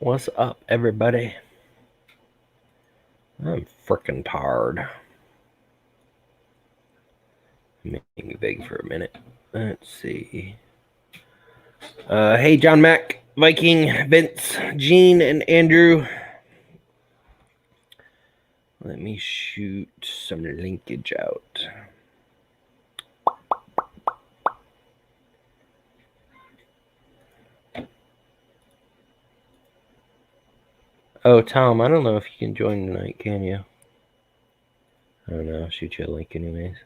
What's up, everybody? I'm frickin' tired. Making big for a minute. Let's see. Hey, John Mac, Viking, Vince, Gene, and Andrew. Let me shoot some linkage out. Oh, Tom, I don't know if you can join tonight, can you? I don't know. I'll shoot you a link anyways.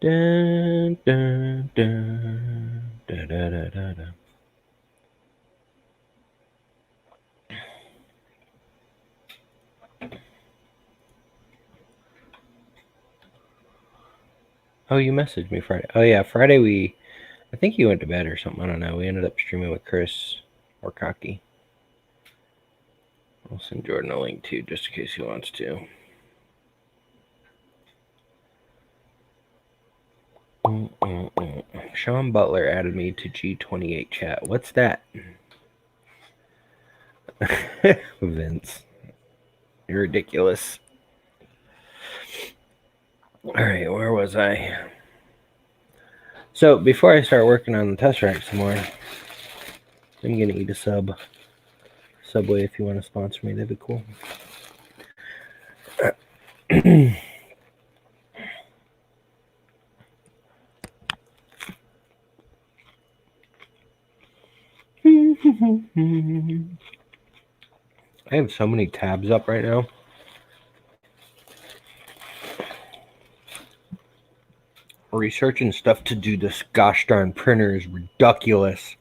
Dun, dun, dun, da, da, da, da, da. Oh, you messaged me Friday. Oh, yeah, Friday I think you went to bed or something. I don't know. We ended up streaming with Chris or Cocky. I'll send Jordan a link too, just in case he wants to. Sean Butler added me to G28 chat. What's that? Vince. You're ridiculous. Alright, where was I? So, before I start working on the Tesseract some more, I'm going to eat a sub. Subway, if you want to sponsor me, that'd be cool. I have so many tabs up right now. Researching stuff to do this gosh darn printer is ridiculous.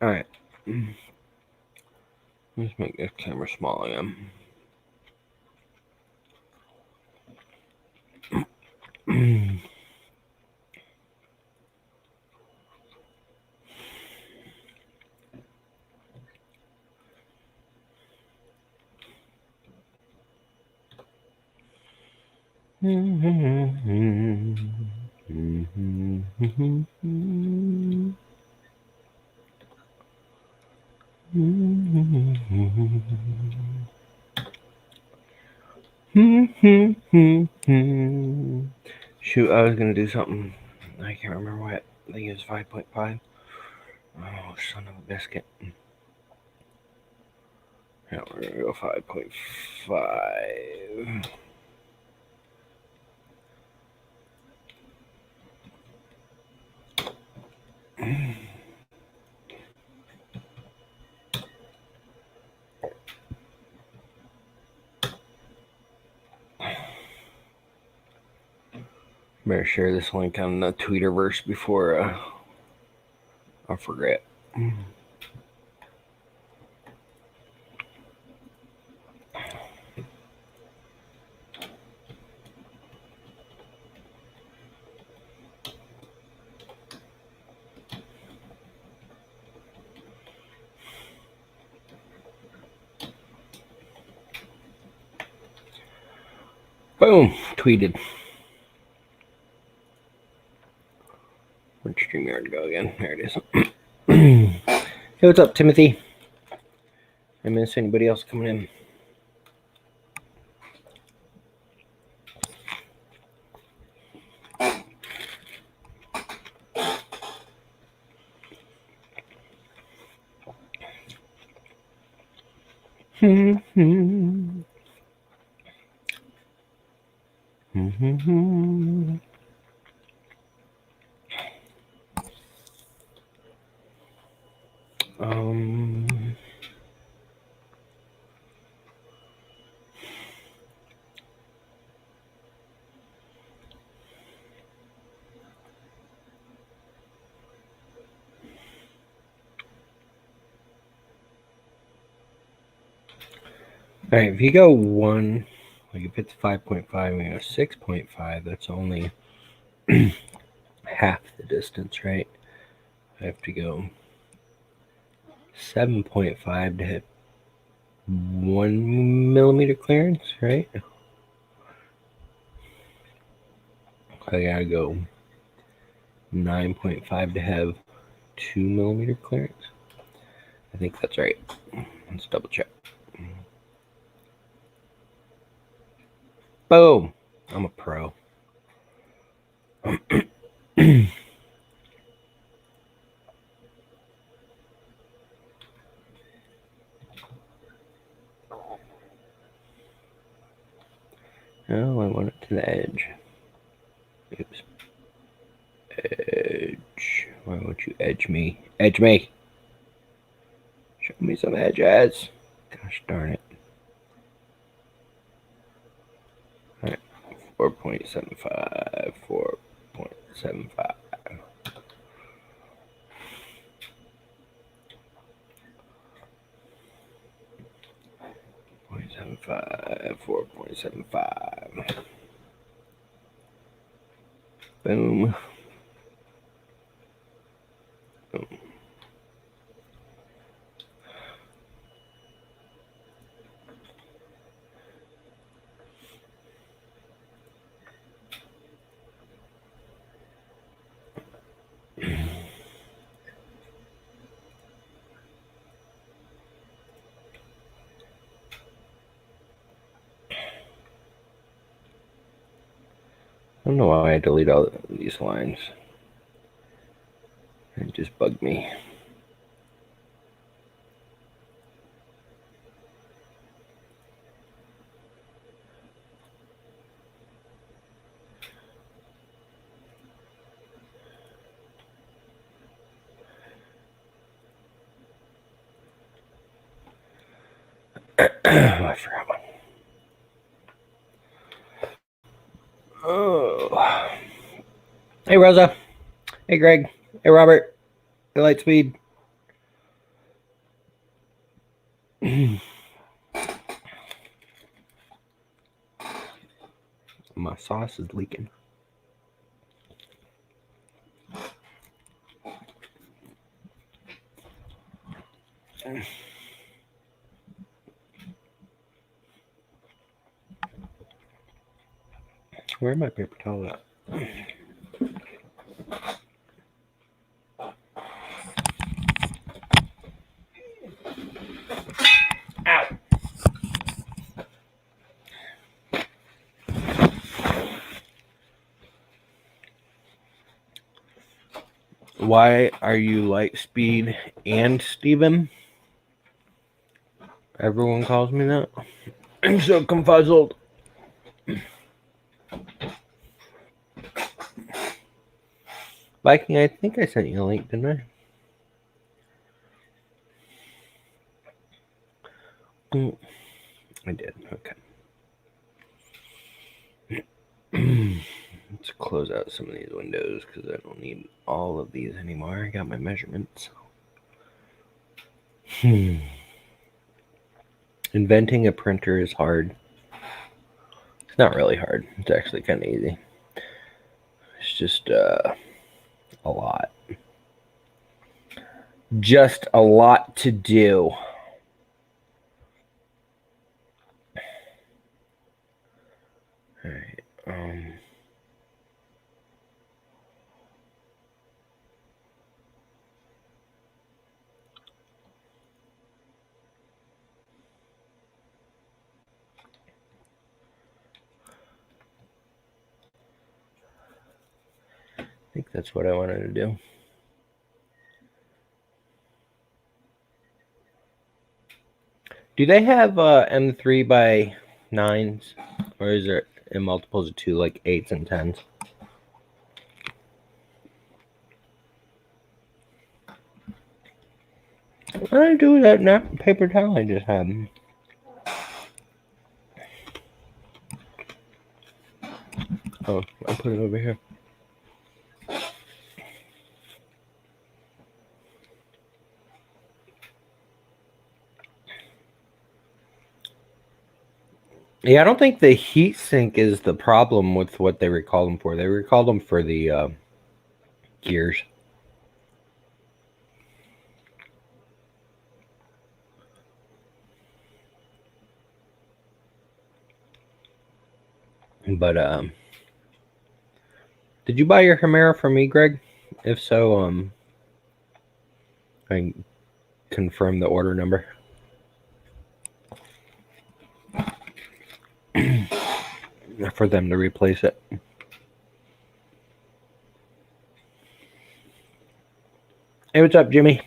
Alright. Let's make this camera small again. Shoot, I was gonna do something. I can't remember what. I think it was 5.5. Oh, son of a biscuit. Yeah, we're gonna go 5.5. Better share this link on the Tweeterverse before I forget. Boom! Tweeted. Where'd StreamYard go again? There it is. Hey, what's up, Timothy? I miss anybody else coming in? All right, if you go one, like if it's 5.5 and you go 6.5, that's only half the distance, right? I have to go 7.5 to hit 1 millimeter clearance, right? I gotta go 9.5 to have 2 millimeter clearance. I think that's right. Let's double check. Boom! I'm a pro. Oh, I want it to the edge. Oops. Edge. Why won't you edge me? Edge me! Show me some edges. Gosh darn it. Alright. 4.75. 4.75. 4.75. Boom. Boom. I don't know why I delete all these lines. It just bugged me. I forgot one. Oh. Hey, Rosa. Hey, Greg. Hey, Robert. Hey, Lightspeed. My sauce is leaking. Where are my paper towels at? Ow! Why are you Lightspeed and Steven? Everyone calls me that. I'm so confuzzled. Viking, I think I sent you a link, didn't I? I did. Okay. Let's close out some of these windows because I don't need all of these anymore. I got my measurements. Inventing a printer is hard. It's not really hard. It's actually kind of easy. It's just a lot. Just a lot to do. All right. I think that's what I wanted to do. Do they have M3 by 9s? Or is there in multiples of 2, like 8s and 10s? What did I do with that paper towel I just had? Oh, I'll put it over here. Yeah, I don't think the heat sink is the problem with what they recall them for. They recall them for the gears. But did you buy your Chimera from me, Greg? If so, I can confirm the order number. For them to replace it. Hey, what's up, Jimmy?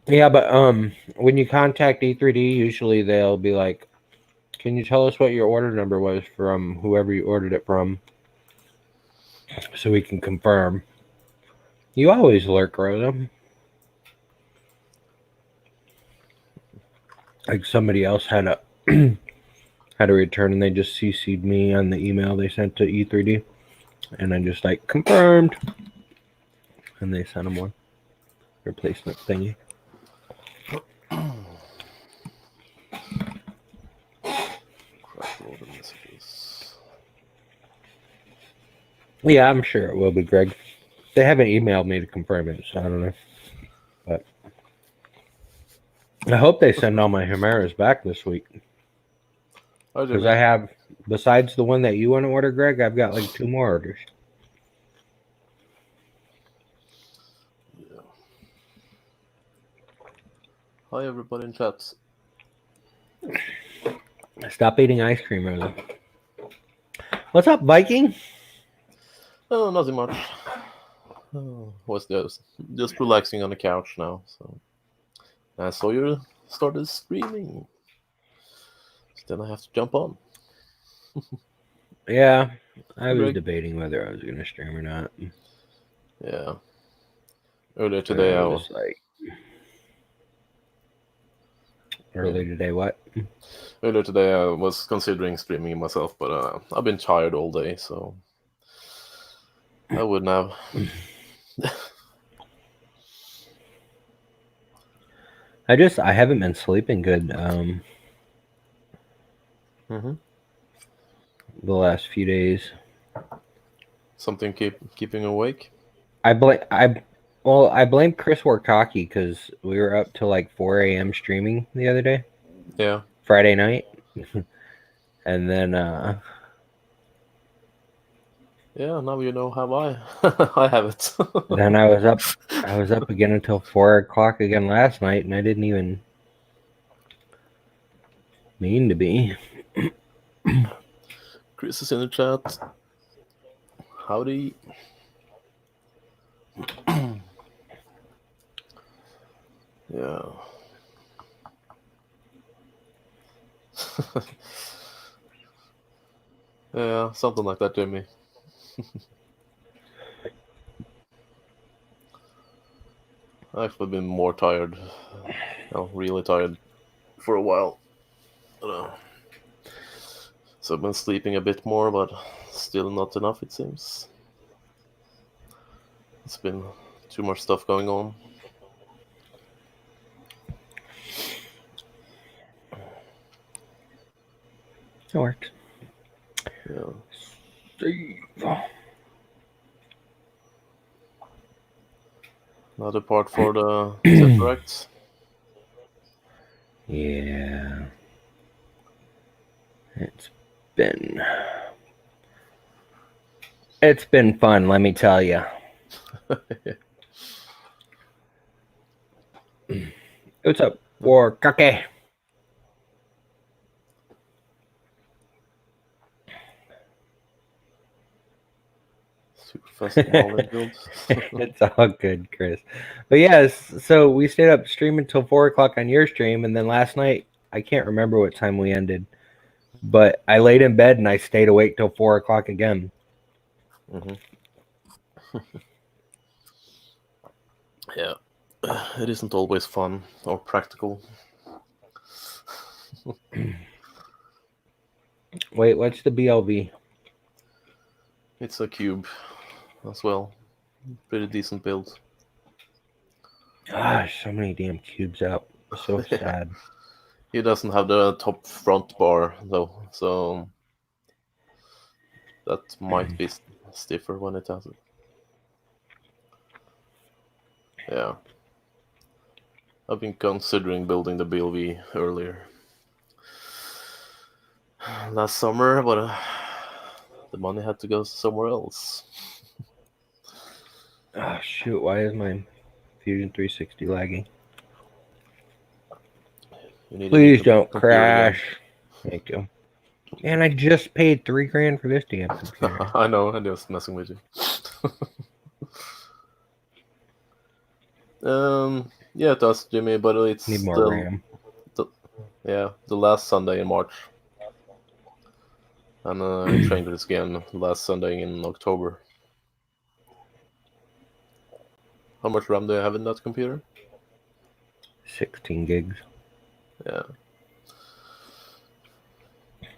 Yeah, but when you contact E3D, usually they'll be like, "Can you tell us what your order number was from whoever you ordered it from, so we can confirm?" You always lurk, Rosa. Like somebody else had a had a return, and they just CC'd me on the email they sent to E3D, and I just like confirmed, and they sent them one replacement thingy. Crack order messages. Yeah, I'm sure it will be, Greg. They haven't emailed me to confirm it, so I don't know. But I hope they send all my Chimeras back this week. Because I have, besides the one that you want to order, Greg, I've got like 2 more orders. Yeah. Hi, everybody in chat. Stop eating ice cream, Rosa. What's up, Viking? Oh, nothing much. Was just relaxing on the couch now. So I saw you started streaming. So then I have to jump on. Yeah, I was Greg. debating whether I was going to stream or not. Yeah. Earlier today, I was like, earlier today, what? Earlier today, I was considering streaming myself, but I've been tired all day, so I wouldn't have. I haven't been sleeping good Mm-hmm. the last few days. Something keeping awake? I blame Chris Warkaki because we were up till like 4 a.m. streaming the other day. Yeah. Friday night. And then yeah, now you know how I have it. then I was up again until 4 o'clock again last night, and I didn't even mean to be. Chris is in the chat. Howdy. Yeah. Yeah, something like that, Jimmy. I've actually been more tired. Really tired for a while. So I've been sleeping a bit more, but still not enough, it seems. It's been too much stuff going on. It works. Yeah. Steve. Another part for the Tesseract. Yeah. It's been fun, let me tell you. What's up, Warkake? Super fast wallet build. It's all good, Chris. But yes, so we stayed up streaming till 4 o'clock on your stream, and then last night I can't remember what time we ended, but I laid in bed and I stayed awake till 4 o'clock again. Mm-hmm. Yeah, it isn't always fun or practical. Wait, what's the BLV? It's a cube as well. Pretty decent build. Gosh, so many damn cubes out. So sad. He doesn't have the top front bar though, so that might be stiffer when it has it. Yeah. I've been considering building the BLV earlier last summer, but the money had to go somewhere else. Oh shoot! Why is my Fusion 360 lagging? You need Please a new don't computer again. crash. Thank you. And I just paid $3,000 for this damn computer. I know, I'm just messing with you. Yeah, it does, Jimmy, but it's Need more the RAM. last Sunday in March, and it changes again last Sunday in October. How much RAM do you have in that computer? 16 gigs. Yeah,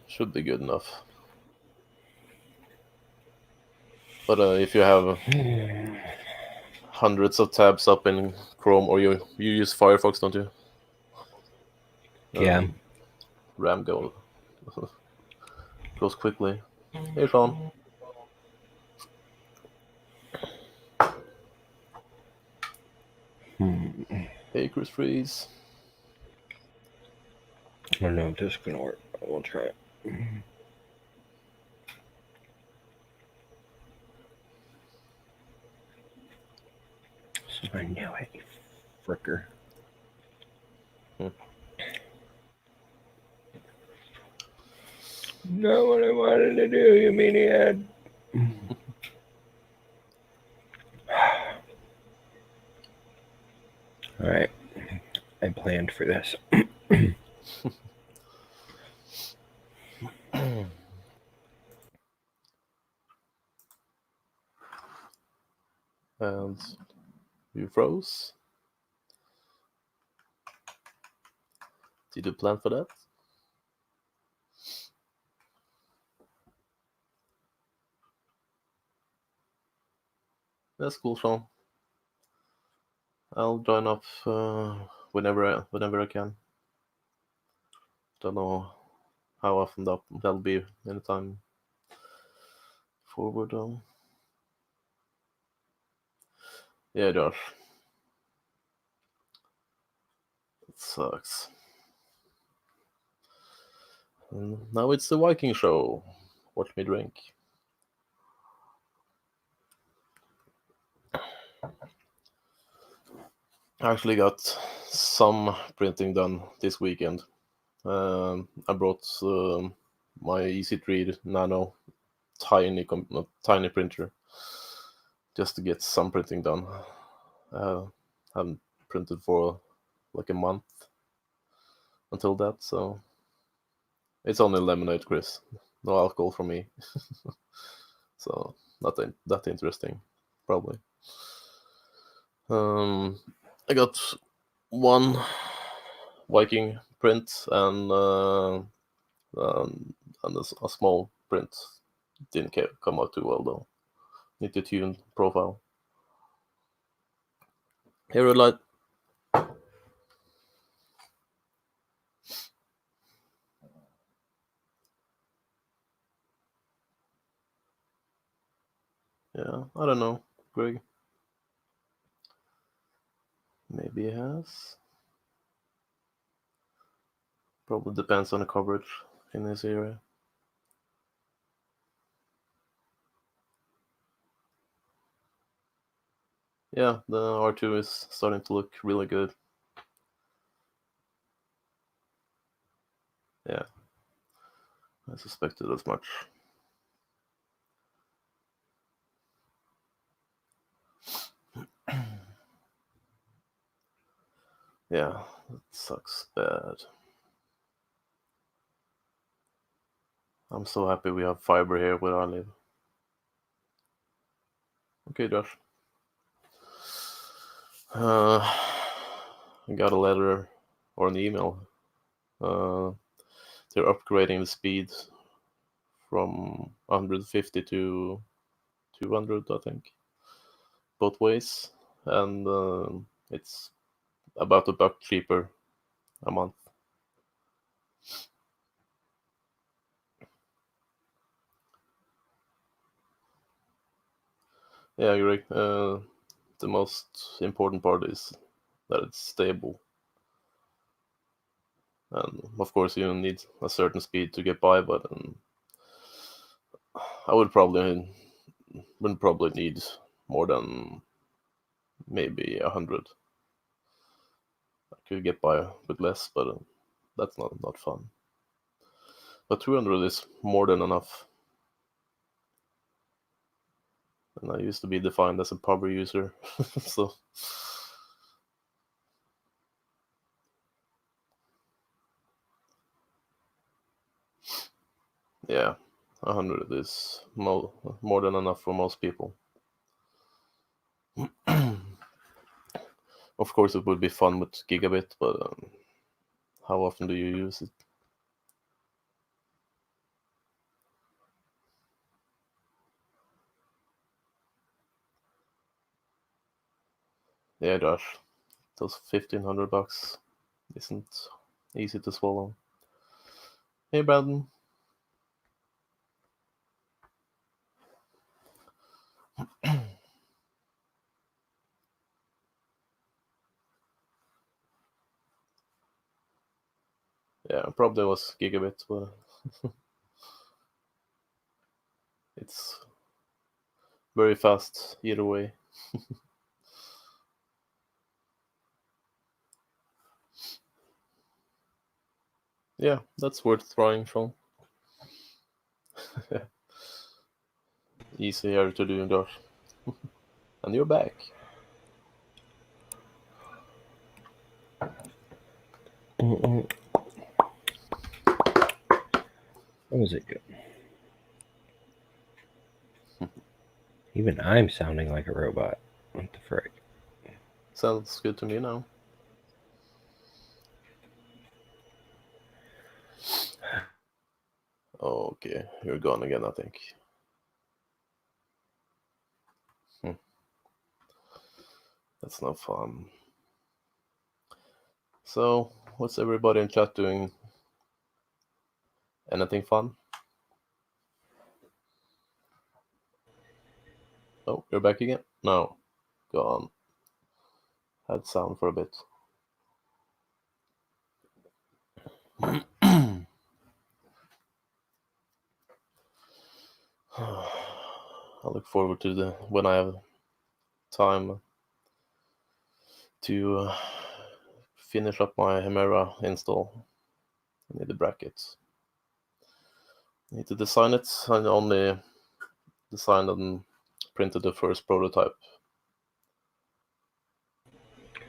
should be good enough. But if you have hundreds of tabs up in Chrome, or you use Firefox, don't you? Yeah. RAM goes quickly. Hey, Sean. Hey, Chris Freeze. I don't know if this is gonna work, but we'll try it. So I knew it, you fricker. Not what I wanted to do, you meaniac. Alright. I planned for this. And you froze. Did you plan for that? That's cool, Sean. I'll join up whenever I can. Don't know how often that'll be anytime forward though. Yeah, Josh. It sucks. And now it's the Viking show. Watch me drink. I actually got some printing done this weekend. I brought my EC3 Nano tiny printer just to get some printing done. Haven't printed for like a month until that, so it's only lemonade, Chris. No alcohol for me. So not that interesting, probably. I got one Viking print and a small print. Didn't come out too well though. Need to tune profile. Hero light. Yeah, I don't know, Greg. Maybe it has. Probably depends on the coverage in this area. Yeah, the R2 is starting to look really good. Yeah, I suspected as much. Yeah, that sucks bad. I'm so happy we have fiber here where I live. Okay, Josh. I got a letter or an email. They're upgrading the speed from 150 to 200, I think, both ways, and it's about $1 cheaper a month. Yeah, I agree. The most important part is that it's stable. And of course, you need a certain speed to get by, but I wouldn't probably need more than maybe 100. I could get by with less, but that's not fun. But 200 is more than enough. And I used to be defined as a power user, so yeah, 100 is more than enough for most people. Of course, it would be fun with gigabit, but how often do you use it? Yeah, Josh, those $1,500 isn't easy to swallow. Hey, Brandon. Yeah, probably was gigabit, but it's very fast either way. Yeah, that's worth trying, Sean. Easier to do, Josh. And you're back. What was it good? Even I'm sounding like a robot. What the frick? Sounds good to me now. Okay, you're gone again, I think. That's not fun. So, what's everybody in chat doing? Anything fun? Oh, you're back again? No. Gone. Had sound for a bit. I look forward to when I have time to finish up my Hemera install. I need the brackets. I need to design it. I only designed and printed the first prototype.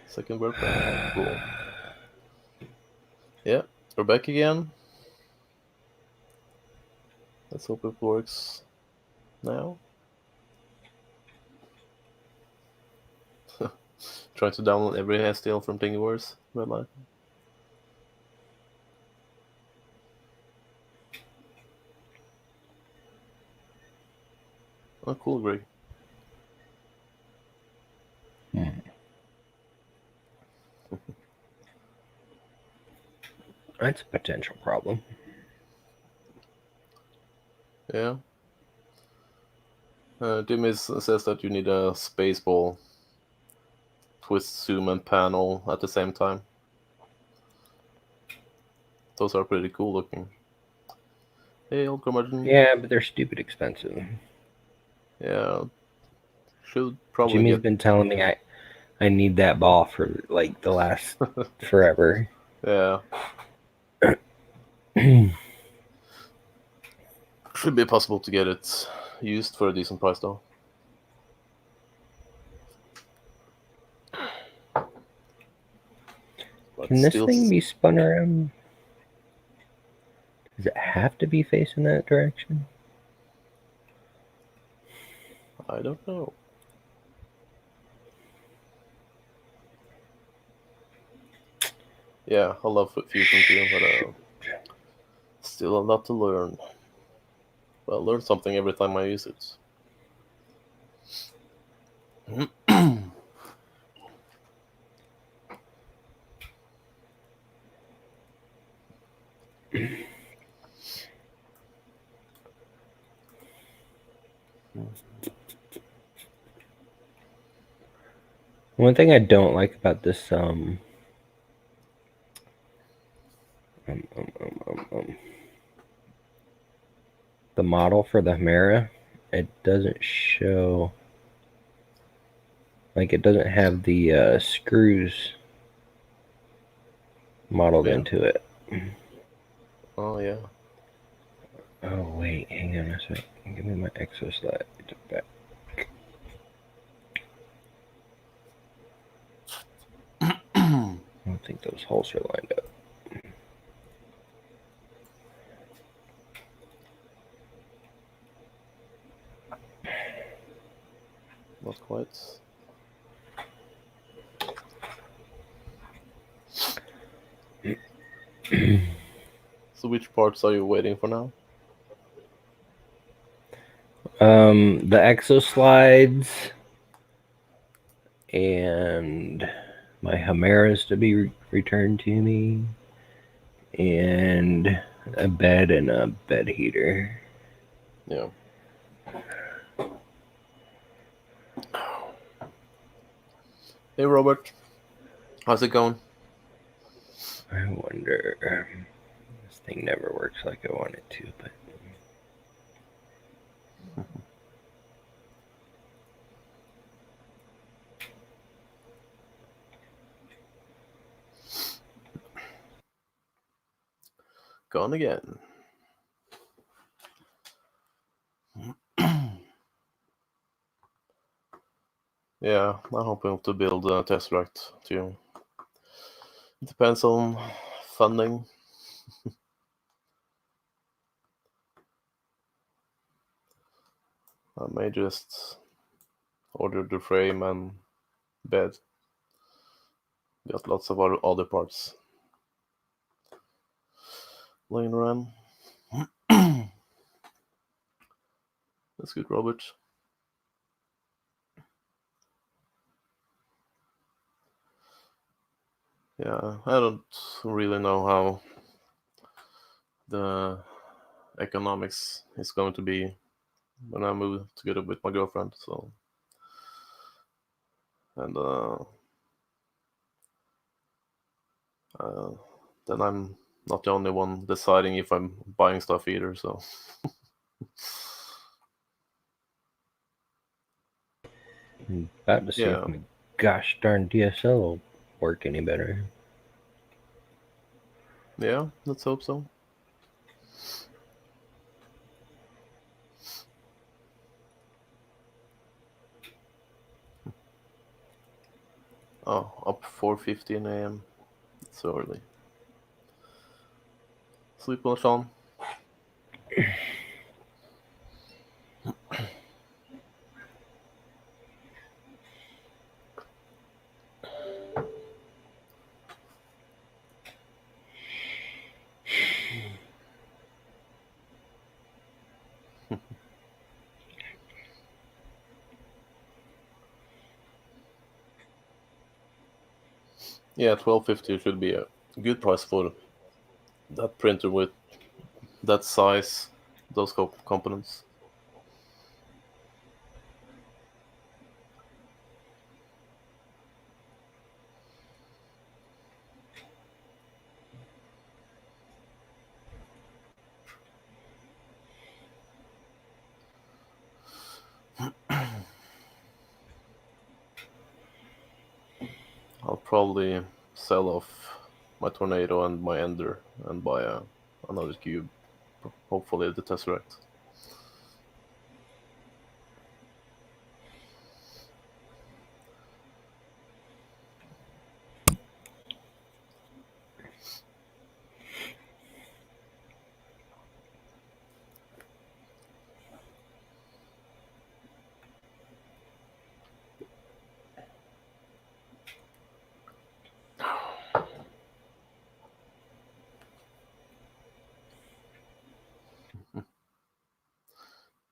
Second work plan. Cool. Yeah, we're back again. Let's hope it works now. Trying to download every STL from Thingiverse. Red light. Oh, cool, Greg. That's a potential problem. Yeah. Jimmy says that you need a space ball, twist, zoom, and panel at the same time. Those are pretty cool looking. Hey, old curmudgeon. Yeah, but they're stupid expensive. Yeah. Should probably Jimmy's been telling me I need that ball for like the last forever. Yeah. Should be possible to get it used for a decent price though. But Can this still, thing be spun around? Does it have to be facing that direction? I don't know. Yeah, I love Fusion too, but still a lot to learn. Well, learn something every time I use it. One thing I don't like about this the model for the Chimera, it doesn't show. Like, it doesn't have the screws modeled Yeah. into it. Oh yeah. Oh wait, hang on a sec. Give me my exoslide back. I don't think those holes are lined up. Not quite. So which parts are you waiting for now? The exoslides and my Chimeras to be returned to me, and a bed and a bed heater. Yeah. Hey Robert, how's it going? I wonder. This thing never works like I want it to, but. Gone again. Yeah, I'm hoping to build a Tesseract too. It depends on funding. I may just order the frame and bed. Got lots of other parts laying around. That's good, Robert. Yeah, I don't really know how the economics is going to be when I move together with my girlfriend. So, and then I'm not the only one deciding if I'm buying stuff either. So, I'm about to see yeah. if my gosh darn DSL will work any better. Yeah, let's hope so. Oh, up 4:15 a.m. It's so early. Sleep well, Sean. Yeah, 1250 should be a good price for that printer with that size, those components. I'll probably sell off my Tornado and my Ender and buy another cube. Hopefully the Tesseract.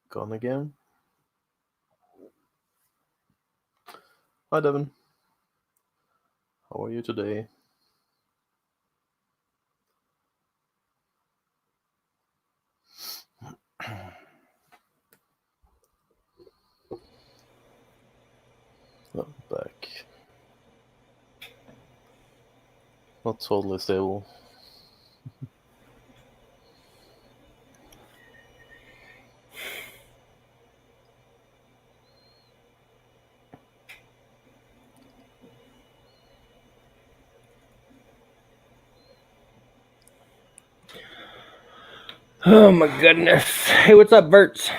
Gone again. Hi Devin. How are you today? Oh, back. Not totally stable. Oh my goodness. Hey, what's up, Verts?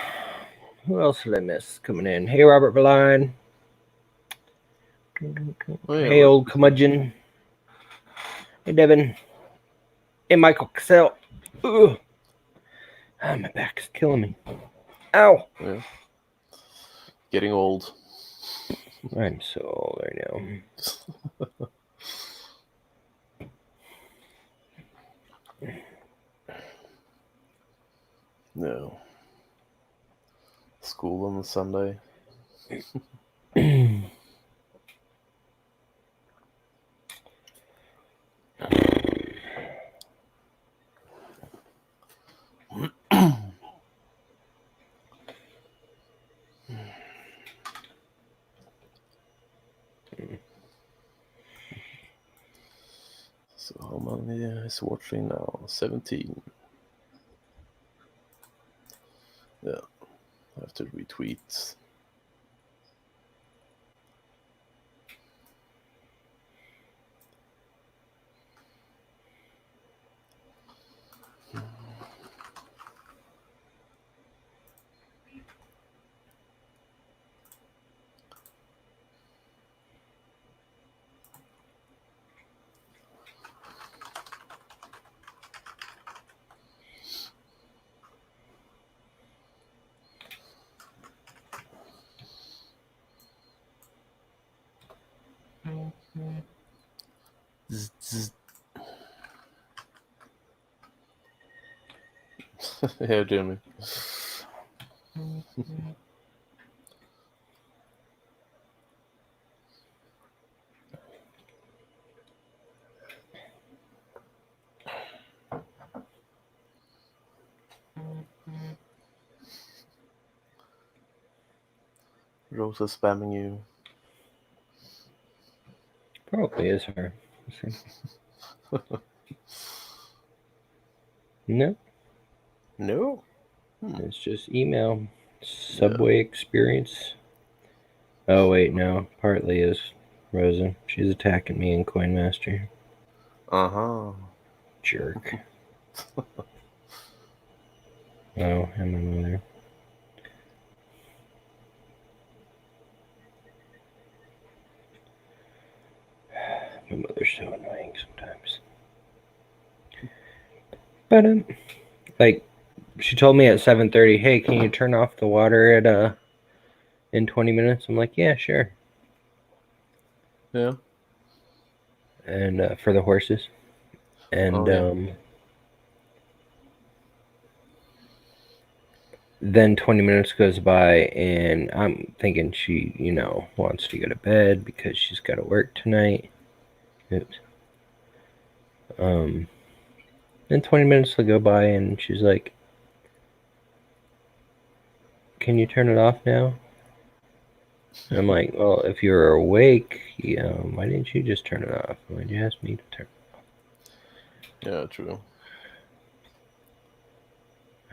Who else did I miss coming in? Hey, Robert Verline. Hey, old curmudgeon. Hey, Devin. Hey, Michael Cassell. Ugh. Ah, my back's killing me. Ow. Yeah. Getting old. I'm so old right now. No. School on a Sunday. So how many is watching now? 17. Yeah. I have to retweet. Zzz, zzz. Yeah, Jimmy. Rosa spamming you. Probably is her. No, No? it's just email. Subway experience. Oh, wait, no. Partly is Rosa. She's attacking me in Coin Master. Uh-huh. Jerk. Oh, and my mother. My mother's so annoying sometimes. But like, she told me at 7:30, "Hey, can you turn off the water at in 20 minutes?" I'm like, "Yeah, sure." Yeah. And for the horses, and yeah. Then 20 minutes goes by, and I'm thinking she, wants to go to bed because she's got to work tonight. Oops. Then 20 minutes will go by, and she's like, "Can you turn it off now?" And I'm like, "Well, if you're awake, why didn't you just turn it off? Why'd you ask me to turn it Yeah, true. off?"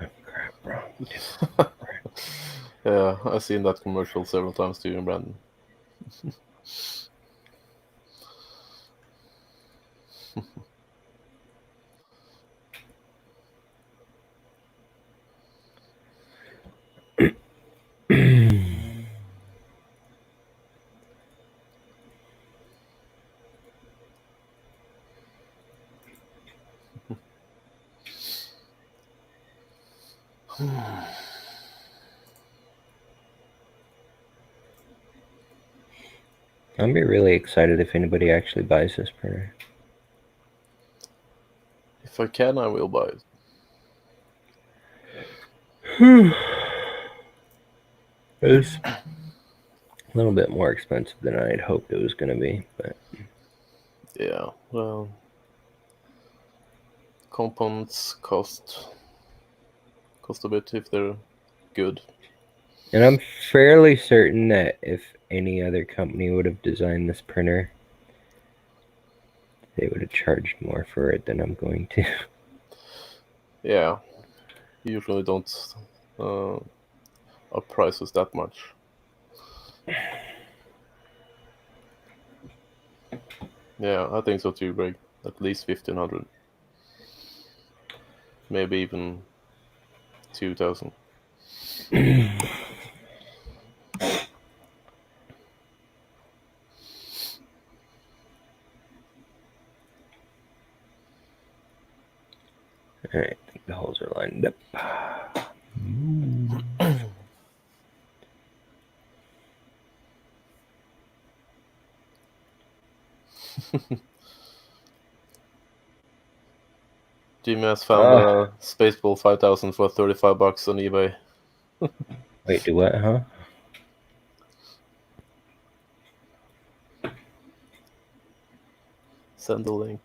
Oh, crap, bro. Yeah, I've seen that commercial several times too, Brandon. I'd be really excited if anybody actually buys this printer. If I can, I will buy it. It's a little bit more expensive than I'd hoped it was going to be, but Yeah, well, components cost a bit if they're good. and I'm fairly certain that if any other company would have designed this printer, they would have charged more for it than I'm going to. Yeah, usually don't up prices that much. Yeah, I think so too, Greg. At least 1,500. Maybe even 2,000. Alright, I think the holes are lined up. Jimmy has found a Spaceball 5000 for $35 on eBay. Wait, do what, huh? Send the link.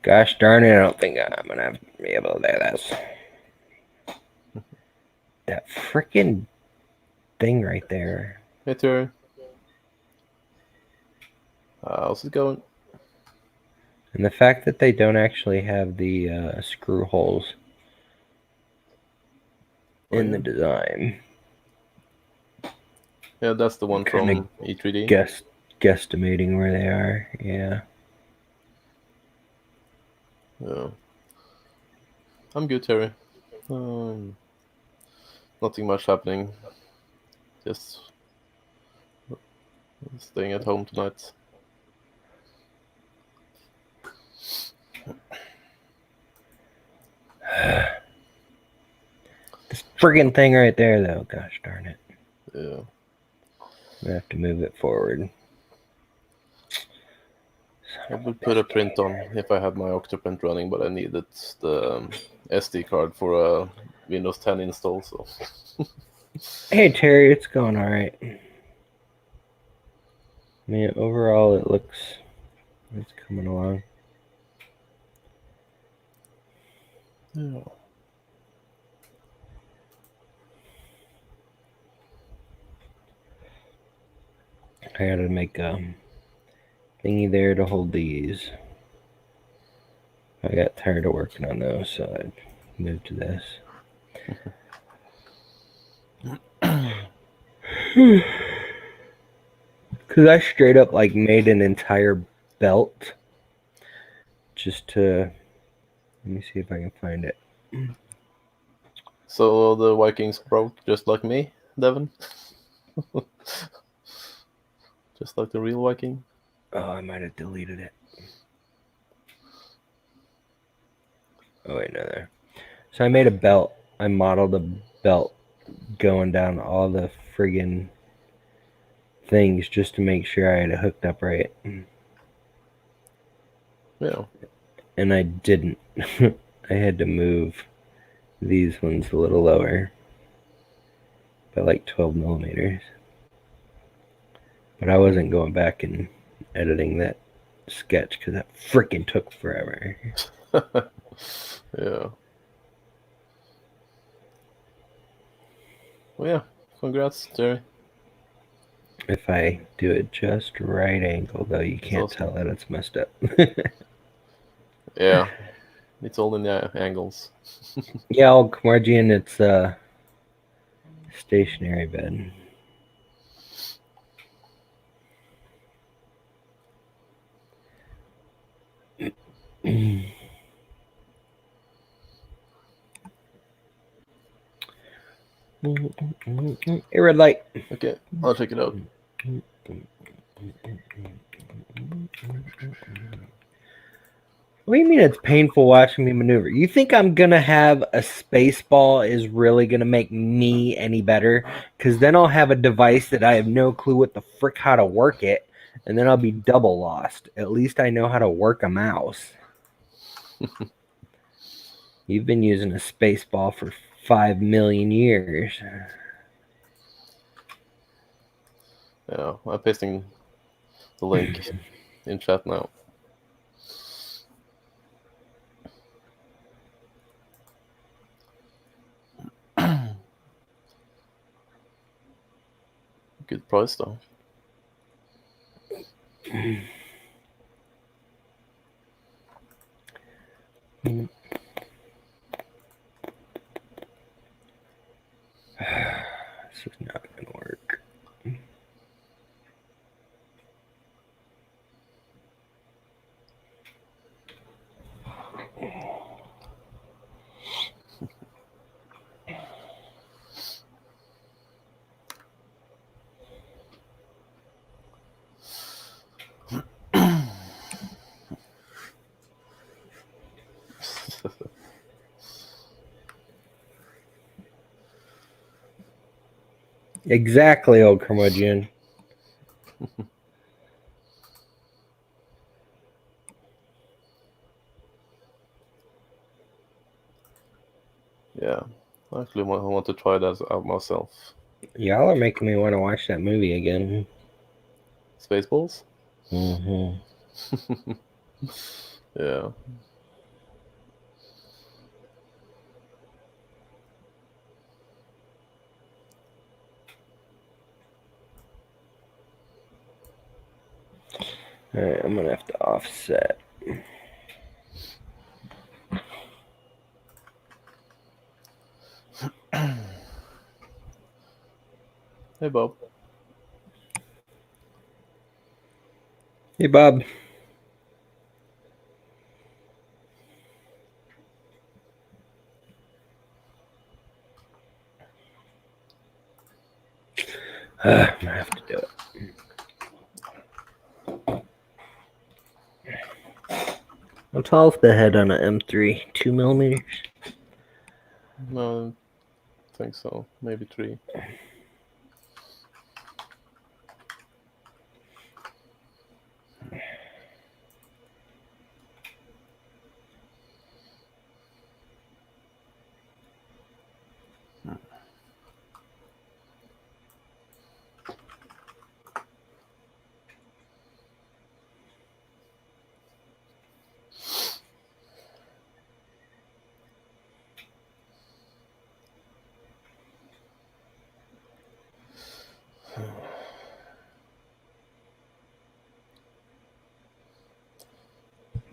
Gosh darn it, I don't think I'm gonna be able to do this. That freaking thing right there. Hey Terry. How's it going? And the fact that they don't actually have the screw holes in the design. Yeah, that's the one from E3D. Guesstimating where they are, yeah. Yeah. I'm good, Terry. Nothing much happening. Just staying at home tonight. This friggin' thing right there, though. Gosh darn it. Yeah. I'm gonna have to move it forward. I would put a print on if I had my Octoprint running, but I needed the SD card for a Windows 10 install, so... Hey, Terry, it's going alright. I mean, overall, it's coming along. Yeah. I gotta make a thingy there to hold these. I got tired of working on those, so I moved to this. Because I straight up like made an entire belt just to... Let me see if I can find it. So the Vikings broke just like me, Devin? Just like the real Viking? Oh, I might have deleted it. Oh, wait, no, there. So I made a belt. I modeled a belt going down all the friggin' things just to make sure I had it hooked up right. Yeah. And I didn't. I had to move these ones a little lower by like 12 millimeters. But I wasn't going back and editing that sketch because that freaking took forever. Yeah. Well, yeah. Congrats, Terry. If I do it just right angle, though, you can't awesome. tell that it's messed up. Yeah. It's all in the angles. Yeah, old Kmargian, it's a stationary bed. Hey, red light. Okay, I'll check it out. What do you mean it's painful watching me maneuver? You think I'm going to have a space ball is really going to make me any better? Because then I'll have a device that I have no clue what the frick how to work it, and then I'll be double lost. At least I know how to work a mouse. You've been using a space ball for 5 million years. Yeah, I'm pasting the link in chat now. Good price though. This is not going to work. Exactly, old curmudgeon. Yeah, I actually want to try that out myself. Y'all are making me want to watch that movie again. Spaceballs? Mm-hmm. Yeah. All right, I'm gonna have to offset. Hey, Bob. Hey, Bob. I'm gonna have to do it. How tall is the head on an M3? 2 millimeters? No, I think so. Maybe 3.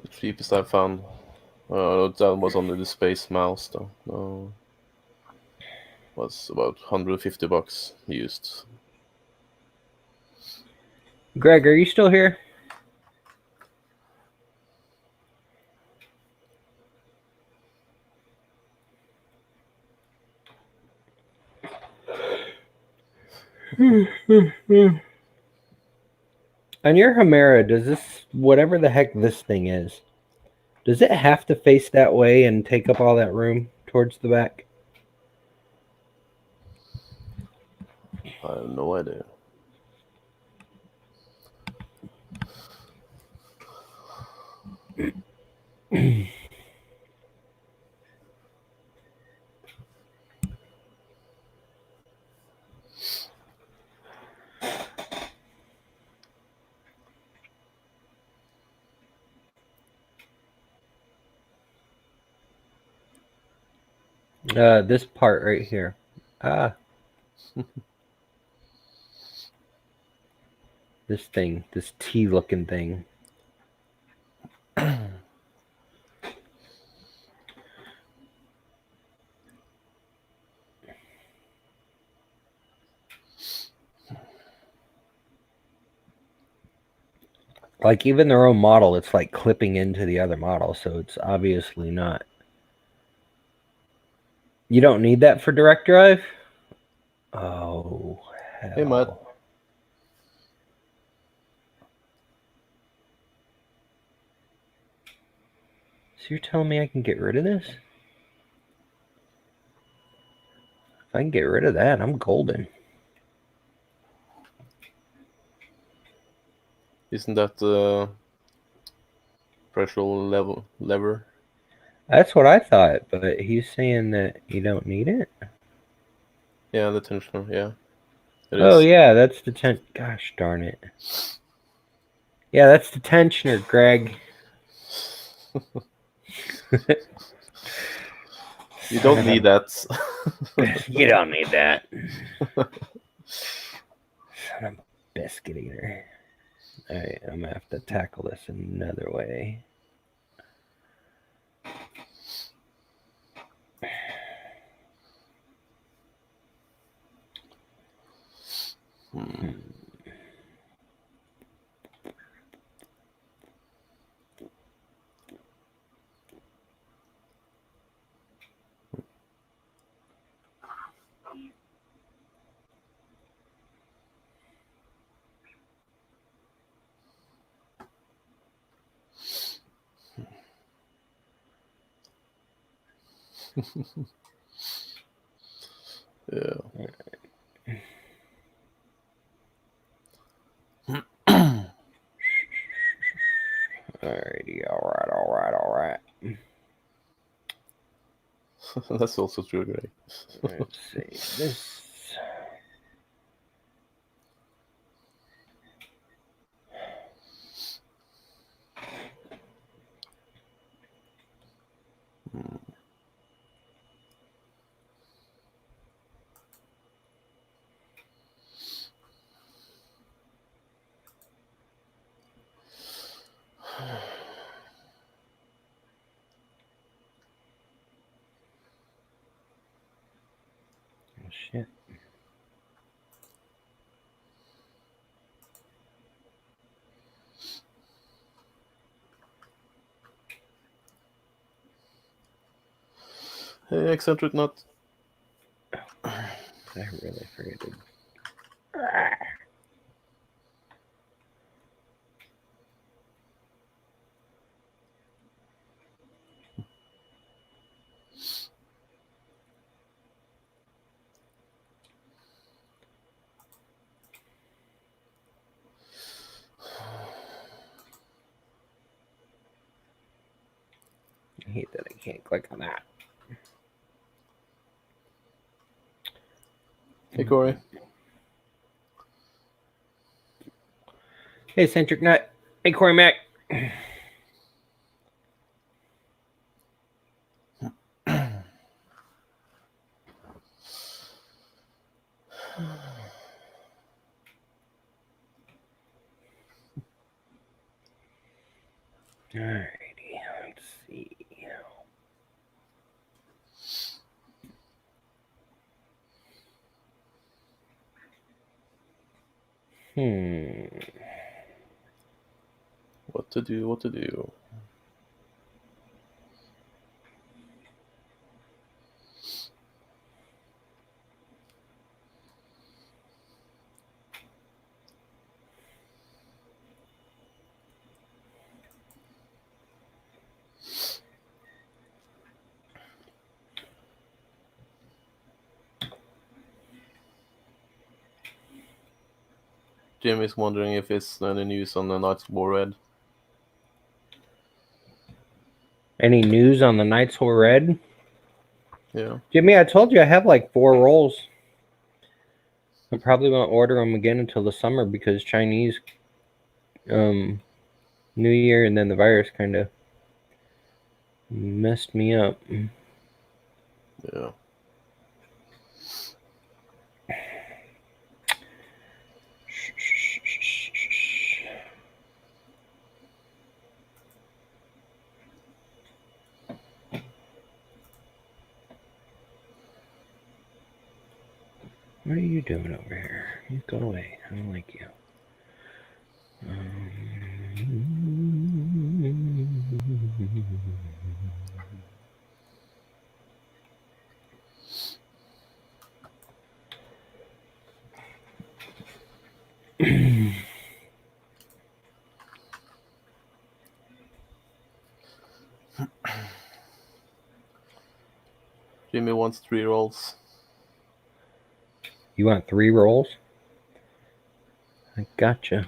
The cheapest I found. That was only the Space Mouse, though. Was about $150 used. Greg, are you still here? On your Humera, does this, whatever the heck this thing is, does it have to face that way and take up all that room towards the back? I have no idea. This part right here. Ah, this thing, this T-looking thing. Like even their own model, it's like clipping into the other model, so it's obviously not. You don't need that for direct drive? Oh, Hey, Matt. hell. So you're telling me I can get rid of this? If I can get rid of that, I'm golden. Isn't that the pressure lever? That's what I thought, but he's saying that you don't need it? Yeah, the tensioner. Yeah, it Oh, is. yeah, that's the Gosh darn it. Yeah, that's the tensioner, Greg. You Son don't of need a... that. You don't need that. Son of a biscuit eater. Alright, I'm gonna have to tackle this another way. Hmm. Yeah. That's also true, Gray. Let's see. This. Oh, shit. Hey, eccentric nut. I really forget it. I hate that I can't click on that. Hey, Corey. Hey, Centric Nut. Hey, Corey Mac. Alrighty, let's see. What to do? What to do? Jimmy's wondering if it's any news on the Knights War Red. Any news on the Knights Who Red? Yeah. Jimmy, I told you I have like 4 rolls. I probably won't order them again until the summer because Chinese New Year and then the virus kind of messed me up. Yeah. What are you doing over here? You go away. I don't like you. Jimmy wants 3 rolls. You want 3 rolls? I gotcha.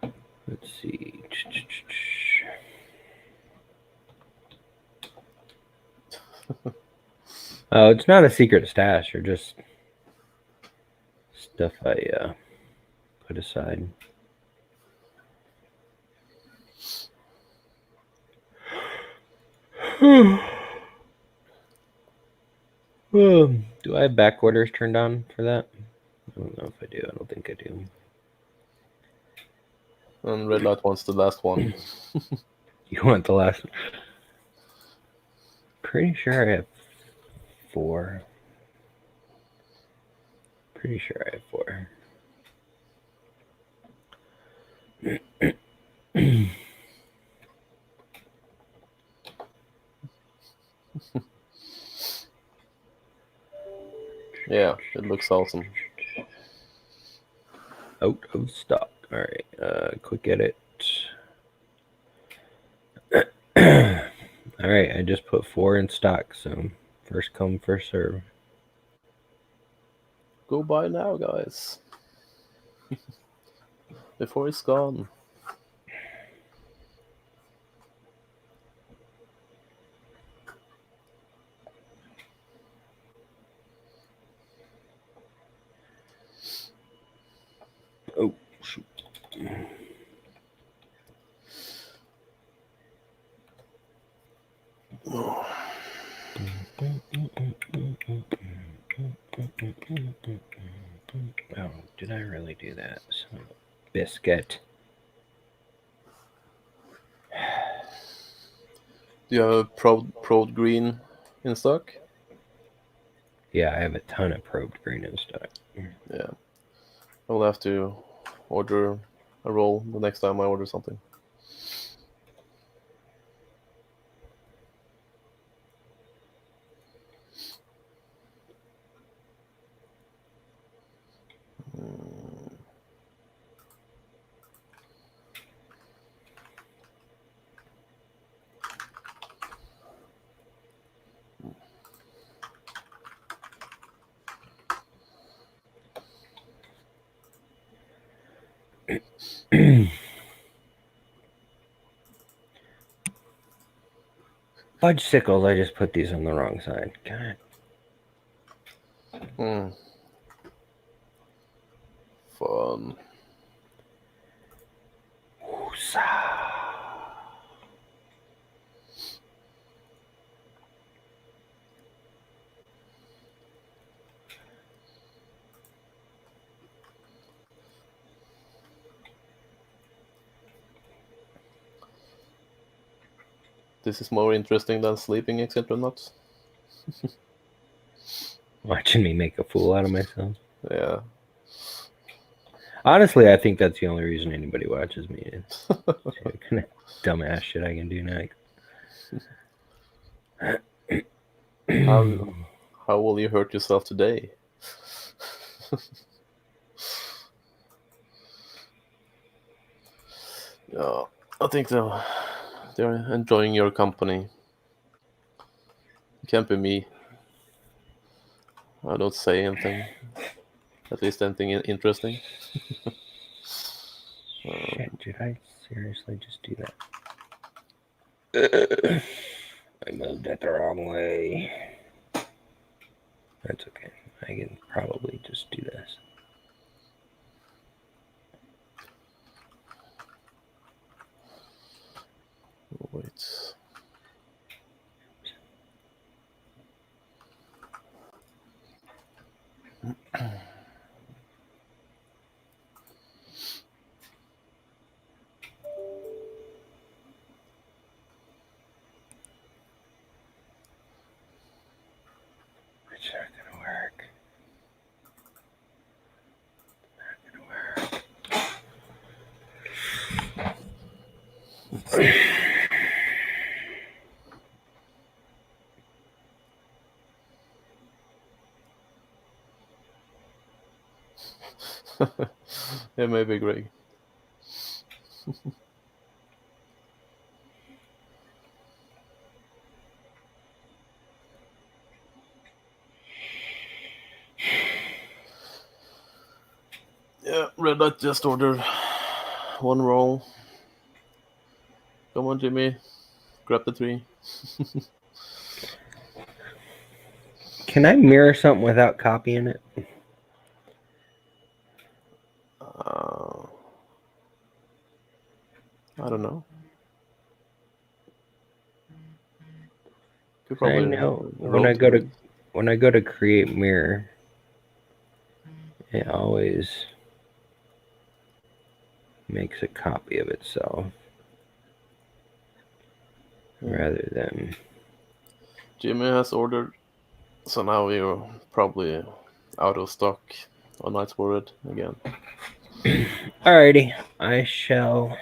Let's see. Oh, it's not a secret stash or just stuff I put aside. Do I have back orders turned on for that? I don't know if I do. I don't think I do. And Red Light wants the last one. You want the last one? Pretty sure I have 4. Pretty sure I have 4. Yeah, it looks awesome. Out of stock. All right. Quick edit. All right. I just put 4 in stock. So first come, first serve. Go buy now, guys. Before it's gone. Oh. Oh, did I really do that? Son of a biscuit. Do you have Prod Green in stock? Yeah, I have a ton of probed green in stock. Yeah. I will have to order a roll the next time I order something. Mm. Fudge sickles, I just put these on the wrong side. God. Mm. Fun. Woosa. This is more interesting than sleeping, etc. Not. Watching me make a fool out of myself. Yeah. Honestly, I think that's the only reason anybody watches me is the kind of dumbass shit I can do now. How will you hurt yourself today? Yeah, I think they're enjoying your company. It can't be me. I don't say anything. At least anything interesting. Shit, did I seriously just do that? I moved it the wrong way. That's okay. I can probably just do this. Wait. It's not gonna work. Yeah, maybe Greg. Yeah, Red Light just ordered one roll. Come on, Jimmy. Grab the 3. Can I mirror something without copying it? I don't know. Could I probably know rotate it. when I go to create mirror, it always makes a copy of itself rather than. Jimmy has ordered, so now we're probably out of stock on Night Red again. Alrighty, I shall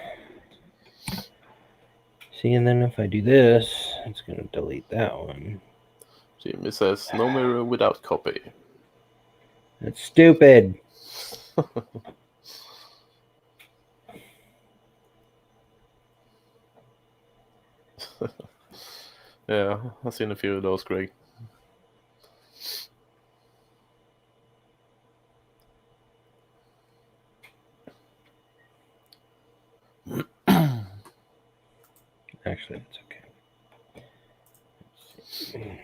see. And then if I do this, it's gonna delete that one. Jimmy says no mirror without copy. That's stupid. Yeah, I've seen a few of those, Greg. Actually, it's okay.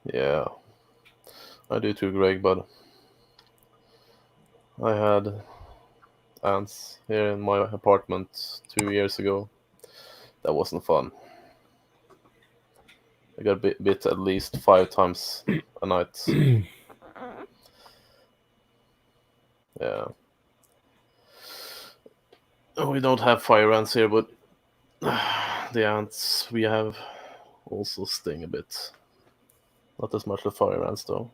Yeah, I do too, Greg, but I had ants here in my apartment 2 years ago. That wasn't fun. I got bit at least 5 times a night. Yeah. We don't have fire ants here, but the ants we have also sting a bit. Not as much the fire ants, though.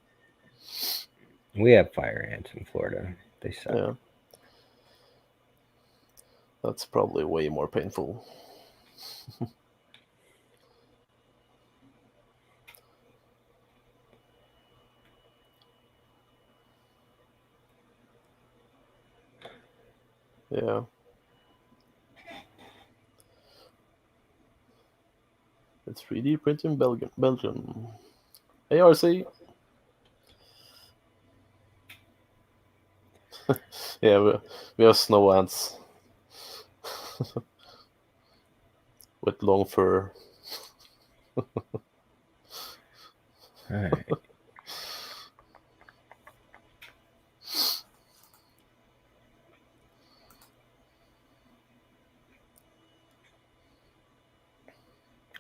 We have fire ants in Florida. They suck. Yeah. That's probably way more painful. Yeah. It's 3D printing Belgium. Hey, RC. Yeah, we have snow ants with long fur. All right.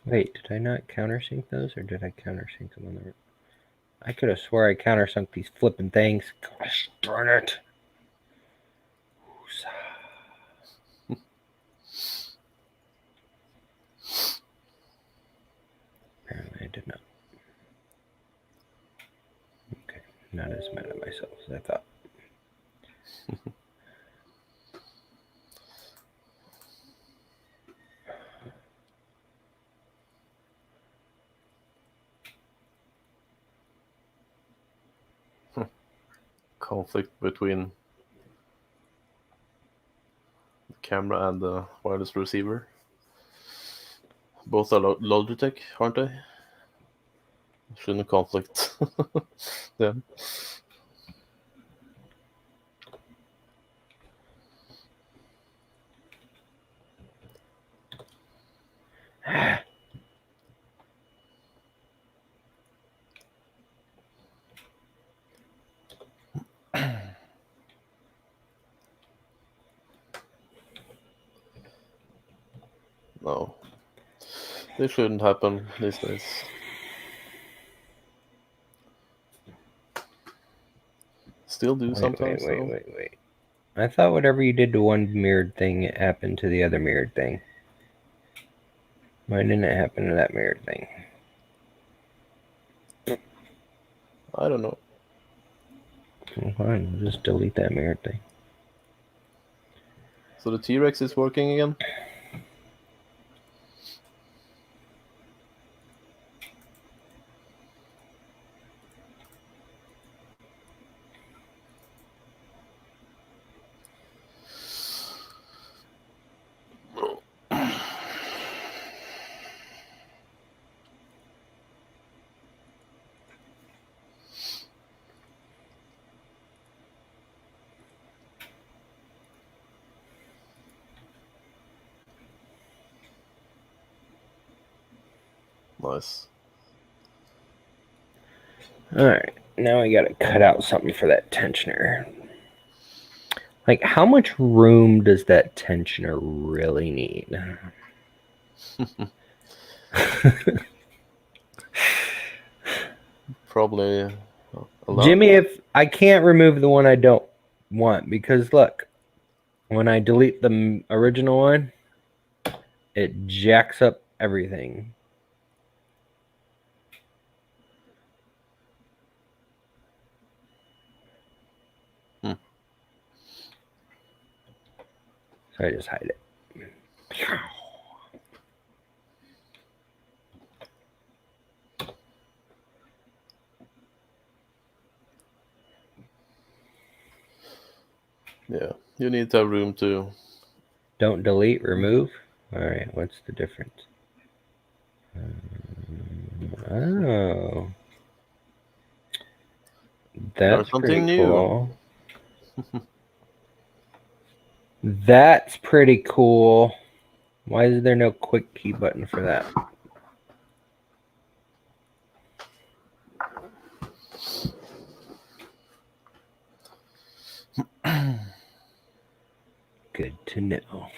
Wait, did I not countersink those, or did I countersink them on the? I could have swore I countersunk these flipping things. Gosh darn it! Apparently, I did not. Okay, not as mad at myself as I thought. Conflict between the camera and the wireless receiver. Both are Logitech, aren't they? Shouldn't conflict. Yeah. No. They shouldn't happen these days. Still do sometimes, though. Wait. I thought whatever you did to one mirrored thing, it happened to the other mirrored thing. Why didn't it happen to that mirrored thing? I don't know. Well, fine, we'll just delete that mirrored thing. So the T-Rex is working again? Nice. Alright, now I gotta cut out something for that tensioner. Like, how much room does that tensioner really need? Probably a lot. Jimmy, if I can't remove the one I don't want, because look, when I delete the original one, it jacks up everything. So I just hide it. Yeah, you need to have room to... Don't delete, remove? Alright, what's the difference? Oh. That's something pretty new. cool. That's pretty cool. Why is there no quick key button for that? to know.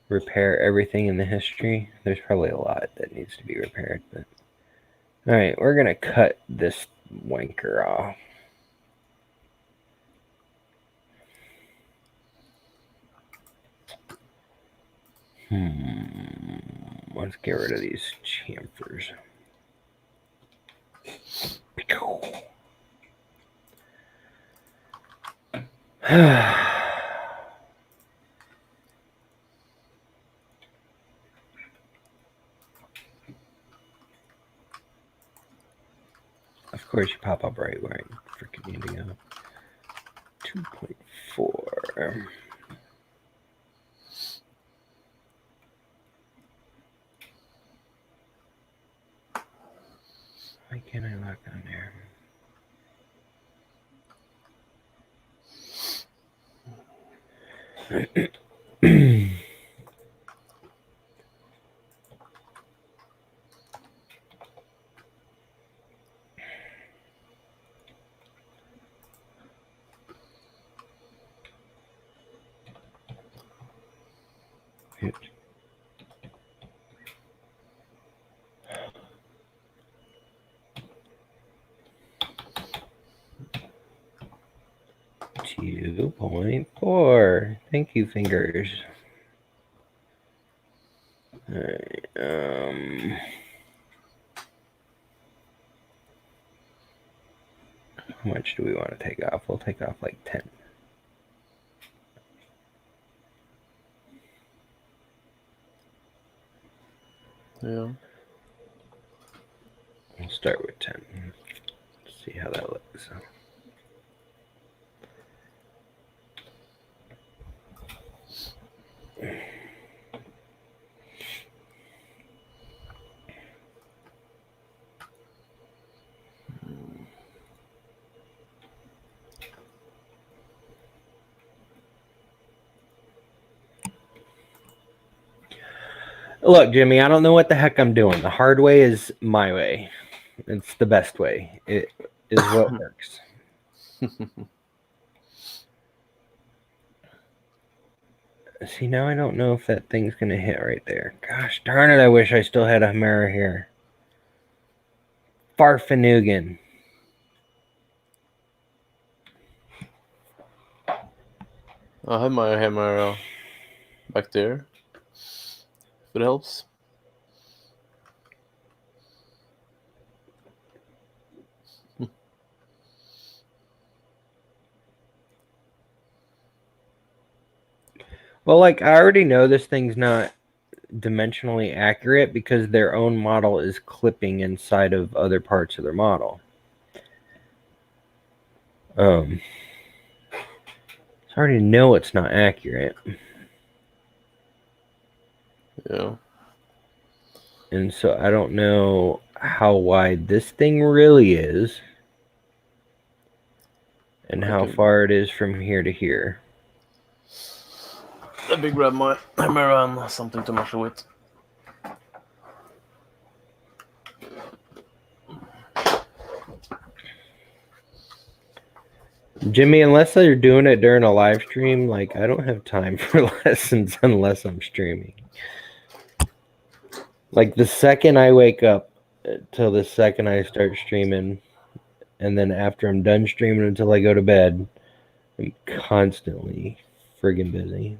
Repair everything in the history. There's probably a lot that needs to be repaired, but alright, we're gonna cut this wanker off. Let's get rid of these chamfers. Of course, you pop up right where I freaking need to go. 2.4. Why can't I lock on there? Oops. $2.4. Thank you, fingers. Alright, how much do we want to take off? We'll take off like 10. Yeah. We'll start with 10. Let's see how that looks. Look, Jimmy, I don't know what the heck I'm doing. The hard way is my way. It's the best way. It is what works. See, now I don't know if that thing's going to hit right there. Gosh darn it, I wish I still had a hammer here. Farfanugan. I have my hammer back there. If it helps. Well, like, I already know this thing's not dimensionally accurate because their own model is clipping inside of other parts of their model. I already know it's not accurate. Yeah. And so I don't know how wide this thing really is and how far it is from here to here. Let me grab my hammer and something to measure with. Jimmy, unless you're doing it during a live stream, like, I don't have time for lessons unless I'm streaming. Like, the second I wake up till the second I start streaming, and then after I'm done streaming until I go to bed, I'm constantly friggin' busy.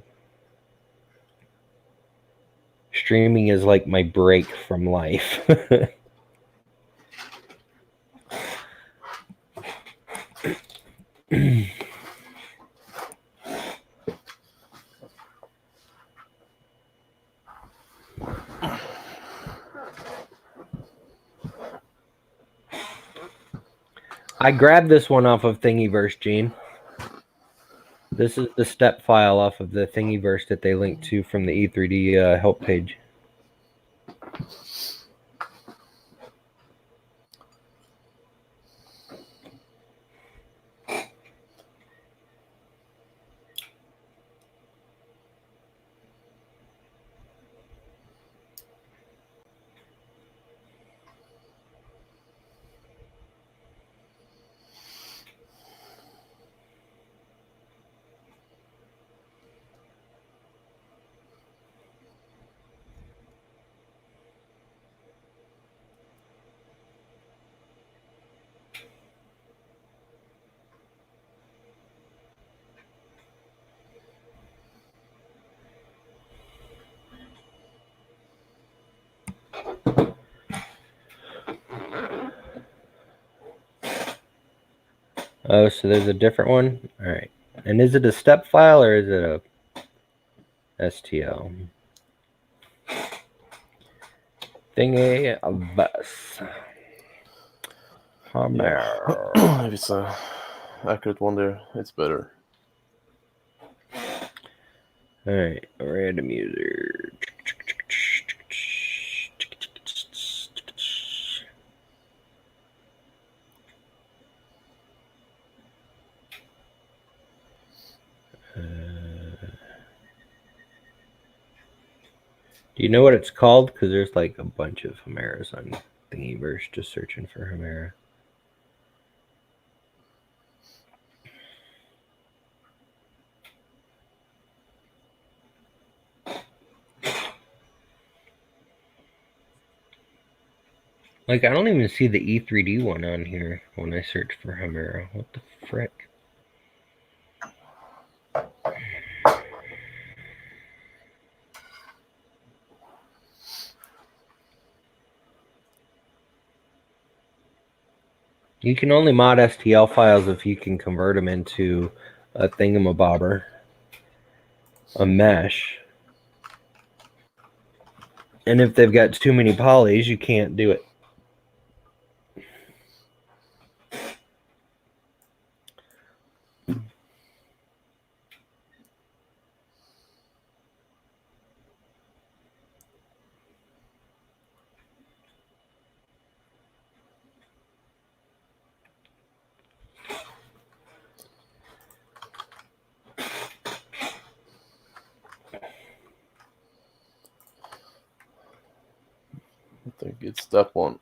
Streaming is like my break from life. I grabbed this one off of Thingiverse, Gene. This is the step file off of the Thingiverse that they linked to from the E3D help page. Oh, so there's a different one? Alright. And is it a step file or is it a STL? Thingy a bus. Yeah. If it's a accurate one there, it's better. Alright, random user. Do you know what it's called? Because there's like a bunch of Chimeras on Thingiverse, just searching for Chimera. Like, I don't even see the E3D one on here when I search for Chimera. What the frick? You can only mod STL files if you can convert them into a thingamabobber, a mesh. And if they've got too many polys, you can't do it. I think it's that one.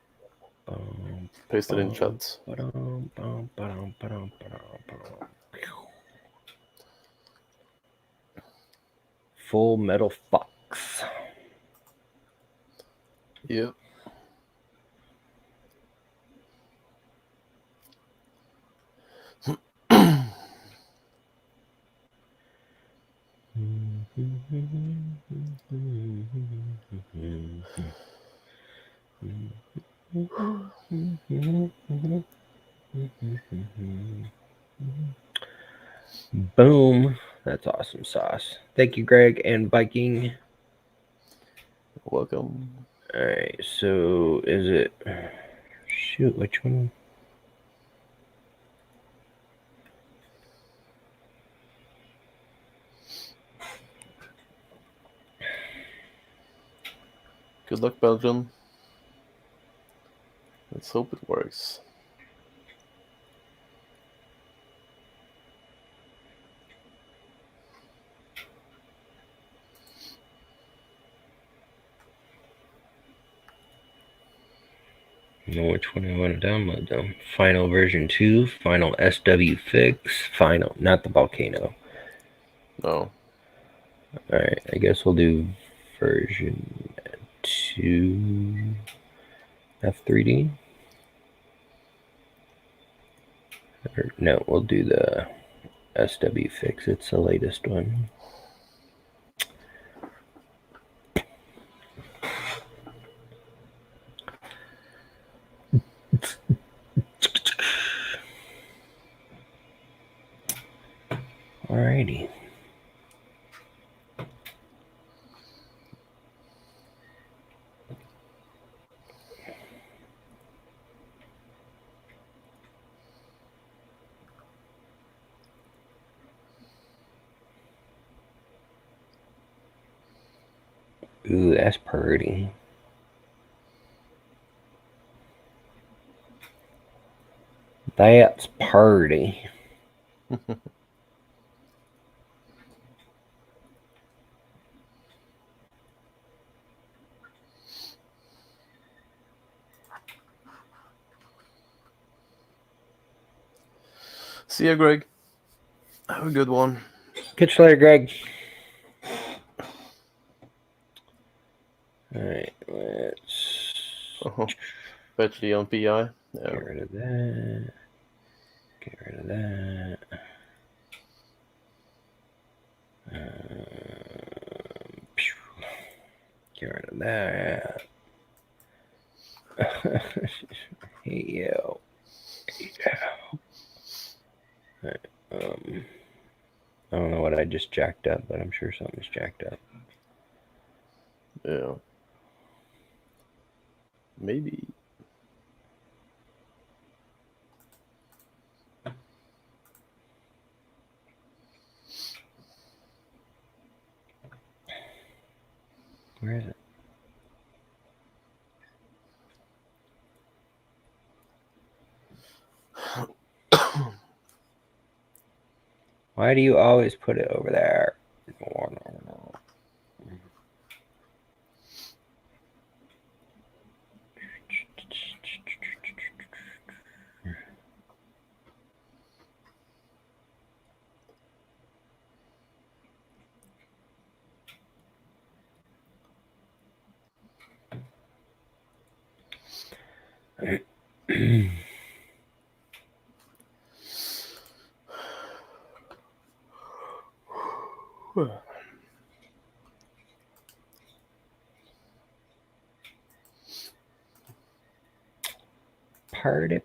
Paste it in chat. Full Metal Fox. Yep. Boom. That's awesome sauce. Thank you, Greg and Viking. Welcome. Alright, so is it... Shoot, which one? Good luck, Belgium. Let's hope it works. Know which one I want to download though. Final version 2, final SW fix, final, not the volcano. No. Alright, I guess we'll do version 2 F3D. Or, no, we'll do the SW fix, it's the latest one. Alrighty. Ooh, that's pretty. That's pretty. See ya, Greg. Have a good one. Catch you later, Greg. Alright, let's Fetch the on PI. Yeah. get rid of that. Get rid of that. Get rid of that. Hey, yo. Hey, yo. Right. I don't know what I just jacked up, but I'm sure something's jacked up. Yeah. Maybe. Where is it? Why do you always put it over there?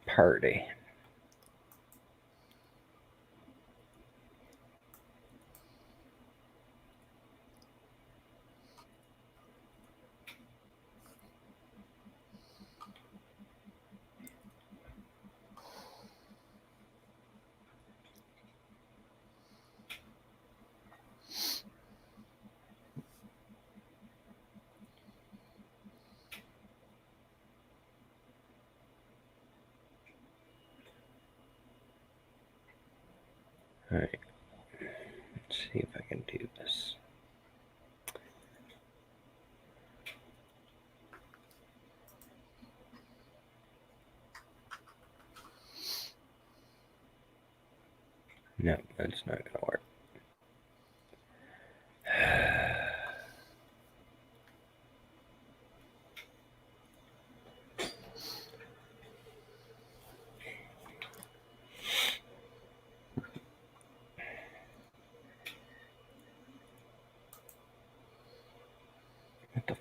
Party. All right. Let's see if I can do this. No, that's not going to work. What the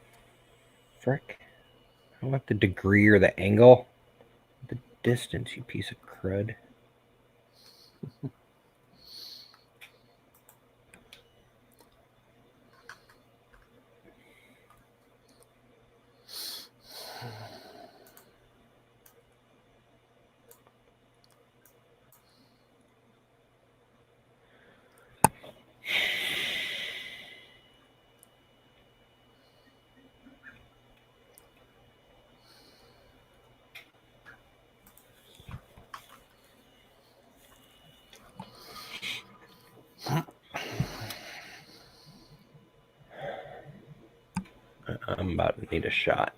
frick? I don't want the degree or the angle. The distance, you piece of crud. I'm about to need a shot.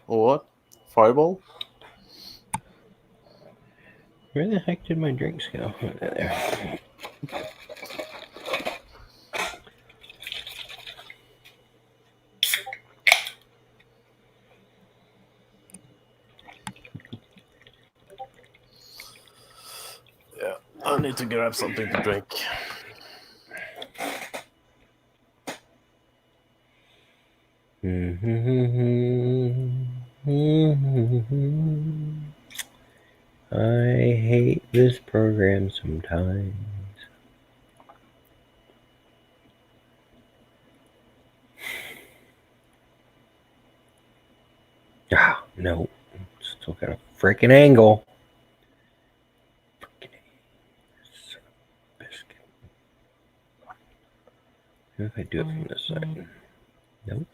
What? Fireball? Where the heck did my drinks go? There. Yeah, I need to grab something to drink. I hate this program sometimes. Ah, no. Still got a freaking angle. Son of a biscuit. What if I do it from this side? Nope.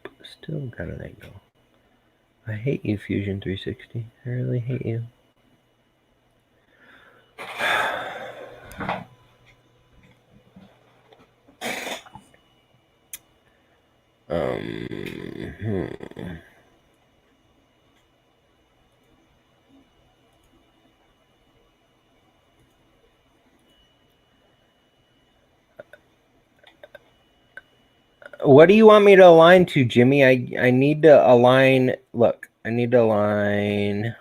Still got an angle. I hate you, Fusion 360. I really hate you. What do you want me to align to, Jimmy? I need to align. Look, I need to align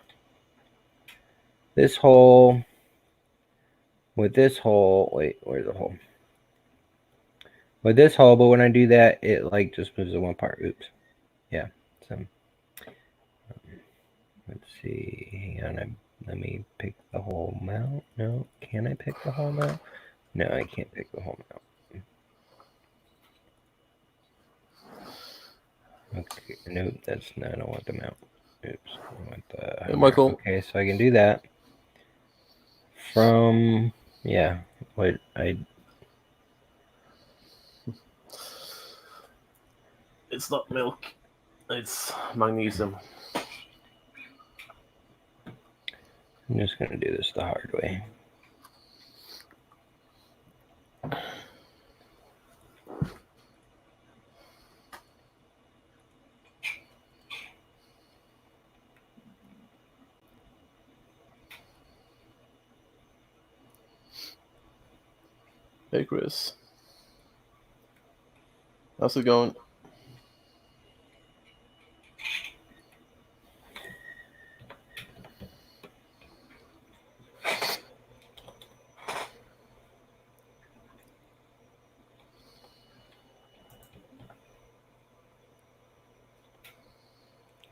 this hole with this hole. Wait, where's the hole? With this hole, but when I do that, it like just moves the one part. Oops. Yeah. So let's see. Hang on. Let me pick the whole mount. No, can I pick the whole mount? No, I can't pick the whole mount. Okay, nope, that's not. I don't want the mount. Oops, I want the. Hey, Michael. Okay, so I can do that from what I. It's not milk. It's magnesium. I'm just gonna do this the hard way. Hey, Chris. How's it going?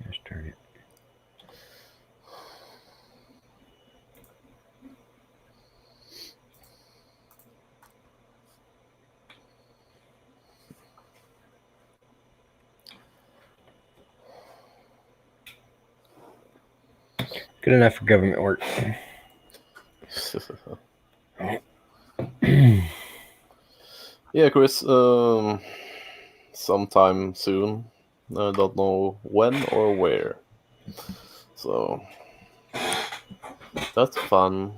Let's turn it. Good enough for government work. Yeah, Chris. Sometime soon. I don't know when or where. So that's fun.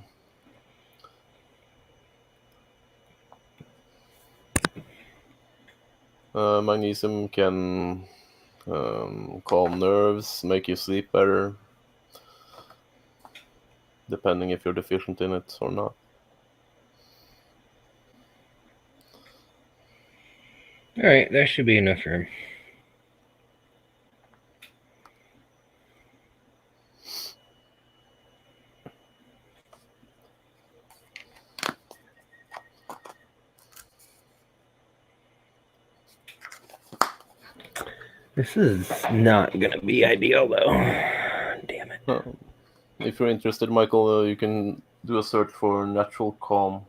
Magnesium can calm nerves, make you sleep better, depending if you're deficient in it or not. All right, that should be enough room. This is not gonna be ideal though. Damn it. If you're interested, Michael, you can do a search for natural calm.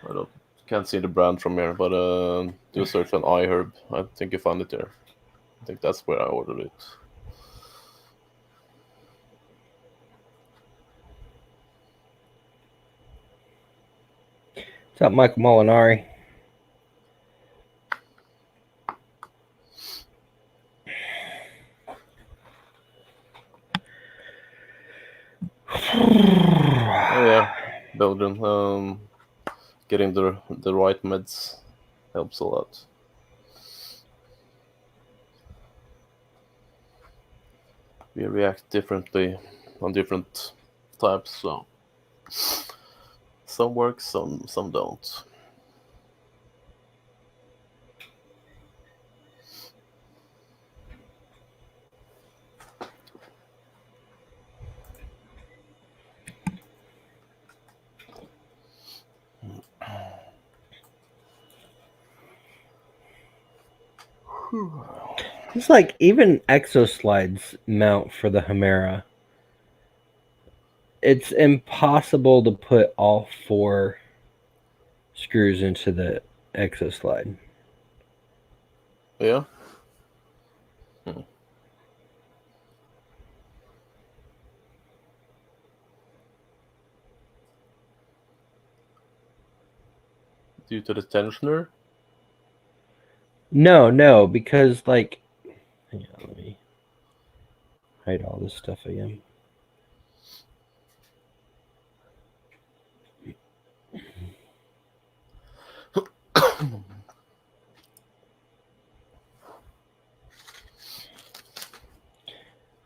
I can't see the brand from here, but do a search on iHerb. I think you found it there. I think that's where I ordered it. What's up, Michael Molinari? Oh yeah, Belgian. Getting the right meds helps a lot. We react differently on different types, so some work, some don't. It's like even exoslides mount for the Hemera. It's impossible to put all 4 screws into the exoslide. Yeah. Due to the tensioner? No, because like, hang on, let me hide all this stuff again.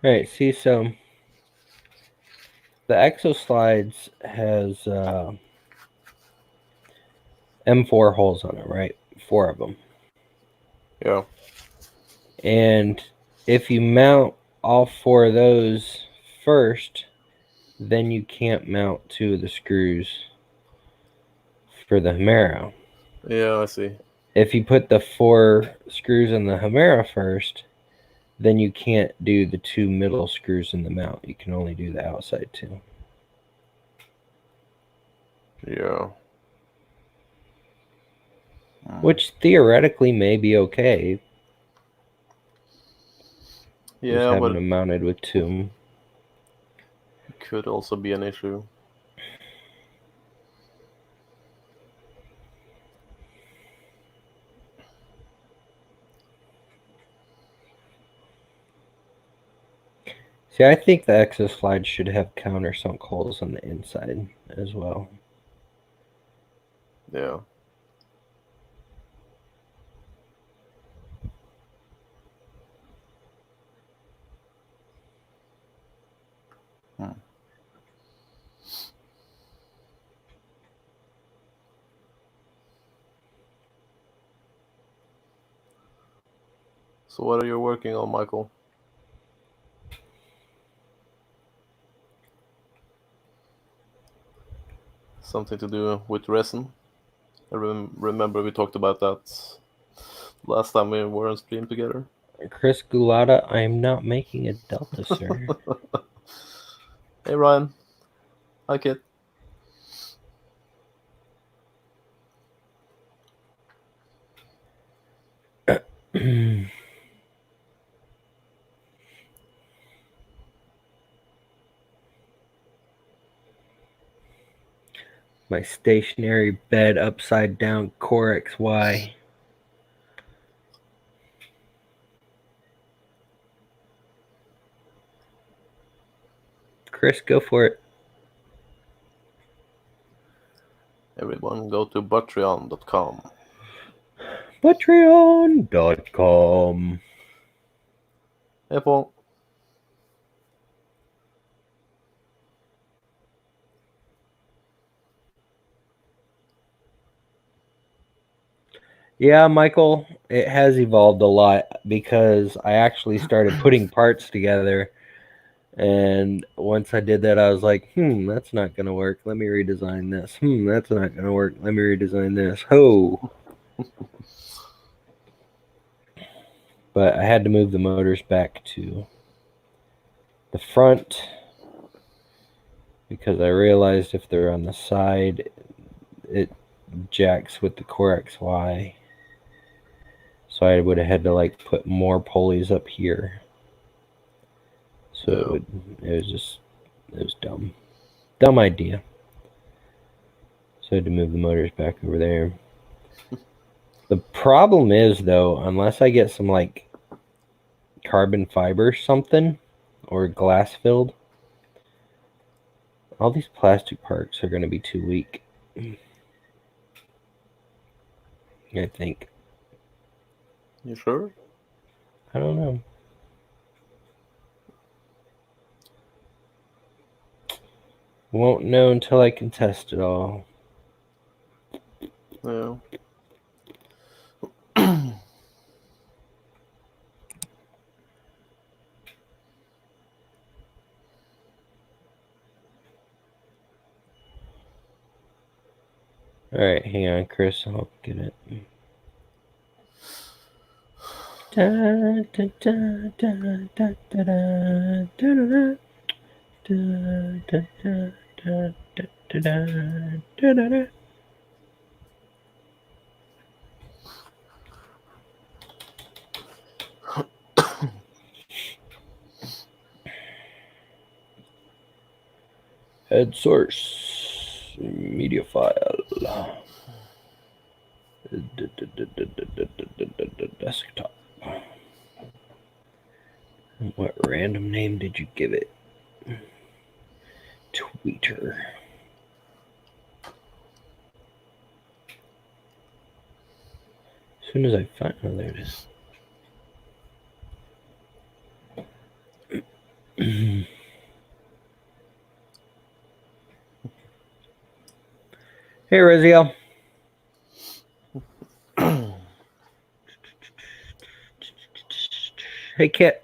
Alright, see, so the exoslides has M4 holes on it, right? 4 of them. Yeah. And if you mount all 4 of those first, then you can't mount 2 of the screws for the Hemera. Yeah, I see. If you put the 4 screws in the Hemera first, then you can't do the 2 middle screws in the mount. You can only do the outside 2. Yeah. Which theoretically may be okay. Yeah, just having but them mounted with 2. it could also be an issue. See, I think the Exo Slide should have countersunk holes on the inside as well. Yeah. So what are you working on, Michael? Something to do with resin? I remember we talked about that last time we were on stream together. Chris Gulata, I am not making a Delta, sir. Hey Ryan. Hi kid. My stationary bed upside down Core XY. Chris, go for it. Everyone go to patreon.com. Patreon.com. Hey Paul. Yeah, Michael, it has evolved a lot because I actually started putting parts together. And once I did that, I was like, that's not going to work. Let me redesign this. That's not going to work. Let me redesign this. But I had to move the motors back to the front because I realized if they're on the side, it jacks with the Core XY. So I would have had to like put more pulleys up here. So it was dumb. Dumb idea. So I had to move the motors back over there. The problem is, though, unless I get some like carbon fiber something or glass filled, all these plastic parts are going to be too weak. I think. You sure? I don't know. Won't know until I can test it all. Yeah. Alright, hang on, Chris. I'll get it. Da, da, da, da, da, da, da, da, da, da, da, da, da, da. Head source media file. Desktop. What random name did you give it? Tweeter. As soon as I find, oh, there it is. Hey, Raziel. Hey, Kit.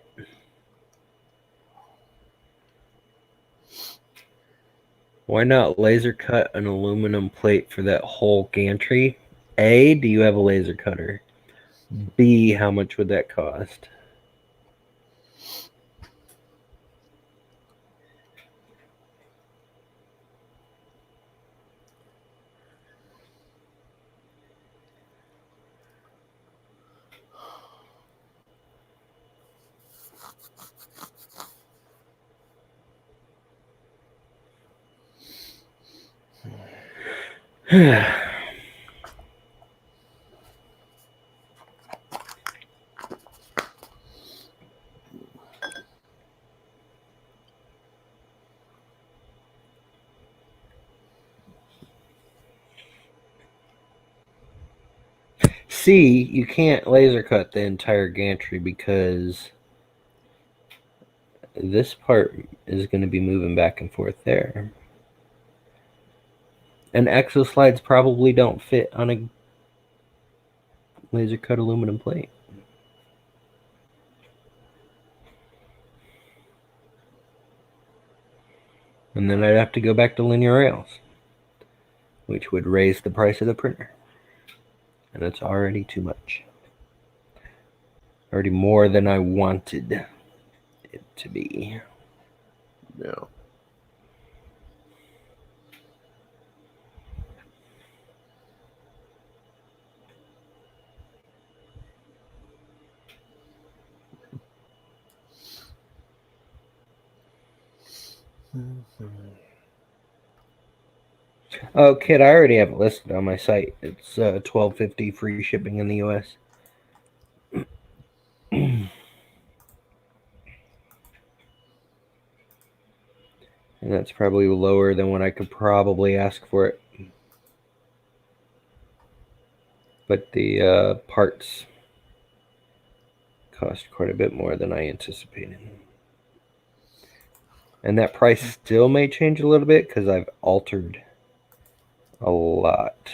Why not laser cut an aluminum plate for that whole gantry? A, do you have a laser cutter? B, how much would that cost? See, you can't laser cut the entire gantry because this part is going to be moving back and forth there. And exo slides probably don't fit on a laser cut aluminum plate. And then I'd have to go back to linear rails, which would raise the price of the printer. And it's already too much. Already more than I wanted it to be. Yeah. Oh, kid, I already have it listed on my site. It's $12.50 free shipping in the US. And that's probably lower than what I could probably ask for it. But the parts cost quite a bit more than I anticipated. And that price still may change a little bit because I've altered a lot.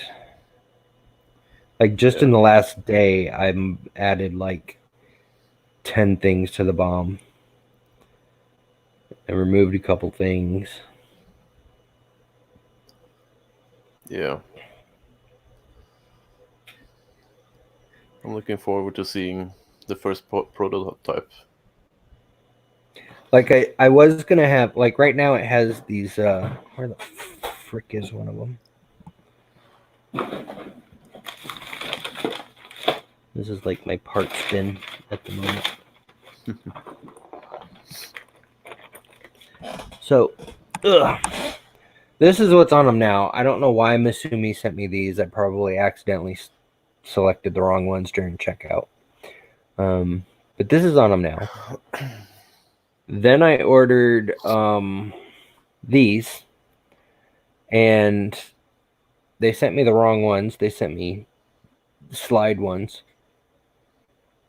Like just in the last day, I've added like 10 things to the bomb. I removed a couple things. Yeah. I'm looking forward to seeing the first prototype. Like I was going to have, like right now it has these, where the frick is one of them? This is like my parts bin at the moment. So, this is what's on them now. I don't know why Masumi sent me these. I probably accidentally selected the wrong ones during checkout. But this is on them now. Then I ordered these, and they sent me the wrong ones. They sent me slide ones,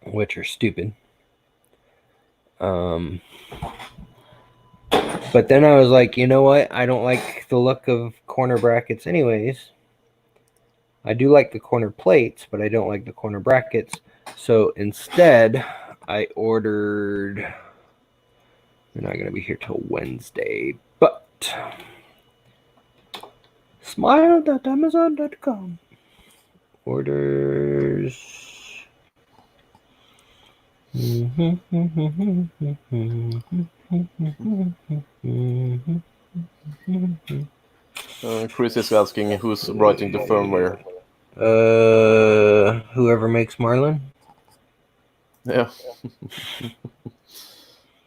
which are stupid. But then I was like, you know what? I don't like the look of corner brackets anyways. I do like the corner plates, but I don't like the corner brackets. So instead, I ordered... They're not going to be here till Wednesday, but... Smile.amazon.com. Orders... Chris is asking who's writing the firmware. Whoever makes Marlin. Yeah.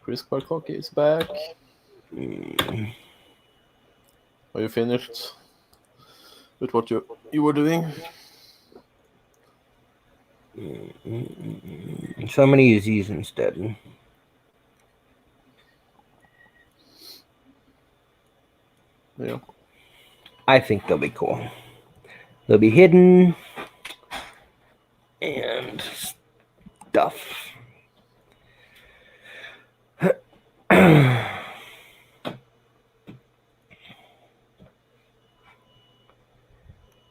Chris Barcock is back. Are you finished with what you were doing? So I'm going to use these instead. Yeah. I think they'll be cool. They'll be hidden and stuff.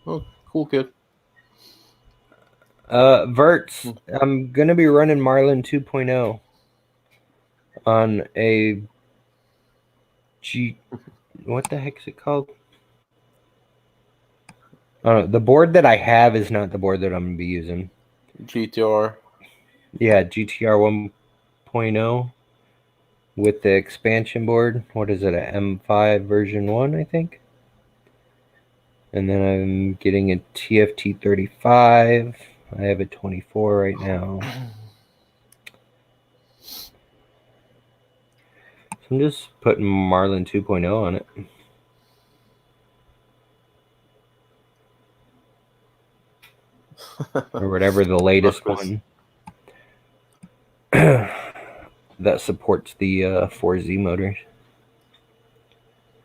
Oh, cool kid. Verts, I'm going to be running Marlin 2.0 on a what the heck is it called? The board that I have is not the board that I'm going to be using. GTR. Yeah, GTR 1.0. with the expansion board. What is it, a M5 version 1, I think? And then I'm getting a TFT 35. I have a 24 right now. So I'm just putting Marlin 2.0 on it. Or whatever the latest one that supports the 4Z motors.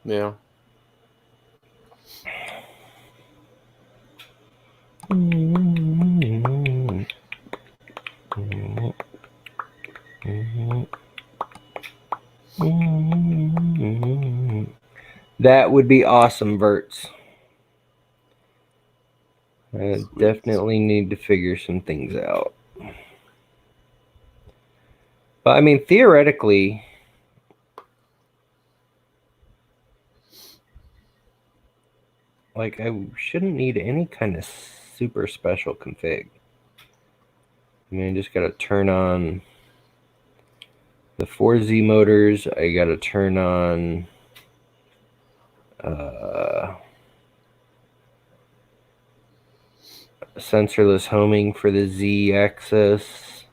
Yeah. That would be awesome, Verts. I Sweet. definitely need to figure some things out. But I mean, theoretically, like, I shouldn't need any kind of super special config. I mean, I just got to turn on the 4Z motors. I got to turn on sensorless homing for the Z axis.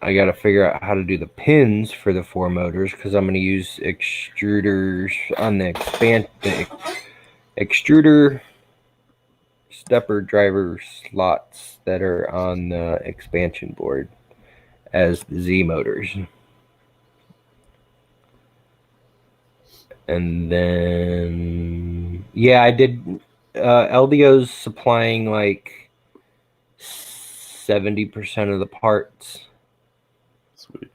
I got to figure out how to do the pins for the 4 motors because I'm going to use extruders on the extruder stepper driver slots that are on the expansion board as the Z motors. And then, yeah, I did. LDO's supplying like 70% of the parts. Sweet.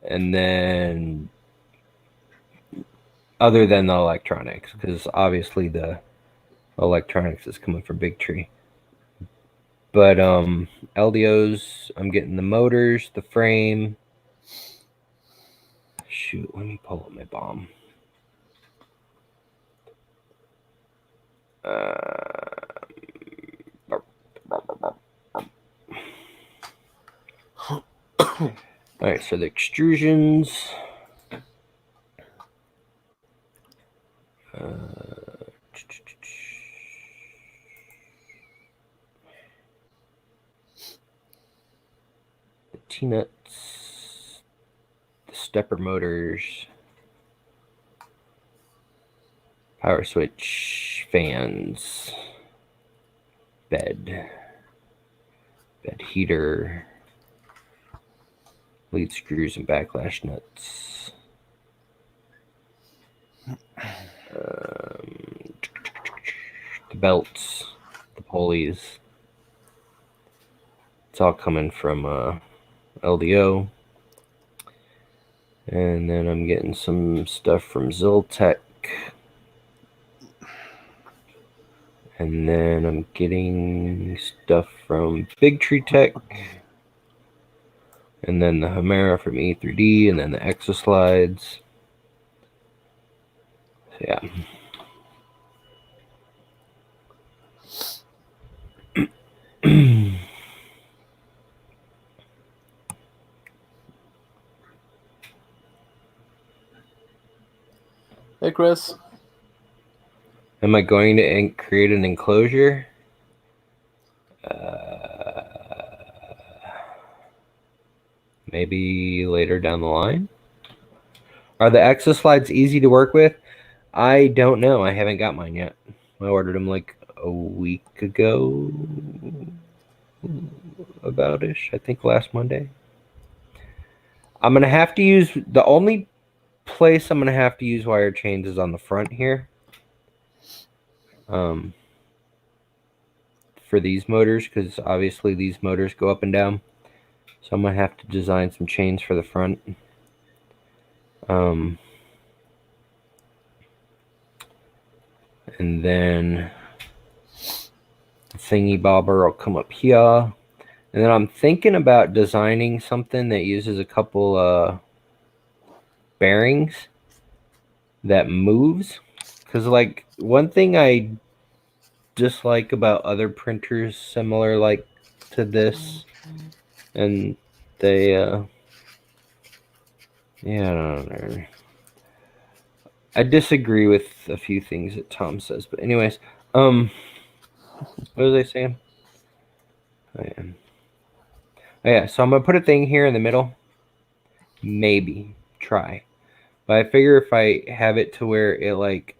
And then, other than the electronics, because obviously the electronics is coming from Big Tree. But LDOs, I'm getting the motors, the frame. Shoot, let me pull up my bomb. All right, so the extrusions. The T-nuts, the stepper motors, power switch, fans, bed heater, lead screws and backlash nuts. The belts, the pulleys. It's all coming from LDO. And then I'm getting some stuff from Ziltech. And then I'm getting stuff from Big Tree Tech. And then the Hemera from E3D. And then the Exoslides. So yeah. Hey, Chris. Am I going to create an enclosure? Maybe later down the line. Are the Exoslides easy to work with? I don't know. I haven't got mine yet. I ordered them like a week ago, about-ish. I think last Monday. I'm going to have to use... The only place I'm going to have to use wire chains is on the front here. For these motors, because obviously these motors go up and down. So I'm going to have to design some chains for the front. And then the thingy bobber will come up here. And then I'm thinking about designing something that uses a couple bearings that moves. Because, like, one thing I dislike about other printers similar like to this, and they Yeah, I don't know. I disagree with a few things that Tom says, but anyways, what was I saying? Oh, yeah, so I'm gonna put a thing here in the middle. Maybe try, but I figure if I have it to where it like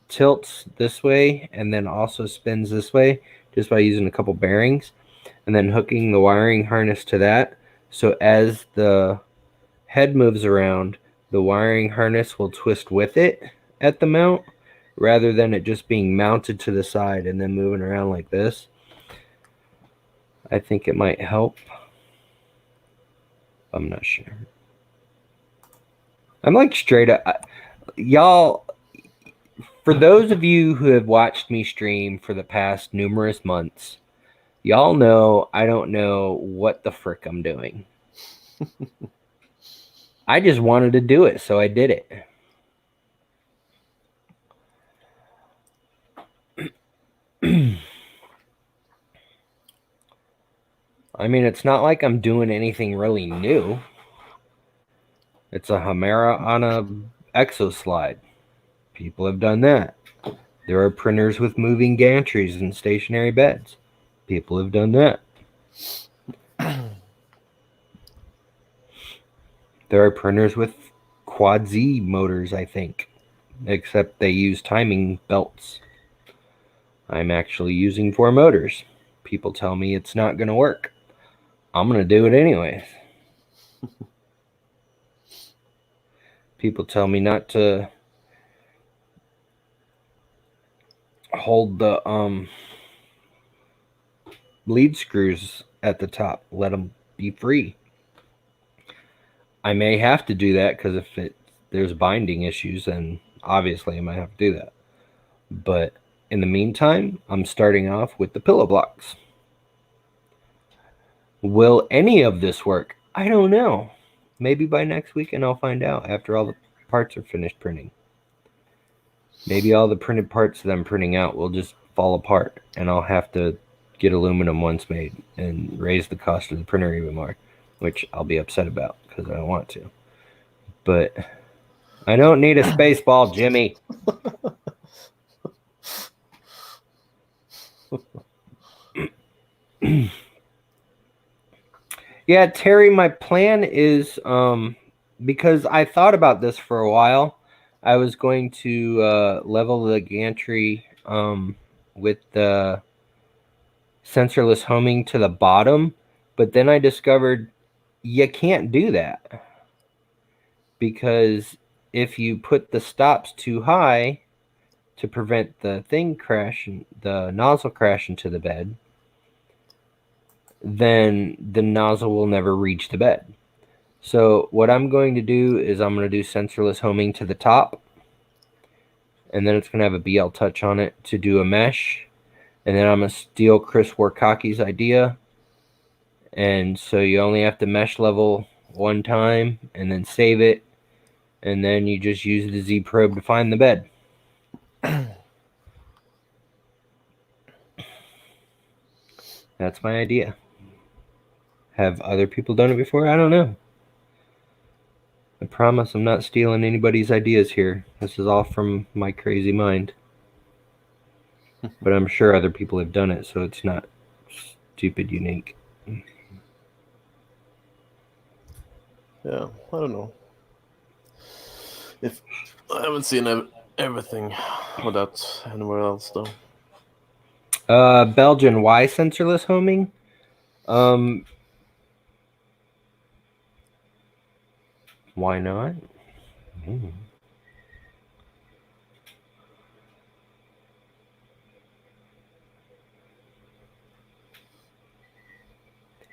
tilts this way and then also spins this way, just by using a couple bearings, and then hooking the wiring harness to that. So as the head moves around, the wiring harness will twist with it at the mount, rather than it just being mounted to the side and then moving around like this. I think it might help. I'm not sure. I'm like straight up, y'all. For those of you who have watched me stream for the past numerous months, y'all know I don't know what the frick I'm doing. I just wanted to do it, so I did it. I mean, it's not like I'm doing anything really new. It's a Chimera on a exoslide. People have done that. There are printers with moving gantries and stationary beds. People have done that. There are printers with quad Z motors, I think, except they use timing belts. I'm actually using 4 motors. People tell me it's not going to work. I'm going to do it anyways. People tell me not to hold the lead screws at the top. Let them be free. I may have to do that because if there's binding issues, then obviously I might have to do that. But in the meantime, I'm starting off with the pillow blocks. Will any of this work? I don't know. Maybe by next weekend I'll find out after all the parts are finished printing. Maybe all the printed parts that I'm printing out will just fall apart and I'll have to get aluminum ones made and raise the cost of the printer even more, which I'll be upset about because I don't want to. But I don't need a space ball, Jimmy. Yeah, Terry, my plan is because I thought about this for a while. I was going to level the gantry with the sensorless homing to the bottom, but then I discovered you can't do that because if you put the stops too high to prevent the thing crashing, the nozzle crash into the bed, then the nozzle will never reach the bed. So what I'm going to do is I'm going to do sensorless homing to the top, and then it's going to have a BL touch on it to do a mesh, and then I'm going to steal Chris Warkaki's idea, and so you only have to mesh level one time and then save it, and then you just use the Z probe to find the bed. That's my idea. Have other people done it before? I don't know. I promise I'm not stealing anybody's ideas here. This is all from my crazy mind. But I'm sure other people have done it, so it's not stupid unique. Yeah, I don't know. If I haven't seen everything without anywhere else though. Belgian, why sensorless homing? Why not?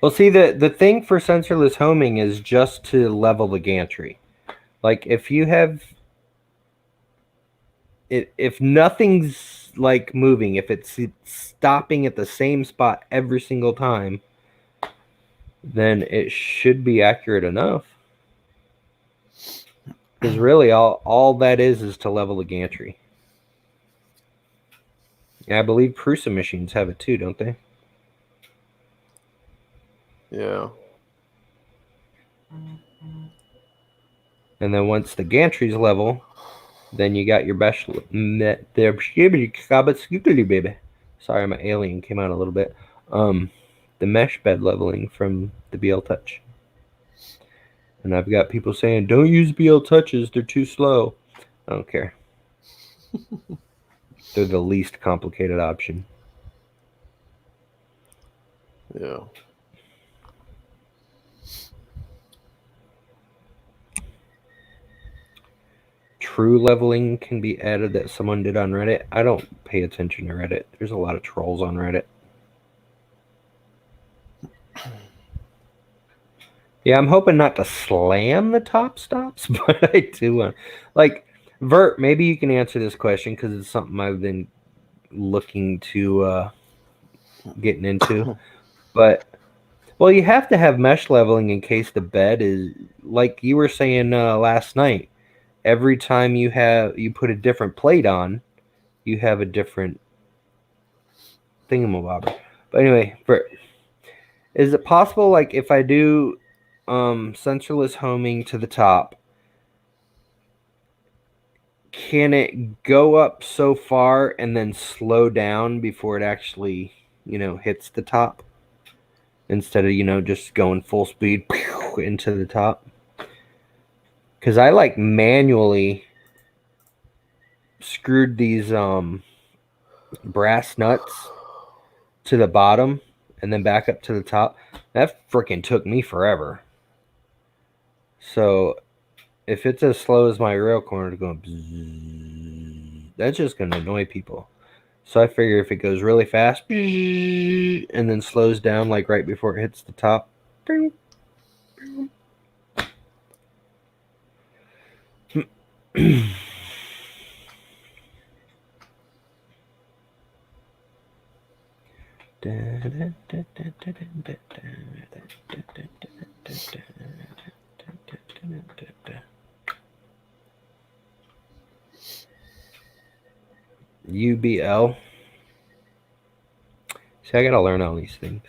Well, see, the thing for sensorless homing is just to level the gantry. Like, if you have it, if nothing's like moving, if it's stopping at the same spot every single time, then it should be accurate enough. Because really, all that is to level the gantry. Yeah, I believe Prusa machines have it too, don't they? Yeah. And then once the gantry's level, then you got your mesh. Sorry, my alien came out a little bit. The mesh bed leveling from the BL Touch. And I've got people saying, don't use BL Touches, they're too slow. I don't care. They're the least complicated option. Yeah. True leveling can be added that someone did on Reddit. I don't pay attention to Reddit. There's a lot of trolls on Reddit. Yeah, I'm hoping not to slam the top stops, but I do want, like, Vert, maybe you can answer this question because it's something I've been looking to getting into. But, well, you have to have mesh leveling in case the bed is, like you were saying last night, every time you put a different plate on, you have a different thingamabobber. But anyway, Vert, is it possible, like, if I do sensorless homing to the top, can it go up so far and then slow down before it actually, hits the top? Instead of, just going full speed into the top? Because I, like, manually screwed these brass nuts to the bottom and then back up to the top. That freaking took me forever. So if it's as slow as my rail corner going, bzzz, that's just going to annoy people. So I figure if it goes really fast and then slows down like right before it hits the top. UBL. See, I gotta learn all these things.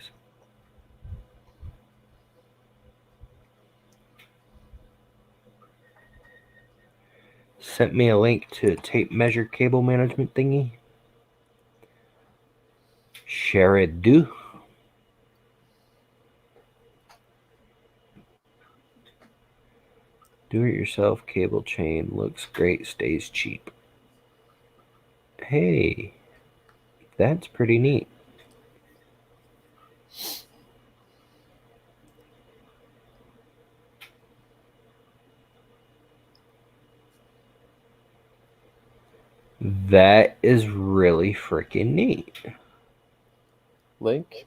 Sent me a link to a tape measure cable management thingy. Share it do. Do-it-yourself cable chain looks great, stays cheap. Hey, that's pretty neat. That is really freaking neat. Link?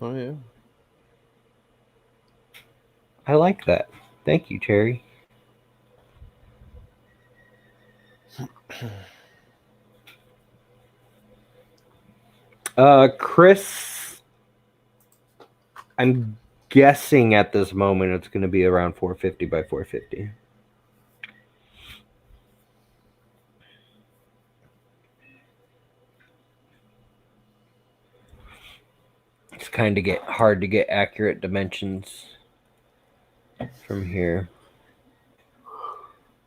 Oh, yeah. I like that. Thank you, Terry. Chris, I'm guessing at this moment it's going to be around 450 by 450. It's kind of hard to get accurate dimensions from here.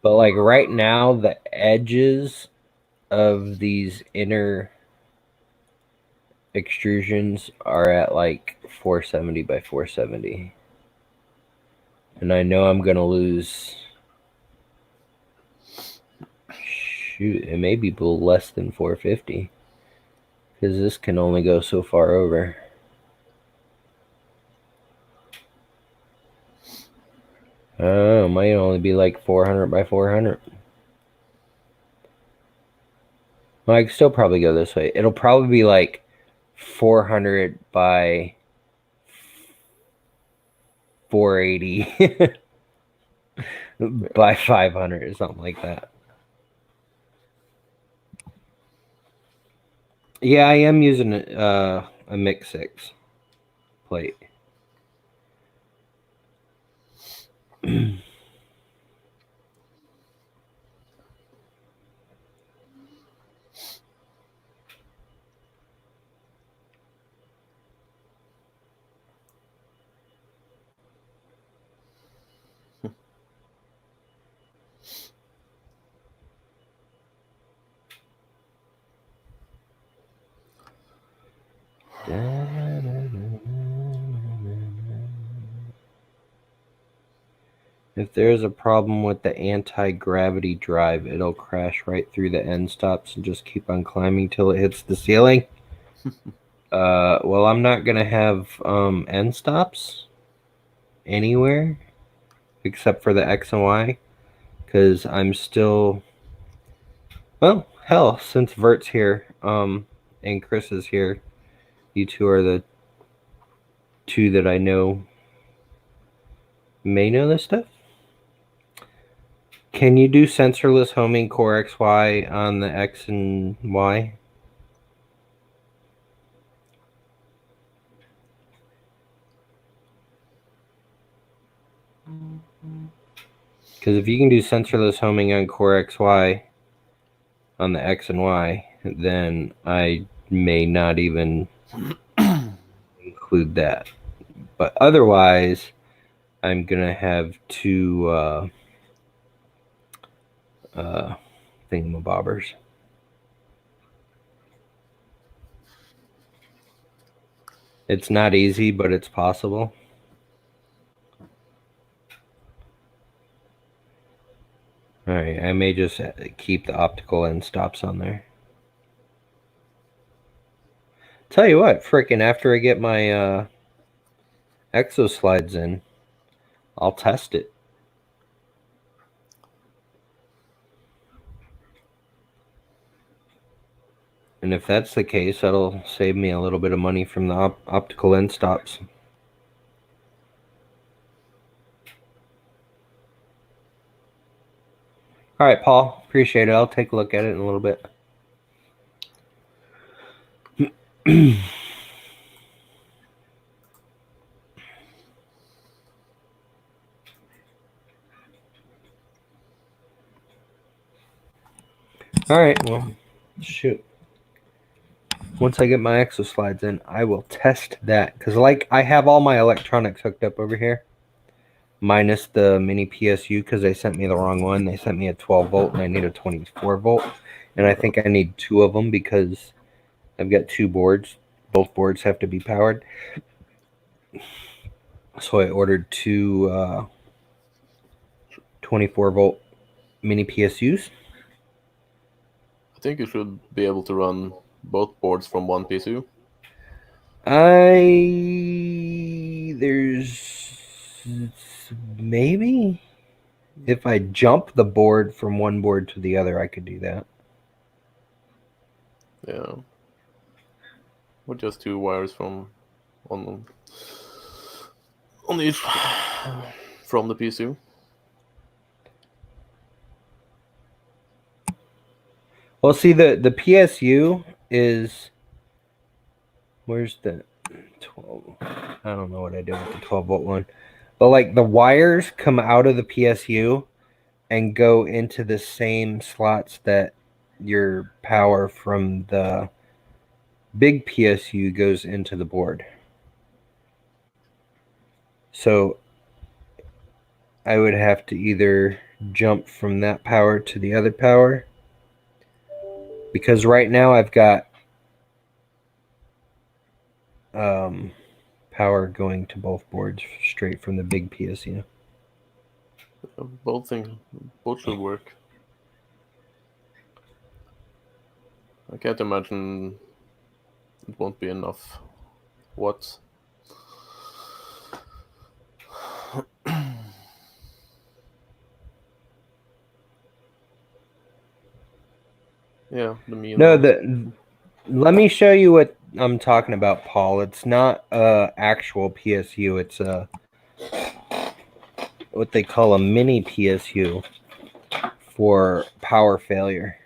But like right now, the edges of these inner extrusions are at like 470 by 470. And I know I'm going to lose... Shoot, it may be less than 450. Because this can only go so far over. Oh, it might only be like 400 by 400. Well, I could still probably go this way. It'll probably be like 400 by 480 by 500 or something like that. Yeah, I am using a mix 6 plate. If there's a problem with the anti-gravity drive, it'll crash right through the end stops and just keep on climbing till it hits the ceiling. Well, I'm not gonna have end stops anywhere except for the X and Y, because I'm still, well, hell, since Vert's here, and Chris is here, you two are the two that I know may know this stuff. Can you do sensorless homing core XY on the X and Y? Because if you can do sensorless homing on core XY on the X and Y, then I may not even include that. But otherwise, I'm gonna have two thingamabobbers. It's not easy, but it's possible. Alright, I may just keep the optical end stops on there. Tell you what, frickin' after I get my exo slides in, I'll test it. And if that's the case, that'll save me a little bit of money from the optical end stops. All right, Paul, appreciate it. I'll take a look at it in a little bit. All right, well, shoot. Once I get my exo slides in, I will test that. Because, like, I have all my electronics hooked up over here, minus the mini PSU, because they sent me the wrong one. They sent me a 12 volt, and I need a 24 volt. And I think I need two of them because I've got two boards. Both boards have to be powered. So I ordered two 24 volt mini PSUs. I think you should be able to run both boards from one PSU. There's maybe if I jump the board from one board to the other, I could do that. Yeah. With just two wires from on each from the PSU. Well, see, the PSU is, where's the 12? I don't know what I did with the 12 volt one, but like the wires come out of the PSU and go into the same slots that your power from the big PSU goes into the board. So I would have to either jump from that power to the other power, because right now I've got power going to both boards straight from the big PSU. Both should work. I can't imagine it won't be enough. What? Yeah, the mean. No, let me show you what I'm talking about, Paul. It's not actual PSU. It's what they call a mini PSU for power failure.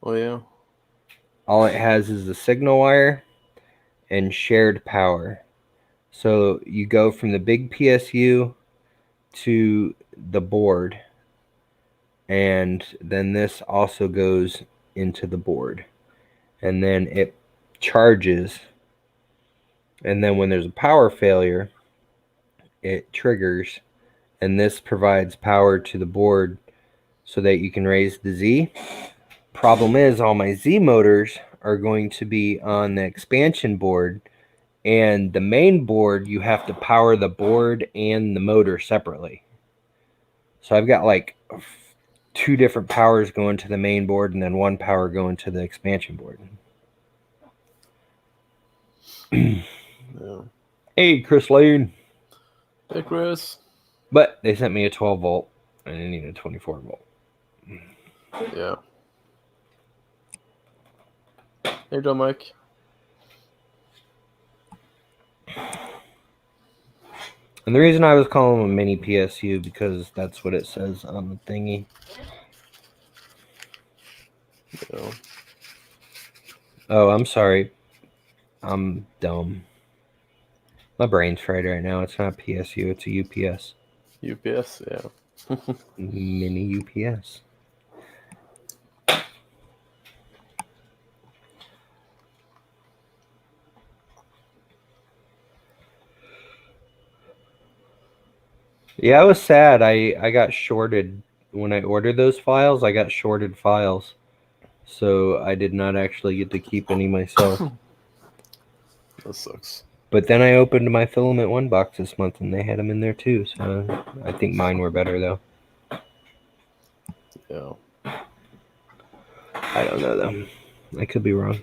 Oh yeah. All it has is a signal wire and shared power. So you go from the big PSU to the board, and then this also goes into the board, and then it charges, and then when there's a power failure, it triggers, and this provides power to the board so that you can raise the Z. Problem is, all my Z motors are going to be on the expansion board, and the main board, you have to power the board and the motor separately. So I've got like 2 different powers going to the main board and then 1 power going to the expansion board. Yeah. Hey, Chris Lane. Hey, Chris. But they sent me a 12 volt and I need a 24 volt. Yeah. Hey, John Mike. And the reason I was calling them a mini PSU because that's what it says on the thingy. Yeah. Oh, I'm sorry. I'm dumb. My brain's fried right now. It's not PSU, it's a UPS. UPS, yeah. Mini UPS. Yeah, I was sad. I got shorted when I ordered those files. I got shorted files, so I did not actually get to keep any myself. That sucks. But then I opened my Filament One box this month, and they had them in there too. So I think mine were better though. Yeah. I don't know though. I could be wrong.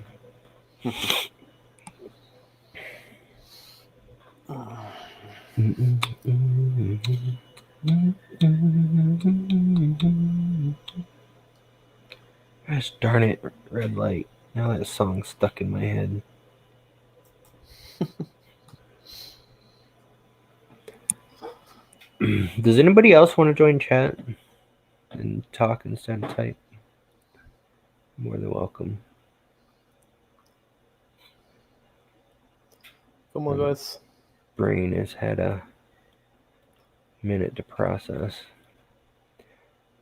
Gosh darn it, red light. Now that song's stuck in my head. Does anybody else want to join chat and talk instead of type? More than welcome. Come on, guys. Brain has had a minute to process.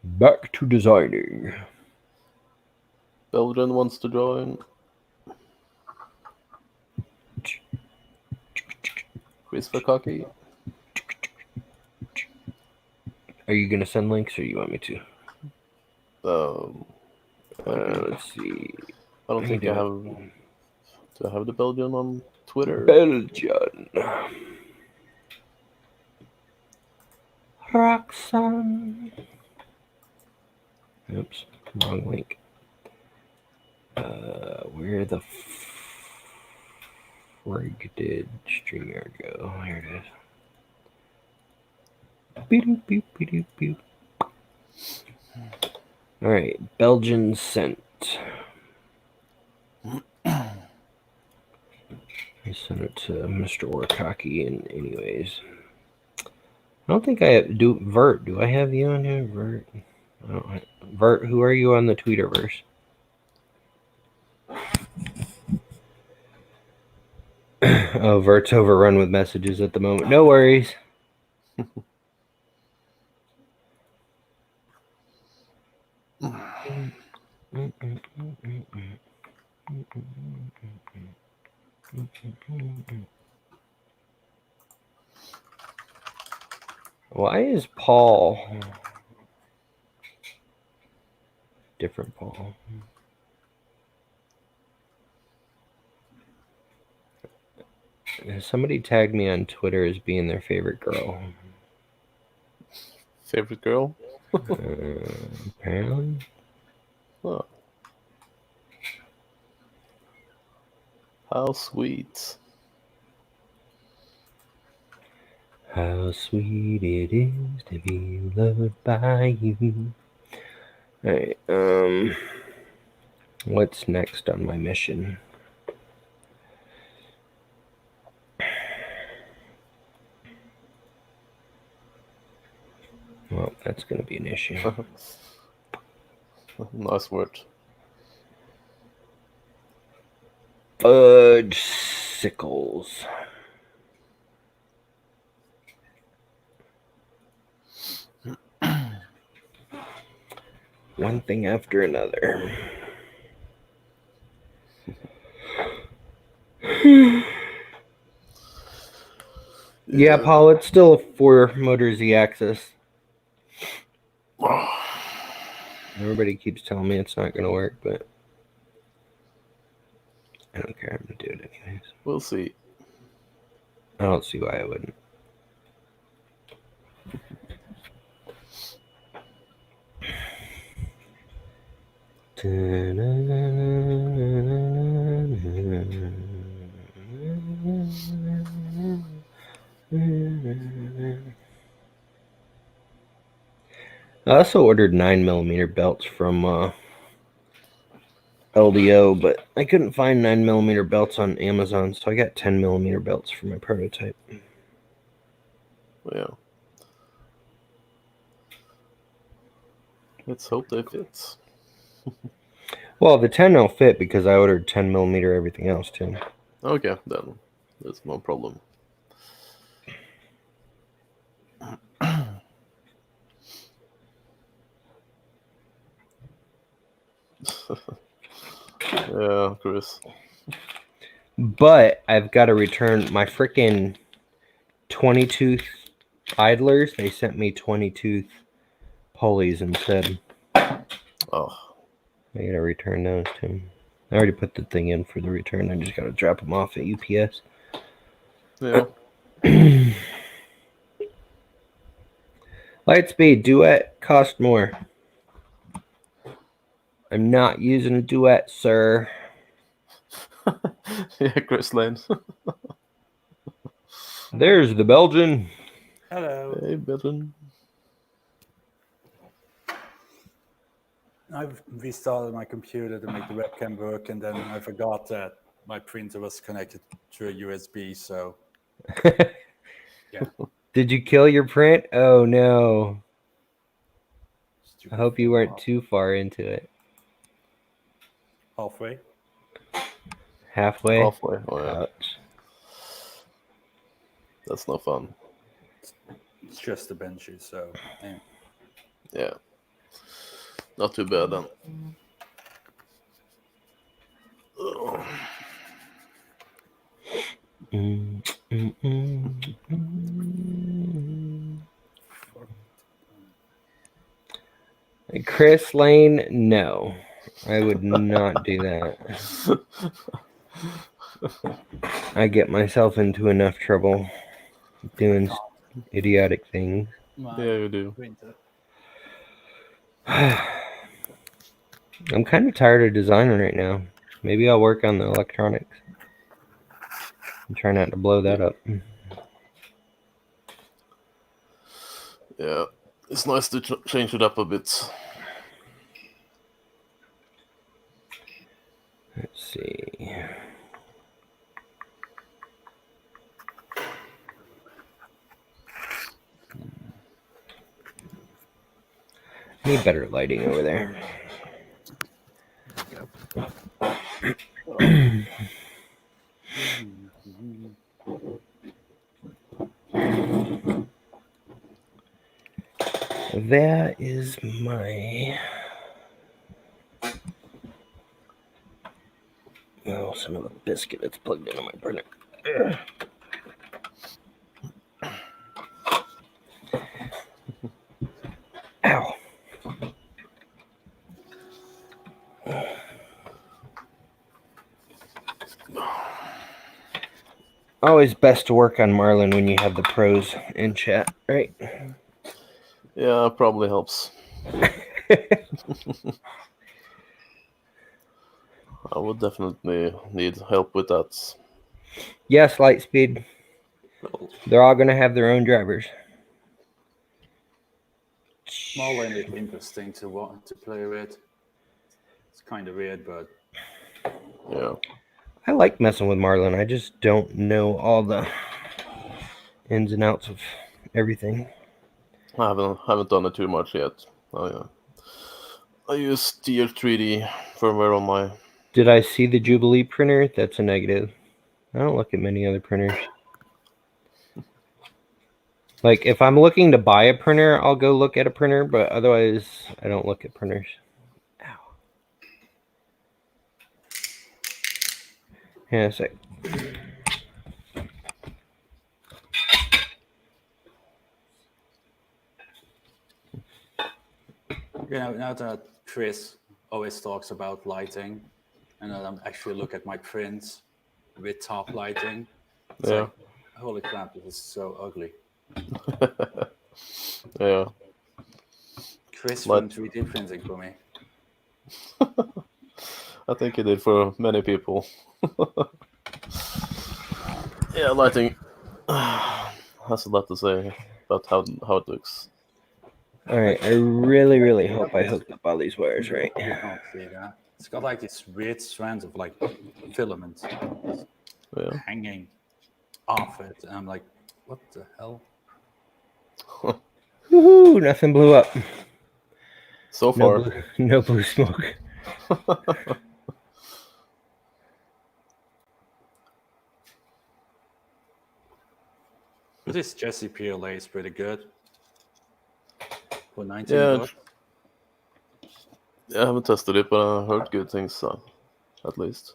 Back to designing. Belgian wants to join. Chris Verkaki. Are you gonna send links, or you want me to? Let's see. I don't think I have. Do I have the Belgian on Twitter? Belgian. Roxanne. Oops, wrong link. Where the frig did StreamYard go? Here it is. Beep, beep, beep, beep. All right, Belgian sent. I sent it to Mr. Orkaki, and anyways, I don't think I have, do Vert. Do I have you on here, Vert? I don't. Vert, who are you on the Tweeterverse? Oh, Vert's overrun with messages at the moment. No worries. Why is Paul different, Paul? Somebody tagged me on Twitter as being their favorite girl. Favorite girl? Apparently. Oh. How sweet. How sweet it is to be loved by you. Alright, what's next on my mission? Well, that's going to be an issue. Nice word. Fudge sickles. One thing after another. Yeah, Paul, it's still a 4-motor Z-axis. Everybody keeps telling me it's not going to work, but I don't care. I'm going to do it anyways. We'll see. I don't see why I wouldn't. I also ordered 9mm belts from LDO, but I couldn't find 9mm belts on Amazon, so I got 10mm belts for my prototype. Yeah. Let's hope they fit. Well, the 10 will fit because I ordered 10mm everything else too. Okay, then. There's no problem. Yeah, Chris. But I've got to return my freaking 20-tooth idlers. They sent me 20-tooth pulleys instead. Oh. I gotta return those too. I already put the thing in for the return. I just gotta drop them off at UPS. Yeah. Lightspeed Duet cost more. I'm not using a Duet, sir. Yeah, Chris Lane. There's the Belgian. Hello. Hey, Belgian. I've restarted my computer to make the webcam work, and then I forgot that my printer was connected to a USB, so yeah. Did you kill your print? Oh no. Stupid I hope you phone weren't call. too far into it. Halfway. Halfway? Halfway. Oh, yeah. Ouch. That's no fun. It's just the benches, so yeah. Yeah. Not too bad then. Ugh. Chris Lane, no. I would not do that. I get myself into enough trouble doing idiotic things. My Yeah, you do. printer. I'm kind of tired of designing right now. Maybe I'll work on the electronics. I'm trying not to blow that up. Yeah. It's nice to change it up a bit. Let's see. Need better lighting over there. That is my... Oh, son of a biscuit, it's plugged into my printer. Ow. Always best to work on Marlin when you have the pros in chat, right? Yeah, probably helps. I would definitely need help with that. Yes, Lightspeed. They're all going to have their own drivers. Marlin is interesting to play with. It's kind of weird, but Yeah. I like messing with Marlin. I just don't know all the ins and outs of everything. I haven't done it too much yet. I use Tier 3D firmware on my Did I see the Jubilee printer? That's a negative. I don't look at many other printers. Like, if I'm looking to buy a printer, I'll go look at a printer, but otherwise, I don't look at printers. Ow. Hang on a sec. Now that Chris always talks about lighting, and then I'm actually look at my prints with top lighting. It's Yeah. like, holy crap, this is so ugly. Yeah. Chris But- from 3D printing for me. I think it did for many people. Yeah, lighting has a lot to say about how it looks. All right, I really, really hope I hooked up all these wires right. You can't see that. It's got like these weird strands of like filaments Yeah. hanging off it. And I'm like, what the hell? Woohoo! Nothing blew up. So far. No blue smoke. This Jesse PLA is pretty good. For 19 Yeah, bucks. I haven't tested it, but I heard good things, at least.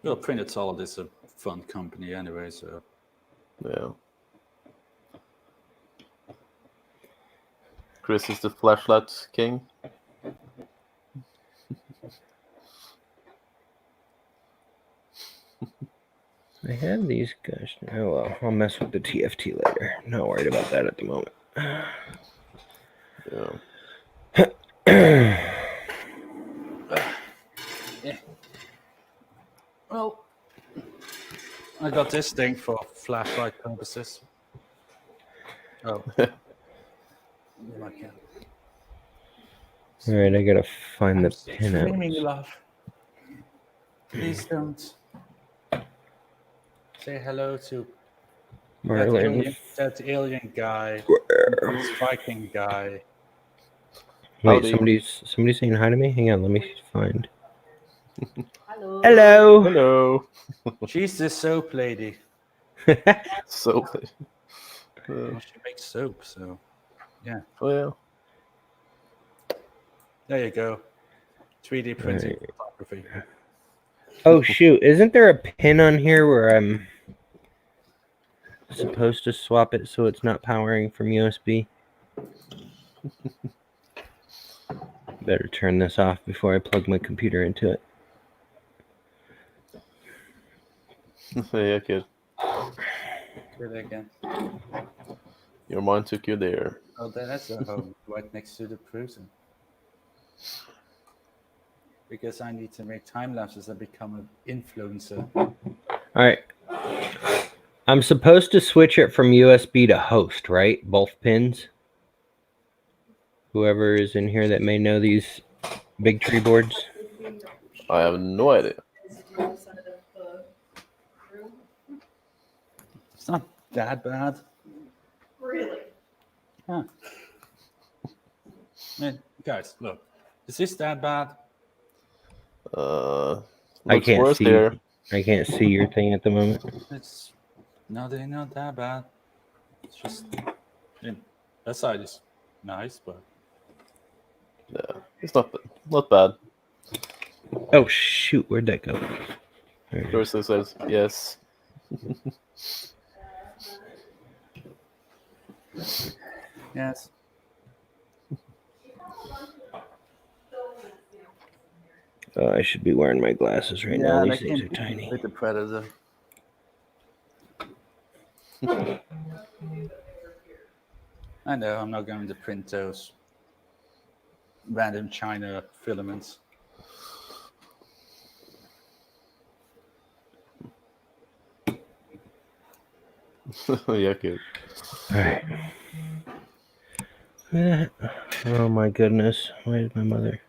Well, Printed Solid is a fun company anyway, so Yeah. Chris is the flashlight king. I have these guys. Oh well, I'll mess with the TFT later. Not worried about that at the moment. Yeah. well, I got this thing for flashlight purposes. Oh. I can't. All right, I gotta find the Screaming pinouts. love. Please don't. Say hello to Marlin. that alien guy, this Viking guy. Wait, Howdy. somebody's saying hi to me. Hang on, let me find. Hello. Hello. Hello. She's the soap lady. So. Well, she makes soap, so yeah. Oh yeah. There you go. 3D printing Right. photography. Oh shoot! Isn't there a pin on here where I'm supposed to swap it so it's not powering from USB? Better turn this off before I plug my computer into it. Yeah, kid. Do it again. Your mind took you there. Oh, that's a home right next to the prison. Because I need to make time lapses and become an influencer. All right. I'm supposed to switch it from USB to host, right? Both pins. Whoever is in here that may know these big tree boards. I have no idea. It's not that bad. Really? Huh. Man, guys, look. Is this that bad? Looks I can't worse see. there. I can't see your thing at the moment. It's no, they're not that bad. It's just that side is nice, but Yeah, it's not bad. Oh shoot! Where'd that go? There it is. Cursor says yes. yes. Oh, I should be wearing my glasses right now. These things are tiny. With the Predator. I know, I'm not going to print those random China filaments. Yeah, kid. All right. Oh my goodness! Where's my mother?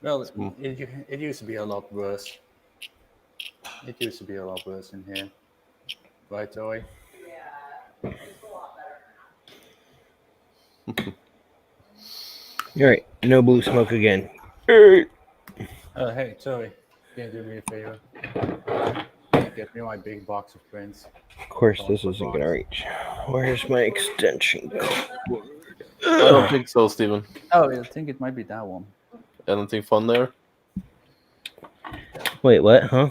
Well, it used to be a lot worse. It used to be a lot worse in here. Right, Toy? Yeah, it's a lot better All right, no blue smoke again. Oh, hey, sorry. Can you do me a favor? Get me my big box of prints. Of course, this isn't gonna reach. Where's my extension cord? I don't think so, Steven. Oh, I think it might be that one. Anything fun there? Wait, what? Huh?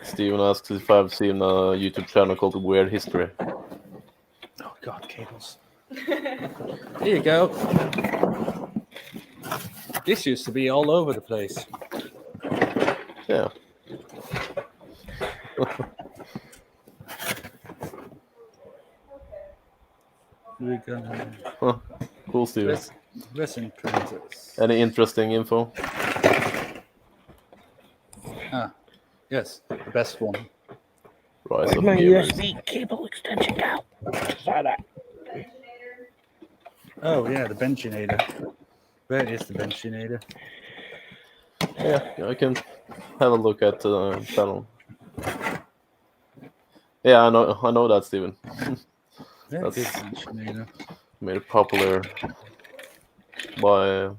Steven asks if I've seen a YouTube channel called Weird History. Oh God, cables. Here you go. This used to be all over the place. Yeah. We got Huh. Cool, Steven. resin printers. Any interesting info? Ah, yes, the best one. Rise Where's of my Gamers. USB cable extension go? Saw that. Oh yeah, the Benchinator. Where is the Benchinator? Yeah, I can have a look at the channel. Yeah, I know that, Steven. Where is That's- Benchinator? Made it popular by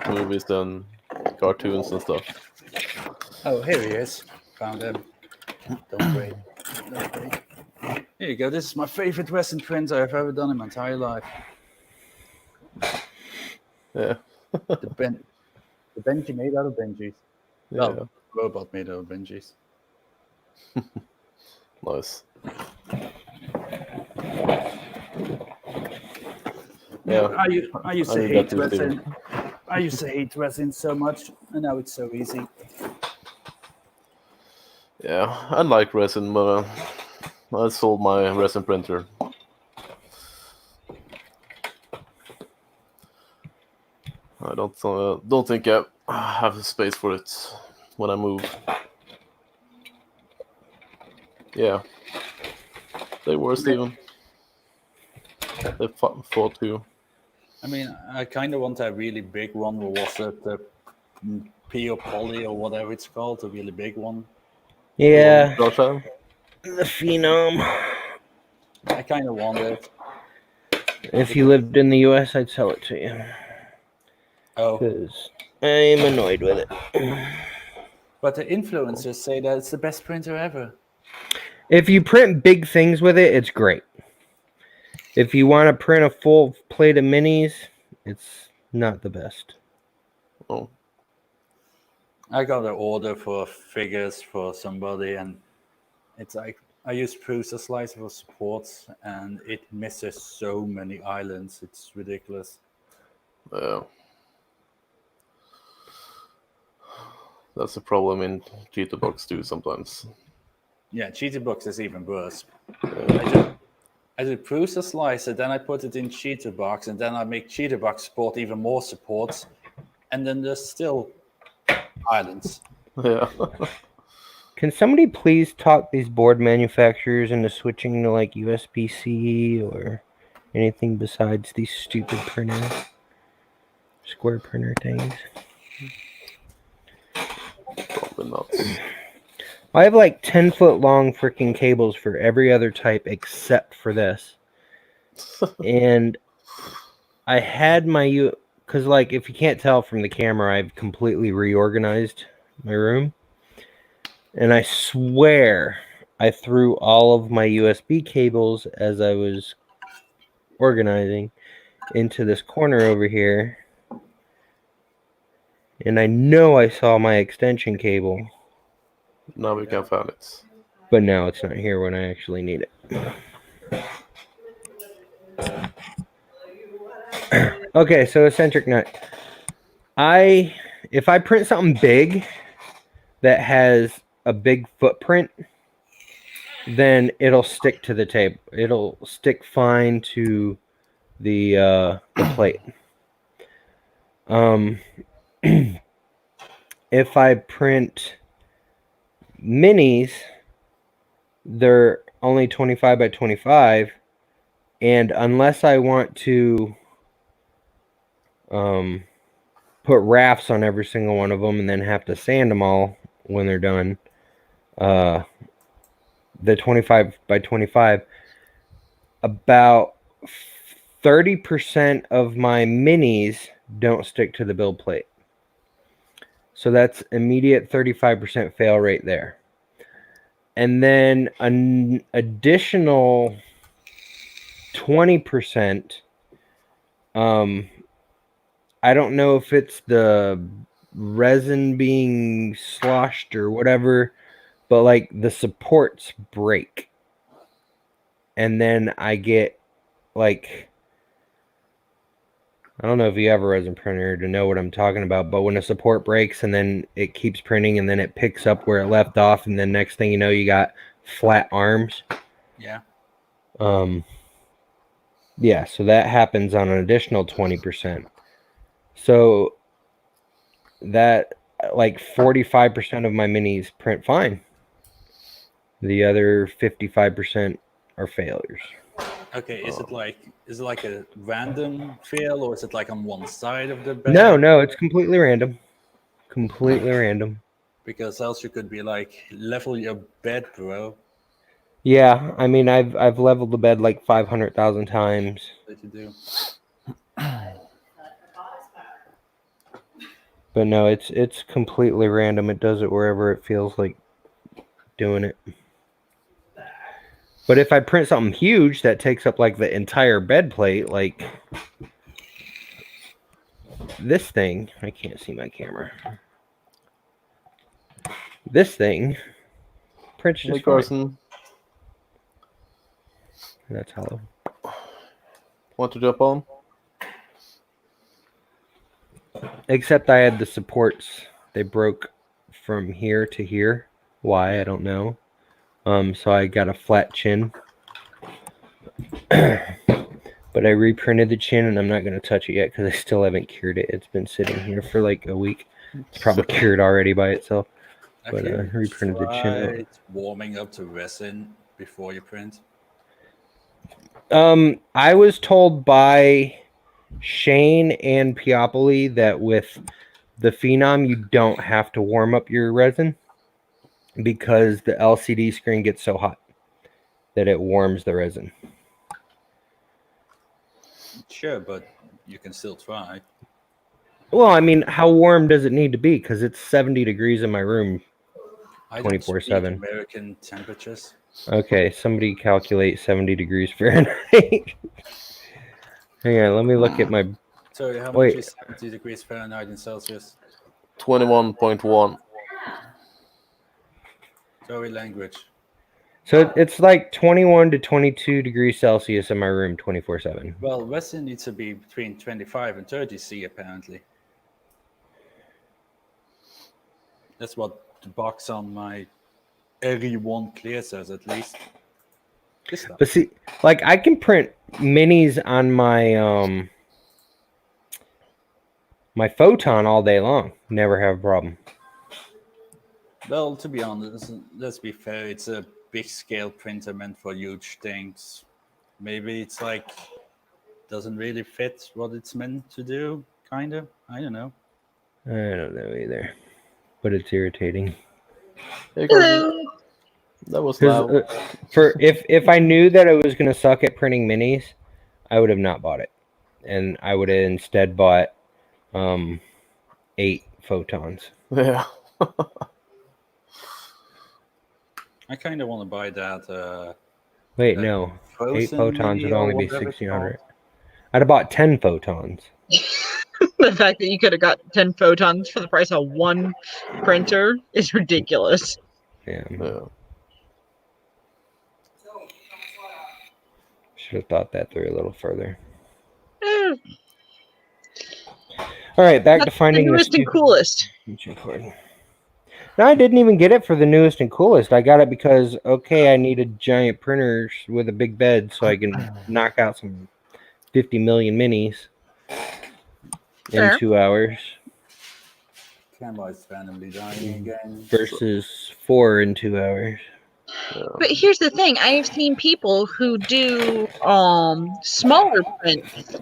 movies and cartoons and stuff. Oh, here he is. Found him. Don't break. Don't break. Here you go. This is my favorite resin printer I've ever done in my entire life. Yeah. The Benji made out of Benjis. Yeah. Well, robot made out of Benjis. Nice. Yeah. I used to I hate got to see resin. I used to hate resin so much, and now it's so easy. Yeah, I like resin, but I sold my resin printer. I don't think I have the space for it when I move. Yeah, they were, Steven. They fought too. I mean, I kind of want a really big one. What was it? The P or Poly or whatever it's called, a really big one. Yeah, Joshua? the Phenom. I kind of want it. If you lived in the U.S., I'd sell it to you. Oh, Because I'm annoyed with it. but the influencers say that it's the best printer ever. If you print big things with it, it's great. If you want to print a full plate of minis, it's not the best. Oh, I got an order for figures for somebody, and it's like I use Prusa Slicer for supports, and it misses so many islands. It's ridiculous. yeah. That's a problem in Jitterbox too sometimes. Yeah, Cheaterbox is even worse. I do Prusa Slicer, then I put it in Cheaterbox, and then I make Cheaterbox support even more supports, and then there's still islands. Yeah. Can somebody please talk these board manufacturers into switching to like USB-C or anything besides these stupid printers? Square printer things. Probably not. I have like 10-foot long freaking cables for every other type except for this. And I had my because like if you can't tell from the camera, I've completely reorganized my room. And I swear I threw all of my USB cables as I was organizing into this corner over here. And I know I saw my extension cable, Now we can find it. but now it's not here when I actually need it. Okay, so eccentric nut. If I print something big that has a big footprint, then it'll stick to the table. It'll stick fine to the plate. If I print minis, they're only 25 by 25, and unless I want to put rafts on every single one of them and then have to sand them all when they're done, the 25 by 25, about 30% of my minis don't stick to the build plate. So that's immediate 35% fail rate there. And then an additional 20%, I don't know if it's the resin being sloshed or whatever, but like the supports break. And then I get like, I don't know if you have a resin printer to know what I'm talking about, but when a support breaks and then it keeps printing and then it picks up where it left off, and then next thing you know, you got flat arms. Yeah. Yeah, so that happens on an additional 20%. So that like 45% of my minis print fine. The other 55% are failures. Okay, is it like a random fail, or is it like on one side of the bed? No, it's completely random. Completely random. Because else you could be like, level your bed, bro. Yeah, I mean, I've leveled the bed like 500,000 times. That you do. But no, it's completely random. It does it wherever it feels like doing it. But if I print something huge that takes up like the entire bed plate, like this thing, I can't see my camera. This thing prints Hey, just fine. Carson, That's hollow. want to jump on? Except I had the supports. They broke from here to here. Why, I don't know. So I got a flat chin. But I reprinted the chin, and I'm not going to touch it yet because I still haven't cured it. It's been sitting here for like a week. It's probably cured already by itself. But I reprinted the chin. Tried warming up to resin before you print. I was told by Shane and Piopoli that with the Phenom, you don't have to warm up your resin because the LCD screen gets so hot that it warms the resin. Sure, but you can still try. Well, I mean, how warm does it need to be? Because it's 70 degrees in my room I don't speak 24/7. American temperatures. Okay, somebody calculate 70 degrees Fahrenheit. Hang on, let me look at my... Sorry, how Wait. much is 70 degrees Fahrenheit in Celsius? 21.1. Sorry, language. So it's like 21 to 22 degrees Celsius in my room 24/7. Well, resin needs to be between 25 and 30 C, apparently. That's what the box on my RE1 Clear says, at least. This stuff. But see, like I can print minis on my my Photon all day long. Never have a problem. Well, to be honest, let's be fair, it's a big scale printer meant for huge things. Maybe it's like doesn't really fit what it's meant to do, kind of. I don't know. I don't know either. But it's irritating. Hey, Carson. That was loud. For if I knew that I was gonna suck at printing minis, I would have not bought it. And I would have instead bought 8 Photons. Yeah. I kind of want to buy that. Wait, that no. 8 Frozen Photons mini would or only be whatever it's 1,600. I'd have bought 10 Photons. The fact that you could have got 10 Photons for the price of one printer is ridiculous. Yeah. Yeah. Should have thought that through a little further. Eh, All right, back to that's the finding the newest and coolest. No, I didn't even get it for the newest and coolest. I got it because, okay, I need a giant printer with a big bed so I can knock out some 50 million minis in Fair. 2 hours Camera is randomly dying again. versus 4 in 2 hours. But here's the thing, I have seen people who do smaller prints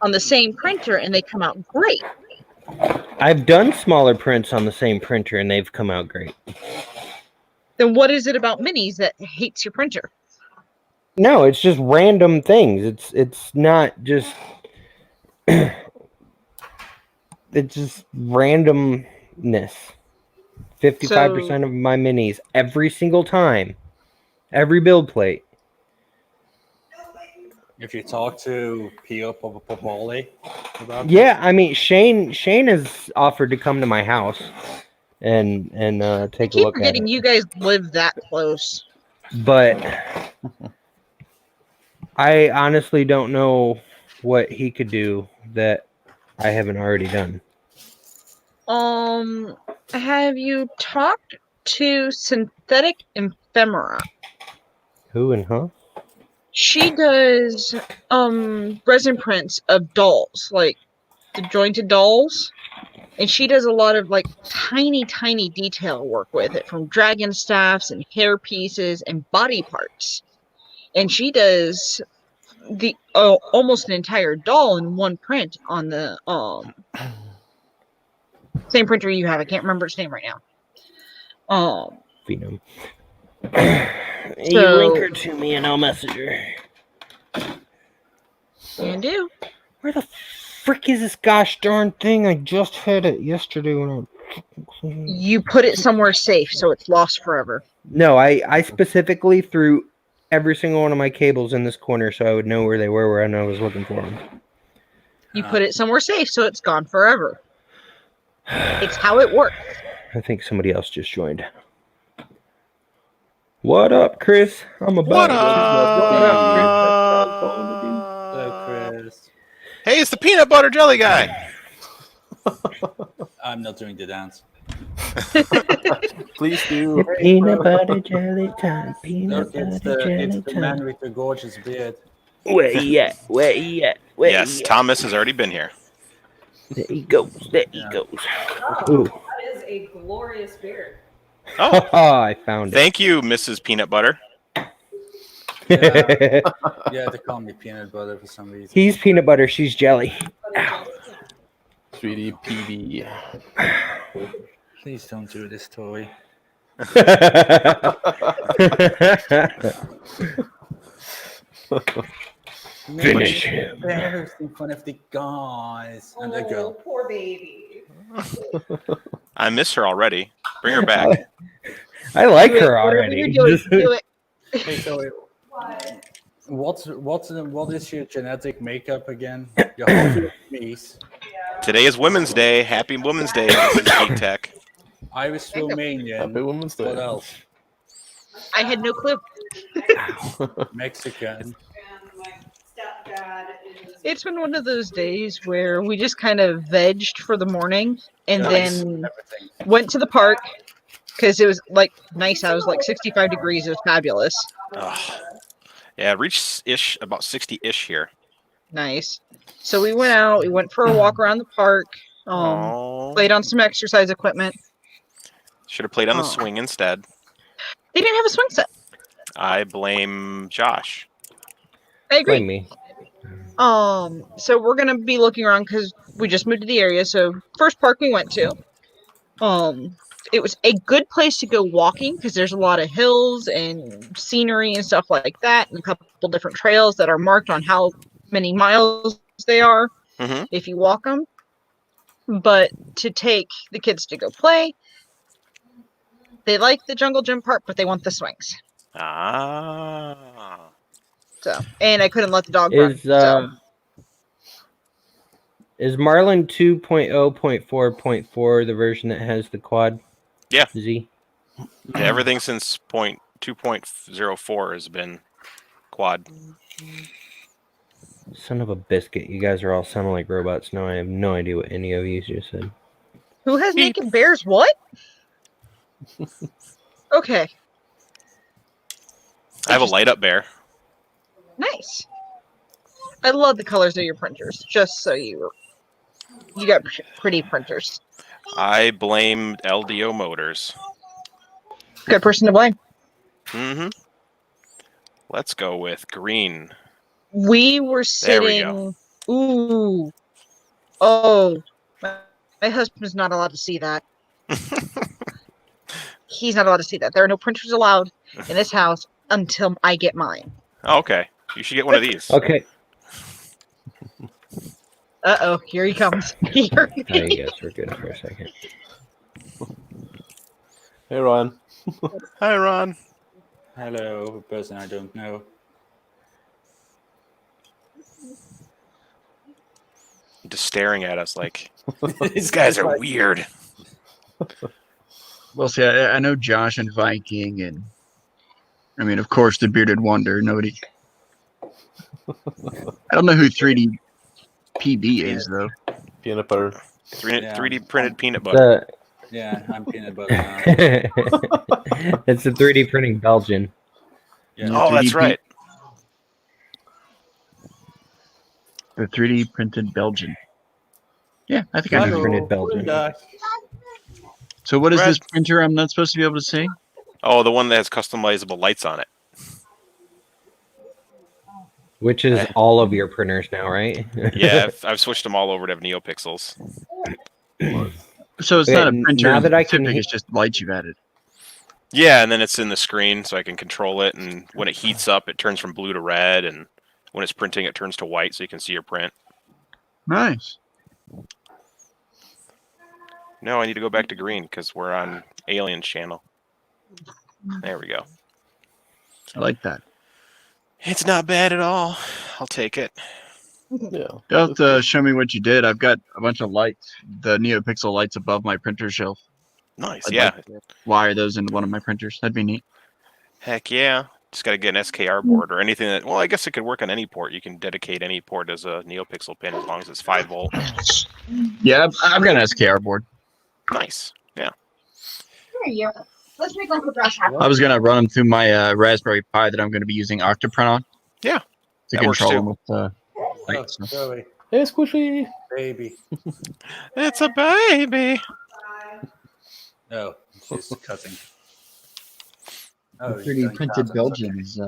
on the same printer and they come out great. I've done smaller prints on the same printer and they've come out great. Then what is it about minis that hates your printer? No, it's just random things. It's not just it's just randomness. 55% of my minis every single time. Every build plate. If you talk to Pio Popoli about Yeah, I mean Shane has offered to come to my house and I take a keep look at forgetting it. you guys live that close. But I honestly don't know what he could do that I haven't already done. Have you talked to Synthetic Ephemera? Who and huh? She does resin prints of dolls, like the jointed dolls. And she does a lot of like tiny detail work with it, from dragon staffs and hair pieces and body parts. And she does the almost an entire doll in one print on the same printer you have. I can't remember its name right now. Phenom. So, You link her to me and I'll message her. can do. Where the frick is this gosh darn thing? I just had it yesterday when I You put it somewhere safe so it's lost forever. No, I specifically threw every single one of my cables in this corner so I would know where they were when I was looking for them. You put it somewhere safe so it's gone forever. It's how it works. I think somebody else just joined. What up, Chris? I'm about What to up? Chris. Hey, it's the peanut butter jelly guy. I'm not doing the dance. Please do. Peanut butter jelly time. Peanut Look, it's butter jelly the man time. with the gorgeous beard. Where he at? Where he at? Where Yes, he at? Thomas has already been here. There he goes. There he Yeah. goes. Oh, Ooh. that is a glorious beard. Oh, I found it. thank you, Mrs. Peanut Butter. Yeah, yeah, they call me peanut butter for some reason. He's peanut butter. She's jelly. But it's also 3D PB. Please don't do this, Tori. Finish him. Embarrassed in front of the guys and the Oh, girl. poor baby. I miss her already. Bring her back. I like Do it. her Whatever already. you're doing, do it. Hey, Tori, What? what is your genetic makeup again? Your whole piece. Yeah. Today is Women's Day. Happy Women's Day, Mrs. Geek Tech. Irish Happy Romanian. Women's Day. What else? I had no clue. Mexican. And my stepdad is. It's been one of those days where we just kind of vegged for the morning and Nice. then Everything. went to the park because it was like nice. I was like 65 degrees. It was fabulous. Ugh. Yeah, reached ish about 60-ish here. Nice. So we went out. We went for a walk around the park. Oh, Played on some exercise equipment. should have played on the Oh. swing instead. They didn't have a swing set. I blame Josh. I agree. Blame me. So we're gonna be looking around because we just moved to the area. So first park we went to, it was a good place to go walking because there's a lot of hills and scenery and stuff like that, and a couple different trails that are marked on how many miles they are Mhm. if you walk them. But to take the kids to go play, they like the jungle gym part, but they want the swings. Ah. So, and I couldn't let the dog run. Is Marlin 2.0.4.4 the version that has the quad? Yeah. Z? Yeah, everything since 2.04 has been quad. Son of a biscuit. You guys are all sounding like robots. No, I have no idea what any of you just said. Who has naked bears? What? Okay, I have a light up bear. nice. I love the colors of your printers. Just so you got pretty printers. I blame LDO Motors. Good person to blame. Mm-hmm. Let's go with green. We were There we sitting. Ooh. Oh. My husband's not allowed to see that. He's not allowed to see that. There are no printers allowed in this house until I get mine. Oh, okay. You should get one of these. Okay. Here he comes. Here he I guess we're good for a second. Hey, Ryan. Hi, Ron. Hello, a person I don't know. Just staring at us like these guys are weird. Well, see, I know Josh and Viking, and I mean, of course, the Bearded Wonder. Nobody. I don't know who 3D PB is though. Peanut butter. 3D printed peanut butter. Yeah, I'm peanut butter now. It's a 3D printing Belgian. Yeah. Oh, that's 3D right. The 3D printed Belgian. Yeah, I think I know. Hello. Printed Belgian. So, what is Red. this printer? I'm not supposed to be able to see. Oh, the one that has customizable lights on it. Which is all of your printers now, right? Yeah, I've switched them all over to have NeoPixels. So it's Okay, not a printer. now that I can specific, hit- it's just lights you've added. Yeah, and then it's in the screen, so I can control it. And when it heats up, it turns from blue to red, and when it's printing, it turns to white, so you can see your print. Nice. No, I need to go back to green because we're on Alien's channel. There we go. I like that. It's not bad at all. I'll take it. Yeah. You'll have to show me what you did. I've got a bunch of lights, the NeoPixel lights above my printer shelf. Nice, I'd yeah. like to wire those into one of my printers. That'd be neat. Heck yeah. Just got to get an SKR board or anything that, well, I guess it could work on any port. You can dedicate any port as a NeoPixel pin as long as it's 5 volt. Yeah, I've got an SKR board. Nice. Yeah. Let's make Uncle Josh happy. I was gonna run them through my Raspberry Pi that I'm gonna be using Octoprint on. Yeah, To that works control too. them with the Oh, lights. Joey, Hey, Squishy. baby. It's a baby. Oh, she's cutting. Oh, The you're 3D doing printed cartons, Belgian is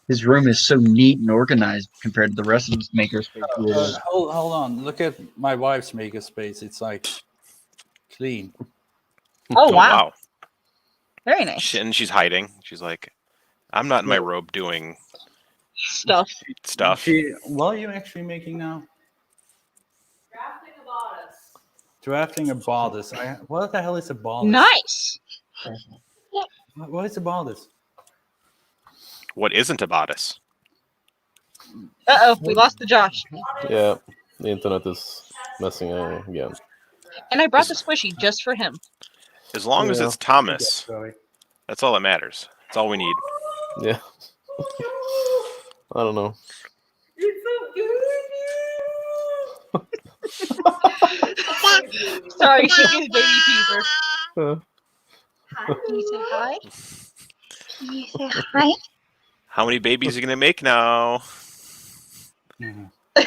his room is so neat and organized compared to the rest of his makerspace. okay. Hold on. Look at my wife's makerspace. It's like clean. Oh wow. Very nice. And she's hiding. She's like, I'm not in my robe doing Stuff. stuff. What are you actually making now? Drafting a bodice. Drafting a bodice. What the hell is a bodice? Nice. What is a bodice? What isn't a bodice? We lost the Josh. Yeah, the internet is messing again. And I brought the squishy just for him. As long as Yeah. it's Thomas, Joey. that's all that matters. That's all we need. Yeah. I don't know. It's so good. Sorry, she gives baby fever. Hi. Can you say hi? Can you say hi? How many babies are you going to make now? Mhm. We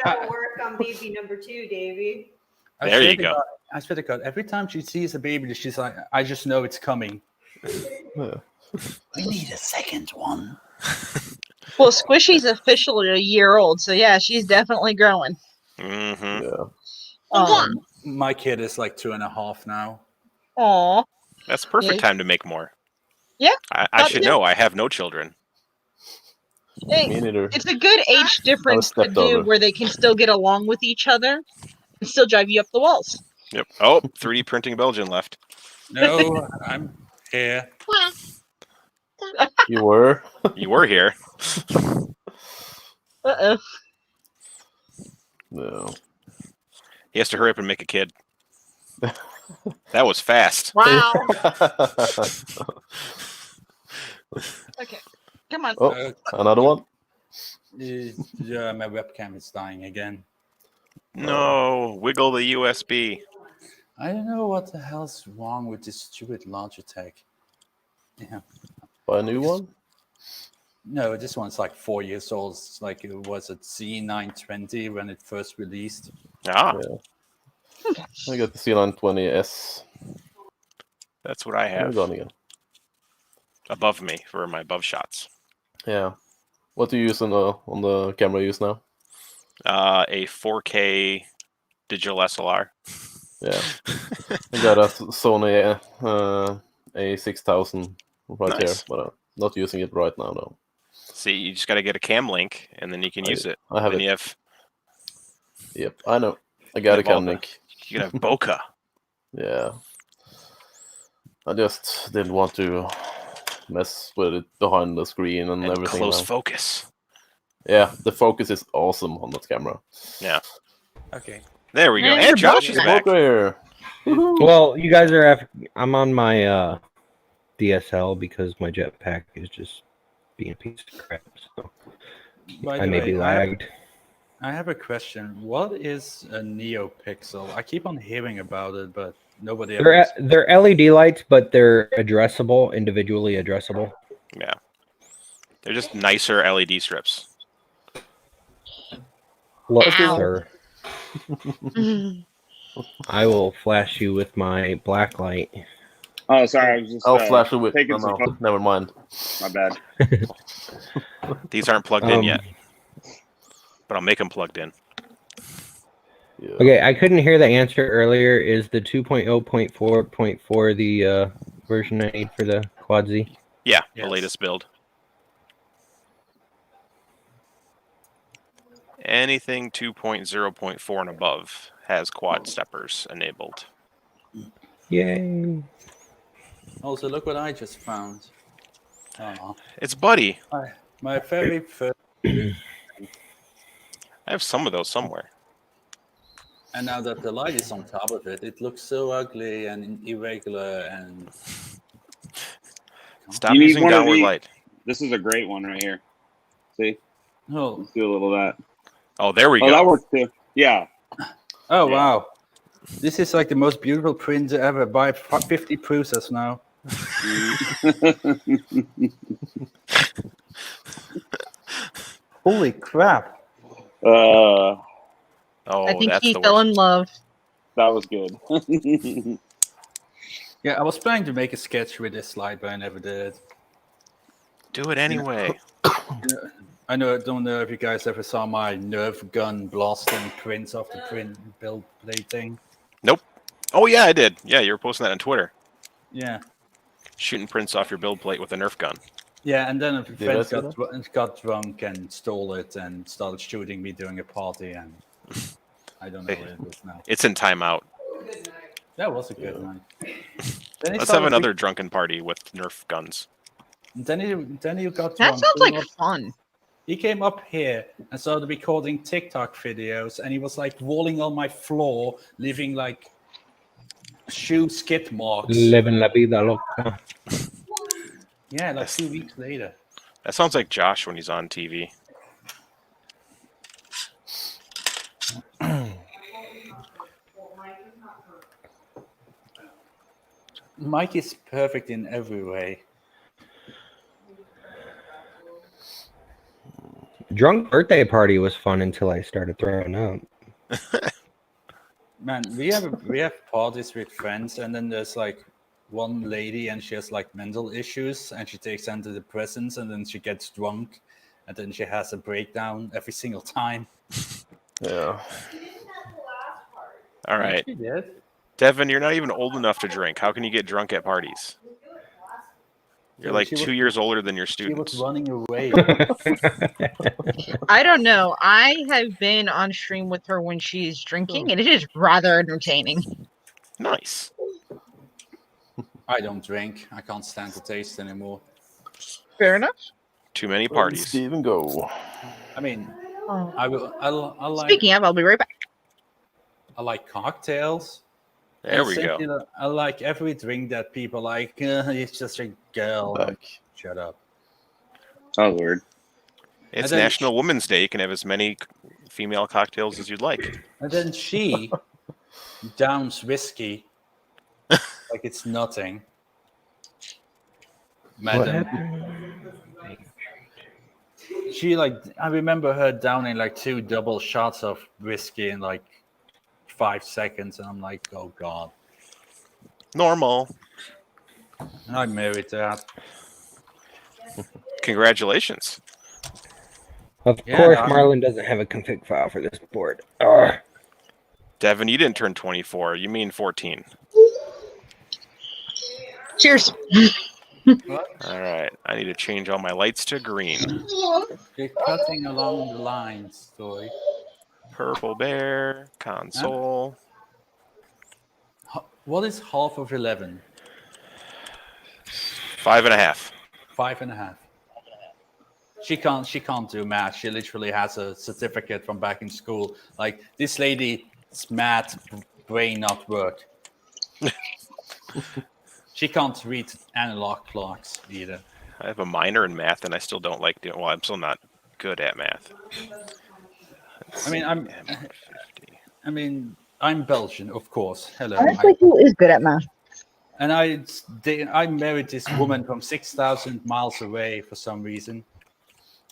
gotta work on baby number 2, Davey. I There swear you to go. God- I swear to God, every time she sees a baby, she's like, I just know it's coming. Yeah. We need a second one. Well, Squishy's officially a year old, so yeah, she's definitely growing. Mm-hmm. Yeah. My kid is like 2.5 now. Aw. That's perfect Yeah. time to make more. Yeah, I should know. I have no children. Hey, Me neither. it's a good age difference to stepped do over. where they can still get along with each other and still drive you up the walls. Yep. Oh, 3D printing Belgian left. No, I'm here. You were? You were here. Uh-oh. No. He has to hurry up and make a kid. That was fast. Wow. Okay. Come on. Oh, another one? Yeah, my webcam is dying again. No, wiggle the USB. I don't know what the hell's wrong with this stupid Logitech. Yeah. Buy a new one? No, this one's like 4 years old. It's like it was at C920 when it first released. Ah, Yeah. I got the C920S. that's what I They're have gone again. above me for my above shots. Yeah. What do you use on the camera you use now? A 4K digital SLR. Yeah. I got a Sony A6000 right Nice. here. But Not using it right now, no. See, you just got to get a cam link, and then you can use it. I have then it. you have Yep, I know. I got a have all cam the- link. you can have bokeh. Yeah. I just didn't want to mess with it behind the screen and and everything. close now. focus. Yeah, the focus is awesome on that camera. Okay, there we go. And And we're Josh is back. Okay. Well, you guys are. I'm on my DSL because my jetpack is just being a piece of crap. So By I the may be way, lagged. I have a question. What is a NeoPixel? I keep on hearing about it, but nobody ever. They're LED lights, but they're addressable, individually addressable. Yeah, they're just nicer LED strips. Look, Ow. sir, I will flash you with my black light. Oh, sorry, I was just I'll flash it with. taking No, some no, photos. never mind. My bad. These aren't plugged in yet, but I'll make them plugged in. Yeah. Okay, I couldn't hear the answer earlier. Is the 2.0.4.4 the version I need for the Quad Z? Yeah, Yes. the latest build. Anything 2.0.4 and above has quad steppers enabled. Yay! Also, look what I just found. Oh, It's Buddy. my very first. I have some of those somewhere. And now that the light is on top of it, it looks so ugly and irregular and. Stop You need using one of downward the- light. This is a great one right here. See? Oh, Let's do a little of that. Oh, there we Oh, go. that works too. Yeah. oh Yeah. wow. This is like the most beautiful print ever. Buy 50 process now. Holy crap. uh, Oh, I think that's he the fell worst. in love. that was good. Yeah, I was planning to make a sketch with this slide, but I never did. Do it anyway. Don't know if you guys ever saw my Nerf gun blasting prints off the print build plate thing. Oh, yeah, I did. Yeah, you were posting that on Twitter. Yeah. Shooting prints off your build plate with a Nerf gun. Yeah, and then a Did friend I see got drunk and stole it and started shooting me during a party, and I don't know where it is now. It's in timeout. That was a good night. Then he Let's have started- another drunken party with Nerf guns. Then he got That drunk. sounds like fun. He came up here and started recording TikTok videos, and he was like rolling on my floor, leaving like shoe skid marks. Living la vida loca. Yeah, like 2 weeks later. That sounds like Josh when he's on TV. Mike is perfect in every way. Drunk birthday party was fun until I started throwing up. Man, we have parties with friends, and then there's like one lady, and she has like mental issues, and she takes antidepressants, and then she gets drunk, and then she has a breakdown every single time. Yeah. All right. She did. Devin, you're not even old enough to drink. How can you get drunk at parties? You're Yeah, like she 2 was- years older than your She students. was running away. I don't know. I have been on stream with her when she's drinking, and it is rather entertaining. Nice. I don't drink. I can't stand the taste anymore. Fair enough. Too many parties. Steven, go. I mean, Oh. I like Speaking of, I'll be right back. I like cocktails. There And we go. essentially, I like every drink that people like. It's just a girl. Back. Shut up. Oh, Lord. It's And then- National Women's Day. You can have as many female cocktails as you'd like. And then she downs whiskey like it's nothing. What Madam, happened? she like I remember her downing like 2 double shots of whiskey in like 5 seconds, and I'm like, oh god. Normal. And I married that. Congratulations. Of Yeah, course, I'm- Marlon doesn't have a config file for this board. Ugh. Devin, you didn't turn 24. You mean 14. Cheers. All right, I need to change all my lights to green. You're cutting along the lines, Story. Purple bear, console. What is half of 11? 5.5. 5.5. She can't do math. She literally has a certificate from back in school. Like, this lady's math brain not work. She can't read analog clocks either. I have a minor in math, and I still don't like doing. Well, I'm still not good at math. I mean, I'm Belgian, of course. Hello. Honestly, who is good at math? And I married this woman from 6,000 miles away for some reason,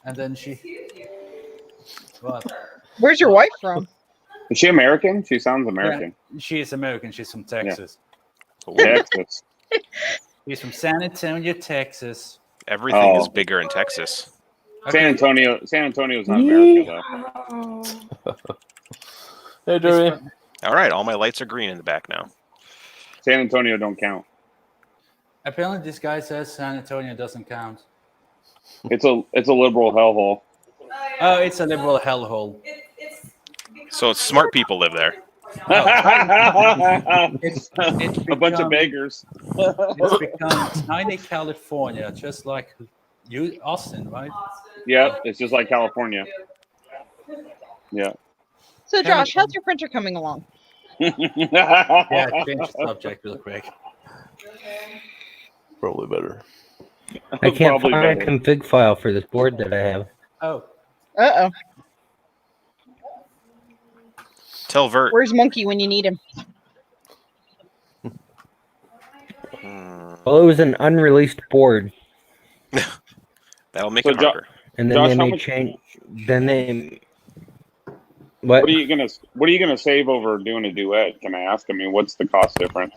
and then what? Where's your wife from? Is she American? She sounds American. Yeah, she is American. She's from Texas. Texas. She's from San Antonio, Texas. Everything is bigger in Texas. San Antonio's not America though. Hey, Jerry. All right, all my lights are green in the back now. San Antonio don't count. Apparently, this guy says San Antonio doesn't count. It's a liberal hellhole. Oh, it's a liberal hellhole. So it's smart people live there. It's a bunch of beggars. It's become tiny California, just like Austin, right? Yeah, it's just like California. Yeah. So, Josh, how's your printer coming along? Yeah, change the subject real quick. Probably better. I can't Probably find a better. config file for this board that I have. Oh, Uh-oh. Tell Vert. Where's Monkey when you need him? Well, it was an unreleased board, That'll make So it harder. and then Josh, they how made much- change. Then they. What are you gonna save over doing a duet? Can I ask? I mean, what's the cost difference?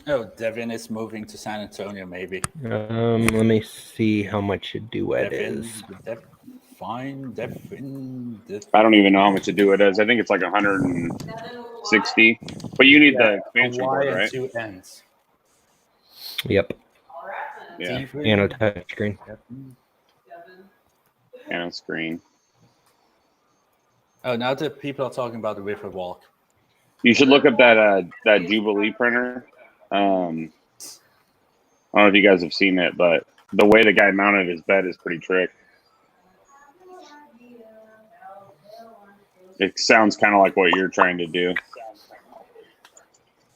oh, Devin is moving to San Antonio, maybe. Let me see how much a duet is. Devin. I don't even know how much a duet is. I think it's like 160. But you need the expansion board, and right? 2 ends. Yep, Yeah, and a touchscreen. and a screen. Oh, now the people are talking about the Riverwalk. You should look up that Jubilee printer. I don't know if you guys have seen it, but the way the guy mounted his bed is pretty trick. It sounds kind of like what you're trying to do,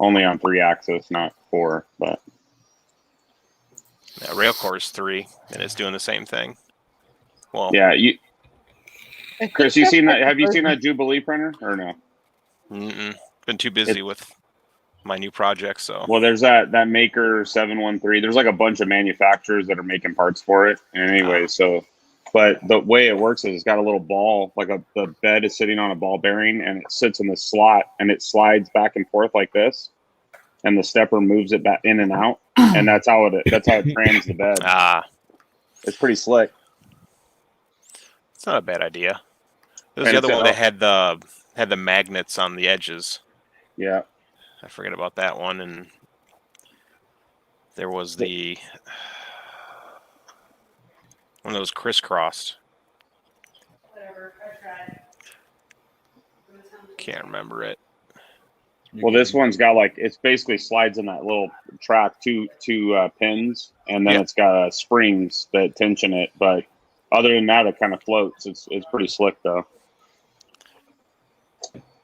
only on 3-axis, not 4. But Yeah, Railcore is 3, and it's doing the same thing. Well, yeah, Chris, you seen that? Have you seen that Jubilee printer or no? been too busy with my new project, so. Well, there's that Maker 713. There's like a bunch of manufacturers that are making parts for it. And anyway, but the way it works is it's got a little ball, like the bed is sitting on a ball bearing, and it sits in the slot, and it slides back and forth like this, and the stepper moves it back in and out, and that's how it trams the bed. It's pretty slick. It's not a bad idea. There's the other one that had the magnets on the edges. Yeah. I forget about that one, and there was the one that was crisscrossed. Can't remember it. Well, this one's got it's basically slides in that little track, two pins, and then it's got springs that tension it. But other than that, it kind of floats. It's pretty slick though.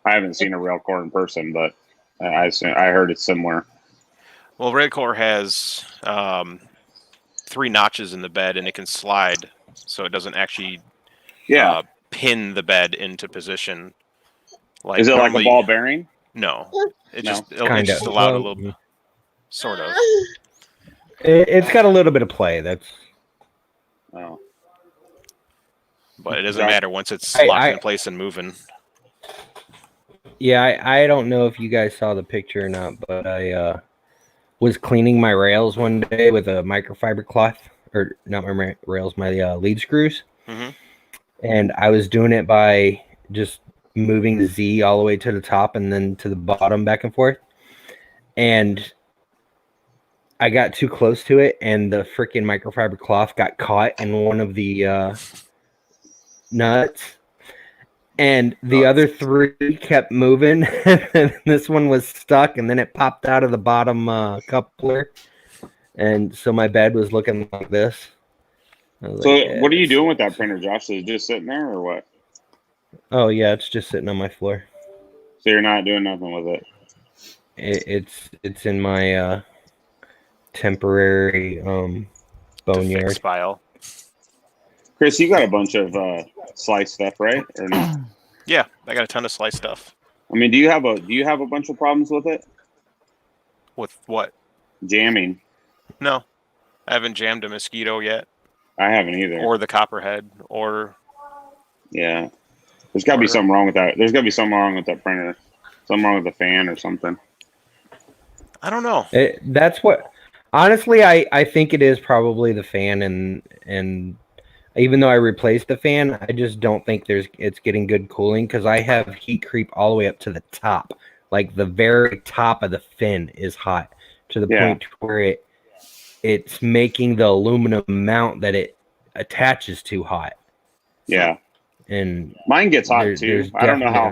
I haven't seen a Railcore in person, but I heard it's similar. Well, Railcore has 3 notches in the bed, and it can slide, so it doesn't actually pin the bed into position. Is it like a ball bearing? No, it No. just allowed a little, sort of. It's got a little bit of play. That's. Oh. But it doesn't matter once it's locked in place and moving. Yeah, I don't know if you guys saw the picture or not, but I was cleaning my rails one day with a microfiber cloth, or not my rails, my lead screws. Mm-hmm. And I was doing it by just moving the Z all the way to the top and then to the bottom back and forth. And I got too close to it, and the freaking microfiber cloth got caught in one of the nuts, and the other three kept moving. And this one was stuck, and then it popped out of the bottom coupler, and so my bed was looking like this. I was So like, what are you "Yes." doing with that printer, Josh? Is it just sitting there or what? Oh yeah, it's just sitting on my floor. So you're not doing nothing with it. It's in my temporary To boneyard. fix file. Chris, you got a bunch of slice stuff, right? Or no? Yeah, I got a ton of slice stuff. I mean, do you have a bunch of problems with it? With what? Jamming. No, I haven't jammed a mosquito yet, I haven't either. or the copperhead, or Yeah. There's got to be something wrong with that. There's got to be something wrong with that printer. Something wrong with the fan or something. I don't know. That's what. Honestly, I think it is probably the fan, and even though I replaced the fan, I just don't think it's getting good cooling because I have heat creep all the way up to the top. Like the very top of the fin is hot to the point where it's making the aluminum mount that it attaches to hot. Yeah. And mine gets hot too. I don't know how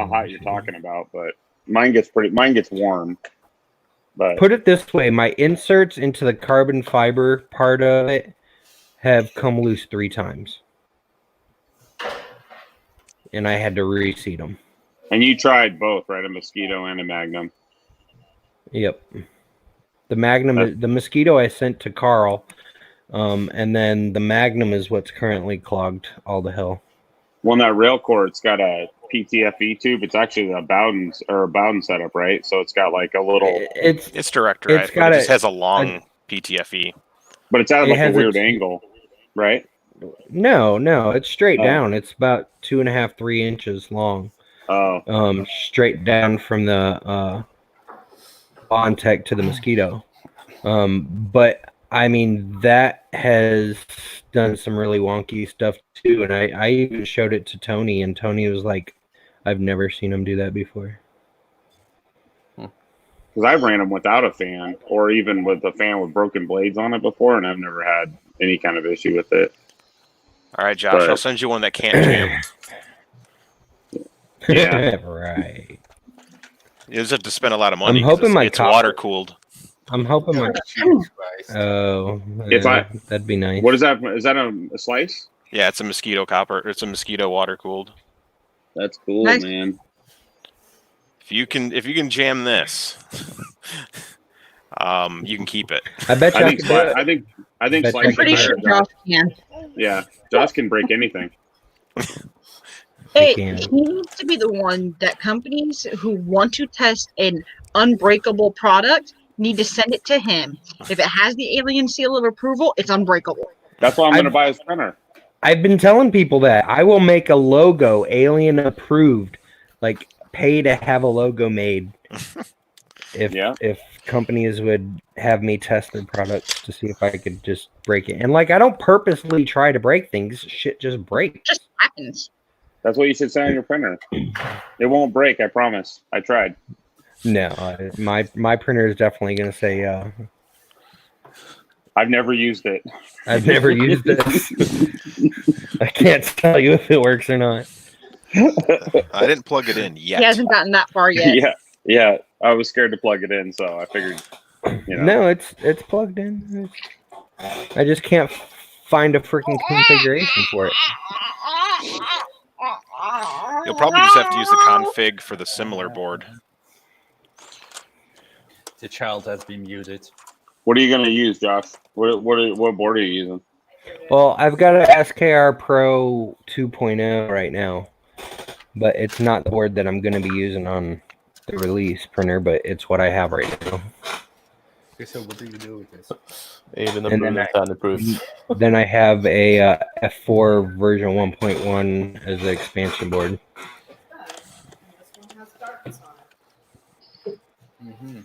hot you're talking about, but mine gets warm. But put it this way, my inserts into the carbon fiber part of it have come loose 3 times. And I had to reseat them. And you tried both, right? A Mosquito and a Magnum. Yep. The Magnum, the Mosquito I sent to Carl, and then the Magnum is what's currently clogged all the hell. Well, that rail core, it's got a PTFE tube. It's actually a Bowden setup, right? So it's got like a little. It's direct drive, but it just has a long PTFE. But it's at like a weird angle, right? No, it's straight down. It's about 2.5, 3 inches long. Oh. Straight down from the Bondtech to the Mosquito. But I mean that has done some really wonky stuff too, and I even showed it to Tony, and Tony was like, "I've never seen him do that before." Because I've ran them without a fan, or even with a fan with broken blades on it before, and I've never had any kind of issue with it. All right, Josh, I'll send you one that can't jam. Yeah, right. You just have to spend a lot of money. I'm hoping it's water cooled. I'm hoping my. Oh, that'd be nice. What is that? Is that a slice? Yeah, it's a Mosquito copper. It's a Mosquito water cooled. That's cool, Nice. man. If you can jam this, you can keep it. I bet you. I think Bet slice. I'm pretty sure Josh can. Yeah, Josh can break anything. Hey, can. he needs to be the one that companies who want to test an unbreakable product need to send it to him. If it has the alien seal of approval, it's unbreakable. That's why I'm going to buy his printer. I've been telling people that I will make a logo alien approved, like pay to have a logo made. If companies would have me test their products to see if I could just break it, and like I don't purposely try to break things, shit just breaks. It just happens. That's what you should say on your printer. It won't break, I promise. I tried. No, my printer is definitely going to say. I've never used it. I've never used this. I can't tell you if it works or not. I didn't plug it in yet. He hasn't gotten that far yet. Yeah. I was scared to plug it in, so I figured. No, it's plugged in. I just can't find a freaking configuration for it. You'll probably just have to use the config for the similar board. The child has been muted. What are you going to use, Josh? What board are you using? Well, I've got an SKR Pro 2.0 right now, but it's not the board that I'm going to be using on the release printer, but it's what I have right now. Okay, so what do you do with this? Even And approved. then I have a F4 version 1.1 as an expansion board. This one has darts on it. Mm-hmm.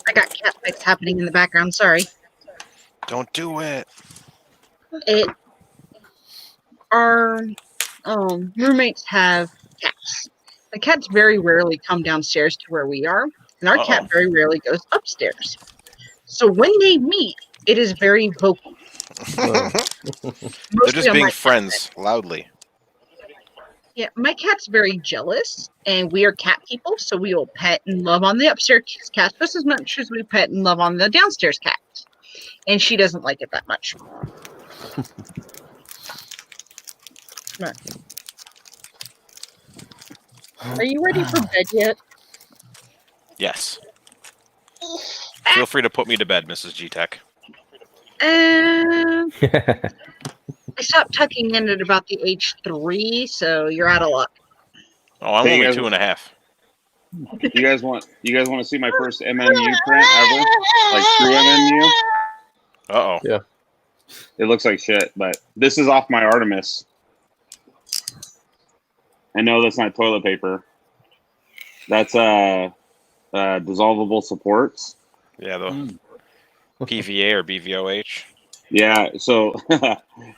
I got cat fights happening in the background. Sorry. Don't do it. Our roommates have cats. The cats very rarely come downstairs to where we are. And our cat very rarely goes upstairs. So when they meet, it is very vocal. They're Mostly just on being my friends loudly. Yeah, my cat's very jealous, and we are cat people, so we will pet and love on the upstairs cat just as much as we pet and love on the downstairs cat. And she doesn't like it that much. Come on. Are you ready for bed yet? Yes. Feel free to put me to bed, Mrs. G-Tech. I stopped tucking in at about the age 3, so you're out of luck. Oh, I'm Hey, only you guys- 2.5. You guys want to see my first MMU print ever? Like true MMU? Uh-oh. Yeah. It looks like shit, but this is off my Artemis. I know that's not toilet paper. That's dissolvable supports. Yeah, the PVA or BVOH. Yeah, so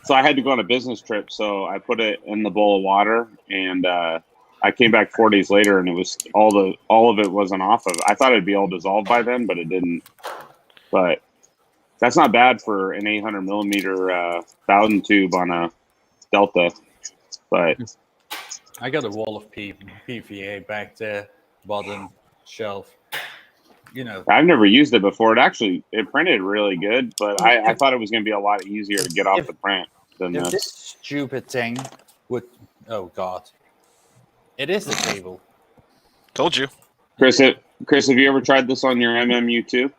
so I had to go on a business trip, so I put it in the bowl of water, and I came back 4 days later, and it was all of it wasn't off of. I thought it'd be all dissolved by then, but it didn't. But that's not bad for an 800 millimeter Bowden tube on a Delta. But I got a wall of PVA back there, bottom shelf. You know, I've never used it before. It printed really good, but I thought it was going to be a lot easier to get off the print than if this. this stupid thing would, oh god, it is the cable. Told you. Chris, have you ever tried this on your MMU too?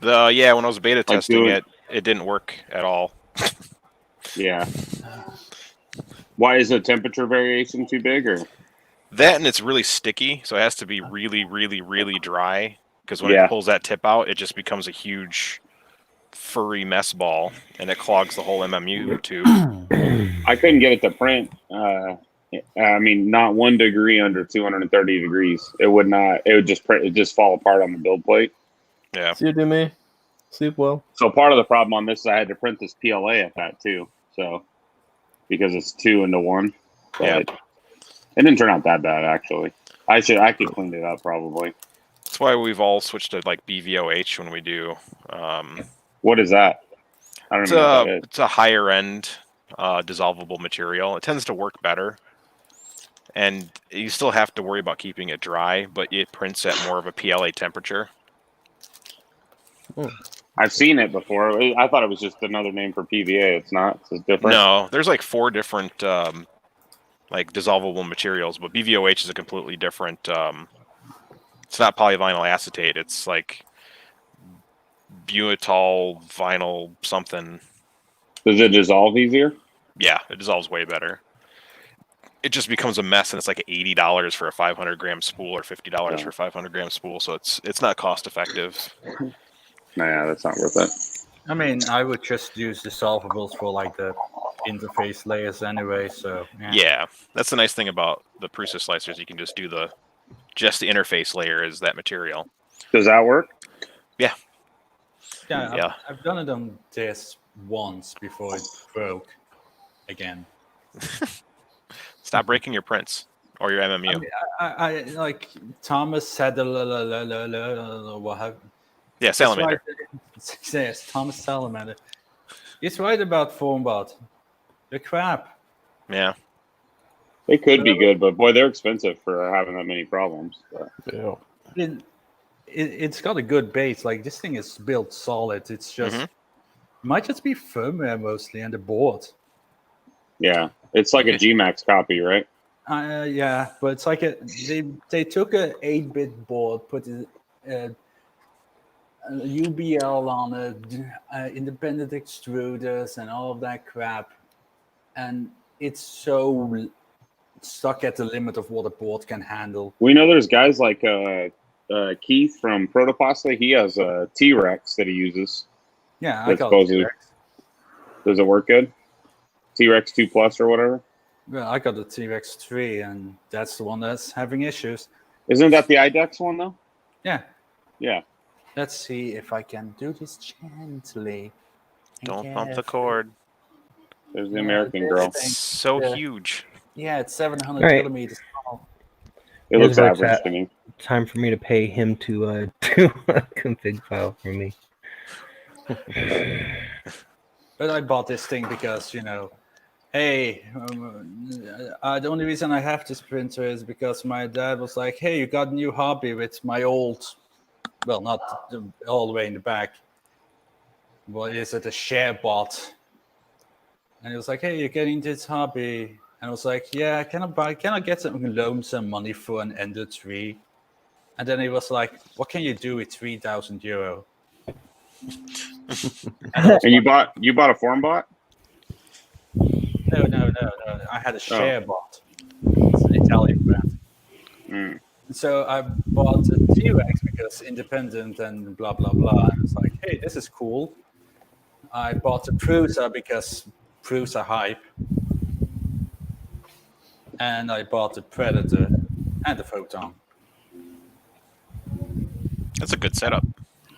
Yeah, when I was beta testing doing- it didn't work at all. Yeah. Why is the temperature variation too big, or? That, and it's really sticky, so it has to be really, really, really dry. Because when Yeah. it pulls that tip out, it just becomes a huge furry mess ball, and it clogs the whole MMU tube. I couldn't get it to print. I mean, not 1 degree under 230 degrees. It would not. It would just print. It just fall apart on the build plate. Yeah. See you, Jimmy. Sleep well. So part of the problem on this is I had to print this PLA at that too. So because it's 2 into 1. But Yeah. it didn't turn out that bad actually. I could clean it up probably. That's why we've all switched to like BVOH when we do. What is that? I don't know what that is. It's a higher end dissolvable material. It tends to work better, and you still have to worry about keeping it dry, but it prints at more of a PLA temperature. I've seen it before. I thought it was just another name for PVA. It's not. It's different. No, there's like 4 different like dissolvable materials, but BVOH is a completely different. It's not polyvinyl acetate. It's like butyl vinyl something. Does it dissolve easier? Yeah, it dissolves way better. It just becomes a mess, and it's like $80 for a 500 gram spool or $50 for a 500 gram spool. So it's not cost effective. Nah, that's not worth it. I mean, I would just use dissolvables for like the interface layers anyway. So Yeah, that's the nice thing about the Prusa slicers. You can just do the interface layer is that material. Does that work? Yeah. Yeah. I've done it on this once before it broke again. Stop breaking your prints or your MMU. I mean, I like Thomas said what have. Yeah, Salamander. Yes, Thomas Salamander. He's right about Formbot. They're crap. Yeah. They could be good, but boy, they're expensive for having that many problems. But. Yeah. It's got a good base. Like this thing is built solid. It's just might just be firmware mostly and the board. Yeah, it's like a Gmax copy, right? Yeah, but it's like they took a 8-bit board, put a UBL on it, independent extruders, and all of that crap, and it's so stuck at the limit of what a board can handle. We know there's guys like Keith from Protopasta. He has a T-Rex that he uses. Yeah, I That's got supposedly- a T-Rex. Does it work good? T-Rex 2 Plus or whatever? Well, I got the T-Rex 3, and that's the one that's having issues. Isn't that the IDEX one, though? Yeah. Yeah. Let's see if I can do this gently. Don't bump the cord. There's the American girl. It's so huge. Yeah, it's 700 All right. millimeters tall. It looks Here's where it's average at. to me. time for me to pay him to do a config file for me. But I bought this thing because, hey, the only reason I have this printer is because my dad was like, hey, you got a new hobby with my old, well, not all the way in the back. What is it? A share bot. And he was like, hey, you're getting this hobby. And I was like, yeah, can I get some money for an Ender 3? And then he was like, what can you do with €3,000? And you bought a form bot? No. I had a share bot. It's an Italian brand. Mm. So I bought a T-Rex because independent and blah, blah, blah. And it's like, hey, this is cool. I bought a Prusa because Prusa hype. And I bought a Predator and a Photon. That's a good setup.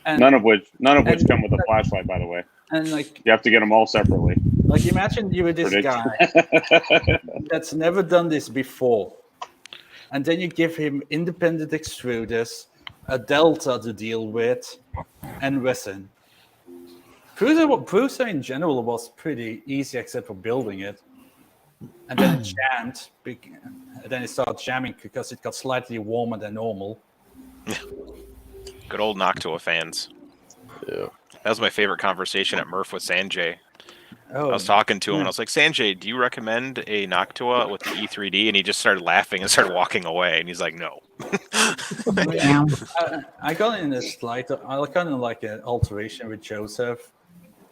And, None of which come with a flashlight, by the way. And like, you have to get them all separately. Like, imagine you were this guy that's never done this before. And then you give him independent extruders, a delta to deal with, and resin. Prusa in general was pretty easy except for building it. And then it jammed. And then it started jamming because it got slightly warmer than normal. Good old Noctua fans. Yeah. That was my favorite conversation at Murph with Sanjay. Oh, I was talking to him, and I was like, Sanjay, do you recommend a Noctua with the E3D? And he just started laughing and started walking away. And he's like, no. I got in a slight, I kind of like an alteration with Joseph.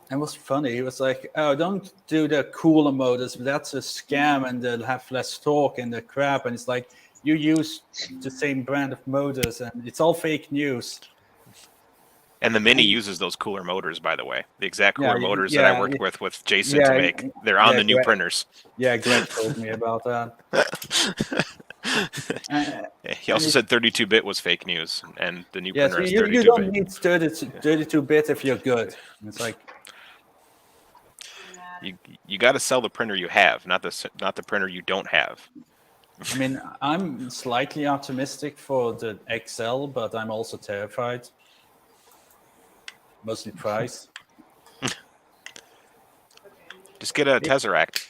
And it was funny. He was like, oh, don't do the cooler motors. That's a scam, and they'll have less torque and the crap. And it's like, you use the same brand of motors, and it's all fake news. And the Mini uses those cooler motors, by the way. The exact cooler motors that I worked with Jason to make. They're on the new printers. Yeah, Greg told me about that. He also said 32-bit was fake news, and the new printer is 32-bit. You don't need 32-bit if you're good. It's like... You got to sell the printer you have, not the printer you don't have. I mean, I'm slightly optimistic for the XL, but I'm also terrified. Mostly price. Just get a Tesseract.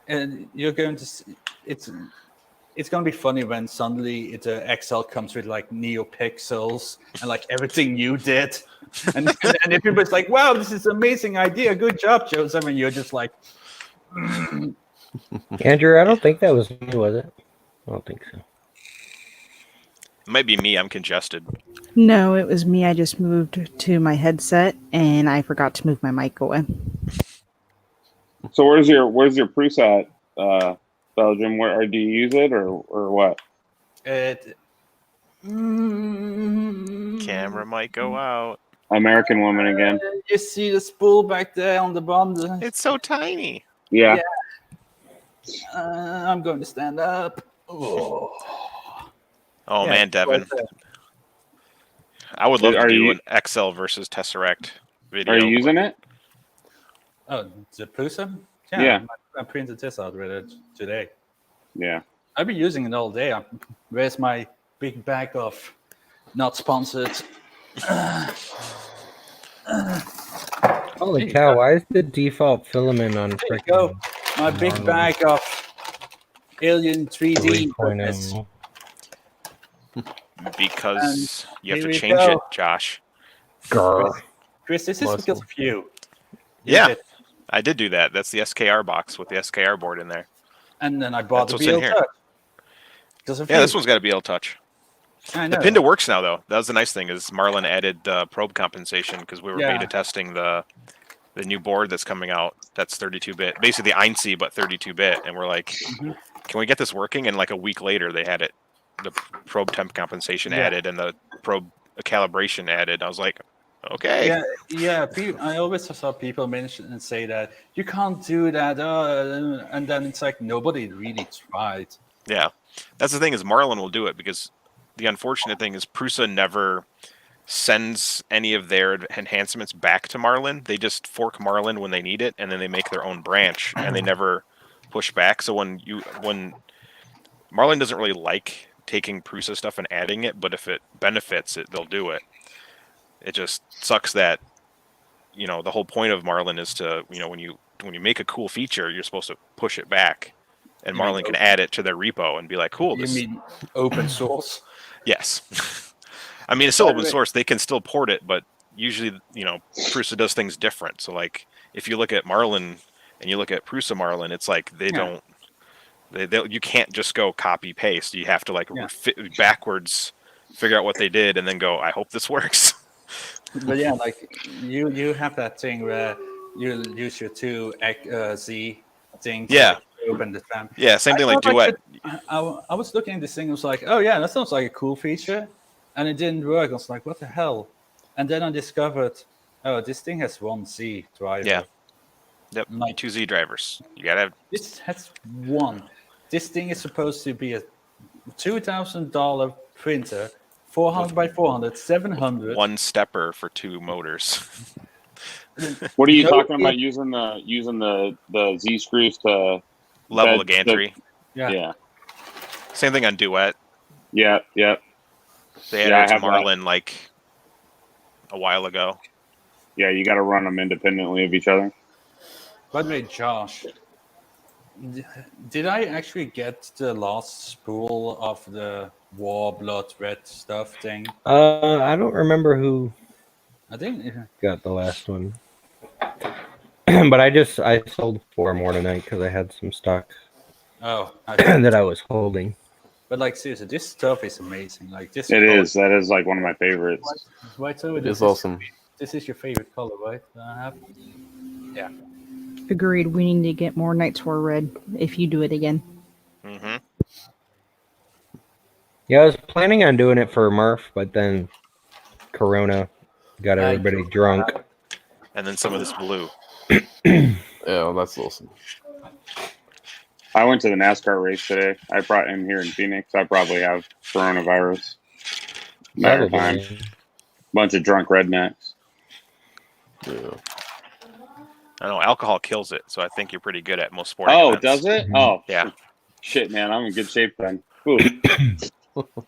And you're going to see, it's going to be funny when suddenly the XL comes with like NeoPixels and like everything you did. And everybody's like, wow, this is an amazing idea. Good job, Joseph. And you're just like... Andrew, I don't think that was me, was it? I don't think so. It might be me. I'm congested. No, it was me. I just moved to my headset and I forgot to move my mic away. So where's your Prusa at, Belgium? Where do you use it or what? Camera might go out. American woman again. You see the spool back there on the bottom? It's so tiny. Yeah. I'm going to stand up. Oh man, Devin. I would love to do an XL versus Tesseract video. Are you using it? Oh, the Prusa? Yeah. I printed this out with it today. Yeah. I've been using it all day. Where's my big bag of not sponsored? Holy cow, why is the default filament on There you go. My big bag of Alien 3D. 3.0. Because you have to change it, Josh. Chris, this is because of you. Yeah, I did do that. That's the SKR box with the SKR board in there. And then I bought That's the what's in BL Touch. Yeah, this one's got a BL Touch. I know. The Pinda works now, though. That was the nice thing is Marlon added probe compensation because we were beta testing the new board that's coming out. That's 32-bit, basically the EINSI but 32-bit, and we're like, can we get this working? And like a week later, they had it, the probe temp compensation added and the probe calibration added. I was like, okay. Yeah. I always saw people mention and say that you can't do that, and then it's like nobody really tried. Yeah, that's the thing is Marlon will do it because the unfortunate thing is Prusa never sends any of their enhancements back to Marlin. They just fork Marlin when they need it, and then they make their own branch, and they never push back. So when Marlin doesn't really like taking Prusa stuff and adding it, but if it benefits it, they'll do it. It just sucks that, you know, the whole point of Marlin is to, you know, when you make a cool feature, you're supposed to push it back, and You mean Marlin can open- add it to their repo and be like, cool. You This, mean open source? yes. I mean, it's still By the open way- source. They can still port it, but usually, you know, Prusa does things different. So like, if you look at Marlin and you look at Prusa Marlin, it's like they don't. You can't just go copy paste. You have to like backwards figure out what they did and then go, I hope this works. But yeah, like you have that thing where you use your two Z things. Yeah. To open the spam. Yeah, same thing I like thought, Duet. I was looking at this thing. I was like, oh yeah, that sounds like a cool feature, and it didn't work. I was like, what the hell? And then I discovered, oh, this thing has one Z driver. Yeah. Yep. Like, 2Z drivers. You gotta have. this has one. This thing is supposed to be a $2,000 printer, 400 by 400, 700. One stepper for 2 motors. What are you talking about? Using the Z screws to Level the gantry. Yeah. Same thing on Duet. Yeah. They added it to Marlin like a while ago. Yeah, you got to run them independently of each other. By the way, Josh, did I actually get the last spool of the War Blood Red stuff thing? I don't remember who I think. got the last one. But I sold 4 more tonight because I had some stock Oh, that I was holding. but like seriously, this stuff is amazing. Like this. It is. That is like one of my favorites. Right, so It is awesome. This is your favorite color, right? That I have. Yeah. Agreed. We need to get more Night War Red if you do it again. Mm-hmm. Yeah, I was planning on doing it for Murph, but then Corona got everybody drunk. And then some of this blue. Yeah, well, that's awesome. I went to the NASCAR race today. I brought in here in Phoenix. I probably have coronavirus. Matter of time. Bunch of drunk rednecks. Yeah. I don't know, alcohol kills it, so I think you're pretty good at most sporting events. Does it? Oh, yeah. Shit, man, I'm in good shape then. Ooh.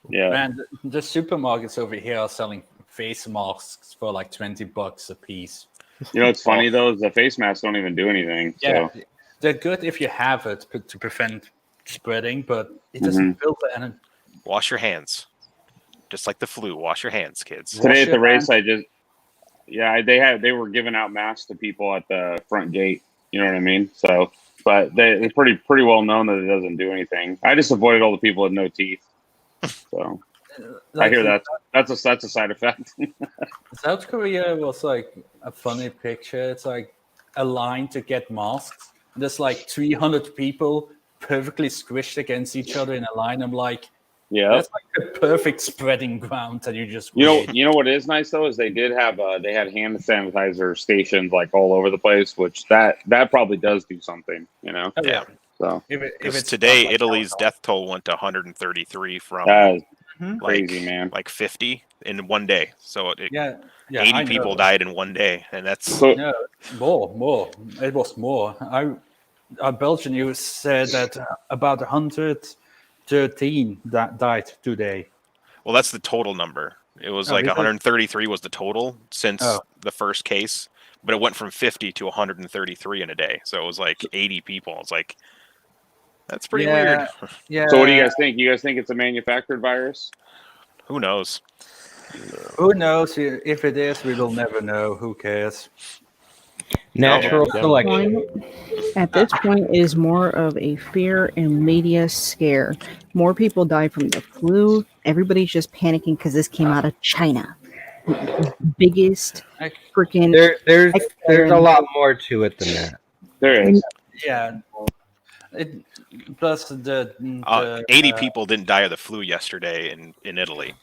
Yeah. Man, the supermarkets over here are selling face masks for like $20 a piece. You know what's funny though is the face masks don't even do anything. Yeah, So. they're good if you have it to prevent spreading, but it doesn't filter and Wash your hands. Just like the flu, wash your hands, kids. Today at the race, they were giving out masks to people at the front gate. You know what I mean? So, but it's pretty well known that it doesn't do anything. I just avoided all the people with no teeth. So I hear that's a side effect. South Korea was like a funny picture. It's like a line to get masks. There's like 300 people perfectly squished against each other in a line. I'm like, yeah, that's like the perfect spreading ground that you just you know what is nice though is they did have they had hand sanitizer stations like all over the place, which that probably does do something, you know. Yeah. So because today Italy's death toll went to 133 from crazy, man, like 50 in one day. So 80 people died in one day, and that's more. It was more. Our Belgian news said that about 113 that died today. Well, that's the total number. It was like 133 was the total since the first case, but it went from 50 to 133 in a day. So it was like 80 people. It's like, that's pretty weird. Yeah. So what do you guys think? You guys think it's a manufactured virus? Who knows? Who knows? If it is, we will never know. Who cares? Natural selection. At this point, it is more of a fear and media scare. More people die from the flu. Everybody's just panicking because this came out of China. Biggest freaking. There's a lot more to it than that. There is. Yeah. Plus the 80 people didn't die of the flu yesterday in Italy.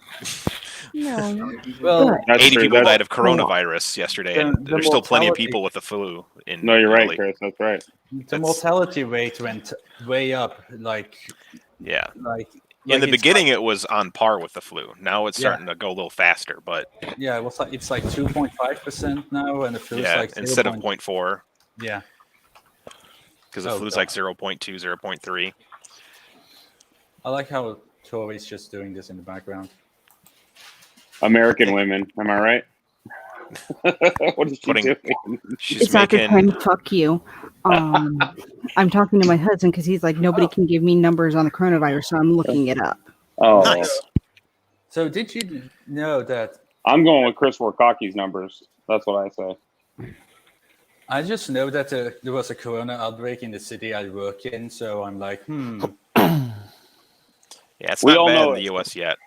No. Well, 80 people died of coronavirus yesterday, and there's still plenty of people with the flu in No, you're Italy. right, Chris. That's right. The mortality rate went way up. In the beginning, it was on par with the flu. Now it's starting to go a little faster, but it was like it's like 2.5% now, and the flu is like instead of 0.4. Yeah. Because the flu's like 0.2, 0.3. I like how Tori's just doing this in the background. American women, am I right? What is she doing? She's It's not the making. time. Fuck you. I'm talking to my husband because he's like, nobody can give me numbers on the coronavirus, so I'm looking it up. Oh, Nice. So did you know that? I'm going with Chris Warkocki's numbers. That's what I say. I just know that there was a corona outbreak in the city I work in, so I'm like, Yeah, it's We not all bad know in the it. U.S. yet.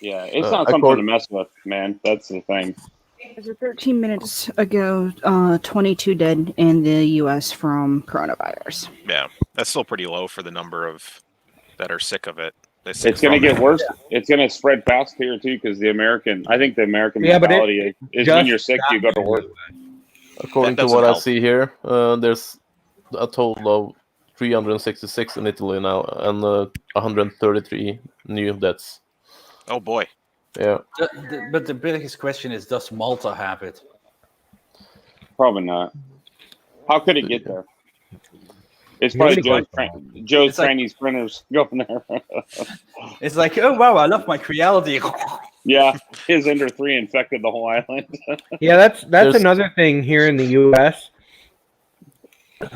Yeah, it's not something to mess with, man. That's the thing. As of 13 minutes ago, 22 dead in the U.S. from coronavirus. Yeah, that's still pretty low for the number of that are sick of it. It's going to get worse. It's going to spread fast here too, because I think the American mentality is when you're sick, you go to work. According to what I see here, there's a total of 366 in Italy now, and 133 new deaths. Oh boy. Yeah. But the biggest question is, does Malta have it? Probably not. How could it get there? It's probably Joe's Chinese printers going there. It's like, oh wow, I love my Creality. Yeah, his Ender 3 infected the whole island. Yeah, that's another thing here in the U.S.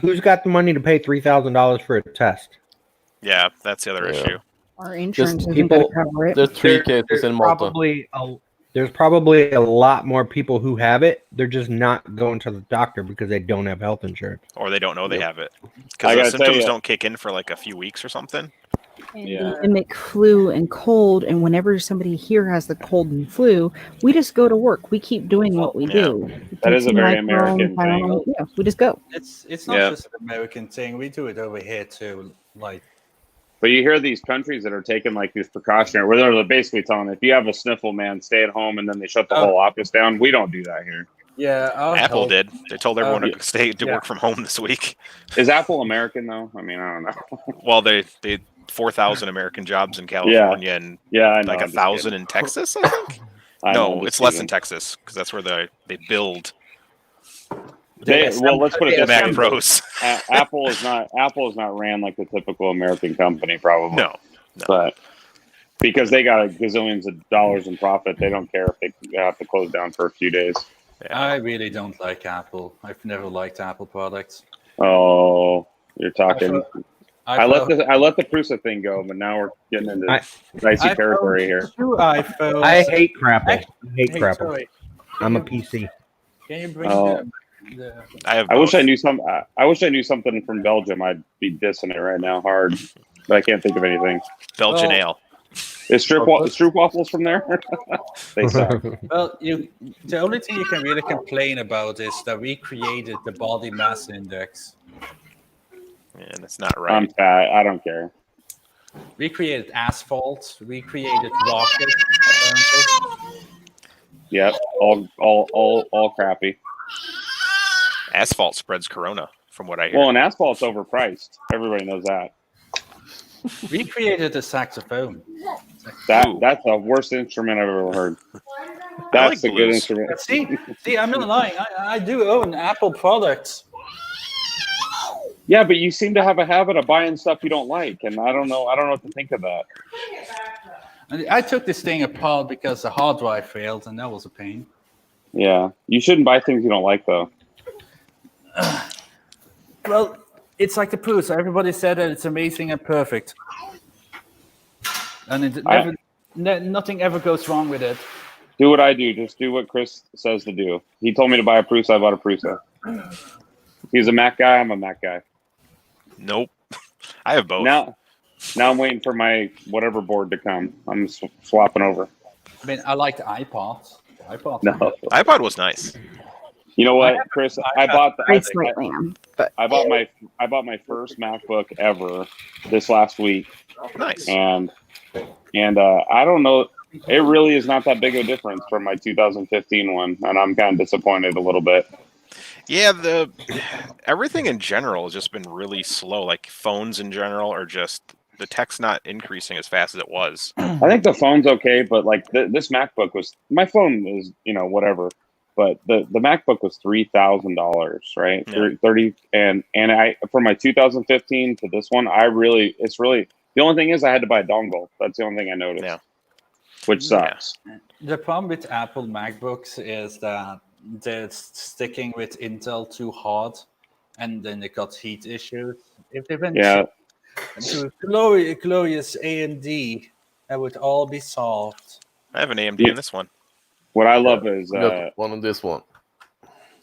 Who's got the money to pay $3,000 for a test? Yeah, that's the other issue. Our insurance isn't going to cover it. There's 3 cases in Malta. There's probably a lot more people who have it. They're just not going to the doctor because they don't have health insurance. Or they don't know they have it. Because the symptoms don't kick in for like a few weeks or something. And the endemic flu and cold, and whenever somebody here has the cold and flu, we just go to work. We keep doing what we do. That is a very American thing. Yeah, we just go. It's not just an American thing. We do it over here too. Like, but you hear these countries that are taking like these precautionary, where they're basically telling, if you have a sniffle, man, stay at home, and then they shut the whole office down. We don't do that here. Yeah, Apple did. They told everyone to stay to work from home this week. Is Apple American though? I mean, I don't know. Well, they 4,000 American jobs in California and like 1,000 in Texas, I think. No, it's less in Texas because that's where they build. Well, let's put it this Mac way: Pros. Apple is not ran like the typical American company, probably. No. But because they got gazillions of dollars in profit, they don't care if they have to close down for a few days. Yeah. I really don't like Apple. I've never liked Apple products. Oh, you're talking. I let the Prusa thing go, but now we're getting into dicey territory here. I hate Crapple. I hate Crapple. I'm a PC. Can you bring I wish I knew something from Belgium. I'd be dissing it right now hard, but I can't think of anything. Belgian ale. Is Stroopwafels from there? They suck. Well, the only thing you can really complain about is that we created the body mass index. And it's not right. I'm fat. I don't care. We created asphalt. We created rockets. Yep. All crappy. Asphalt spreads corona, from what I hear. Well, and asphalt's overpriced. Everybody knows that. We created a saxophone. That's the worst instrument I've ever heard. That's a good instrument. See, I'm not lying. I do own Apple products. Yeah, but you seem to have a habit of buying stuff you don't like, and I don't know what to think of that. I took this thing apart because the hard drive failed, and that was a pain. Yeah, you shouldn't buy things you don't like, though. Well, it's like the Prusa. Everybody said that it's amazing and perfect, and nothing ever goes wrong with it. Do what I do. Just do what Chris says to do. He told me to buy a Prusa. I bought a Prusa. He's a Mac guy. I'm a Mac guy. Nope. I have both. Now I'm waiting for my whatever board to come. I'm swapping over. I mean, I like the iPod. No. iPod was nice. You know what, Chris? I bought my first MacBook ever this last week. Nice. And I don't know. It really is not that big of a difference from my 2015 one, and I'm kind of disappointed a little bit. Yeah, everything in general has just been really slow. Like phones in general are just the tech's not increasing as fast as it was. I think the phone's okay, but like this MacBook my phone is whatever, but the MacBook was $3,000, right? Yeah. 30 and I from my 2015 to this one, it's really The only thing is I had to buy a dongle. That's the only thing I noticed. Yeah. Which sucks. The problem with Apple MacBooks is that they're sticking with Intel too hard, and then they got heat issues. If they went Yeah. to glorious AMD, that would all be solved. I have an AMD Yeah. in this one. What I love is We got one on this one.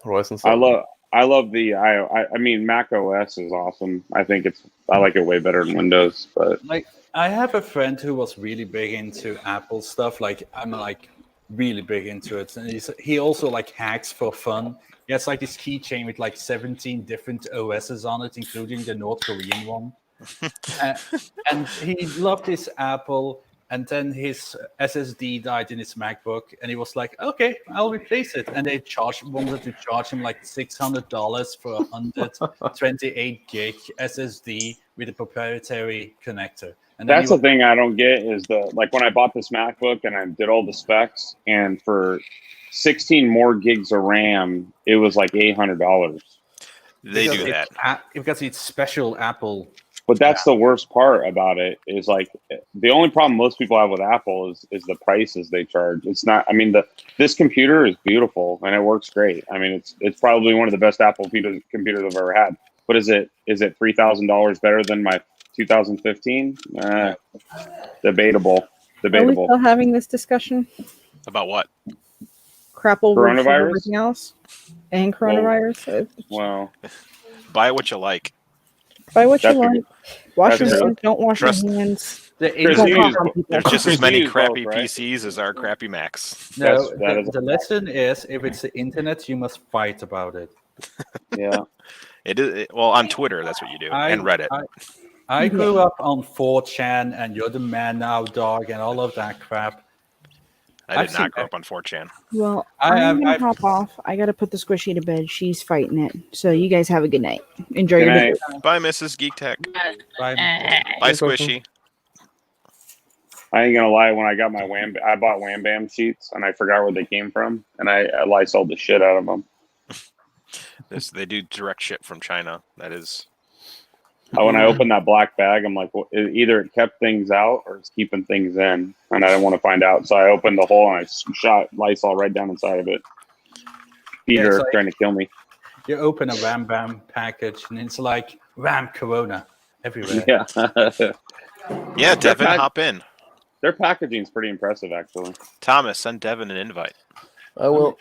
Ryzen 7. I love the I mean Mac OS is awesome. I like it way better than Windows, but Like, I have a friend who was really big into Apple stuff. Like, I'm like really big into it, and he also like hacks for fun. He has like this keychain with like 17 different OSs on it, including the North Korean one. And he loved his Apple, and then his SSD died in his MacBook, and he was like, "Okay, I'll replace it." And they wanted to charge him like $600 for a 128 gig SSD with a proprietary connector. And then that's the thing I don't get is when I bought this MacBook and I did all the specs, and for 16 more gigs of RAM, it was like $800. They do that because it's special Apple. But that's the worst part about it is like the only problem most people have with Apple is the prices they charge. It's not. I mean, this computer is beautiful and it works great. I mean, it's probably one of the best Apple computers I've ever had. But is it $3,000 better than my 2015? Debatable. Are we still having this discussion? About what? Crapple Coronavirus? Everything else, and coronavirus. Well, buy what you like. Buy what you like. Wash your true. hands. Don't wash Trust- your hands. There's Chris, just as many use crappy both, right? PCs as are crappy Macs. No, That is the lesson is if it's the internet, you must fight about it. Yeah. It is well on Twitter. That's what you do, and Reddit. I grew up on 4chan, and you're the man now, dog, and all of that crap. I did not grow up on 4chan. Well, I'm gonna hop off. I gotta put the squishy to bed. She's fighting it. So you guys have a good night. Enjoy your day. Bye, Mrs. Geek Tech. Bye, Squishy. I ain't gonna lie. When I got I bought Wham Bam sheets and I forgot where they came from, and I Lysoled the shit out of them. They do direct ship from China. That is. When I opened that black bag, I'm like, well, either it kept things out or it's keeping things in, and I didn't want to find out. So I opened the hole and I shot Lysol right down inside of it. Peter like, trying to kill me. You open a Wham Bam package and it's like Wham Corona everywhere. Yeah. Yeah, Devin, hop in. Their packaging is pretty impressive, actually. Thomas, send Devin an invite. I will.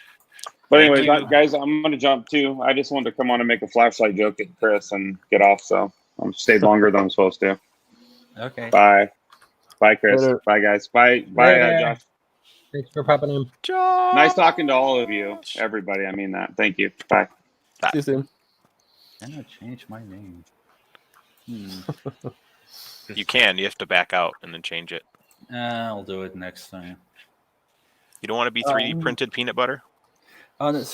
But anyways, guys, I'm going to jump too. I just wanted to come on and make a flashlight joke at Chris and get off. So I'm stayed longer than I'm supposed to. Okay. Bye. Bye, Chris. Later. Bye, guys. Bye, Josh. Thanks for popping in. Nice talking to all of you, everybody. I mean that. Thank you. Bye. See you soon. Can I change my name? You can. You have to back out and then change it. I'll do it next time. You don't want to be 3D printed peanut butter? Tanner,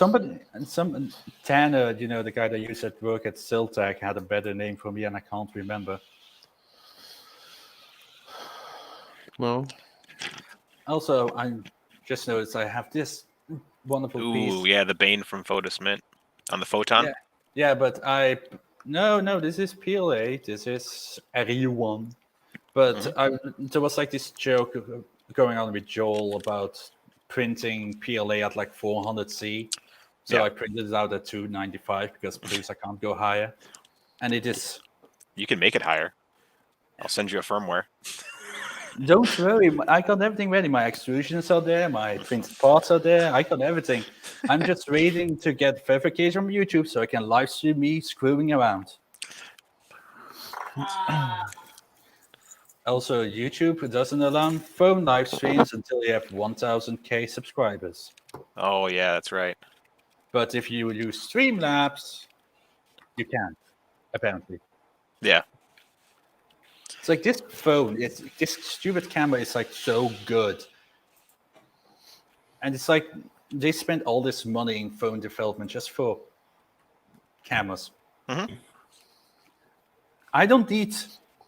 the guy that used at work at Siltec, had a better name for me, and I can't remember. No. Also, I just noticed I have this wonderful piece. Ooh, yeah, the Bane from Photosmint on the Photon. Yeah, but no, this is PLA. This is RE1. But there was like this joke going on with Joel about printing PLA at like 400C. So I printed it out at 295 because please, I can't go higher. And it is. You can make it higher. I'll send you a firmware. Don't worry, I got everything ready. My extrusions are there, my printed parts are there. I got everything. I'm just waiting to get verification from YouTube so I can live stream me screwing around. Also, YouTube doesn't allow phone live streams until you have 1,000K subscribers. Oh, yeah, that's right. But if you use Streamlabs, you can, apparently. Yeah. It's like this phone, this stupid camera is like so good. And it's like they spent all this money in phone development just for cameras. Mm-hmm. I don't need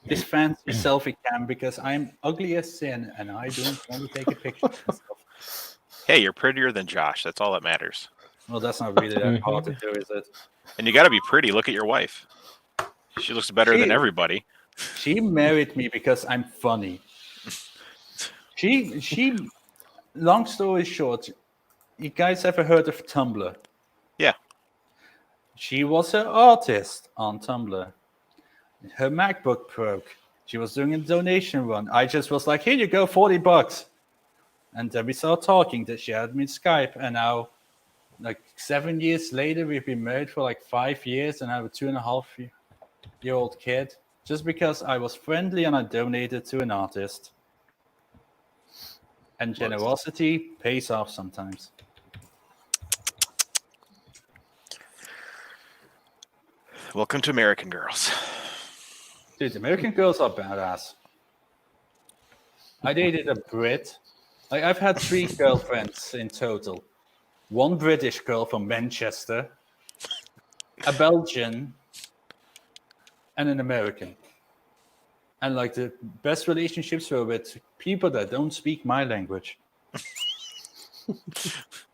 this fancy selfie cam because I'm ugly as sin and I don't want to take a picture of myself. Hey, you're prettier than Josh. That's all that matters. Well, that's not really that hard to do, is it? And you got to be pretty. Look at your wife. She looks better than everybody. She married me because I'm funny. She. Long story short, you guys ever heard of Tumblr? Yeah. She was an artist on Tumblr. Her MacBook broke. She was doing a donation run. I just was like, here you go, $40. And then we started talking. That she had me Skype, and now, like 7 years later, we've been married for like 5 years, and I have a 2.5-year-old kid. Just because I was friendly and I donated to an artist. And generosity pays off sometimes. Welcome to American Girls. Dude, American Girls are badass. I dated a Brit. Like, I've had 3 girlfriends in total. 1 British girl from Manchester, a Belgian, and an American. And like the best relationships were with people that don't speak my language.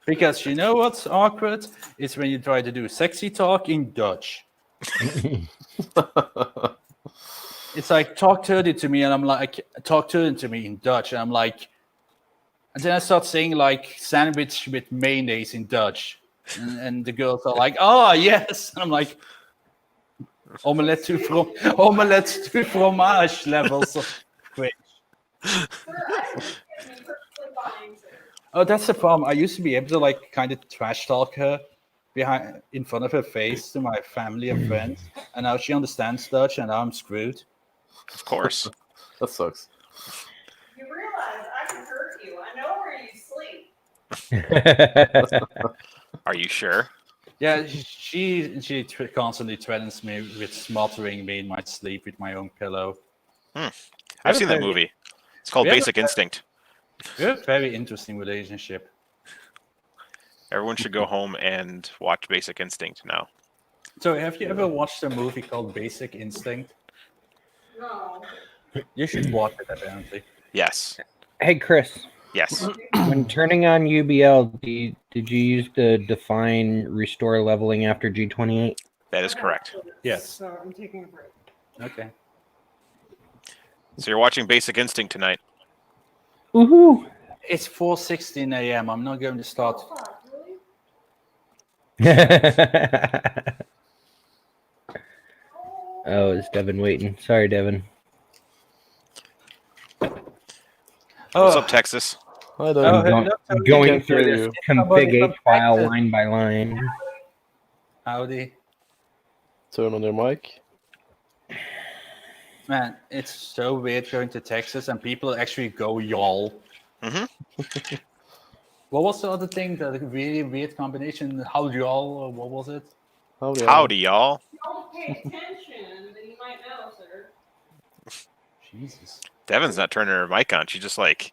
Because you know what's awkward? It's when you try to do sexy talk in Dutch. It's like, talk dirty to me, and I'm like, talk dirty to me in Dutch, and I'm like, and then I start saying like sandwich with mayonnaise in Dutch, and the girls are like, oh yes, and I'm like, omelette to fromage levels of cringe. Oh, that's the problem. I used to be able to like kind of trash talk her in front of her face to my family and friends, and now she understands Dutch, and now I'm screwed. Of course. That sucks. You realize I can hurt you. I know where you sleep. Are you sure? Yeah, she constantly threatens me with smothering me in my sleep with my own pillow. I've seen that movie. It's called Basic Instinct. We have a very interesting relationship. Everyone should go home and watch Basic Instinct now. So, have you ever watched a movie called Basic Instinct? No. You should watch it, apparently. Yes. Hey, Chris. Yes. When turning on UBL, did you use the define restore leveling after G28? That is correct. Yes. So I'm taking a break. Okay. So you're watching Basic Instinct tonight. Woohoo! It's 4:16 a.m. I'm not going to start. Oh, fuck, really? Oh, is Devin waiting? Sorry, Devin. What's up, Texas? I don't Oh, know. hello, Going Can't through hear this you. config Somebody H file affected. line by line. Howdy. Turn on your mic. Man, it's so weird going to Texas and people actually go y'all. Mm-hmm. What was the other thing? The really weird combination? How y'all? Or what was it? Howdy, y'all. Don't pay attention, then you might know, sir. Jesus. Devin's not turning her mic on. She's just like,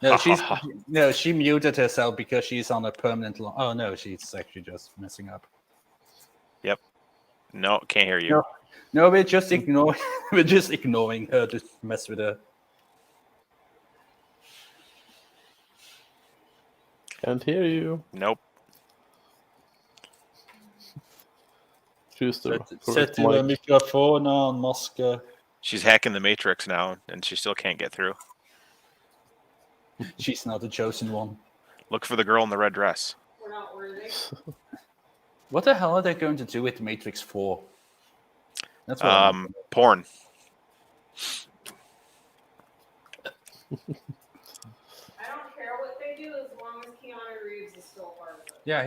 No, she muted herself because she's on a permanent. Oh no, she's actually just messing up. yep. No, can't hear you. No, we're just ignoring. We're just ignoring her to mess with her. Can't hear you. Nope. Choose the Set correct your mic. microphone on, Moscow. She's hacking the Matrix now, and she still can't get through. She's not the chosen one. Look for the girl in the red dress. We're not worthy. What the hell are they going to do with Matrix 4? That's what Porn. I don't care what they do as long as Keanu Reeves is still part of it. Yeah,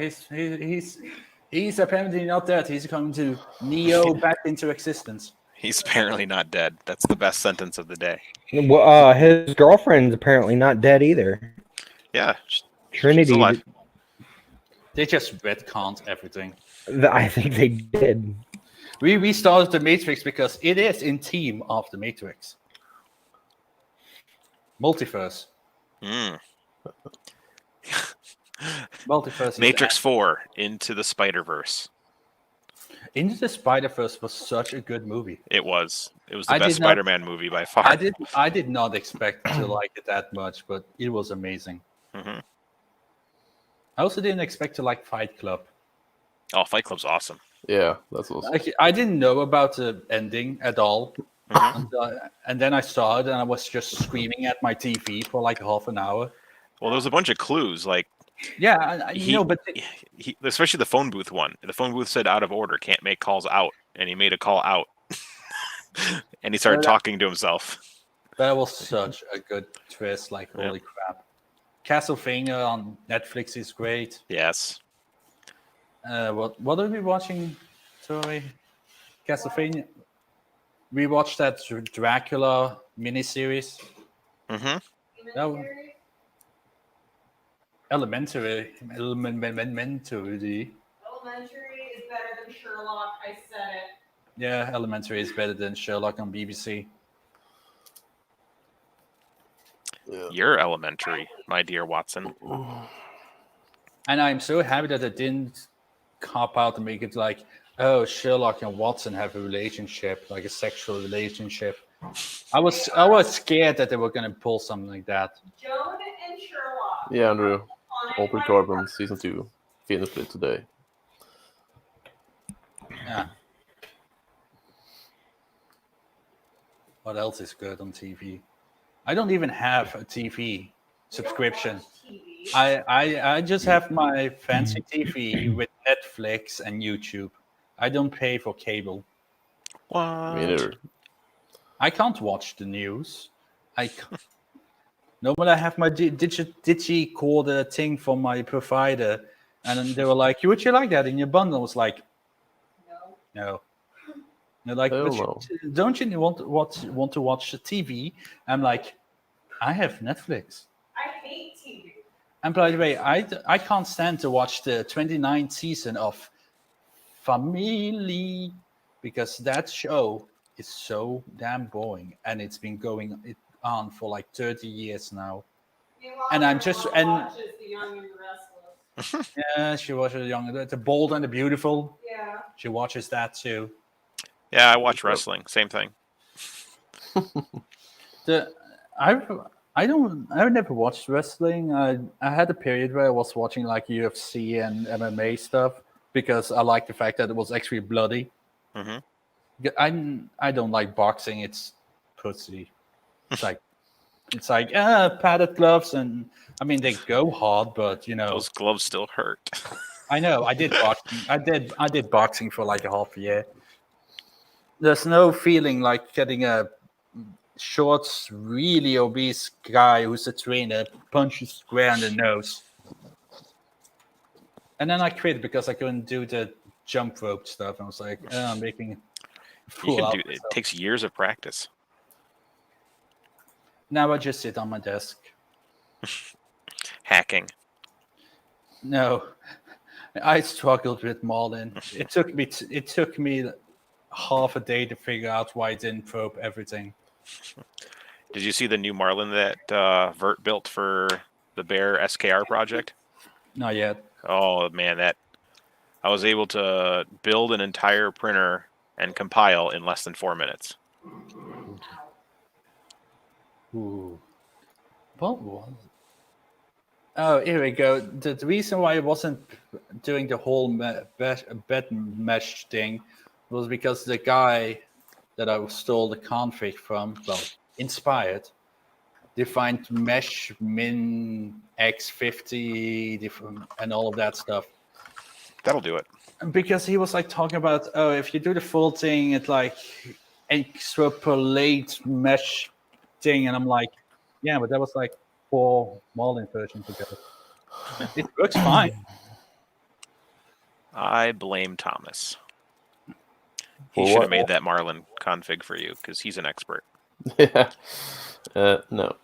he's apparently not dead. He's coming to Neo back into existence. He's apparently not dead. That's the best sentence of the day. Well, his girlfriend's apparently not dead either. Yeah. Trinity. She's alive. They just retconned everything. I think they did. We started the Matrix because it is in theme of the Matrix. Multiverse. Multiverse. is Matrix 4, Into the Spider-Verse. Into the Spider-Verse was such a good movie. It was. It was I the best did not- Spider-Man movie by far. I did not expect to like it that much, but it was amazing. Mm-hmm. I also didn't expect to like Fight Club. Oh, Fight Club's awesome. Yeah, that's awesome. I didn't know about the ending at all. And then I saw it, and I was just screaming at my TV for like half an hour. Well, there was a bunch of clues, like Yeah, but he, especially the phone booth one. The phone booth said out of order, can't make calls out, and he made a call out, and he started talking to himself. That was such a good twist. Like, holy crap! Castlevania on Netflix is great. Yes. What are we watching, Tori? Castlevania. We watched that Dracula miniseries. Mm-hmm. Elementary. Elementary is better than Sherlock. I said it. Yeah, Elementary is better than Sherlock on BBC. Yeah. You're elementary, my dear Watson. And I'm so happy that it didn't cop out and make it like, oh, Sherlock and Watson have a relationship, like a sexual relationship. I was scared that they were going to pull something like that. Joan and Sherlock. Yeah, Andrew. Altered Carbon season 2 finished it today. Yeah. What else is good on TV? I don't even have a TV subscription. I just have my fancy TV with Netflix and YouTube. I don't pay for cable. What? Me neither. I can't watch the news. Normally I have my digicorder thing from my provider, and then they were like, "Would you like that in your bundle?" I was like, "No." They're like, "Don't you want to watch the TV?" I'm like, "I have Netflix." I hate TV. And by the way, I can't stand to watch the 29th season of Family because that show is so damn boring, and it's been going on for like 30 years now. Meanwhile, And I'm just watches The Young and the Restless. Yeah, she watches The Bold and the Beautiful. Yeah. She watches that too. Yeah, I watch wrestling. Same thing. I've never watched wrestling. I had a period where I was watching like UFC and MMA stuff because I like the fact that it was actually bloody. Mm-hmm. I don't like boxing. It's pussy. It's like padded gloves, and I mean they go hard, but you know those gloves still hurt. I know. I did boxing. I did boxing for like a half a year. There's no feeling like getting a short, really obese guy who's a trainer punch you square in the nose. And then I quit because I couldn't do the jump rope stuff. I was like, I'm making a fool out of It takes years of practice. Now I just sit on my desk. Hacking. No, I struggled with Marlin. It took me half a day to figure out why I didn't probe everything. Did you see the new Marlin that Vert built for the Bear SKR project? Not yet. Oh man, that I was able to build an entire printer and compile in less than 4 minutes. Ooh. What was it? Oh, here we go. The reason why I wasn't doing the whole bed mesh thing was because the guy that I stole the config from, well, inspired, defined mesh min x50 and all of that stuff. That'll do it. Because he was like talking about, oh, if you do the full thing, it's like extrapolate mesh thing, and I'm like, yeah, but that was like 4 Marlin versions ago. It works fine. I blame Thomas. For He should what? have made that Marlin config for you because he's an expert. Yeah. No.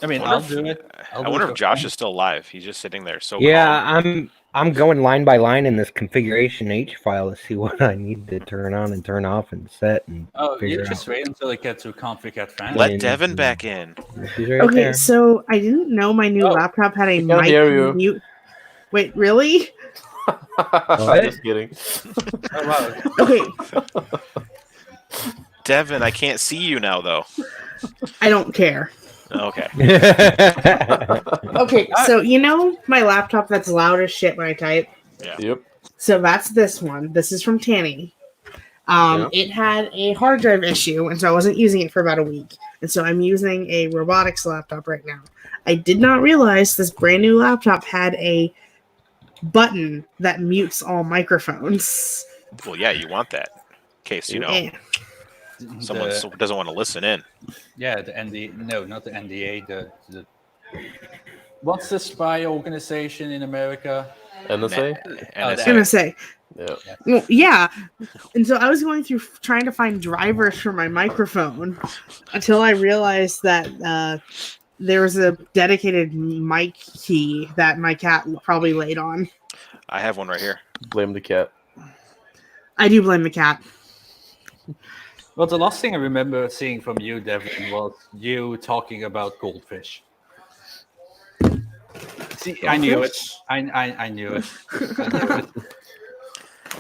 I mean, I'll do it. I wonder if Josh is still alive. He's just sitting there. So yeah, I'm going line by line in this configuration H file to see what I need to turn on and turn off and set and you figure just out. wait until it gets to config at fan. Let Devin back in. She's right Okay, there. so I didn't know my new laptop had a can't mic hear you. mute. Wait, really? Just kidding. Oh, wow. Okay, Devin, I can't see you now, though. I don't care. Okay. Okay, so you know my laptop that's loud as shit when I type? Yeah. Yep. So that's this one. This is from Tanny. It had a hard drive issue, and so I wasn't using it for about a week. And so I'm using a robotics laptop right now. I did not realize this brand new laptop had a button that mutes all microphones. Well, yeah, you want that in case Yeah. someone doesn't want to listen in. Yeah, the NDA. No, not the NDA. The what's the spy organization in America? NSA? NSA. Yeah. Well, yeah. And so I was going through trying to find drivers for my microphone until I realized that there was a dedicated mic key that my cat probably laid on. I have one right here. Blame the cat. I do blame the cat. Well, the last thing I remember seeing from you, Devin, was you talking about goldfish. See, I knew it. I knew it. I knew it.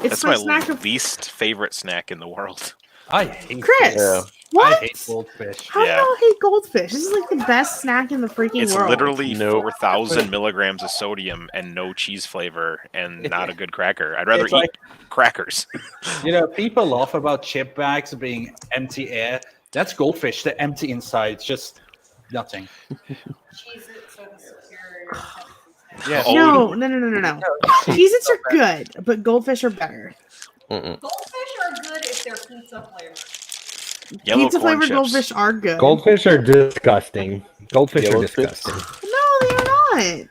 It's That's my snack least favorite snack in the world. I hate Chris. Yeah. What? I hate goldfish. How do y'all hate goldfish? This is like the best snack in the freaking It's world. literally 4,000 milligrams of sodium and no cheese flavor and not a good cracker. I'd rather It's eat like- crackers. People laugh about chip bags being empty air. That's goldfish. They're empty inside. It's just nothing. Cheez-Its are the superior. Yeah. No. Cheez-Its are good, but goldfish are better. Mm-mm. Goldfish are good if they're pizza flavored. Yellow Pizza corn flavored chips. goldfish are good. Goldfish are disgusting. Goldfish Yellow are disgusting. No, they're not.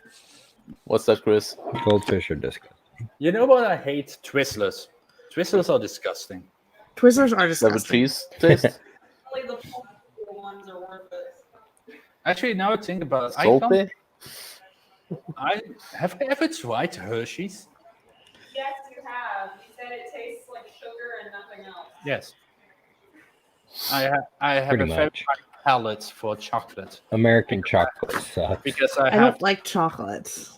What's that, Chris? Goldfish are disgusting. You know what I hate? Twizzlers. Twizzlers are disgusting. Twizzlers are Have a disgusting. cheese taste? Only the cool ones are worth it. Actually, now I think about it, Salty? have I ever tried Hershey's? Yes, you have. You said it tastes like sugar and nothing else. Yes. I have Pretty a very much. high palate for chocolate American chocolate sucks. because I I have. don't like chocolates.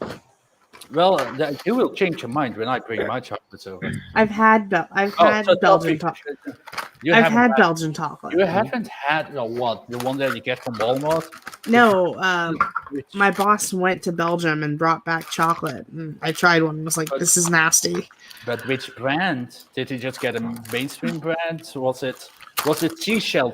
Well, you will change your mind when I bring my chocolates over. I've had Belgian chocolate. You I've haven't had Belgian chocolate. You haven't had what? The one that you get from Walmart? No, my boss went to Belgium and brought back chocolate. And I tried one and was like, this is nasty. But which brand? Did you just get a mainstream brand? Was it seashell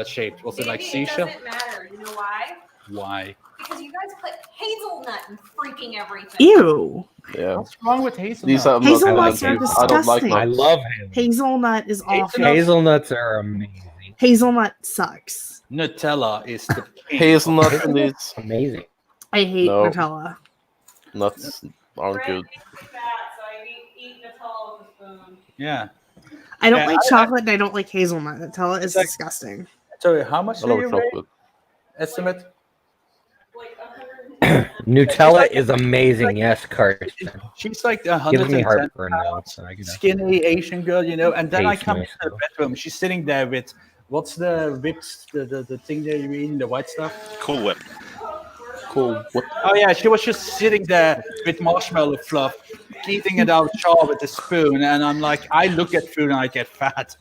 shaped? Was it like Maybe seashell? It doesn't matter. You know why? Why? Because you guys put hazelnut in freaking everything. Ew. Yeah. What's wrong with hazelnut? These are Hazelnuts are I don't like disgusting. I nuts. love hazelnuts. Hazelnut is awful. Hazelnuts are amazing. Hazelnut sucks. Nutella is the king. Hazelnut and these Amazing. I hate No. Nutella. nuts aren't Brett good. makes me fat, so I eat Nutella with a spoon. Yeah. I don't Yeah, like chocolate and I don't like hazelnut. Nutella is like- disgusting. So how much I do love you weigh? chocolate. Estimate? Like 110. Nutella is amazing. Yes, Carson. She's like Gives me 110 heartburn now. So I gotta skinny Asian girl, and then I Taste come into the myself. bedroom. She's sitting there with what's the whips, the thing that you eat, the white stuff. Cool Whip. Cool. What? Oh yeah, she was just sitting there with marshmallow fluff, eating it out jar with a spoon, and I'm like, I look at food and I get fat.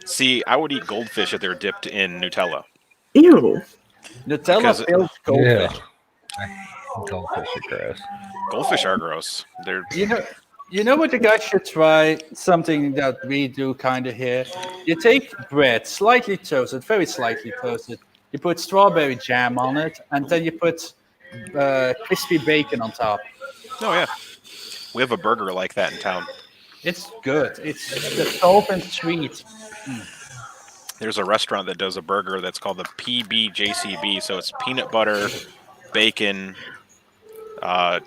See, I would eat goldfish if they're dipped in Nutella. Ew. Nutella Because- filled goldfish. Goldfish are gross. Goldfish are gross. They're You know what? You guys should try something that we do kind of here. You take bread, slightly toasted, very slightly toasted. You put strawberry jam on it, and then you put crispy bacon on top. oh yeah. We have a burger like that in town. It's good. It's the salt and sweet. There's a restaurant that does a burger that's called the PBJCB. So it's peanut butter, bacon,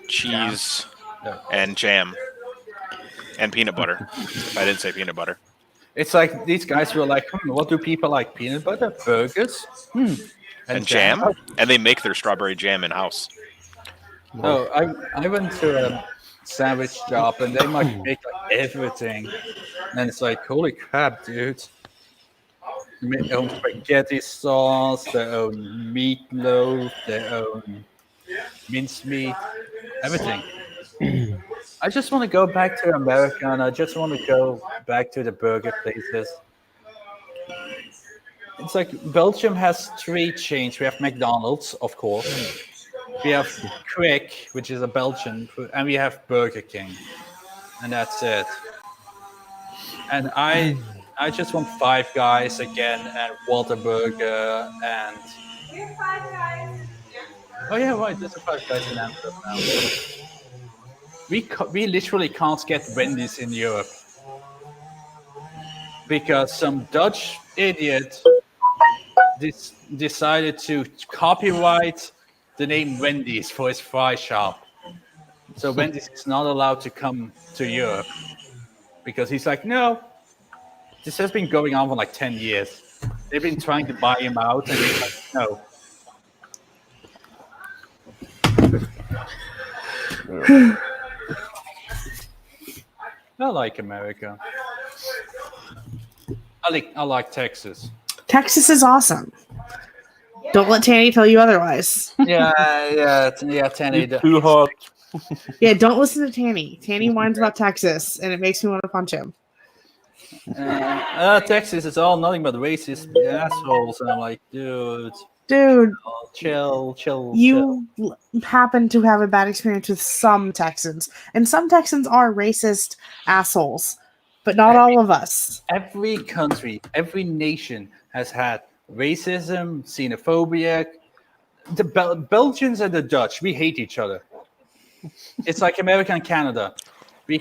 cheese, and jam, and peanut butter. I didn't say peanut butter. It's like these guys were like, what do people like? Peanut butter? Burgers? And jam, and they make their strawberry jam in house. Oh, I went to a sandwich shop and they might make like everything. And it's like, holy crap, dude. Their own spaghetti sauce, their own meatloaf, their own mincemeat, everything. I just want to go back to America and I just want to go back to the burger places. It's like Belgium has 3 chains. We have McDonald's, of course. We have Quick, which is a Belgian food, and we have Burger King. and that's it. And I just want Five Guys again, and Walter Burger, and We have Five Guys in Amsterdam. oh yeah, right, there's a Five Guys in Amsterdam now. We literally can't get Wendy's in Europe because some Dutch idiot decided to copyright the name Wendy's for his fry shop. So Wendy's is not allowed to come to Europe because he's like, no, this has been going on for like 10 years. They've been trying to buy him out, and he's like, no. I like America. I like Texas. Texas is awesome. Don't let Tanny tell you otherwise. Yeah, Tanny. Too hot. Yeah, don't listen to Tanny. Tanny whines about Texas, and it makes me want to punch him. Texas is all nothing but racist assholes, and I'm like, dude, chill. You happen to have a bad experience with some Texans, and some Texans are racist assholes, but not all of us. Every country, every nation has had racism, xenophobia. The Belgians and the Dutch, we hate each other. It's like America and Canada. You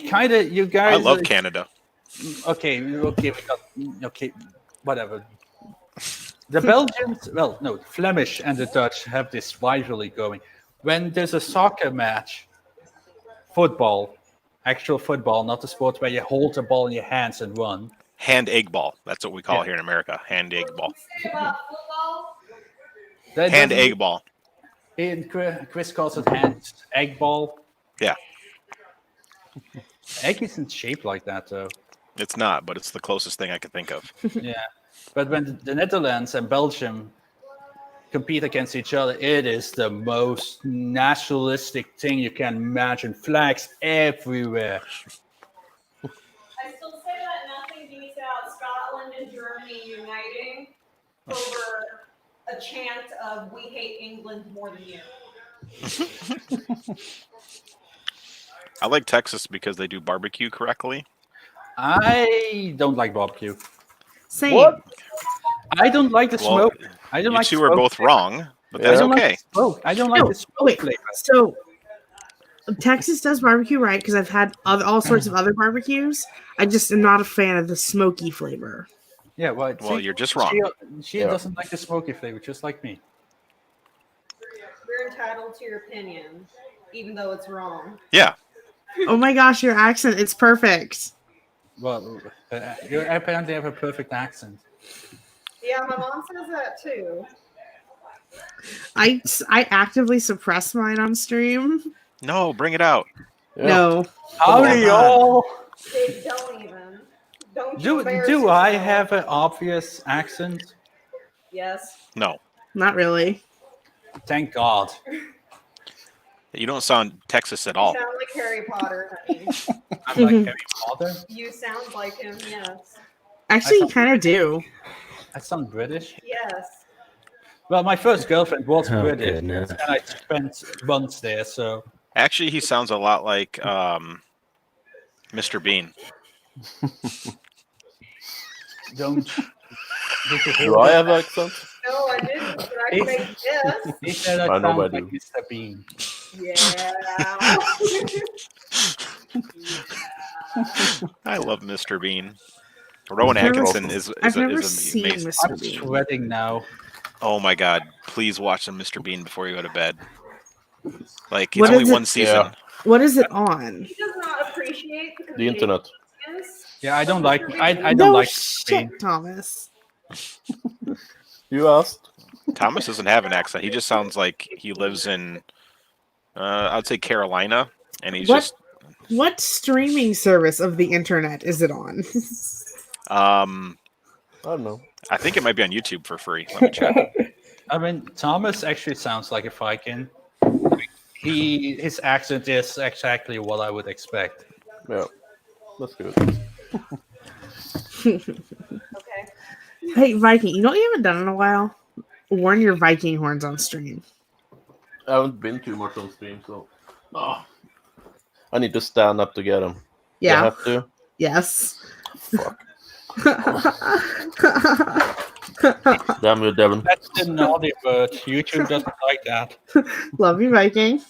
guys. I love Canada. Okay, whatever. The Belgians, Flemish and the Dutch have this rivalry going. When there's a soccer match, actual football, not the sport where you hold the ball in your hands and run. Hand egg ball. That's what we call it here in America. Hand egg ball. Hand egg ball. Chris calls it hand egg ball. Yeah. Egg isn't shaped like that, though. It's not, but it's the closest thing I could think of. Yeah. But when the Netherlands and Belgium compete against each other, it is the most nationalistic thing you can imagine. Flags everywhere. I still say that nothing beats out Scotland and Germany uniting over a chant of "We hate England more than you." I like Texas because they do barbecue correctly. I don't like barbecue. Same. What? I don't like the smoke. I don't you like two are both wrong, but I that's don't okay. like the smoke. I don't like the smoke flavor. So Texas does barbecue right because I've had all sorts of other barbecues. I just am not a fan of the smoky flavor. Yeah, well, you're just wrong. She doesn't like the smoky flavor, just like me. You're entitled to your opinion, even though it's wrong. Yeah. Oh my gosh, your accent, it's perfect. Well, you apparently have a perfect accent. Yeah, my mom says that too. I actively suppress mine on stream. No, bring it out. No. Howdy, y'all. They don't even. Don't Do you embarrass I yourself. have an obvious accent? Yes. No. Not really. Thank God. You don't sound Texas at You all. sound like Harry Potter, honey. I'm like Harry Potter. You sound like him, yes. Actually, you kind of do. I sound British. Yes. Well, my first girlfriend was Oh, British, goodness. and I spent months there. So Actually, he sounds a lot like Mr. Bean. don't. Did you hear Do I that? have accent? No, I didn't, but I can make this. He said I I know sound I like do. Mr. Bean. Yeah. I love Mr. Bean. Rowan I've never- Atkinson is I've never is seen amazing. Mr. I'm Bean. sweating now. Oh my God! Please watch some Mr. Bean before you go to bed. Like it's What only is it- one season. Yeah. What is it on? He does not appreciate The internet. convenience Yeah, I don't like. I don't No like shit, Thomas. You asked. Thomas doesn't have an accent. He just sounds like he lives in, I'd say Carolina, and he's What? just. What streaming service of the internet is it on? I don't know. I think it might be on YouTube for free. Let me check. I mean, Thomas actually sounds like a Viking. His accent is exactly what I would expect. Yeah, that's good. Okay. Hey, Viking, you know what you haven't done in a while? Warn your Viking horns on stream. I haven't been too much on stream, so I need to stand up to get them. You Yeah. have to. Yes. Fuck. Damn you, Devin. That's the naughty word. YouTube doesn't like that. Love you, Viking.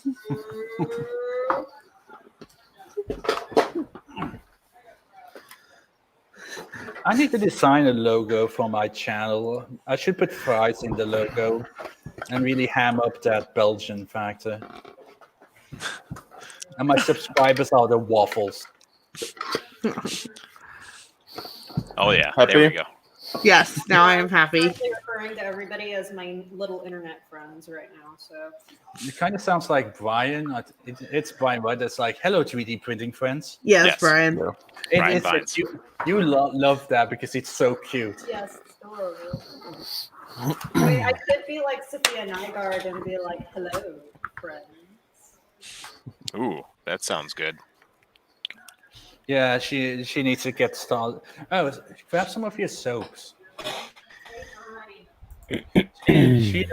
I need to design a logo for my channel. I should put fries in the logo and really ham up that Belgian factor. And my subscribers are the waffles. Oh yeah, Happy? there we go. Yes, now I am happy. I'm actually referring to everybody as my little internet friends right now. So It kind of sounds like Brian. It's Brian, right? It's like, hello, 3D printing friends. Yes, Yes. Brian. Yeah. Brian It's a Vines. you love that because it's so cute. yes, it's adorable. I mean, I could be like Sophia Nygaard and be like, "Hello, friends." Ooh, that sounds good. Yeah, she needs to get started. Oh, grab some of your soaps. She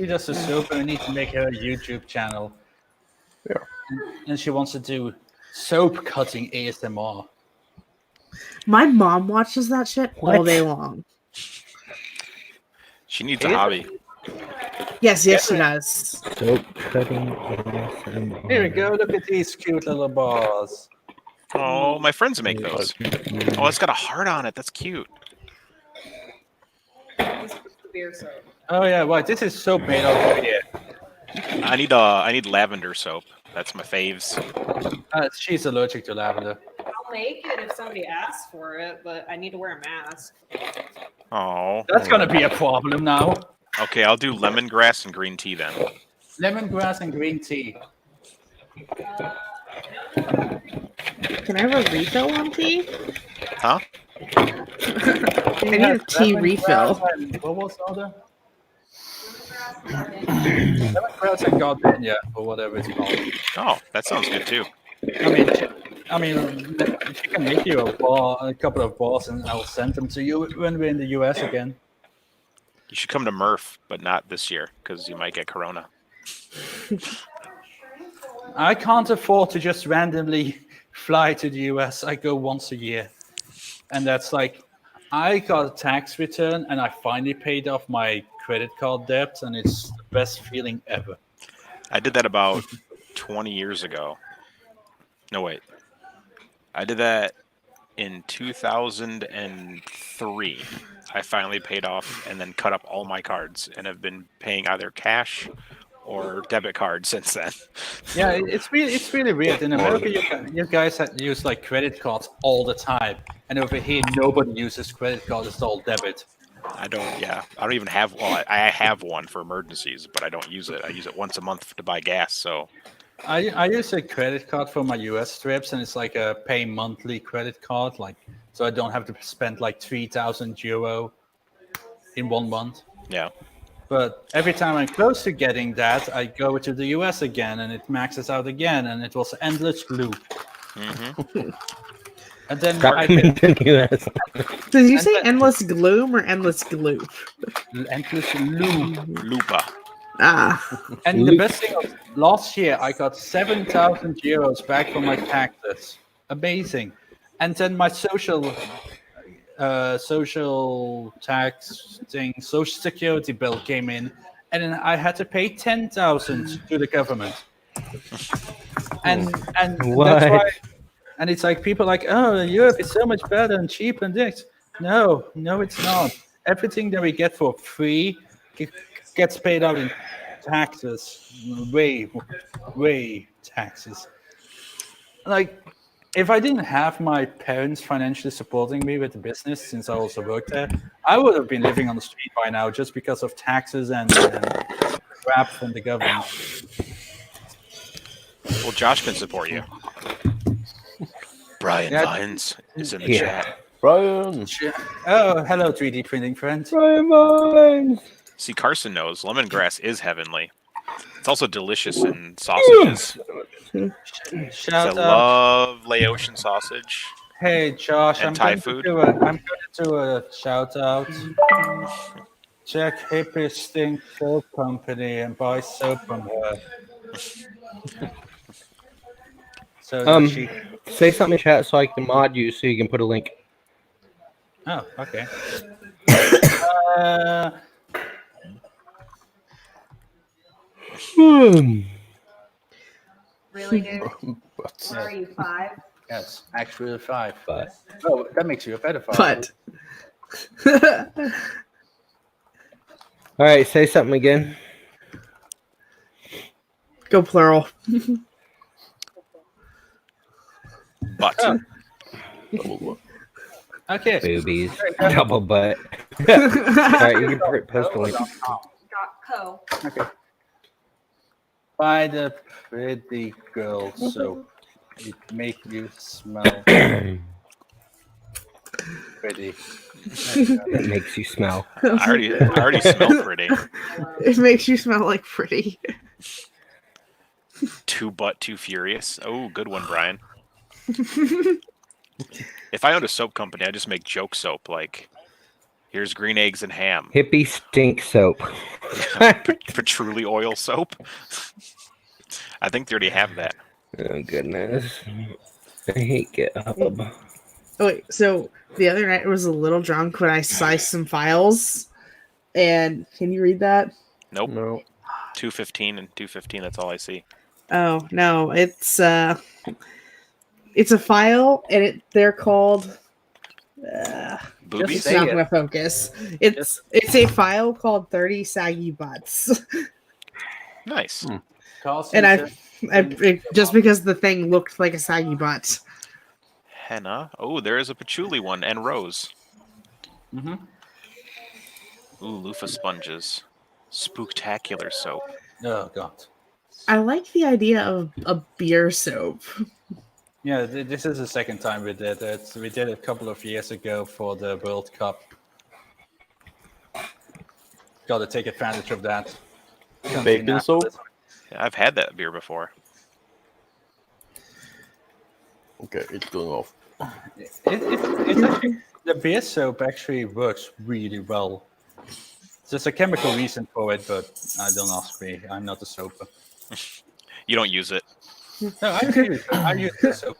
does the soap, and we need to make her a YouTube channel. Yeah. And she wants to do soap cutting ASMR. My mom watches that shit all What? day long. She needs a hobby. Yes, she does. Soap cutting ASMR. Here we go. Look at these cute little balls. Oh, my friends make those. Oh, it's got a heart on it. That's cute. This is the beer soap. Oh yeah, right. This is soap made out of beer. I need lavender soap. That's my faves. She's allergic to lavender. I'll make it if somebody asks for it, but I need to wear a mask. Oh. That's gonna be a problem now. Okay, I'll do lemongrass and green tea then. Lemongrass and green tea. Can I have a refill on tea? Huh? I need a tea refill. What was the other? Lemongrass and gardenia, or whatever it's called. Oh, that sounds good too. I mean, she can make you a couple of balls, and I'll send them to you when we're in the US again. You should come to Murph, but not this year because you might get corona. I can't afford to just randomly fly to the US. I go once a year. And that's like, I got a tax return and I finally paid off my credit card debt, and it's the best feeling ever. I did that about 20 years ago. No, wait. I did that in 2003. I finally paid off and then cut up all my cards and have been paying either cash or debit card since then. Yeah, it's really weird. In America, you guys use like credit cards all the time, and over here, nobody uses credit cards. It's all debit. I don't even have, well, I have one for emergencies, but I don't use it. I use it once a month to buy gas, so. I use a credit card for my US trips, and it's like a pay monthly credit card, like so I don't have to spend like 3,000 euro in 1 month. Yeah. But every time I'm close to getting that, I go to the US again, and it maxes out again, and it was endless loop. Mm-hmm. And then US. Did you say endless gloom or endless gloop? endless loop. Lupa. Ah. And the best thing was, last year I got 7,000 euros back from my taxes. Amazing. And then my social tax thing, social security bill came in, and then I had to pay 10,000 to the government. And What? that's why. And it's like people are like, oh, Europe is so much better and cheap and this. No, it's not. Everything that we get for free gets paid out in taxes, way taxes. Like, if I didn't have my parents financially supporting me with the business, since I also worked there, I would have been living on the street by now just because of taxes and crap from the government. Well, Josh can support you. Brian Vines is in the chat. Brian. Oh, hello, 3D printing friends. Brian Vines. See, Carson knows lemongrass is heavenly. It's also delicious in sausages. Shout I out. love Laotian sausage. Hey, Josh, And I'm Thai going food. to do a shout out. Check Hippie Stink Soap Company and buy soap from her. So that she Say something in chat so I can mod you so you can put a link. Oh, okay. Really, dude? But Where are you, 5? Yes, actually 5. But Oh, that makes you a pedophile. But all right, say something again. go plural. But Oh. double what? Okay. Boobies, double butt. All right, you can post a link. .co. Okay. Buy the pretty girl soap. It make you smell pretty. It makes you smell. I already smell pretty. It makes you smell like pretty. Too butt, too furious. Oh, good one, Brian. If I owned a soap company, I'd just make joke soap. Like, here's green eggs and ham. Hippie stink soap. Patchouli oil soap. I think they already have that. Oh goodness. I hate GitHub. Oh, wait, so the other night I was a little drunk when I sized some files. And can you read that? Nope. No. 215 and 215. That's all I see. Oh no, it's a file, and they're called. Boobies. It's not gonna focus. It's a file called 30 saggy butts, Nice. and I just because the thing looked like a saggy butt. Henna. Oh, there is a patchouli one and rose. Mm-hmm. Ooh, loofah sponges. Spooktacular soap. Oh god. I like the idea of a beer soap. Yeah, this is the second time we did it. We did it a couple of years ago for the World Cup. Got to take advantage of that. Bacon soap? Yeah, I've had that beer before. Okay, it's going off. It's actually, the beer soap actually works really well. There's a chemical reason for it, but don't ask me. I'm not a soaper. You don't use it. No, I use the soap.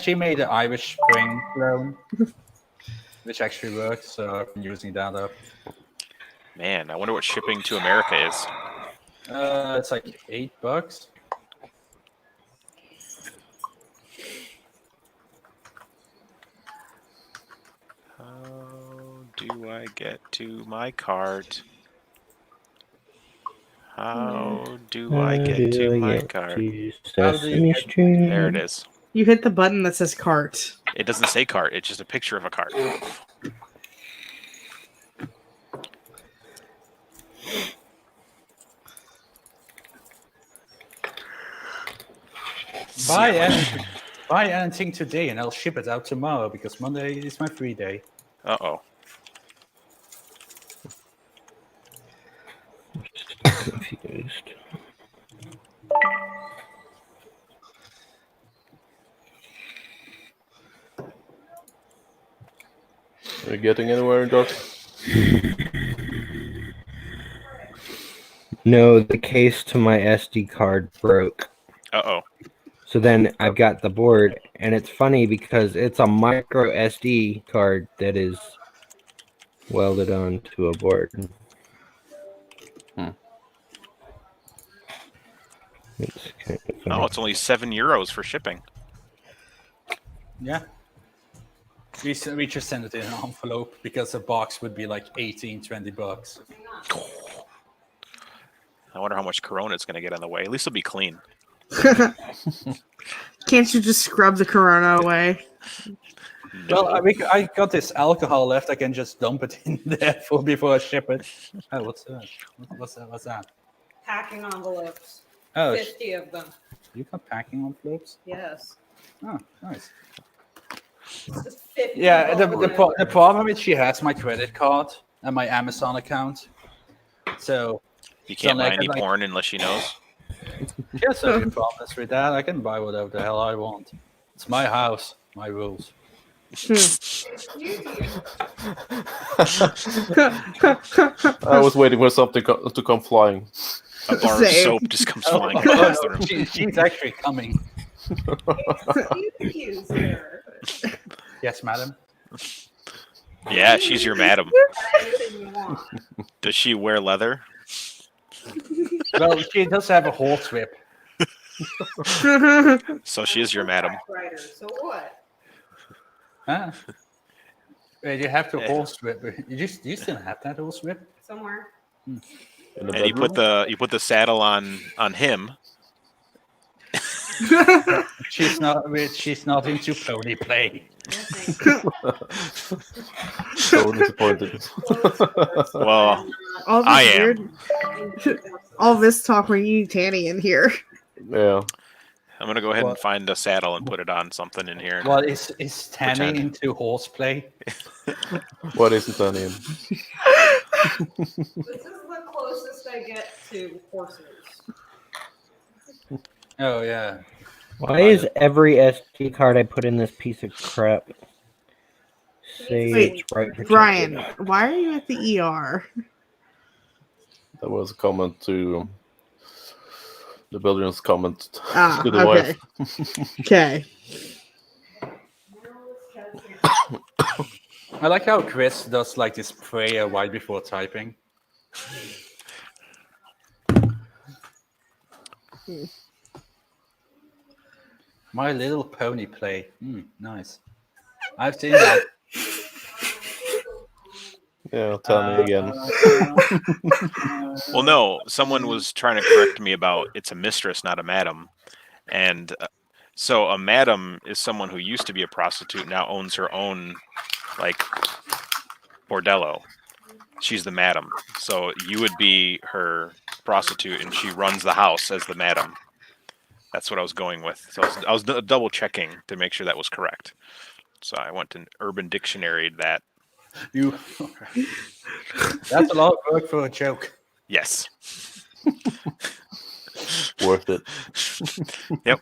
She made an Irish Spring clone, which actually worked, so I've been using that up. Man, I wonder what shipping to America is. It's like $8. How do I get to my cart? How do I get to my cart? Sesame Street? There it is. You hit the button that says cart. It doesn't say cart. It's just a picture of a cart. Buy anything today and I'll ship it out tomorrow because Monday is my free day. Uh-oh. Confused. Are you getting anywhere, Josh? No, the case to my SD card broke. Uh-oh. So then I've got the board, and it's funny because it's a micro SD card that is welded onto a board. It's kind of funny. Oh, it's only €7 for shipping. Yeah. We just send it in an envelope because a box would be like $18-20. I wonder how much Corona it's going to get on the way. At least it'll be clean. Can't you just scrub the corona away? Well, I got this alcohol left. I can just dump it in there before I ship it. Oh, what's that? What's that? Packing envelopes. Oh, 50 of them. you got packing envelopes? Yes. Oh, nice. Just 50 Yeah, the envelopes. problem is she has my credit card and my Amazon account. So You can't buy like, any porn unless she knows. she has no problems with that. I can buy whatever the hell I want. It's my house, my rules. I was waiting for something to come flying. A bar of Same. soap just comes flying across the room. She's actually coming. Excuse you, sir. Yes, madam. Yeah, she's your madam. Anything you want. Does she wear leather? Well, she does have a horse whip. So she is your madam. Rider, so what? Huh? Wait, you have the Eh. horse whip. You still have that horse whip? Somewhere. In the And you put bedroom? the saddle on him. She's not into pony play. So disappointed. Well, All this I am. weird, all this talk bringing you Tanny in here. Yeah. I'm gonna go ahead and What? find a saddle and put it on something in here. Well, is Tanny Pretend. into horseplay? What isn't that in? This is the closest I get to horses. Oh yeah. Why is every SD card I put in this piece of crap say Wait, it's right protected? Brian, why are you at the ER? That was a comment to the Belgian's comment to the Okay. wife. Okay. I like how Chris does like this prayer right before typing. My Little Pony play. Nice. I've seen that. Yeah, tell me again. Well, no, someone was trying to correct me about it's a mistress, not a madam, and so a madam is someone who used to be a prostitute, now owns her own like bordello. She's the madam, so you would be her prostitute, and she runs the house as the madam. That's what I was going with. So I was double checking to make sure that was correct. So I went to Urban Dictionary that. That's a lot of work for a joke. Yes. Worth it. Yep.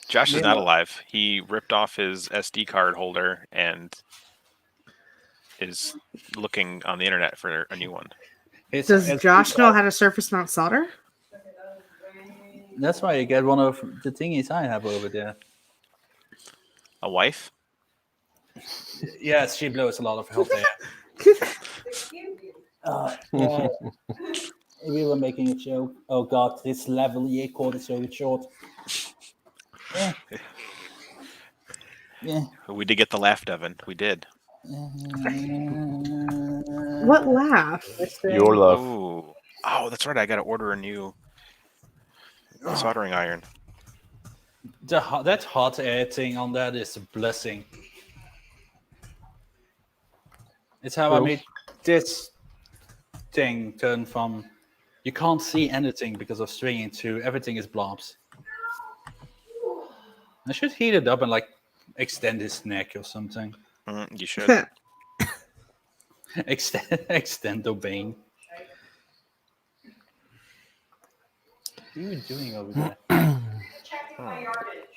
Josh is not alive. He ripped off his SD card holder and is looking on the internet for a new one. Does Josh know how to surface mount solder? That's why you get one of the thingies I have over there. A wife? Yes, she blows a lot of hot air. Yeah. We were making a joke. Oh god, this level EA cord is so short. Yeah. Yeah. We did get the laugh, Devin. We did. What laugh? Your love. Ooh. Oh, that's right. I got to order a new soldering iron. That hot air thing on that is a blessing. It's how I made this thing turn from you can't see anything because of stringing to everything is blobs. I should heat it up and like extend his neck or something. You should. Extend the vein. What are you doing over there? Checking my yardage.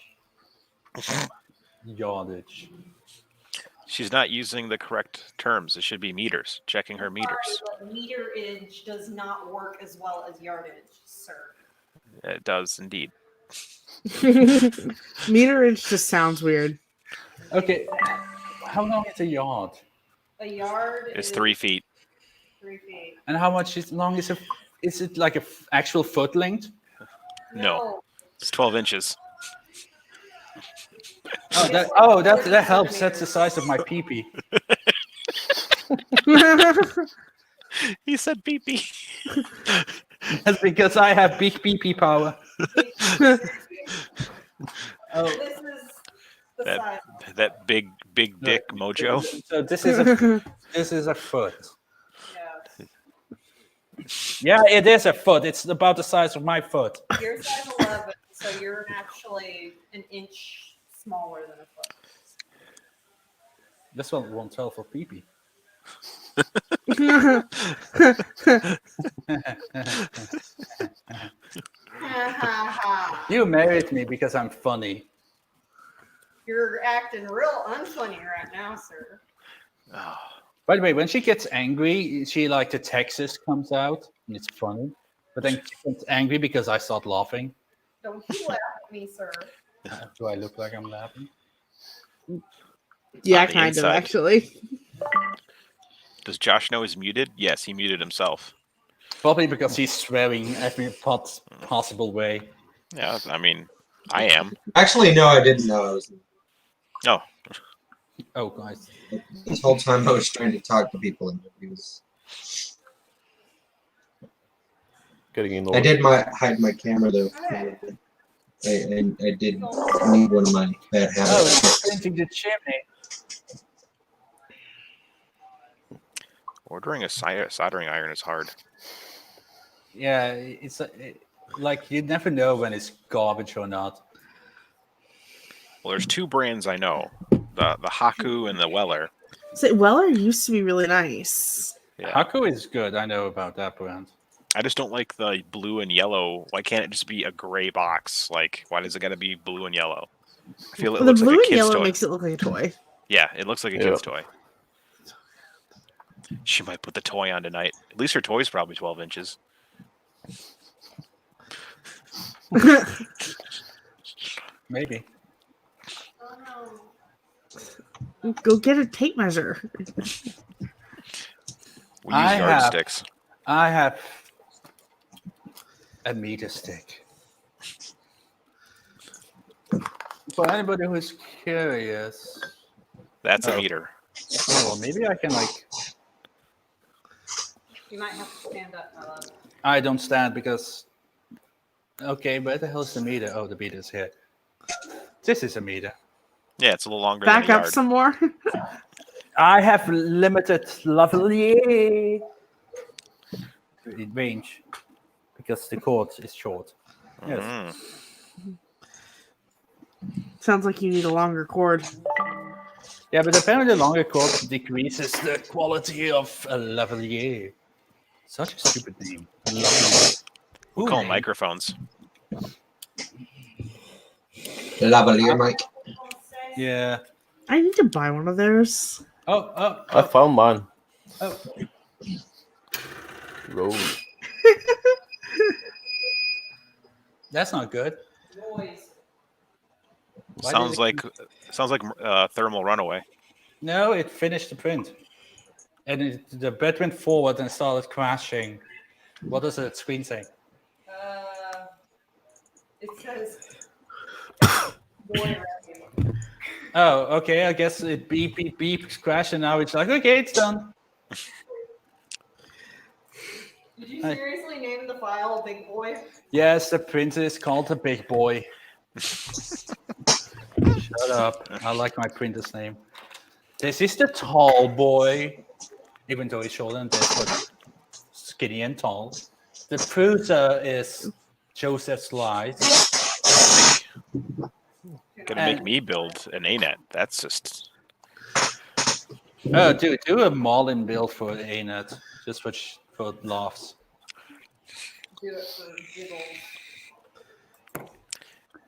Yardage. She's not using the correct terms. It should be meters. Checking her meters. Sorry, but meterage does not work as well as yardage, sir. It does indeed. Meterage just sounds weird. Okay, how long is a yard? A yard It's is 3 feet. 3 feet. And how much is long is is it like a actual foot length? No. It's 12 inches. Oh, that helps. That's the size of my pee-pee. He said pee-pee. That's because I have big pee-pee power. Oh, This is the size. That big dick mojo. so this is a foot. Yes. Yeah, it is a foot. It's about the size of my foot. You're size 11, so you're actually an inch smaller than a foot. This one won't tell for pee-pee. You married me because I'm funny. You're acting real unfunny right now, sir. Oh, By the way, when she gets angry, she like the Texas comes out, and it's funny. But then she gets angry because I start laughing. Don't you laugh at me, sir. Do I look like I'm laughing? Yeah, On the kind of inside. actually. Does Josh know he's muted? Yes, he muted himself. Probably because he's swearing every possible way. Yeah, I mean, I am. Actually, no, I didn't know I was. Oh, Oh, guys. This whole time I was trying to talk to people, and he was. Getting in I did hide my camera though. I did need one of my bad Oh, habits. it's painting the chimney. ordering a soldering iron is hard. Yeah, it's like you never know when it's garbage or not. Well, there's two brands I know: the Haku and the Weller. So Weller used to be really nice. Yeah. Haku is good. I know about that brand. I just don't like the blue and yellow. Why can't it just be a gray box? Like, why does it got to be blue and yellow? I feel it The looks blue like a and kid's yellow toy. makes it look like a toy. Yeah, it looks like a kid's toy. She might put the toy on tonight. At least her toy's probably 12 inches. Maybe. Go get a tape measure. We use yardsticks. I have a meter stick. For anybody who's curious, That's a meter. Oh, well, maybe I can You might have to stand up, my love. I don't stand because. Okay, where the hell is the meter? Oh, the meter's here. This is a meter. Yeah, it's a little longer Back than a up yard. some more. I have limited lovely range because the cord is short. Yes. Mm. Sounds like you need a longer cord. Yeah, but apparently the longer cord decreases the quality of a lavalier. Such a stupid name. Lavalier. We call them microphones. Lavalier mic. Yeah. I need to buy one of those. I found mine. Oh. Roll. That's not good. Noise. Sounds like thermal runaway. No, it finished the print. And the bed went forward and started crashing. What does the screen say? It says. Boy, Oh, okay. I guess it beep, beep, beep, crash, and now it's like, okay, it's done. Did you seriously name the file Big Boy? Yes, the printer is called a big boy. Shut up. I like my printer's name. This is the tall boy, even though he's shorter than this, but skinny and tall. The printer is Joseph Slice. Gonna make me build an ANET. That's just. Oh, dude, do a Marlin build for the ANET, just for laughs. Do it for giggles.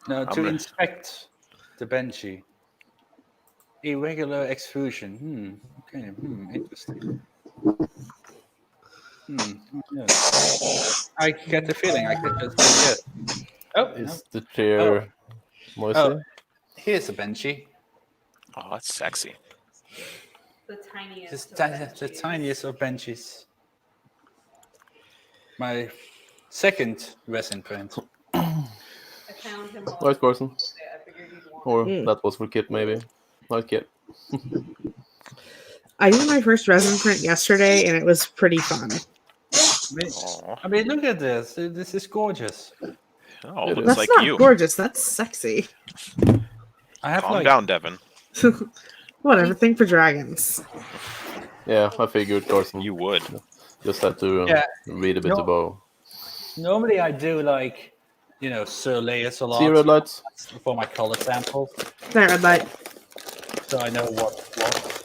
No, to inspect the Banshee. Irregular extrusion. Okay. Interesting. Yeah. I get the feeling I could just do it. Oh, Is the chair moisty? Oh, here's a Banshee. Oh, that's sexy. The tiniest. Just of the Banshees. tiniest of Banshees. My second resin print. I found him. Nice, Carson. I figured you'd want Or Mm. that was for Kit, maybe. Nice Kit. I did my first resin print yesterday, and it was pretty fun. Oh, I mean, look at this. This is gorgeous. oh It looks That's like not you. gorgeous. That's sexy. I have Calm down, Devin. Whatever. Think for dragons. Yeah, I figured Carson. You would. Just had to Yeah. read a bit No. about. Normally I do like, Sir layers a lot See red lights? for my color samples, There, red light. so I know what.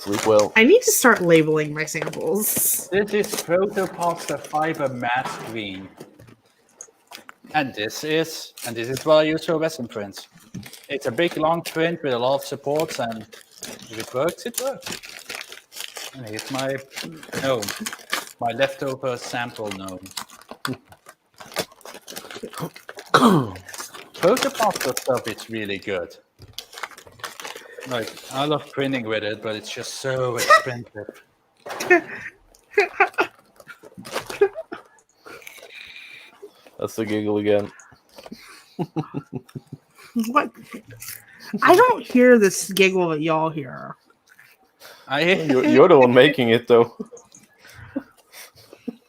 Sleep well. I need to start labeling my samples. This is Protoposter Fiber Matte Green. And this is what I use for resin prints. It's a big long print with a lot of supports, and if it works, it works. It's my gnome. My leftover sample gnome. Photoposter stuff is really good. Like, I love printing with it, but it's just so expensive. That's the giggle again. What? I don't hear this giggle that y'all hear. You're the one making it, though.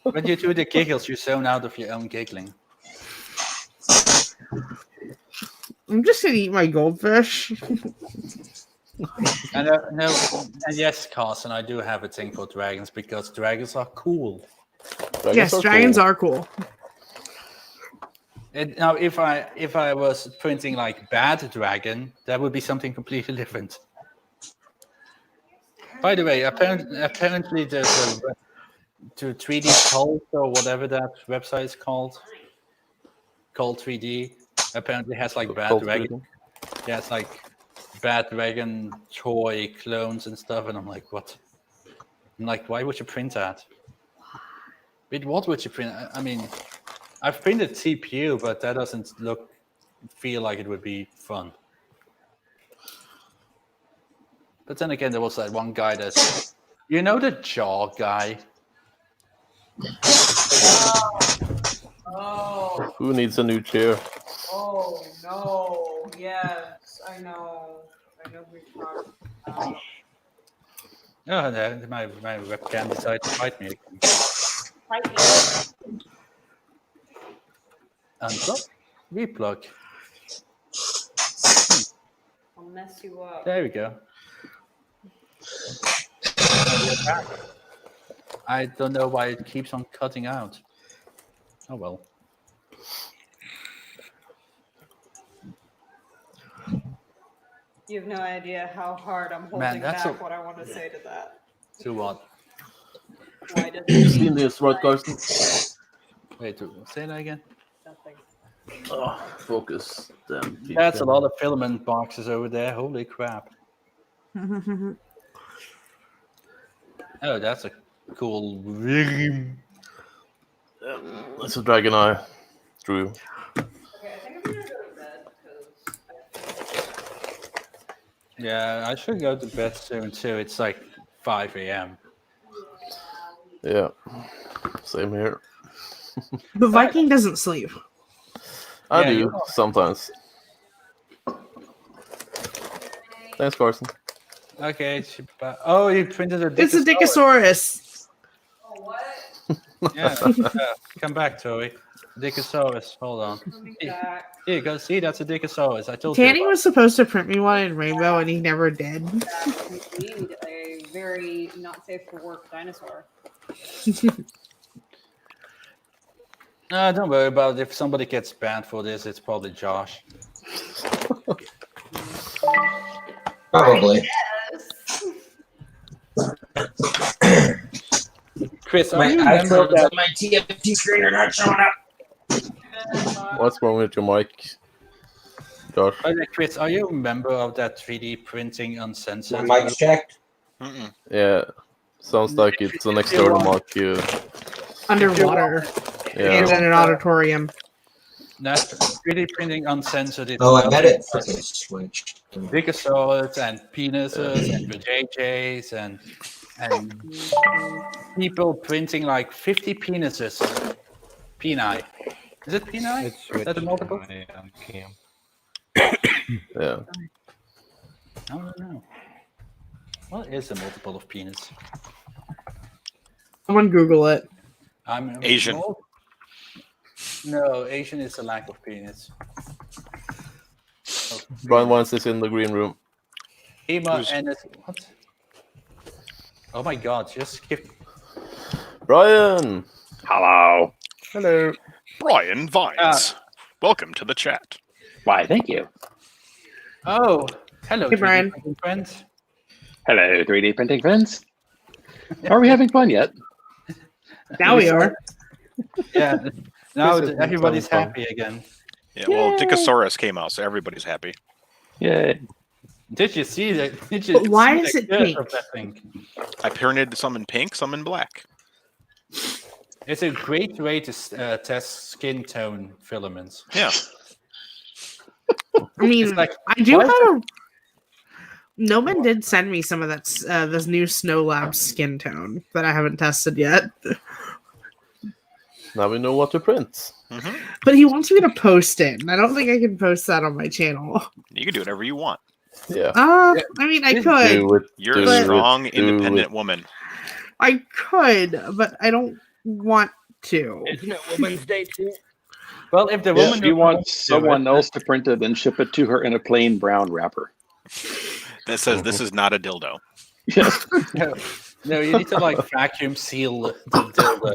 When you do the giggles, you zone out of your own giggling. I'm just gonna eat my goldfish. And yes, Carson, I do have a thing for dragons because dragons are cool. Dragons are cool. Now, if I was printing like bad dragon, that would be something completely different. By the way, apparently there's a to 3D Cult or whatever that website is called 3D. Apparently has like bad dragon. Yeah, it's like bad dragon toy clones and stuff, and I'm like, what? I'm like, why would you print that? But what would you print? I mean, I've printed CPU, but that doesn't feel like it would be fun. But then again, there was that one guy that's, you know, the jaw guy. Oh. Who needs a new chair? Oh no! Yes, I know. I know who you're talking about. Oh, no, my webcam decided to fight me again. Fight me. Unplug, replug. I'll mess you up. There we go. I don't know why it keeps on cutting out. Oh well. You have no idea how hard I'm holding Man, that's back what I want to say to that. To what? Why does You it seen this, right, Carson? Wait, say that again. nothing? Oh, focus. Damn. That's a lot of filament boxes over there. Holy crap. Oh, that's a cool. That's a dragon eye. Drew. Okay, I think I'm gonna go to bed because Yeah, I should go to bed soon too. It's like 5 a.m. Yeah. Same here. The Viking doesn't sleep. I Yeah, do you are. sometimes. Thanks, Carson. Okay. Oh, you printed a. It's a Dickosaurus. oh what? Yeah. Come back, Toby. Dickosaurus. Hold on. Coming back. Here you go. See, that's a Dickosaurus. I told Tanny you. was supposed to print me one in rainbow, and he never did. Indeed, a very not safe for work dinosaur. No, don't worry about it. If somebody gets banned for this, it's probably Josh. Probably. Chris, are My you a member of icons that? on my TFT screen are not showing up. What's wrong with your mic, Josh? Okay, Chris, are you a member of that 3D printing uncensored? My mic's checked. Yeah. Sounds like it's an external mic. Underwater. And Yeah. in an auditorium. That's 3D printing uncensored. It's Oh, I bet it freaking switched. Dickosaurus and penises and JJs and people printing like 50 penises. Peni. Is it peni? It's Is that a multiple? my cam. Yeah. I don't know. What is a multiple of penis? Someone Google it. I'm Asian. No, Asian is a lack of penis. Brian wants this in the green room. Ema and what? Oh my god, just skip. Brian! Hello. Hello. Brian Vines. Welcome to the chat. Why, thank you. Oh, hello, Hey, Brian. 3D printing friends. Hello, 3D printing friends. Are we having fun yet? Now we are. Yeah, now This is everybody's fun. happy again. Yeah, well, Dickosaurus came out, so everybody's happy. Yay. Did you see that? Did you But why see is the it curve pink? of that thing? I printed some in pink, some in black. It's a great way to test skin tone filaments. Yeah. I mean, It's like, I do why is have a. Noman did send me some of that this new Snow Lab skin tone that I haven't tested yet. Now we know what to print. Mm-hmm. But he wants me to post it, and I don't think I can post that on my channel. You can do whatever you want. Yeah. I mean, I could. Do it. You're do a it, strong, do independent it. woman. I could, but I don't want to. Isn't it Women's Day too? Well, if the Yeah. woman She doesn't wants want to do someone it, else to print it and ship it to her in a plain brown wrapper. That says this is not a dildo. Yes. No, you need to like vacuum seal the dildo.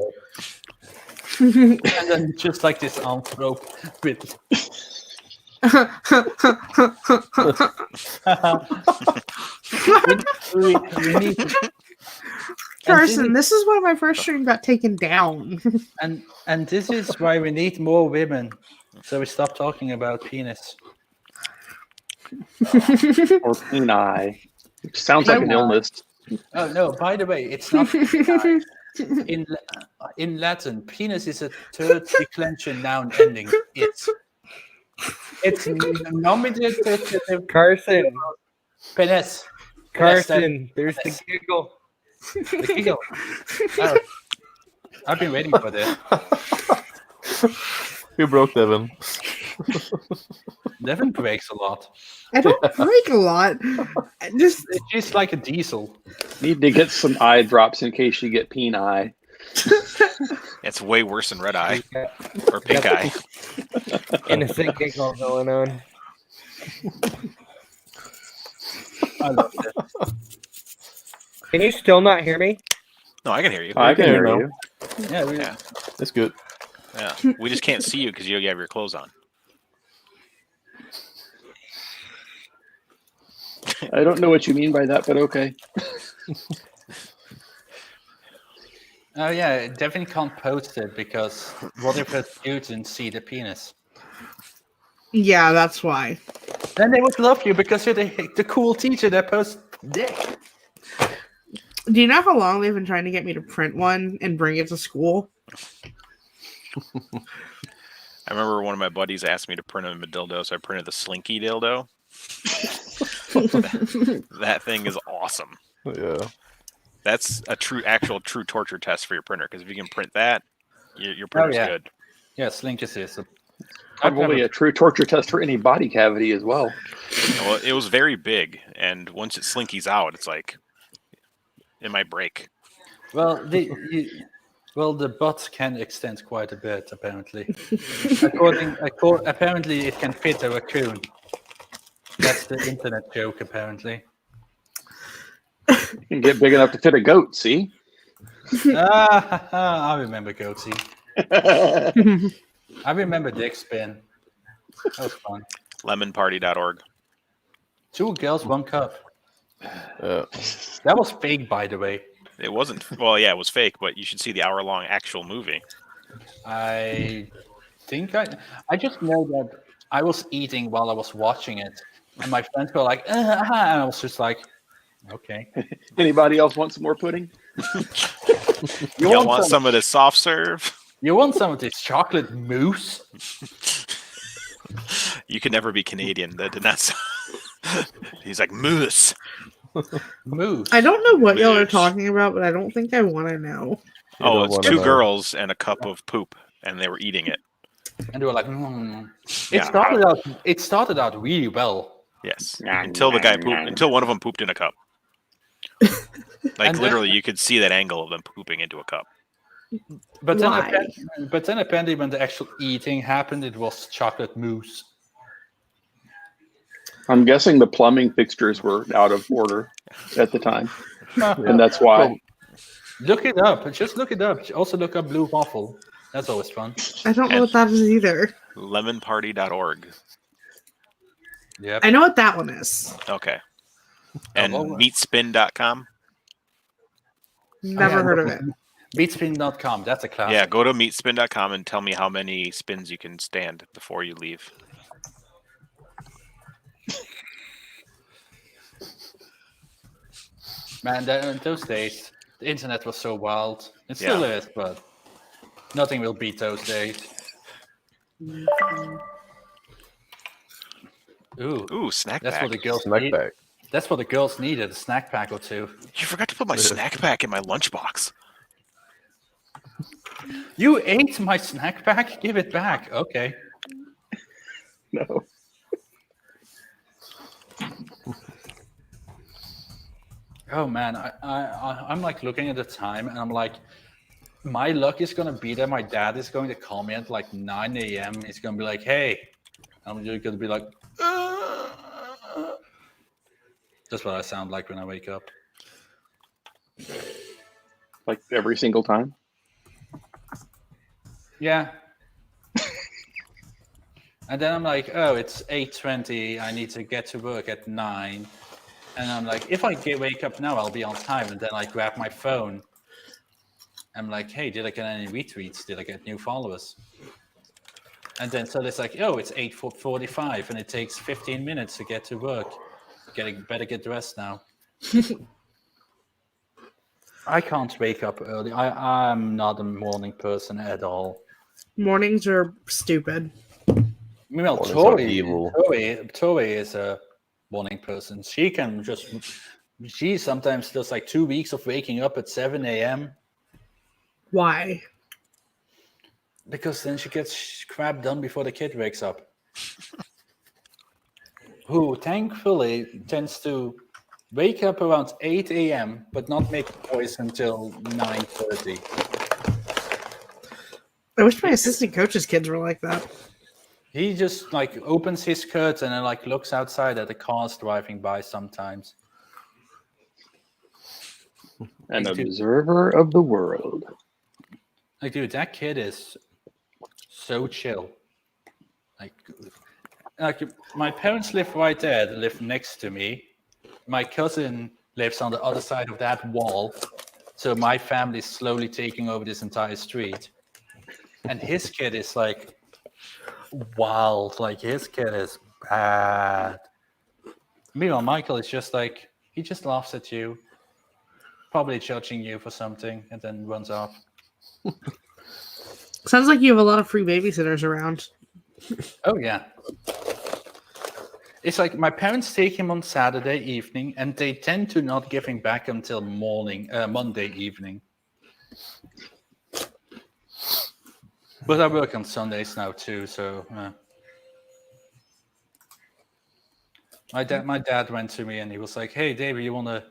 And then just like this envelope with we need Carson, this is why my first stream got taken down. and this is why we need more women. So we stop talking about penis. Or peni. Sounds like an illness. Oh no! By the way, it's not in Latin. Penis is a third declension noun ending. It's nominative. Carson. Penis. Carson, there's the giggle. The giggle. Oh, I've been waiting for this. You broke Devin. Devin breaks a lot. I don't break a lot. Just She's like a diesel. Need to get some eye drops in case you get peni. It's way worse than red eye or pink eye. Innocent giggle going on. I love it. Can you still not hear me? No, I can hear you. I can hear now. you. Yeah, It's good. Yeah, we just can't see you because you have your clothes on. I don't know what you mean by that, but okay. Oh yeah, Devin can't post it because what if her students see the penis? yeah, that's why. Then they would love you because you're the cool teacher that posts dick. Do you know how long they've been trying to get me to print one and bring it to school? I remember one of my buddies asked me to print him a dildo, so I printed the Slinky dildo. That thing is awesome. Yeah. That's a actual true torture test for your printer, because if you can print that, your printer's good. Yeah, Slink is Probably a true torture test for any body cavity as well. Well, it was very big, and once it slinkies out, it's like it might break. Well, the butt can extend quite a bit, apparently. Apparently, it can fit a raccoon. That's the internet joke, apparently. You can get big enough to fit a goat, see? I remember Goatsy. I remember Dick Spin. That was fun. Lemonparty.org. 2 girls, 1 cup. That was fake, by the way. It wasn't. Well, yeah, it was fake, but you should see the hour-long actual movie. I think I just know that I was eating while I was watching it, and my friends were like, and I was just like, okay. Anybody else want some more pudding? You want some of this soft serve? You want some of this chocolate mousse? You can never be Canadian. That did not. He's like mousse. Mousse. I don't know what y'all are talking about, but I don't think I want to know. Oh, it's 2 girls and a cup of poop, and they were eating it. And they were like, Yeah. It started out really well. Yes. Until the guy pooped. Until one of them pooped in a cup. Like literally, you could see that angle of them pooping into a cup. But then apparently, when the actual eating happened, it was chocolate mousse. I'm guessing the plumbing fixtures were out of order at the time, and that's why. Look it up. Just look it up. Also look up Blue Waffle. That's always fun. I don't know what that is either. Lemonparty.org. Yep. I know what that one is. Okay. And meatspin.com. Never heard of it. Meatspin.com. That's a classic. Yeah, go to meatspin.com and tell me how many spins you can stand before you leave. Man, those days, the internet was so wild. It still is, but nothing will beat those days. Ooh, snack that's pack. what the girls Snack need. pack. That's what the girls needed, a snack pack or two. You forgot to put my snack pack in my lunchbox. You ate my snack pack? Give it back. Okay. No. Oh man, I'm like looking at the time and I'm like, my luck is gonna be that my dad is going to call me at like 9 a.m. He's gonna be like, hey. I'm just gonna be like, that's what I sound like when I wake up. Like every single time? Yeah. And then I'm like, oh, it's 8:20. I need to get to work at 9. And I'm like, if I wake up now, I'll be on time. And then I grab my phone. I'm like, hey, did I get any retweets? Did I get new followers? And then so it's like, oh, it's 8:45, and it takes 15 minutes to get to work. Better get dressed now. I can't wake up early. I'm not a morning person at all. Mornings are stupid. Well, Mornings are Tori evil. is a morning person. She sometimes does like 2 weeks of waking up at 7 a.m. Why? Because then she gets crap done before the kid wakes up. Who thankfully tends to wake up around 8 a.m. but not make noise until 9:30. I wish my assistant coach's kids were like that. He just like opens his curtain and like looks outside at the cars driving by sometimes. An observer of the world. Like, dude, that kid is so chill. Like my parents live right there. They live next to me. My cousin lives on the other side of that wall. So my family is slowly taking over this entire street. And his kid is like wild. Like his kid is bad. Meanwhile, Michael is just like, he just laughs at you, probably judging you for something, and then runs off. Sounds like you have a lot of free babysitters around. Oh, yeah. It's like my parents take him on Saturday evening, and they tend to not give him back until Monday evening. But I work on Sundays now too, so my dad went to me and he was like, "Hey, David, you wanna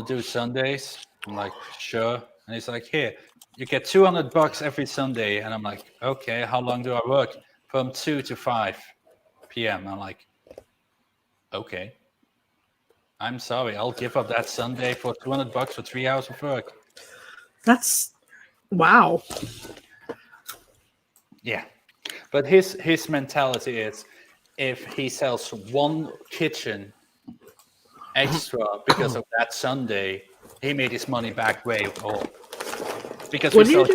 do Sundays?" I'm like, "Sure." And he's like, "Here, you get $200 every Sunday." And I'm like, "Okay, how long do I work?" "From 2 to 5 p.m." I'm like, "Okay. I'm sorry, I'll give up that Sunday for $200 for 3 hours of work." That's wow. Yeah, but his mentality is, if he sells one kitchen extra because of that Sunday, he made his money back way more. Because What we do you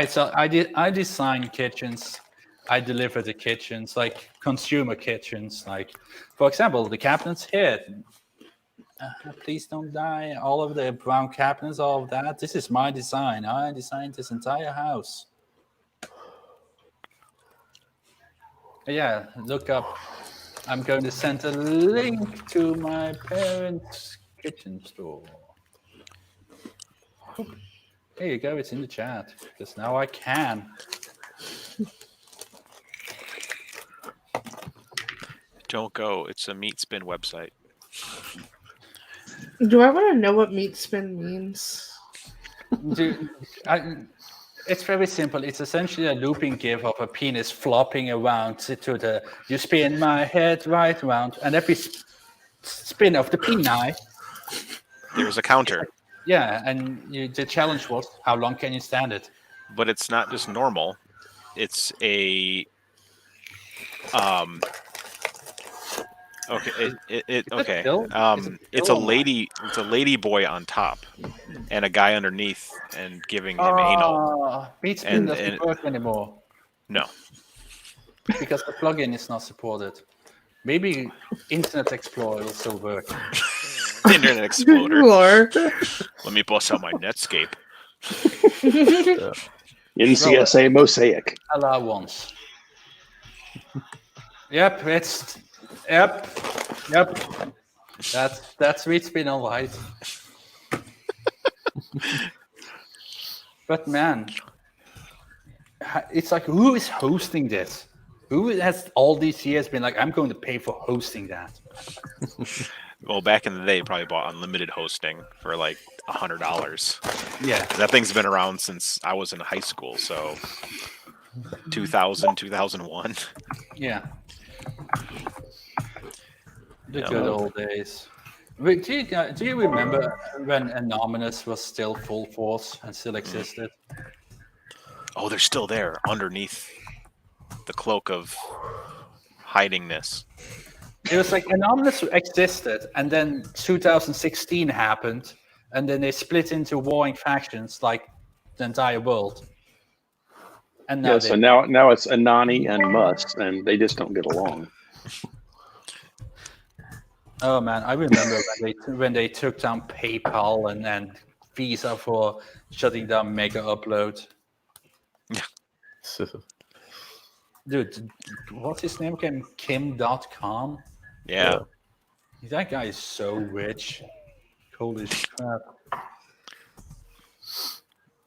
sell do? I design kitchens, I deliver the kitchens, like consumer kitchens. Like, for example, the cabinets here. Please don't die. All of the brown cabinets, all of that. This is my design. I designed this entire house. Yeah, look up. I'm going to send a link to my parents' kitchen store. There you go. It's in the chat. Because now I can. Don't go. It's a meat spin website. Do I want to know what meat spin means? It's very simple. It's essentially a looping gif of a penis flopping around to the, you spin my head right around, and every spin of the penis, there's a counter. Yeah, and the challenge was, how long can you stand it? But it's not just normal. It's a okay. Okay. It's a lady. It's a lady boy on top, and a guy underneath, and giving him anal. Meat spin doesn't work anymore. No, because the plugin is not supported. Maybe Internet Explorer will still work. Internet Explorer. Lore. Let me bust out my Netscape. NCSA Mosaic. Allow once. Yep, it's yep. That's reach been all right. But man, it's like, who is hosting this? Who has all these years been like, I'm going to pay for hosting that? Well, back in the day, you probably bought unlimited hosting for like $100. Yeah. That thing's been around since I was in high school, so 2000, 2001. Yeah. The good old days. Wait, do you remember when Anonymous was still full force and still existed? Oh, they're still there underneath the cloak of hidingness. It was like Anonymous existed, and then 2016 happened, and then they split into warring factions like the entire world. And now So now it's Anani and Mus, and they just don't get along. Oh man, I remember when they took down PayPal and Visa for shutting down Mega Upload. Dude, what's his name again? Kim.com? Yeah. That guy is so rich. Holy crap.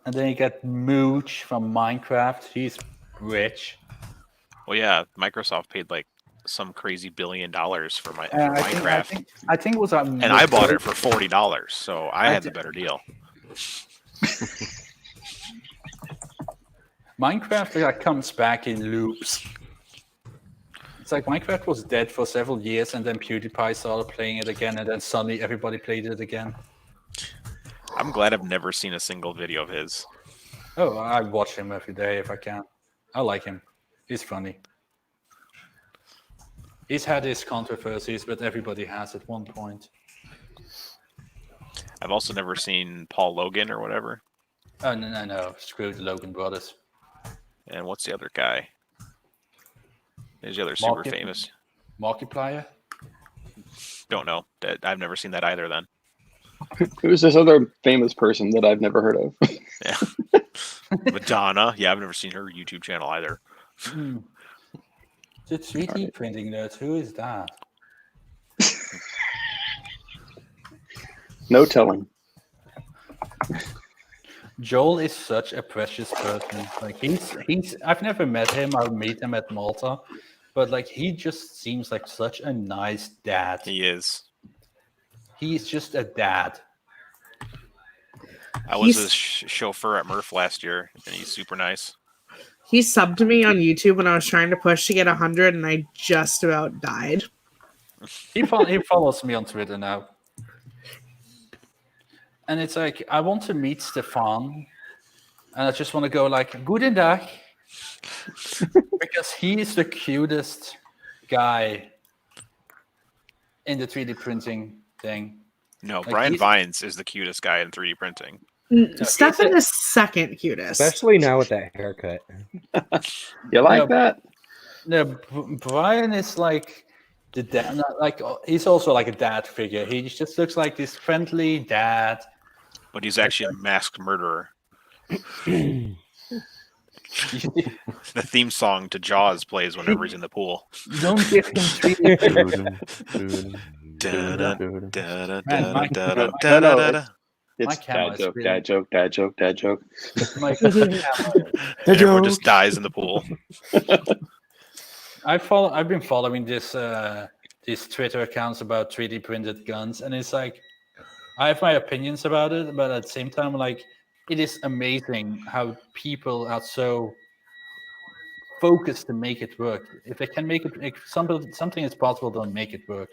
And then you get Mooch from Minecraft. He's rich. Well, yeah, Microsoft paid like some crazy $1 billion for Minecraft. I think it was and I bought it for $40, so I had the better deal. Minecraft comes back in loops. It's like Minecraft was dead for several years, and then PewDiePie started playing it again, and then suddenly everybody played it again. I'm glad I've never seen a single video of his. Oh, I watch him every day if I can. I like him. He's funny. He's had his controversies, but everybody has at one point. I've also never seen Paul Logan or whatever. Oh, no. Screw the Logan brothers. And what's the other guy? There's the other super famous. Markiplier? Don't know. I've never seen that either then. Who's this other famous person that I've never heard of? Yeah. Madonna. Yeah, I've never seen her YouTube channel either. The 3D printing nerd, who is that? No telling. Joel is such a precious person. Like he's I've never met him. I'll meet him at Malta. But like he just seems like such a nice dad. He is. He's just a dad. I was his chauffeur at Murph last year, and he's super nice. He subbed to me on YouTube when I was trying to push to get 100, and I just about died. He follows me on Twitter now. And it's like, I want to meet Stefan, and I just want to go like, Guten Tag, because he is the cutest guy in the 3D printing thing. No, like Brian Vines is the cutest guy in 3D printing. Stefan is second cutest. Especially now with that haircut. You like that? No, Brian is like the dad. Like he's also like a dad figure. He just looks like this friendly dad. But he's actually a masked murderer. The theme song to Jaws plays whenever he's in the pool. Don't give him 3D. It's dad joke. Everyone just dies in the pool. I've been following these Twitter accounts about 3D printed guns, and it's like I have my opinions about it, but at the same time, like it is amazing how people are so focused to make it work. If they can make it, if something is possible, they'll make it work.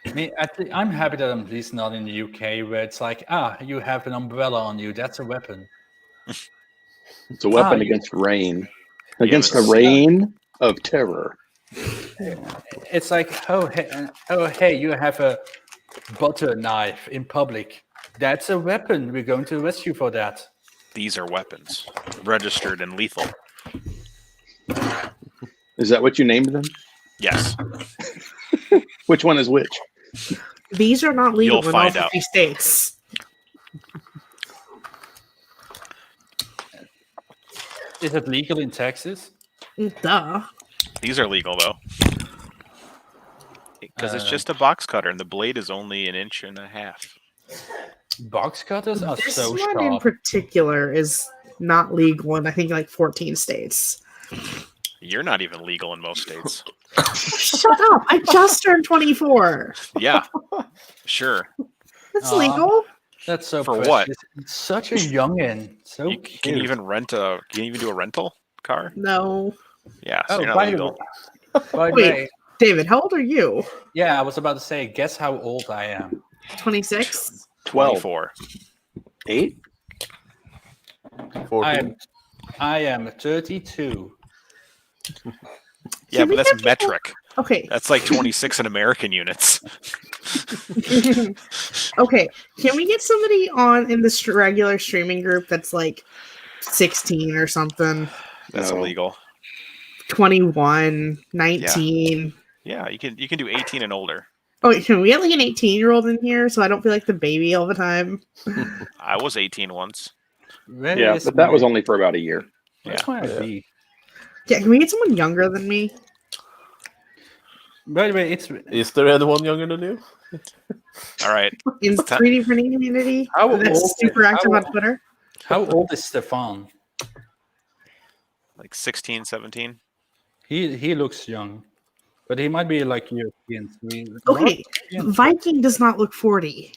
I mean, I'm happy that I'm at least not in the UK, where it's like, you have an umbrella on you. That's a weapon. It's a weapon against rain. Against a rain of terror. It's like, hey, you have a butter knife in public. That's a weapon. We're going to arrest you for that. These are weapons, registered and lethal. Is that what you named them? Yes. Which one is which? These are not legal You'll in all find out. 50 states. Is it legal in Texas? Duh. These are legal though, because it's just a box cutter, and the blade is only 1.5 inches. Box cutters are This so one in sharp. particular is not legal in I think like 14 states. You're not even legal in most states. Shut up! I just turned 24. Yeah, sure. That's Aw. legal. That's so For precious. what? It's such a youngin. So You cute. can you even rent a? Can you even do a rental car? No. Yeah, so Oh, you're not by the legal. By the Wait, way, David, how old are you? yeah, I was about to say, guess how old I am. 26? 24. 8? 14. I am 32. Yeah, Can but we that's get people- metric. Okay. That's like 26 in American units. Okay. Can we get somebody on in this regular streaming group that's like 16 or something? That's No. illegal. 21, 19. Yeah, you can do 18 and older. Oh, wait, can we get like an 18-year-old in here so I don't feel like the baby all the time? I was 18 once. Where Yeah, is but that was my- only for about a year. Where's Yeah. my ID? Yeah, can we get someone younger than me? By the way, it's Is there anyone younger than you? All right. In the 3D printing community? How That's old- super active how- on Twitter? how old is Stefan? Like 16, 17. He looks young, but he might be like European. Okay, Viking does not look 40.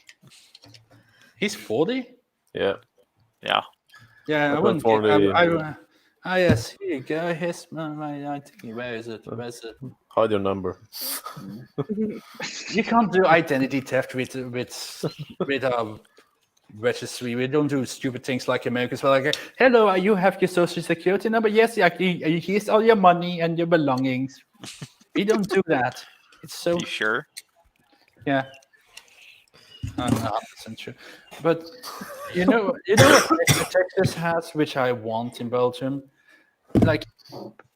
He's 40. Yeah. Yeah. Yeah, I Up wouldn't. at 40. Yes, here you go. Here's my ID. Where is it? Where's it? Hide your number. You can't do identity theft with our registry. We don't do stupid things like Americans. We're like, hello, you have your social security number? Yes, here's all your money and your belongings. We don't do that. It's so. You sure? Yeah. I'm not 100% sure. But you know what Texas has, which I want in Belgium? Like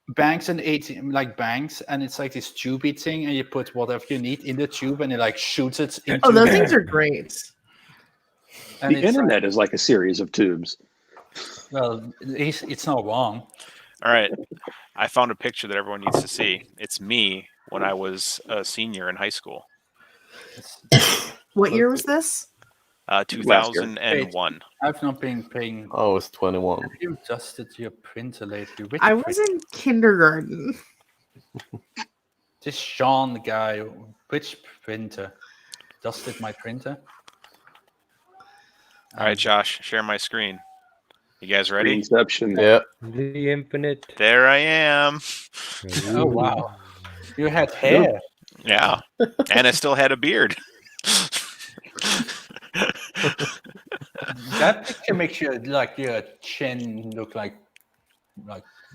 banks and ATM, like banks, and it's like this tubey thing, and you put whatever you need in the tube, and it like shoots it into. Oh, those things are great. And The it's internet is like a series of tubes. well, it's not wrong. All right. I found a picture that everyone needs to see. It's me when I was a senior in high school. What year was this? 2001. I've not been paying. Oh, it's 21. Have you adjusted your printer lately? Which I was in kindergarten. This Sean guy, which printer? Dusted my printer? All right, Josh, share my screen. You guys ready? Inception. Yeah. The infinite. There I am. Oh, wow. You had hair. Yeah. And I still had a beard. That picture makes you like your chin look like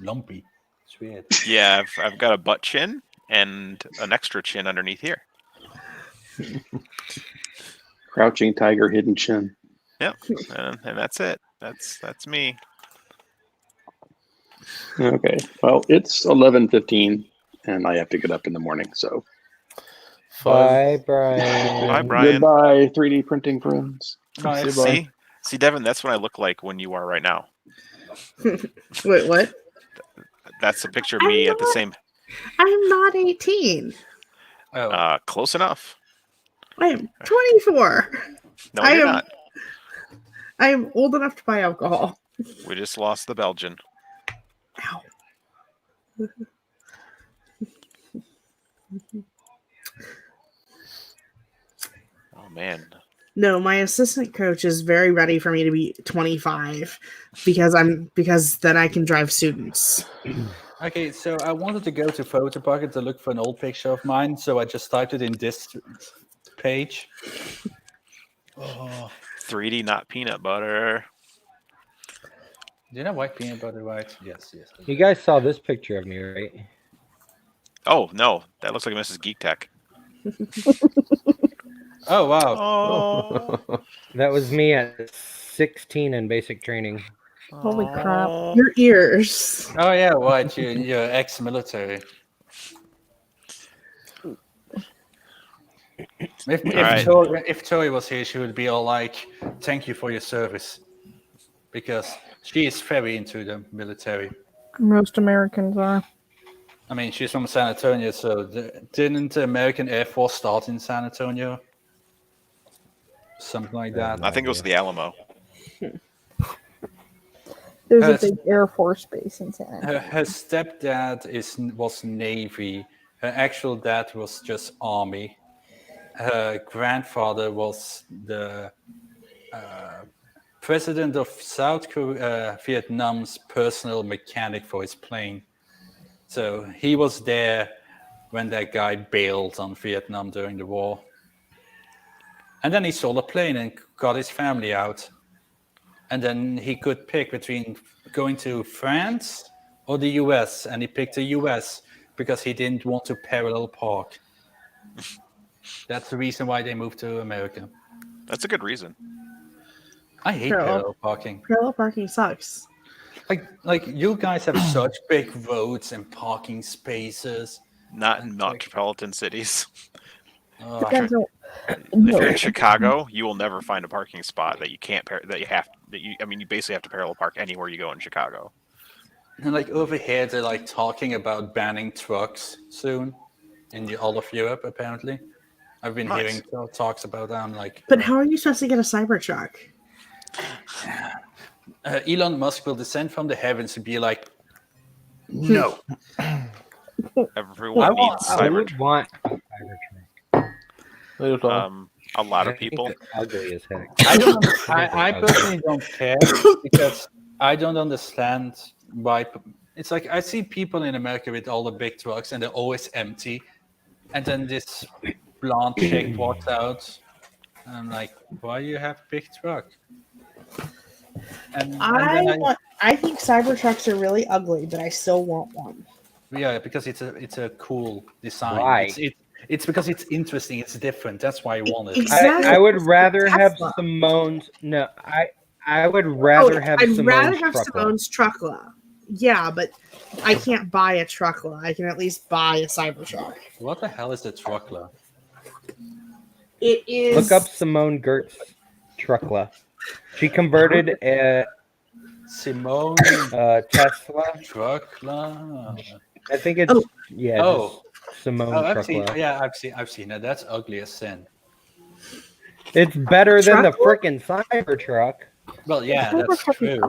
lumpy. It's weird. Yeah, I've got a butt chin and an extra chin underneath here. Crouching tiger, hidden chin. Yep. And that's it. That's me. Okay. Well, it's 11:15, and I have to get up in the morning. So Bye, Brian. Bye, Brian. goodbye, 3D printing friends. Bye. See, Devin, that's what I look like when you are right now. Wait, what? That's a picture of me at the same. I'm not 18. Oh, Close enough. I am 24. No, I you're am- not. I am old enough to buy alcohol. We just lost the Belgian. Ow. Oh man. No, my assistant coach is very ready for me to be 25 because then I can drive students. okay. So I wanted to go to Photopocket to look for an old picture of mine, so I just typed it in this page. Oh, 3D, not peanut butter. do you know white peanut butter, right? Yes. You guys saw this picture of me, right? Oh no, that looks like Mrs. Geek Tech. Oh wow. Oh. That was me at 16 in basic training. Holy crap. Your ears. Oh yeah, right. You're ex-military. If Tori was here, she would be all like, "Thank you for your service," because she is very into the military. Most Americans are. I mean, she's from San Antonio, so didn't the American Air Force start in San Antonio? Something like that. I think it was the Alamo. There's a big Air Force base in San Antonio. Her stepdad was Navy. Her actual dad was just Army. Her grandfather was the president of South Vietnam's personal mechanic for his plane. So he was there when that guy bailed on Vietnam during the war. And then he sold a plane and got his family out. And then he could pick between going to France or the US. And he picked the US because he didn't want to parallel park. That's the reason why they moved to America. That's a good reason. I hate parallel parking. Parallel parking sucks. Like you guys have such big roads and parking spaces. Not in metropolitan cities. Depends on- If you're in Chicago, you will never find a parking spot that you can't you basically have to parallel park anywhere you go in Chicago. And like over here, they're like talking about banning trucks soon in all of Europe. Apparently, I've been hearing talks about that. I'm like, but how are you supposed to get a Cybertruck? Elon Musk will descend from the heavens and be like, no. Everyone needs I Cybertruck. would want a Cybertruck. A lot of people. Ugly as heck. I personally don't care because I don't understand why. It's like I see people in America with all the big trucks and they're always empty, and then this blonde chick walks out. And I'm like, why do you have a big truck? I think Cybertrucks are really ugly, but I still want one. Yeah, because it's a cool design. Why? It's because it's interesting. It's different. That's why I want it. Exactly. I would rather have Simone's. No, I would rather have I'd Simone's rather have Truckla. Simone's Truckla. Yeah, but I can't buy a Truckla. I can at least buy a Cybertruck. What the hell is the Truckla? It is. Look up Simone Gertz Truckla. She converted a Simone Tesla. Truckla. I think it's Simone Truckla. I've seen it. That's ugly as sin. It's better than the freaking Cybertruck. Well, yeah, that's true.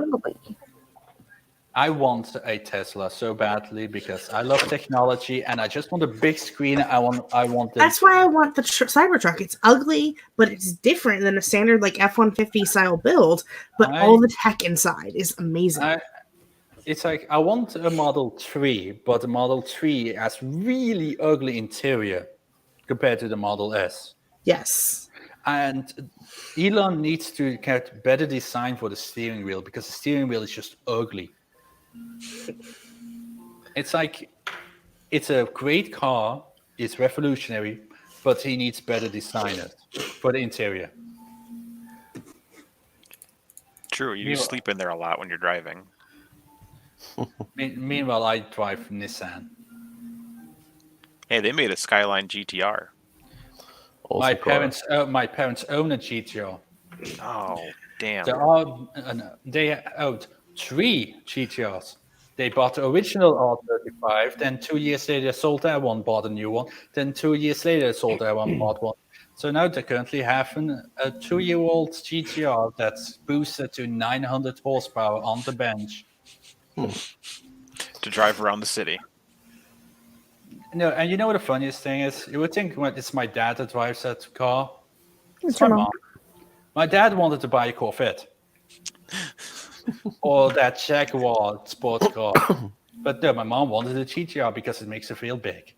I want a Tesla so badly because I love technology and I just want a big screen. I want. That's why I want the Cybertruck. It's ugly, but it's different than a standard like F-150 style build. But all the tech inside is amazing. It's like I want a Model 3, but the Model 3 has really ugly interior compared to the Model S. Yes. And Elon needs to get better design for the steering wheel because the steering wheel is just ugly. It's like it's a great car, it's revolutionary, but he needs better designers for the interior. True, you sleep in there a lot when you're driving. Meanwhile, I drive Nissan. Hey, they made a Skyline GTR. My parents own a GTR. Oh, damn! They owned 3 GTRs. They bought the original R35. Then 2 years later, they sold that one, bought a new one. Then 2 years later, they sold that one, bought one. So now they currently have a 2-year-old GTR that's boosted to 900 horsepower on the bench. To drive around the city. No, and you know what the funniest thing is? You would think it's my dad that drives that car. It's my your mom. My dad wanted to buy a Corvette. Or that Jaguar sports car. But no, my mom wanted a GTR because it makes her feel big.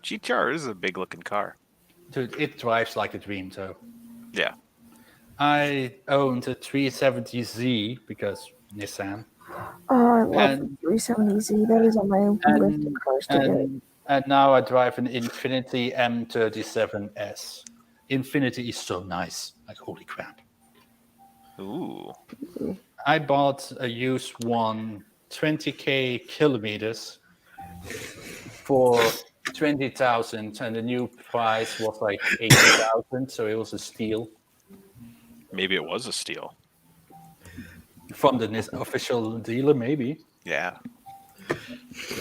GTR is a big looking car. Dude, it drives like a dream, though. Yeah. I owned a 370Z because Nissan. Oh, I love the 370Z. That is on my list of cars to get. And now I drive an Infiniti M37S. Infiniti is so nice. Like, holy crap. Ooh. I bought a used one, 20k kilometers for 20,000, and the new price was like 80,000, so it was a steal Maybe it was a steal. from the official dealer, maybe. Yeah.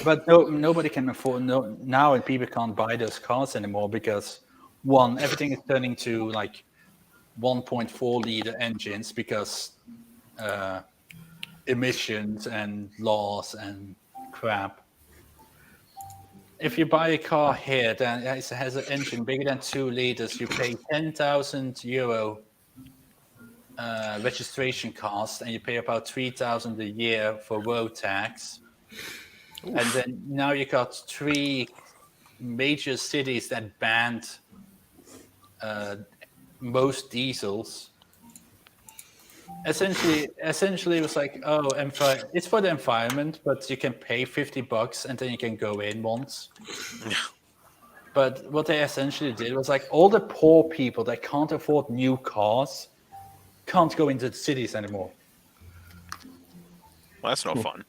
But nobody can afford now, and people can't buy those cars anymore because one, everything is turning to like 1.4 liter engines because emissions and laws and crap. If you buy a car here that has an engine bigger than 2 liters, you pay €10,000 registration cost, and you pay about 3,000 a year for road tax. Oof. And then now you got 3 major cities that banned most diesels. Essentially, it was like, oh, it's for the environment, but you can pay $50 and then you can go in once. But what they essentially did was like all the poor people that can't afford new cars can't go into the cities anymore. Well, that's no fun.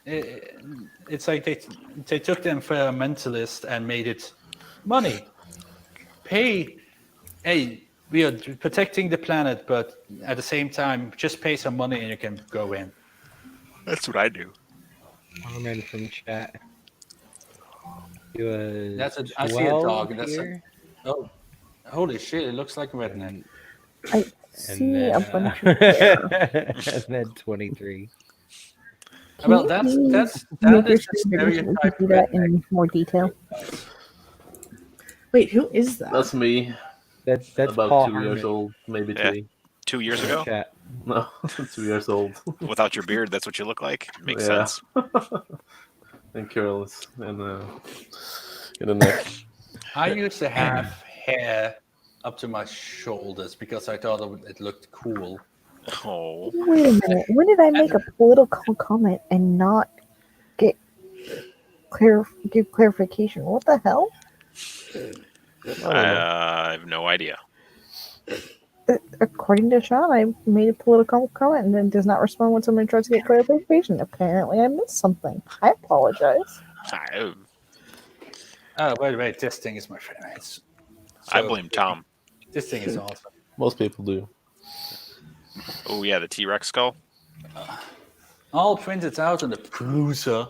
It's like they took the environmentalists and made it money. Hey, we are protecting the planet, but at the same time, just pay some money and you can go in. That's what I do. Armin from chat. He was I see a dog. here. Oh, holy shit! It looks like a redneck. I see a bunch of and then 23. Well, that is a stereotype. Do that in more detail. Wait, who is that? That's me. That's about Paul 2 years Harmon. old, maybe 3. 2 years ago? Chat. No, 2 years old. Without your beard, that's what you look like. Makes sense. And curls and in the neck. I used to have hair up to my shoulders because I thought it looked cool. Oh. Wait a minute. When did I make a political comment and not give clarification? What the hell? I have no idea. According to Sean, I made a political comment and then does not respond when somebody tries to get clarification. Apparently, I missed something. I apologize. Oh, wait. This thing is my friend. I blame Tom. This thing is awesome. Most people do. Oh, yeah, the T-Rex skull. I'll print it out on the Prusa.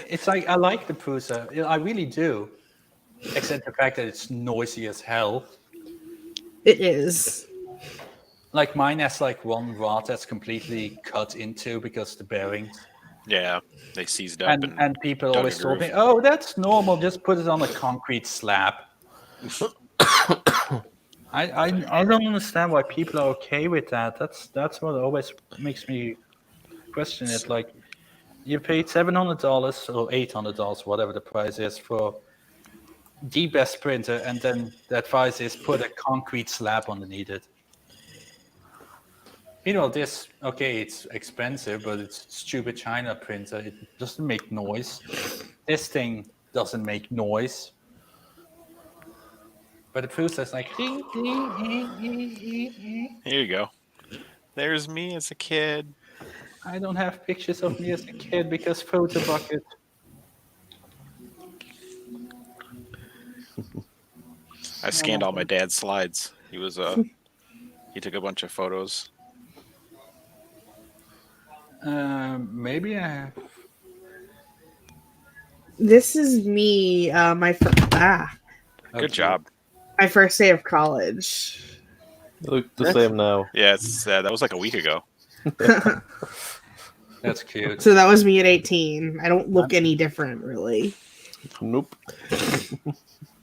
It's like I like the Prusa. I really do. Except the fact that it's noisy as hell. It is. Like mine has like one rod that's completely cut into because the bearings. Yeah, they seized up. And people always told me, oh, that's normal. Just put it on a concrete slab. I don't understand why people are okay with that. That's what always makes me question it. Like, you paid $700 or $800, whatever the price is, for the best printer, and then the advice is put a concrete slab underneath it. This, okay, it's expensive, but it's stupid China printer. It doesn't make noise. This thing doesn't make noise. But the Prusa's like... Here you go. There's me as a kid. I don't have pictures of me as a kid because Photo Bucket. I scanned all my dad's slides. He was he took a bunch of photos. Maybe I have. This is me. Good job. My first day of college. You look the same now. Yeah, it's that was like a week ago. That's cute. So that was me at 18. I don't look any different, really. Nope.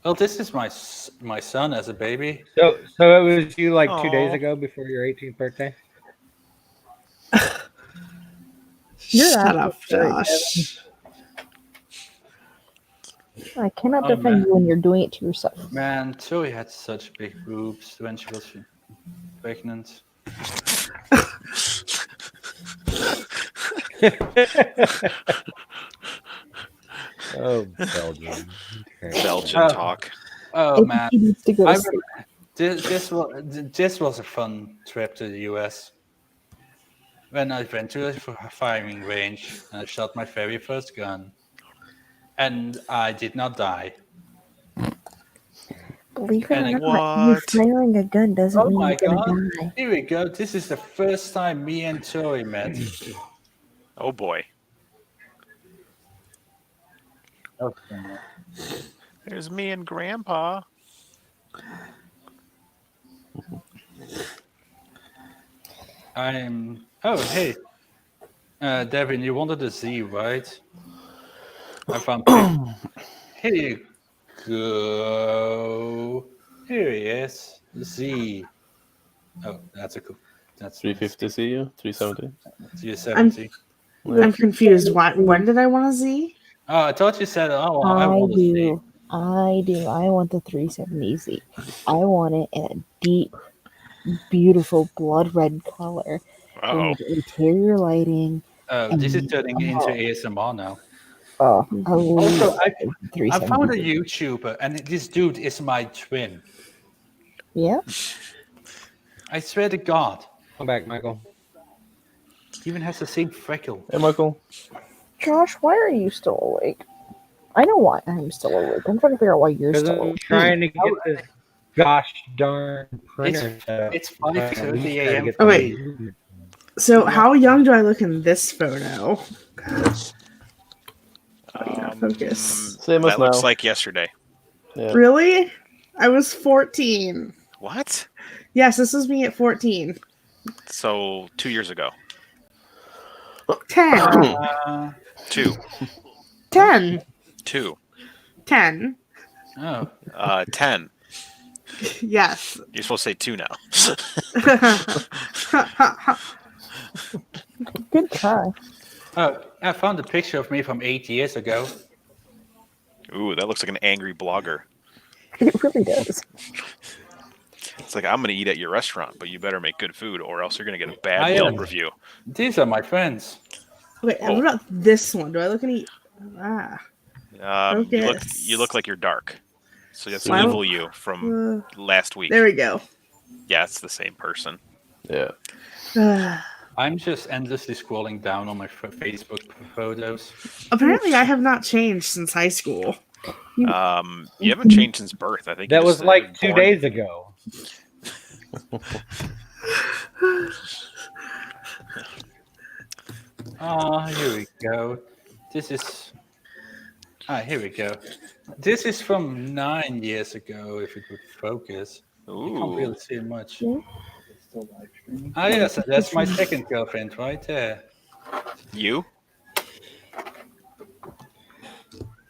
Well, this is my son as a baby. So it was you like 2 days ago before your 18th birthday? Shut up, Josh. I cannot defend you when you're doing it to yourself. Man, Zoe had such big boobs when she was pregnant. Oh, Belgium. Belgian talk. Oh man, go this was a fun trip to the US. when I went to a firing range and I shot my very first gun, and I did not die. Believe it or And not, What? you firing a gun doesn't oh mean my you're god! gonna die. Here we go. This is the first time me and Tori met. Oh boy. Okay. There's me and Grandpa. I'm. Oh hey, Devin, you wanted a Z, right? I found. Here you go. Here he is. Z. Oh, that's a cool. That's 350 CU, 370. Z70. I'm confused. When did I want a Z? Oh, I thought you said, oh, well, I I want to see. do. I do. I want the 370Z. I want it in a deep, beautiful blood red color Uh-oh. with interior lighting. Oh, this is turning into ASMR now. Oh, Also, I 370Z. found a YouTuber, and this dude is my twin. Yeah. I swear to God. Come back, Michael. He even has the same freckle. Hey, Michael. Josh, why are you still awake? I know why I'm still awake. I'm trying to figure out why you're Because still I'm awake. trying to get this gosh darn printer set up. It's 5:30 Try to a.m. get Oh, wait. the- So how young do I look in this photo? Focus. Same as That looks now. like yesterday. Yeah. Really? I was 14. What? Yes, this was me at 14. So 2 years ago. 10. 2. 10. 2. 10. Oh. 10. Yes. You're supposed to say 2 now. Good try. Oh, I found a picture of me from 8 years ago. Ooh, that looks like an angry blogger. It really does. It's like, I'm going to eat at your restaurant, but you better make good food or else you're going to get a bad I Yelp am. review. These are my friends. Wait, what about this one? Do I look any... You look like you're dark. So that's Wow. evil you from last week. There we go. Yeah, it's the same person. Yeah. I'm just endlessly scrolling down on my Facebook photos. Apparently, I have not changed since high school. You haven't changed since birth. I think That you was just, like 2 born- days ago. Here we go. This is... here we go. This is from 9 years ago, if it would focus. You can't really see much. Yes, that's my second girlfriend right there. You?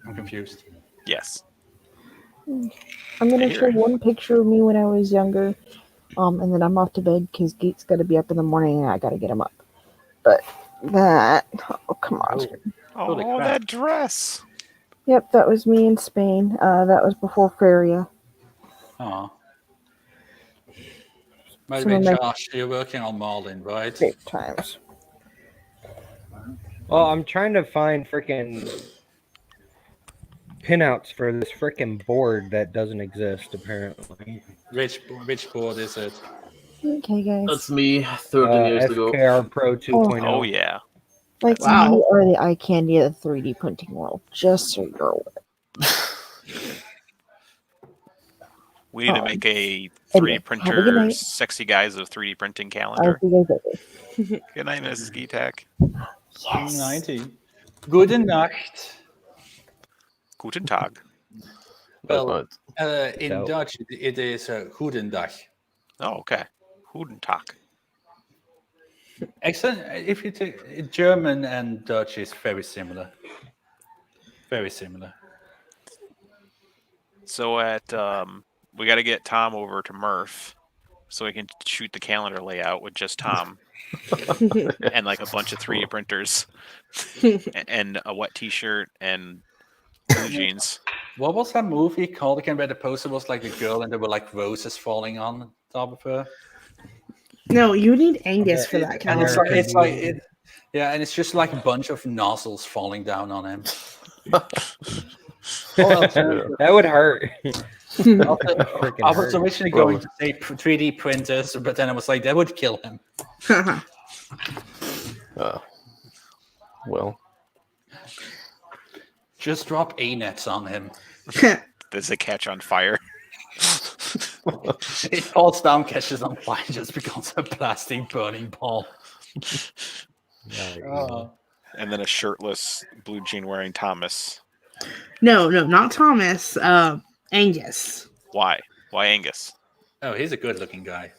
I'm confused. Yes. I'm gonna show one picture of me when I was younger, and then I'm off to bed because Geek's got to be up in the morning and I got to get him up. But that, oh come on. Oh, that dress. Yep, that was me in Spain. That was before Feria. Aw. By the Some way, of my Josh, you're working on Marlin, right? Big times. Well, I'm trying to find freaking pinouts for this freaking board that doesn't exist, apparently. Which board is it? Okay, guys. That's me 30 years ago. FKR Pro 2.0. Oh, yeah. Like, Wow. you are the eye candy of the 3D printing world, just so you're aware. We need to make a 3D Anyway, have a good printer, night. sexy guys of 3D printing I'll calendar. see you guys later. Good night, Mrs. Geetak. Yes. 90. Guten Nacht. Guten Tag. Well, in So- Dutch, it is Guten Dag. Oh, okay. Guten Tag. Excellent. If you take German and Dutch is very similar. Very similar. So we got to get Tom over to Murph so we can shoot the calendar layout with just Tom and like a bunch of 3D printers and a wet T-shirt and blue jeans. What was that movie called again where the poster was like a girl and there were like roses falling on top of her? No, you need Angus for that And calendar. and it's just like a bunch of nozzles falling down on him. That would hurt. I was originally going to say 3D printers, but then I was like, that would kill him. Well, Just drop A-nets on him. Does it catch on fire? It falls down, catches on fire, just becomes a plastic burning ball. And then a shirtless blue jean wearing Thomas. No, not Thomas. Angus. Why? Why Angus? Oh, he's a good-looking guy.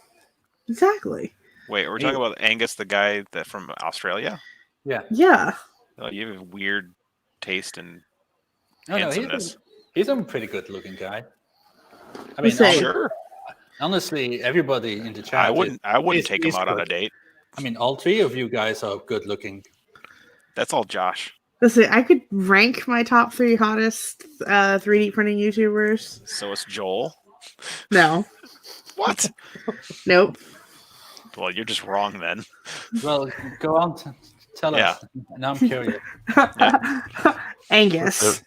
Exactly. Wait, are we talking about Angus, the guy that from Australia? Yeah. Yeah. Oh, you have a weird taste in No, handsomeness. he's a pretty good-looking guy. I You mean, say- Sure. honestly, everybody in the chat. I wouldn't take him out on a good. date. I mean, all three of you guys are good-looking. That's all Josh. Listen, I could rank my top 3 hottest 3D printing YouTubers. So it's Joel. No. What? Nope. Well, you're just wrong then. Well, go on, tell us. Now I'm curious. Angus.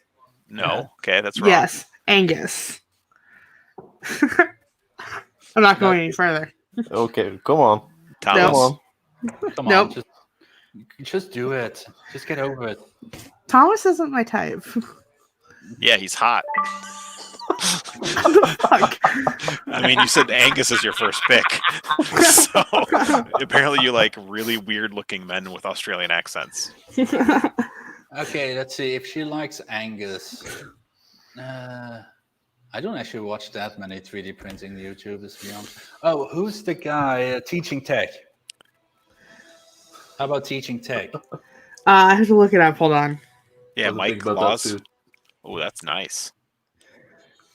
No. Okay, that's wrong. Yes, Angus. I'm not going any further. Okay, come on. Thomas. Come on. Come Nope. on, just do it. Just get over it. Thomas isn't my type. Yeah, he's hot. What the fuck? I mean, you said Angus is your first pick. So apparently you like really weird looking men with Australian accents. Okay, let's see. If she likes Angus, I don't actually watch that many 3D printing YouTubers, to be honest. Oh, who's the guy teaching tech? How about teaching tech? I have to look it up. Hold on. Yeah, I was Mike thinking about that Laws. too. Oh, that's nice.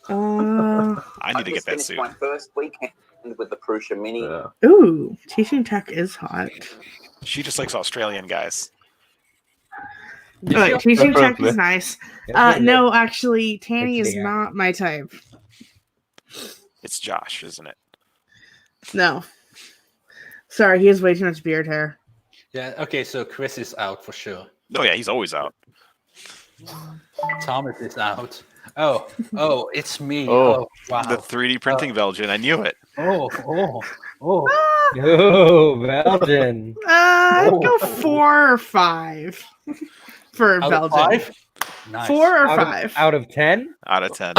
Uh, I need to get that finished suit. my first weekend with the Prusa Mini. Yeah. ooh, teaching tech is hot. She just likes Australian guys. Alright, teaching tech Apparently. is nice. Yeah, No, actually, Tanny is Yeah. not my type. It's Josh, isn't it? No. Sorry, he has way too much beard hair. Yeah, okay, so Chris is out for sure. Oh yeah, he's always out. Thomas is out. Oh, it's me. Oh. Oh, wow. The 3D printing Belgian. I knew it. Oh. Oh, Belgian. I'd go 4 or 5 for Out of Belgium. 5? Nice. 4 or Out 5. out of 10? Out of 10.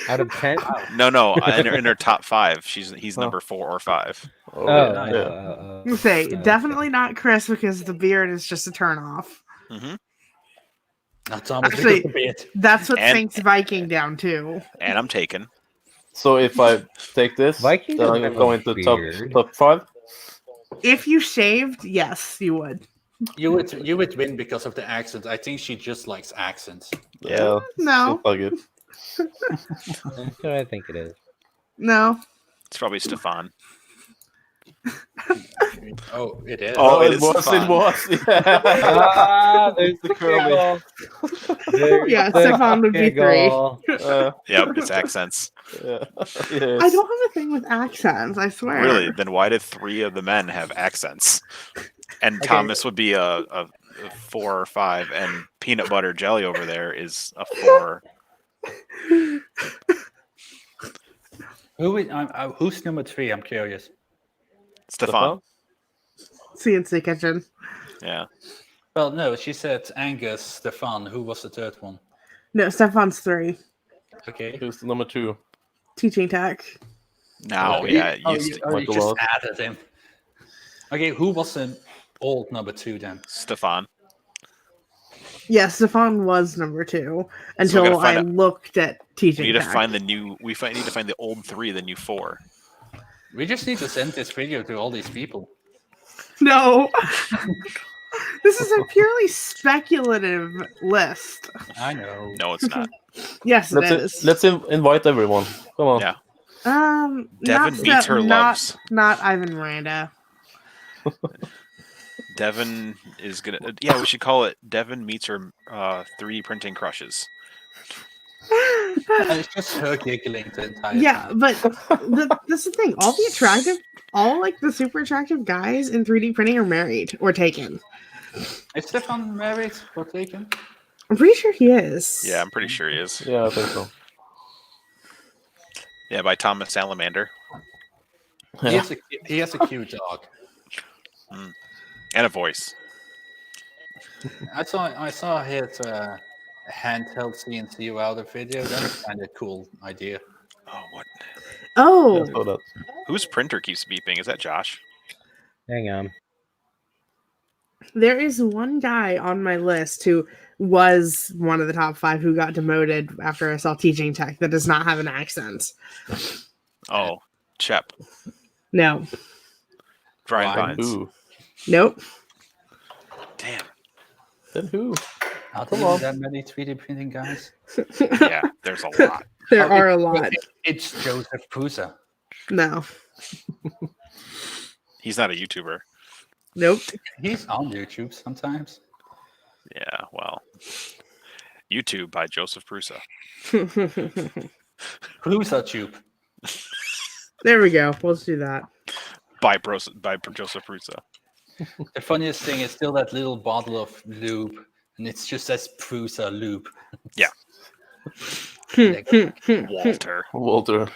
Out of 10? No. In her top 5, he's number 4 or 5. Oh, nice. yeah. Say definitely not Chris because the beard is just a turn off. Mm-hmm. Not Thomas Actually- because of it. That's what And- thinks Viking down too. And I'm taken. So if I take this, Viking then I'm doesn't going have to a top beard. top 5. If you shaved, yes, you would. You would win because of the accent. I think she just likes accents. Yeah. No. seems like it. That's what I think it is. No. It's probably Stefan. Oh, it is. Oh, it it is was. fun. It was. Yeah. Ah, there's the curly. There's Yeah, the Stefan would be 3. giggle. Yep, it's accents. Yeah. I don't have a thing with accents, I swear. Really? Then why did 3 of the men have accents? And Thomas would be a 4 or 5, and peanut butter jelly over there is a 4. Who's number 3? I'm curious. Stefan. CNC Kitchen. Yeah. Well, no, she said Angus, Stefan. Who was the third one? No, Stefan's 3. Okay. Who's the number 2? Teaching tech. Now, Okay. yeah. It Oh, used you, to- oh, you Michael just Love. added him. Okay, who was the old number 2 then? Stefan. Yeah, Stefan was number 2 until gotta find I out- looked at We teaching need to tech. find the new. We need to find the old 3, the new 4. We just need to send this video to all these people. No. This is a purely speculative list. I know. No, it's not. Yes, it is. Let's invite everyone. Come on. Yeah. not Devin meets her loves. Not Ivan Miranda. Devin is gonna. Yeah, we should call it Devin meets her 3D printing crushes. It's just her giggling the entire Yeah, time. but that's the thing. All like the super attractive guys in 3D printing are married or taken. Is Stefan married or taken? I'm pretty sure he is. Yeah, I'm pretty sure he is. Yeah, I think so. Yeah, by Thomas Salamander. He has a cute dog. And a voice. I saw his handheld CNC router video. That's kind of cool idea. Oh, what? Oh, Hold up. Whose printer keeps beeping? Is that Josh? Hang on. there is one guy on my list who was one of the top 5 who got demoted after I saw teaching tech that does not have an accent. Oh, Shep. No. Brian Brian Vines. Who? Nope. Damn. Then who? Are there Come on. that many 3D printing guys? Yeah, there's a lot. There are a it's- lot. It's Joseph Prusa. No. He's not a YouTuber. Nope. He's on YouTube sometimes. Yeah, well. YouTube by Joseph Prusa. Prusa Tube. There we go. Let's do that. By Joseph Prusa. The funniest thing is still that little bottle of lube, and it's just says Prusa lube. Yeah. Like, Walter.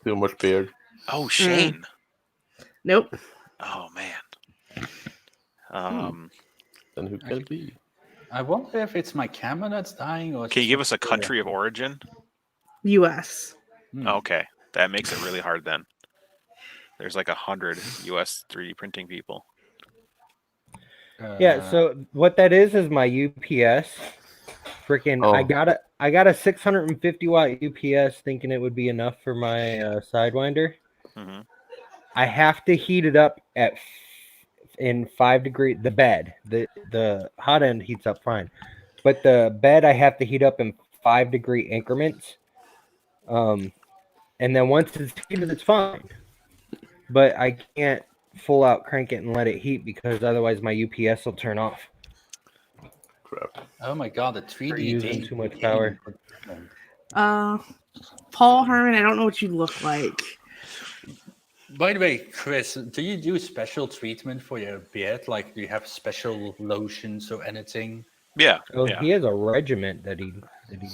Too much beard. Oh, Shane. Nope. Oh, man. Then who can it be? I wonder if it's my camera that's dying, or Can you give us a country of origin? US. Okay. That makes it really hard then. There's like 100 US 3D printing people. Yeah, so what that is my UPS. Freaking, Oh. I got a 650 watt UPS thinking it would be enough for my Sidewinder. Mm-hmm. I have to heat it up in 5 degree. The bed, the hot end heats up fine, but the bed I have to heat up in 5 degree increments. And then once it's heated, it's fine. But I can't full out crank it and let it heat because otherwise my UPS will turn off. Crap. Oh my god, the 3D For using too much power. Paul Herman, I don't know what you look like. By the way, Chris, do you do special treatment for your beard? Like, do you have special lotions or anything? Yeah. Oh, yeah. he has a regiment that he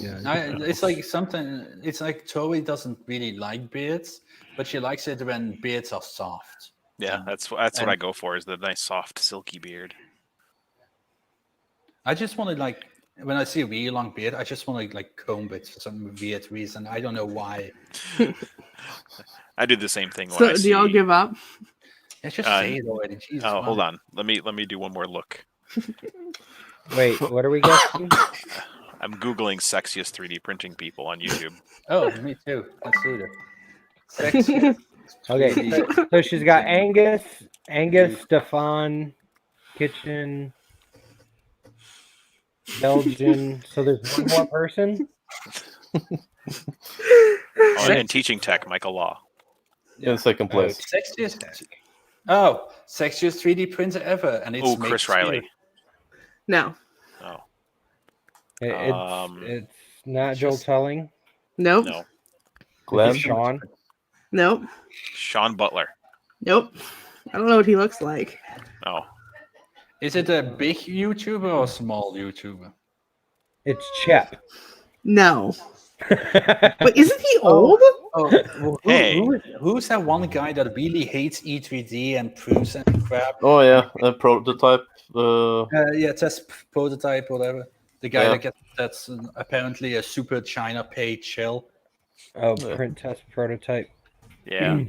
does. It's like something. It's like Tori doesn't really like beards, but she likes it when beards are soft. Yeah, that's what I go for, is the nice, soft, silky beard. I just want to, like, when I see a really long beard, I just want to like comb it for some weird reason. I don't know why. I do the same thing. So, When I do y'all see, give up? It's just say it already. Jesus, oh, why? hold on. Let me do one more look. Wait, what are we guessing? I'm Googling sexiest 3D printing people on YouTube. Oh, me too. Let's do it. Sexy. Okay, so she's got Angus, Stefan, Kitchen, Belgian. So there's one more person. Oh, and teaching tech, Michael Law. In second place. Sexiest 3D printer ever, and it's Oh, Chris made Riley. No. Oh, It's not Joel Telling. Nope. no. Glenn? It's Sean. Nope. Sean Butler. Nope. I don't know what he looks like. Oh, Is it a big YouTuber or a small YouTuber? It's Chep. No. But isn't he old? Oh, well, Hey. who's that one guy that really hates E3D and proofs and crap? Oh yeah, a prototype. Yeah, test prototype, whatever. The guy Yeah. that's apparently a super China paid shell. Oh, print test prototype. yeah.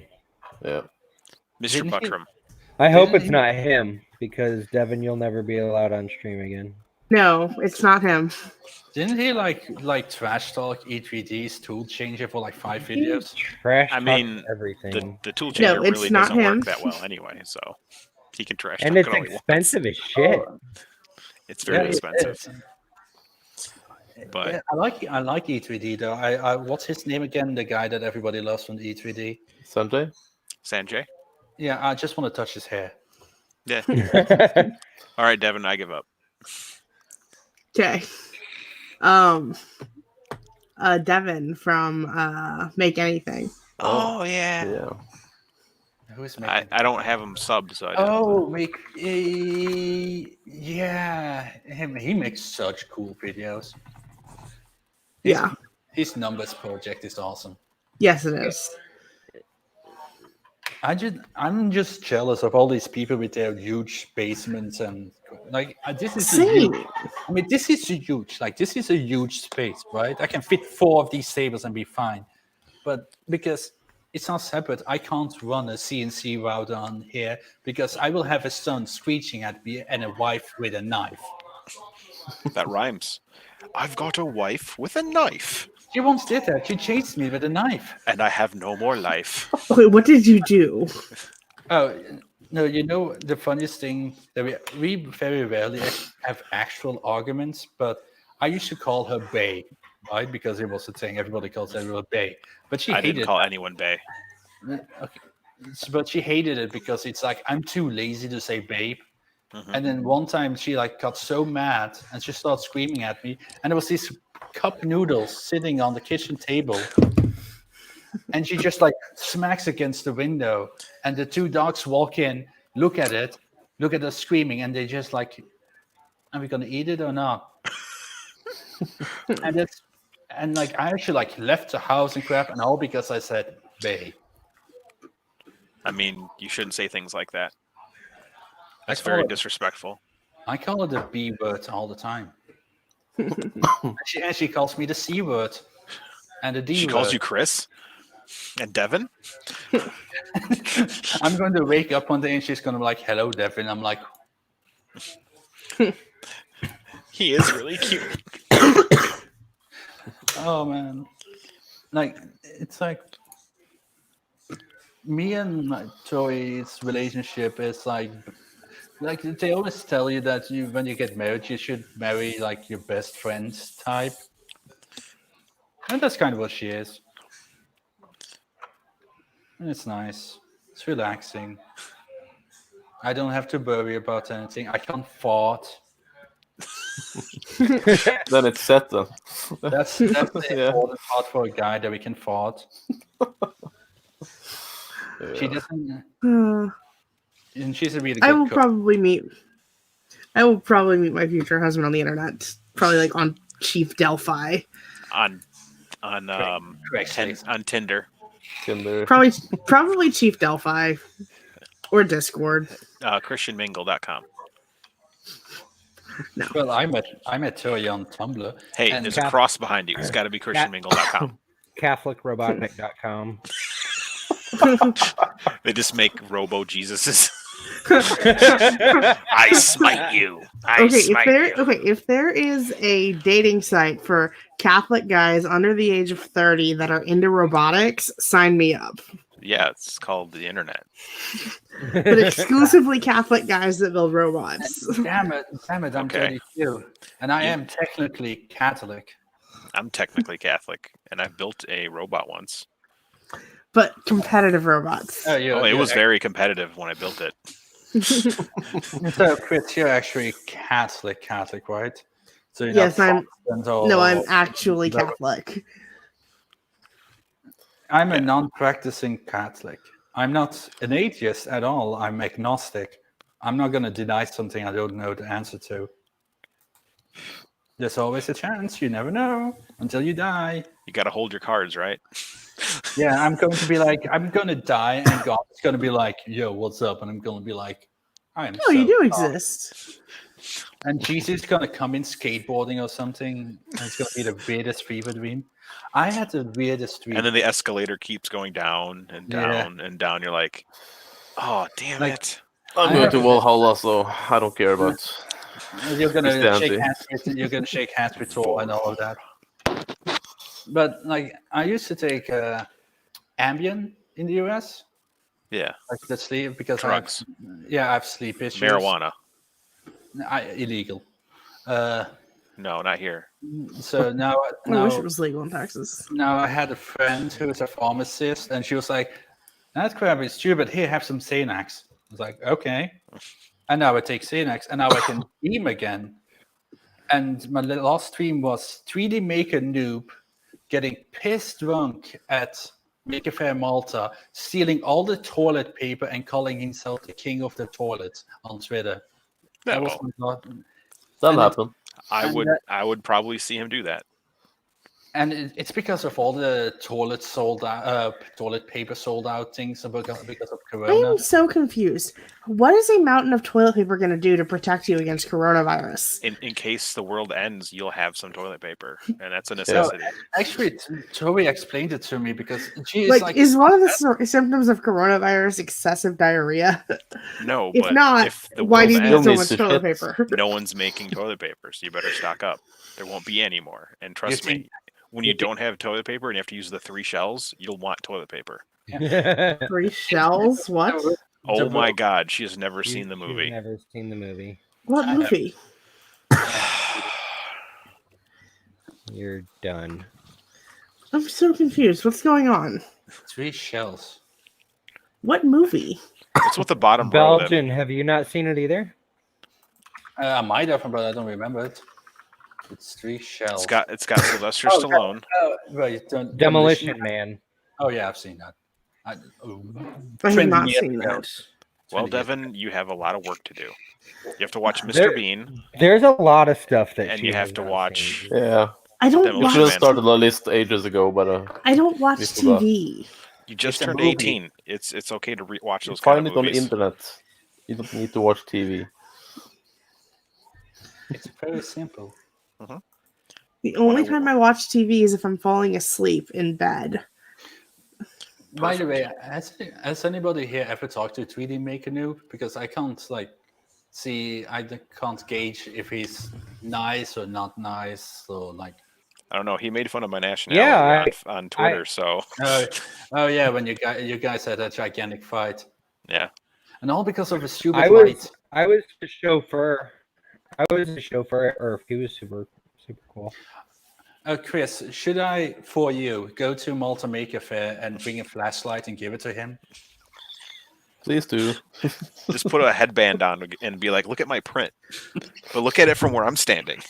Yeah. Mr. Didn't he- Buttram. I hope Didn't it's he- not him because Devin, you'll never be allowed on stream again. No, it's not him. Didn't he like trash talk E3D's tool changer for like 5 videos? Trash. I talk mean, everything. the tool changer it's really not doesn't him. work that well anyway, so he can trash And talk it's it all he wants. expensive as shit. It's very Yeah, it expensive. is. But Yeah, I like E3D though. I what's his name again? The guy that everybody loves from E3D. Sanjay? Sanjay? Yeah, I just want to touch his hair. Yeah. All right, Devin, I give up. Okay. Devin from Make Anything. Oh, yeah. Yeah. Who's making? I don't have him subbed, so I don't. Oh, yeah, him. He makes such cool videos. Yeah. His numbers project is awesome. Yes, it is. I'm just jealous of all these people with their huge basements and like this is a Same. huge. I mean, this is huge. Like this is a huge space, right? I can fit 4 of these tables and be fine. But because it's not separate, I can't run a CNC router on here because I will have a son screeching at me and a wife with a knife. That rhymes. I've got a wife with a knife. She once did that. She chased me with a knife. And I have no more life. Okay, what did you do? Oh, no, you know, the funniest thing that we very rarely have actual arguments, but I used to call her Bay, right? Because it was a thing. Everybody calls everyone Bay. But she I hated didn't call anyone Bay. Okay. But she hated it because it's like, I'm too lazy to say babe. Mhm. And then one time she like got so mad and she started screaming at me. And there was these cup noodles sitting on the kitchen table. And she just like smacks against the window. And the 2 dogs walk in, look at us screaming, and they just like, are we gonna eat it or not? and like I actually like left the house and crap, and all because I said babe. I mean, you shouldn't say things like that. That's call very it- disrespectful. I call her the B word all the time. she calls me the C word and the D She word. calls you Chris and Devin. I'm going to wake up one day and she's going to be like, hello, Devin. I'm like, He is really cute. oh, man. Like, it's like me and my Joey's relationship is like they always tell you that when you get married, you should marry like your best friend's type. And that's kind of what she is. And it's nice. It's relaxing. I don't have to worry about anything. I can't fart. Then it's set then. That's the Yeah. important part for a guy, that we can fart. She doesn't, and she's a really good I will cook. probably meet my future husband on the internet. Probably like on Chief Delphi. on Craigslist. on Tinder. Probably Chief Delphi or Discord. ChristianMingle.com. No. Well, I met Tori on Tumblr. Hey, and there's a cross behind you. It's got to be ChristianMingle.com. CatholicRobotic.com. They just make Robo Jesuses. I smite you. If there is a dating site for Catholic guys under the age of 30 that are into robotics, sign me up. Yeah, it's called the internet. But exclusively Catholic guys that build robots. Damn it, I'm Okay. 32. And I am technically Catholic. I'm technically Catholic, and I built a robot once. But competitive robots. It was very competitive when I built it. So, Chris, you're actually Catholic, right? So you're Yes, not I'm actually Catholic. I'm a non-practicing Catholic. I'm not an atheist at all. I'm agnostic. I'm not going to deny something I don't know the answer to. There's always a chance. You never know until you die. You got to hold your cards, right? Yeah, I'm going to be like, I'm going to die, and God's going to be like, yo, what's up? And I'm going to be like, I am. No, you do exist. And Jesus is going to come in skateboarding or something. And it's going to be the weirdest fever dream. I had the weirdest dream. And then the escalator keeps going down and down and down. You're like, oh, damn it. I'm going to Valhalla, so I don't care about. You're going to Christianity. shake hands with Thor and all of that. But like, I used to take Ambien in the US. Yeah. Like the sleep because drugs. I have sleep issues. Marijuana. Illegal. No, not here. So now I wish it was legal in Texas. Now I had a friend who is a pharmacist, and she was like, "That crap is stupid. Here, have some Xanax." I was like, "Okay." And now I take Xanax, and now I can dream again. And my last dream was 3D Maker noob getting pissed drunk at Maker Faire Malta, stealing all the toilet paper and calling himself the king of the toilet on Twitter. That was my thought. That'll happen. I would probably see him do that. And it's because of all the toilet paper sold out things because of I Corona. am so confused. What is a mountain of toilet paper going to do to protect you against coronavirus? In case the world ends, you'll have some toilet paper, and that's a necessity. Actually, Toby explained it to me because she is Like, like, is one of the symptoms of coronavirus excessive diarrhea? No, If but not, if the why world do you need ends, so much toilet paper? no one's making toilet paper, so you better stock up. There won't be any more. And trust me, when you don't have toilet paper and you have to use the 3 shells, you'll want toilet paper. 3 shells? What? Oh my God, she has never seen the She's movie. never seen the movie. What movie? You're done. I'm so confused. What's going on? 3 shells. What movie? It's with the bottom row. Belgian, have you not seen it either? I might have, but I don't remember it. It's 3 shells. It's got Sylvester Stallone. Right, Demolition Man. Oh yeah, I've seen that. I have not seen that. Well, Devin, you have a lot of work to do. You have to watch Mr. Bean. There's a lot of stuff that and she you has have to not watch. seen. Yeah. I don't We watch- should have started the list ages ago, but I don't watch we forgot. TV. You just It's a turned movie. 18. It's okay to watch You those kind find of it on the movies. internet. You don't need to watch TV. It's very simple. The only time I watch TV is if I'm falling asleep in bed. By the way, has anybody here ever talked to 3D Maker Noob? Because I can't can't gauge if he's nice or not nice. So like, I don't know. He made fun of my nationality on Twitter. So. Oh yeah, when you guys had that gigantic fight. Yeah. And all because of a stupid I light. was the chauffeur. Or he was super cool. Chris, should I, for you, go to Malta Maker Fair and bring a flashlight and give it to him? Please do. Just put a headband on and be like, look at my print. But look at it from where I'm standing.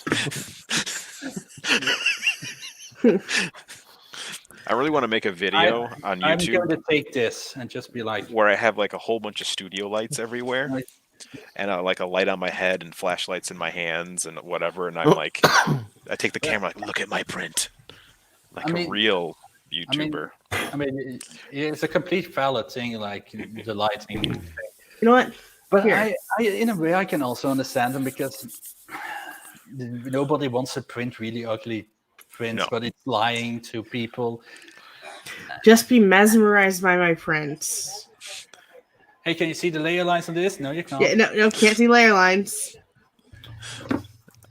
I really want to make a video on YouTube. I'm going to take this and just be like... Where I have like a whole bunch of studio lights everywhere. And like a light on my head and flashlights in my hands and whatever. And I'm like, I take the camera like, look at my print. Like a real YouTuber. I mean, it's a complete valid thing, like the lighting. You know what? But Here. I, in a way, I can also understand them because nobody wants to print really ugly prints, but it's lying to people. Just be mesmerized by my prints. Hey, can you see the layer lines on this? No, you can't. Yeah, no, can't see layer lines.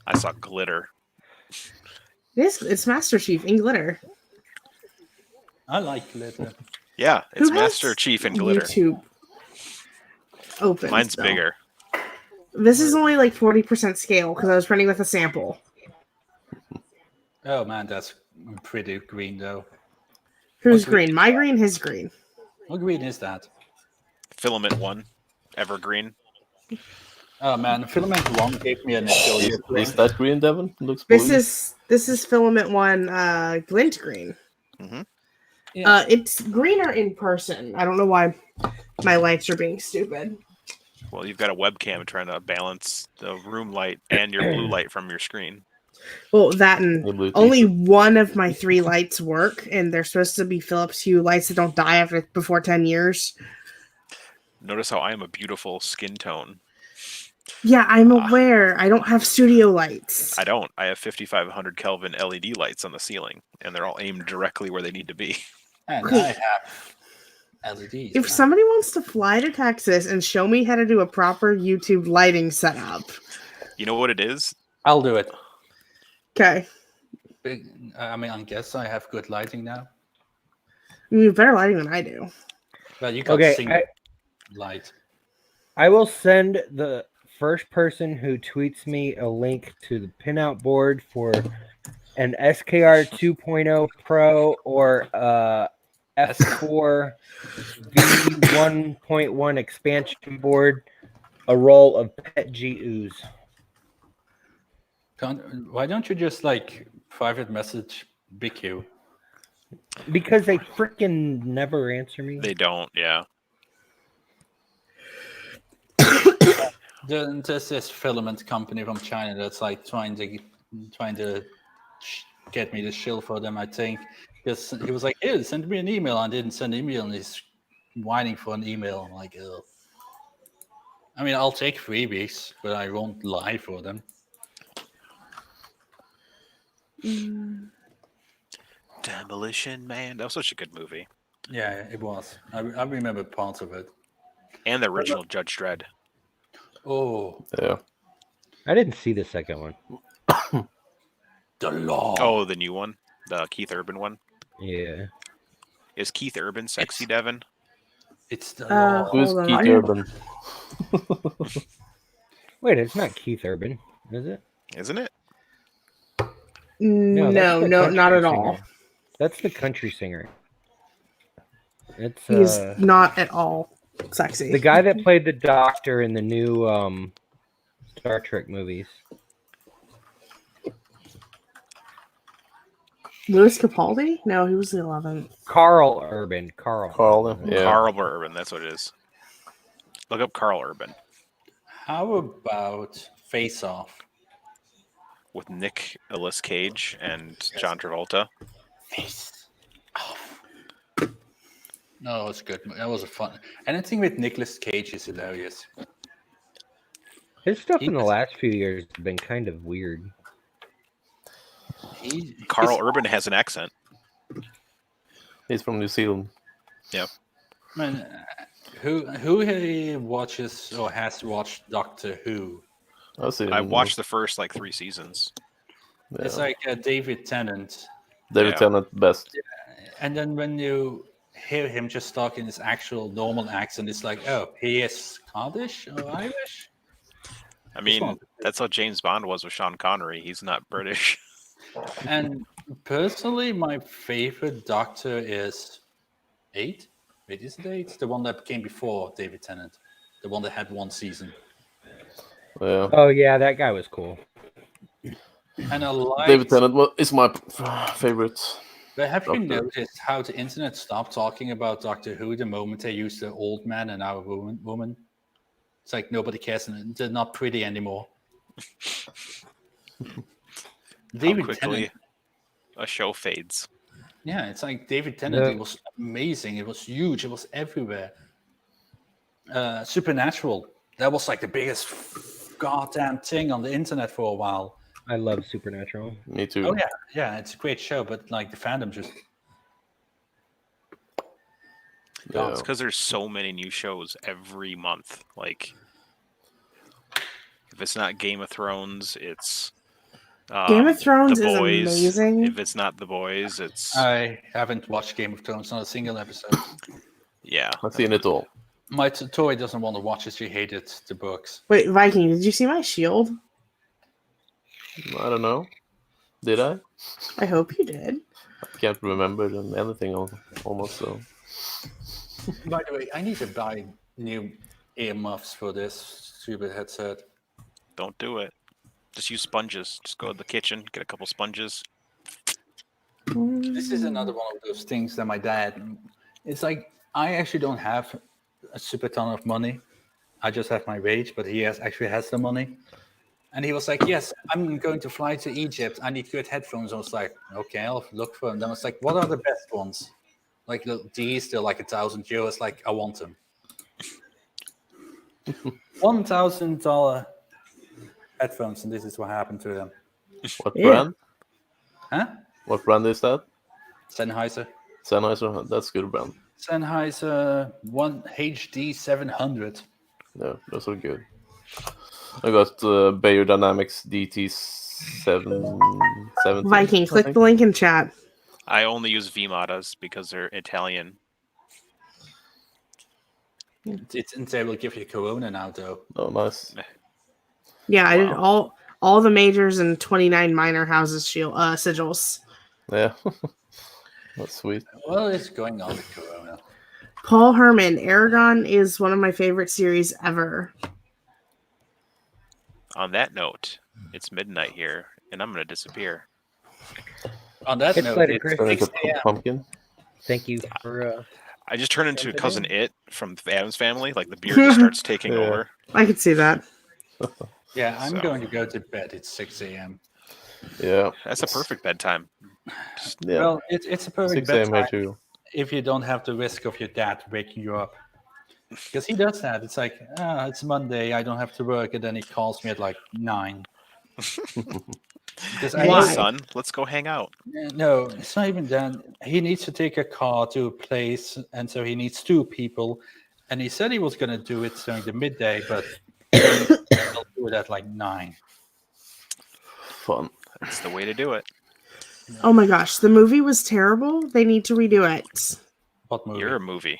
I saw glitter. It's Master Chief in glitter. I like glitter. Yeah, it's Who has Master Chief in glitter. YouTube open. Mine's still? bigger. This is only like 40% scale because I was printing with a sample. Oh man, that's pretty green though. Who's green? My green, his green. What green is that? Filament 1, evergreen. Oh man, Filament 1 gave me an issue. Is that green, Devin? Looks blue. This is Filament 1 glint green. Mm-hmm. It's greener in person. I don't know why my lights are being stupid. Well, you've got a webcam trying to balance the room light and your blue light from your screen. Well, that and only one of my 3 lights work, and they're supposed to be Philips Hue lights that don't die before 10 years. Notice how I am a beautiful skin tone. Yeah, I'm aware. I don't have studio lights. I don't. I have 5500 Kelvin LED lights on the ceiling, and they're all aimed directly where they need to be. And I have LEDs. If somebody wants to fly to Texas and show me how to do a proper YouTube lighting setup. You know what it is? I'll do it. Okay. I mean, I guess I have good lighting now. You have better lighting than I do. But you got single light. I will send the first person who tweets me a link to the pinout board for an SKR 2.0 Pro or F4 V1.1 expansion board, a roll of PET GUs. Why don't you just like private message BQ? Because they freaking never answer me. They don't, yeah. There's this filament company from China that's like trying to get me to shill for them, I think. Because he was like, "Hey, send me an email." I didn't send an email, and he's whining for an email. I'm like, ugh. I mean, I'll take freebies, but I won't lie for them. Demolition Man. That was such a good movie. Yeah, it was. I remember parts of it. And the original Judge Dredd. Oh. Yeah. I didn't see the second one. The Law. Oh, the new one? The Keith Urban one? Yeah. Is Keith Urban sexy, Devin? It's the Law. Who's hold on. Keith Urban? Wait, it's not Keith Urban, is it? Isn't it? No, that's the not country at all. singer. That's the country singer. It's He's not at all sexy. the guy that played the Doctor in the new Star Trek movies. Louis Capaldi? No, he was the 11th. Carl Urban. Carl, yeah. Carl Urban, that's what it is. Look up Carl Urban. How about Face Off? With Nicolas Cage and John Travolta. Face Off. No, it's good. That was a fun. Anything with Nicolas Cage is hilarious. His stuff in the last few years has been kind of weird. Carl Urban has an accent. He's from New Zealand. Yeah. Man, who here watches or has watched Doctor Who? I watched the first 3 seasons. Yeah. It's like David Tennant. David Tennant, best. And then when you hear him just talk in his actual normal accent, it's like, oh, he is Scottish or Irish? I mean, that's how James Bond was with Sean Connery. He's not British. And personally, my favorite Doctor is 8. Wait, is it 8? The one that came before David Tennant. The one that had 1 season. Yeah. Oh, yeah, that guy was cool. And I like David Tennant is my favorite. But have you Doctor. noticed how the internet stopped talking about Doctor Who the moment they used the old man and our woman? It's like nobody cares and they're not pretty anymore. David quickly Tennant. a show fades. Yeah, it's like David Tennant. It was amazing. It was huge. It was everywhere. Supernatural. That was like the biggest goddamn thing on the internet for a while. I love Supernatural. Me too. Oh yeah, it's a great show, but like the fandom just. Yeah. It's because there's so many new shows every month. Like, if it's not Game of Thrones, it's Game of Thrones The is Boys. amazing. If it's not The Boys, it's I haven't watched Game of Thrones, not a single episode. yeah. I've seen it all. My Tori doesn't want to watch it. She hated the books. Wait, Viking, did you see my shield? I don't know. Did I? I hope you did. I can't remember anything almost. So. By the way, I need to buy new earmuffs for this stupid headset. Don't do it. Just use sponges. Just go to the kitchen, get a couple sponges. This is another one of those things that my dad. It's like I actually don't have a super ton of money. I just have my wage, but he actually has the money. And he was like, "Yes, I'm going to fly to Egypt. I need good headphones." I was like, "Okay, I'll look for them." Then I was like, "What are the best ones?" Like these, they're like €1,000. Like I want them. $1,000 headphones, and this is what happened to them. What brand? Huh? What brand is that? Sennheiser. Sennheiser. That's a good brand. Sennheiser One HD 700. Yeah, those are good. I got Bayer Dynamics DT770. Viking, click the link in chat. I only use V-Modas because they're Italian. They will give you Corona now, though. Oh, nice. Yeah, I did all the majors and 29 minor houses sigils. Yeah, that's sweet. What is going on with Corona? Paul Herman, Aragon is one of my favorite series ever. On that note, it's midnight here, and I'm going to disappear. On that It's note, later, it's Chris. 6 a.m. Pumpkin. Thank you for. I just turned into Cousin It from Adam's Family. Like the beard just starts taking over. I could see that. Yeah, I'm going to go to bed. It's 6 a.m. Yeah, That's a perfect bedtime. Yeah. Well, it's a perfect 6 a.m. here bedtime too. if you don't have the risk of your dad waking you up. Because he does that. It's like, it's Monday, I don't have to work, and then he calls me at like 9. Because Hey, Why? son, let's go hang out. No, it's not even that. He needs to take a car to a place, and so he needs 2 people. And he said he was going to do it during the midday, but he'll do it at like 9. Fun. That's the way to do it. Oh my gosh, the movie was terrible. They need to redo it. What movie? You're a movie.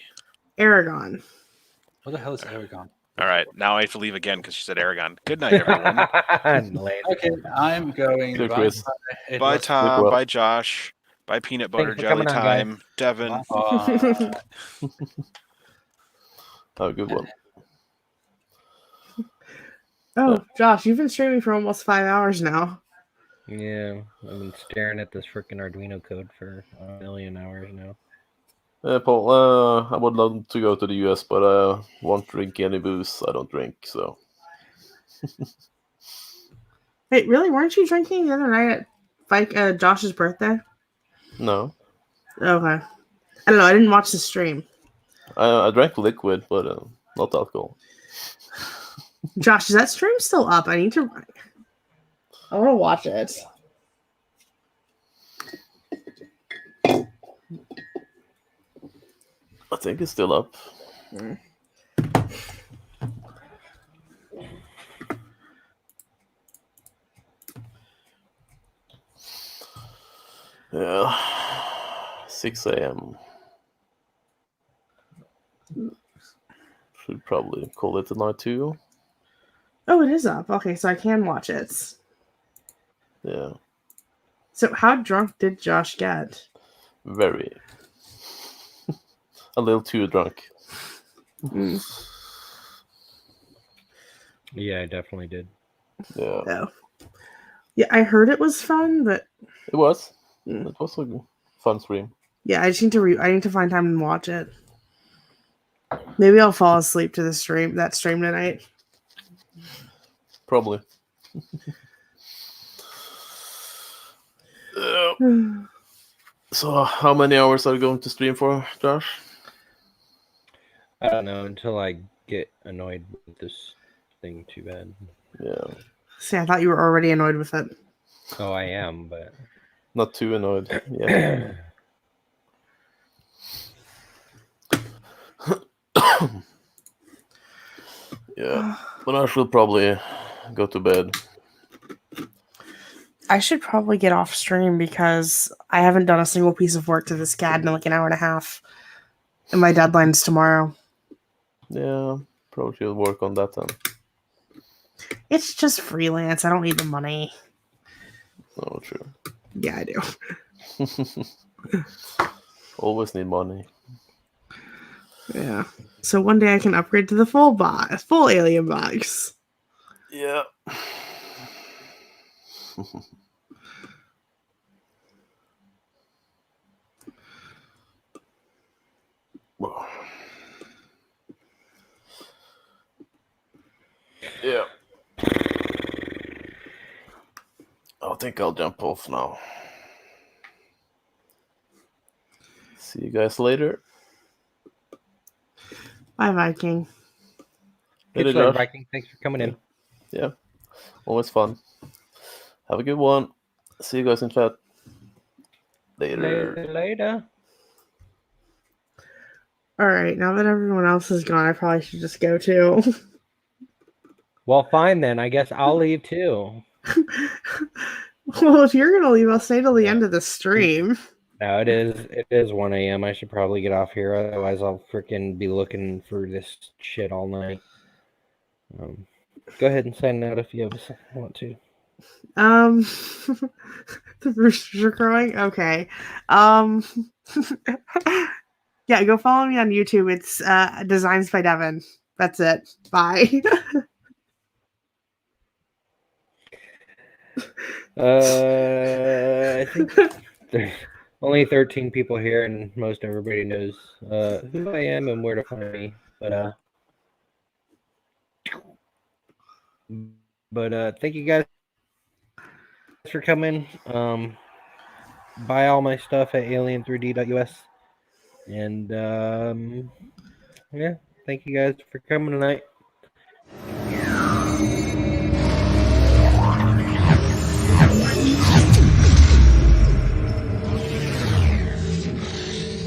Aragon. What the hell is Aragon? All right, now I have to leave again because she said Aragon. Good night, everyone. Okay, I'm going. Good Bye. quiz. It Bye, was- Tom. well. Bye, Josh. Bye, peanut butter Thanks for jelly coming on, guys. time. Devin. Bye. Oh, good one. Oh, Josh, you've been streaming for almost 5 hours now. Yeah, I've been staring at this freaking Arduino code for a million hours now. Paul, I would love to go to the US, but I won't drink any booze. I don't drink, so. Hey, really? Weren't you drinking the other night at Josh's birthday? No. Okay. I don't know. I didn't watch the stream. I drank liquid, but not alcohol. Josh, is that stream still up? I want to watch it. I think it's still up. Yeah. 6 a.m. Should probably call it a night too. Oh, it is up. Okay, so I can watch it. Yeah. So how drunk did Josh get? Very. A little too drunk. Yeah, I definitely did. Yeah. Oh. Yeah, I heard it was fun, but It was. It was a fun stream. yeah, I just need to I need to find time and watch it. Maybe I'll fall asleep to that stream tonight. Probably. So, how many hours are you going to stream for, Josh? I don't know until I get annoyed with this thing too bad. Yeah. See, I thought you were already annoyed with it. Oh, I am, but Not too annoyed. Yeah. Yeah. But I should probably go to bed. I should probably get off stream because I haven't done a single piece of work to this CAD in like an hour and a half. And my deadline's tomorrow. Yeah. Probably should work on that then. It's just freelance. I don't need the money. Oh, true. Yeah, I do. Always need money. Yeah. So one day I can upgrade to the full alien box. Yeah. Yeah. I think I'll jump off now. See you guys later. Bye, Viking. Later, Catch you later, Josh. Viking. Thanks for coming in. Yeah. Always fun. Have a good one. See you guys in chat. Later. Later. All right, now that everyone else is gone, I probably should just go too. Well, fine then. I guess I'll leave too. Well, if you're gonna leave, I'll stay till the end of the stream. No, it is 1 a.m. I should probably get off here. Otherwise, I'll freaking be looking for this shit all night. Go ahead and sign out if you want to. The roosters are crowing. Okay. Yeah, go follow me on YouTube. It's Designs by Devin. That's it. Bye. I think there's only 13 people here, and most everybody knows who I am and where to find me. But thank you guys. for coming. Buy all my stuff at alien3d.us. And yeah, thank you guys for coming tonight.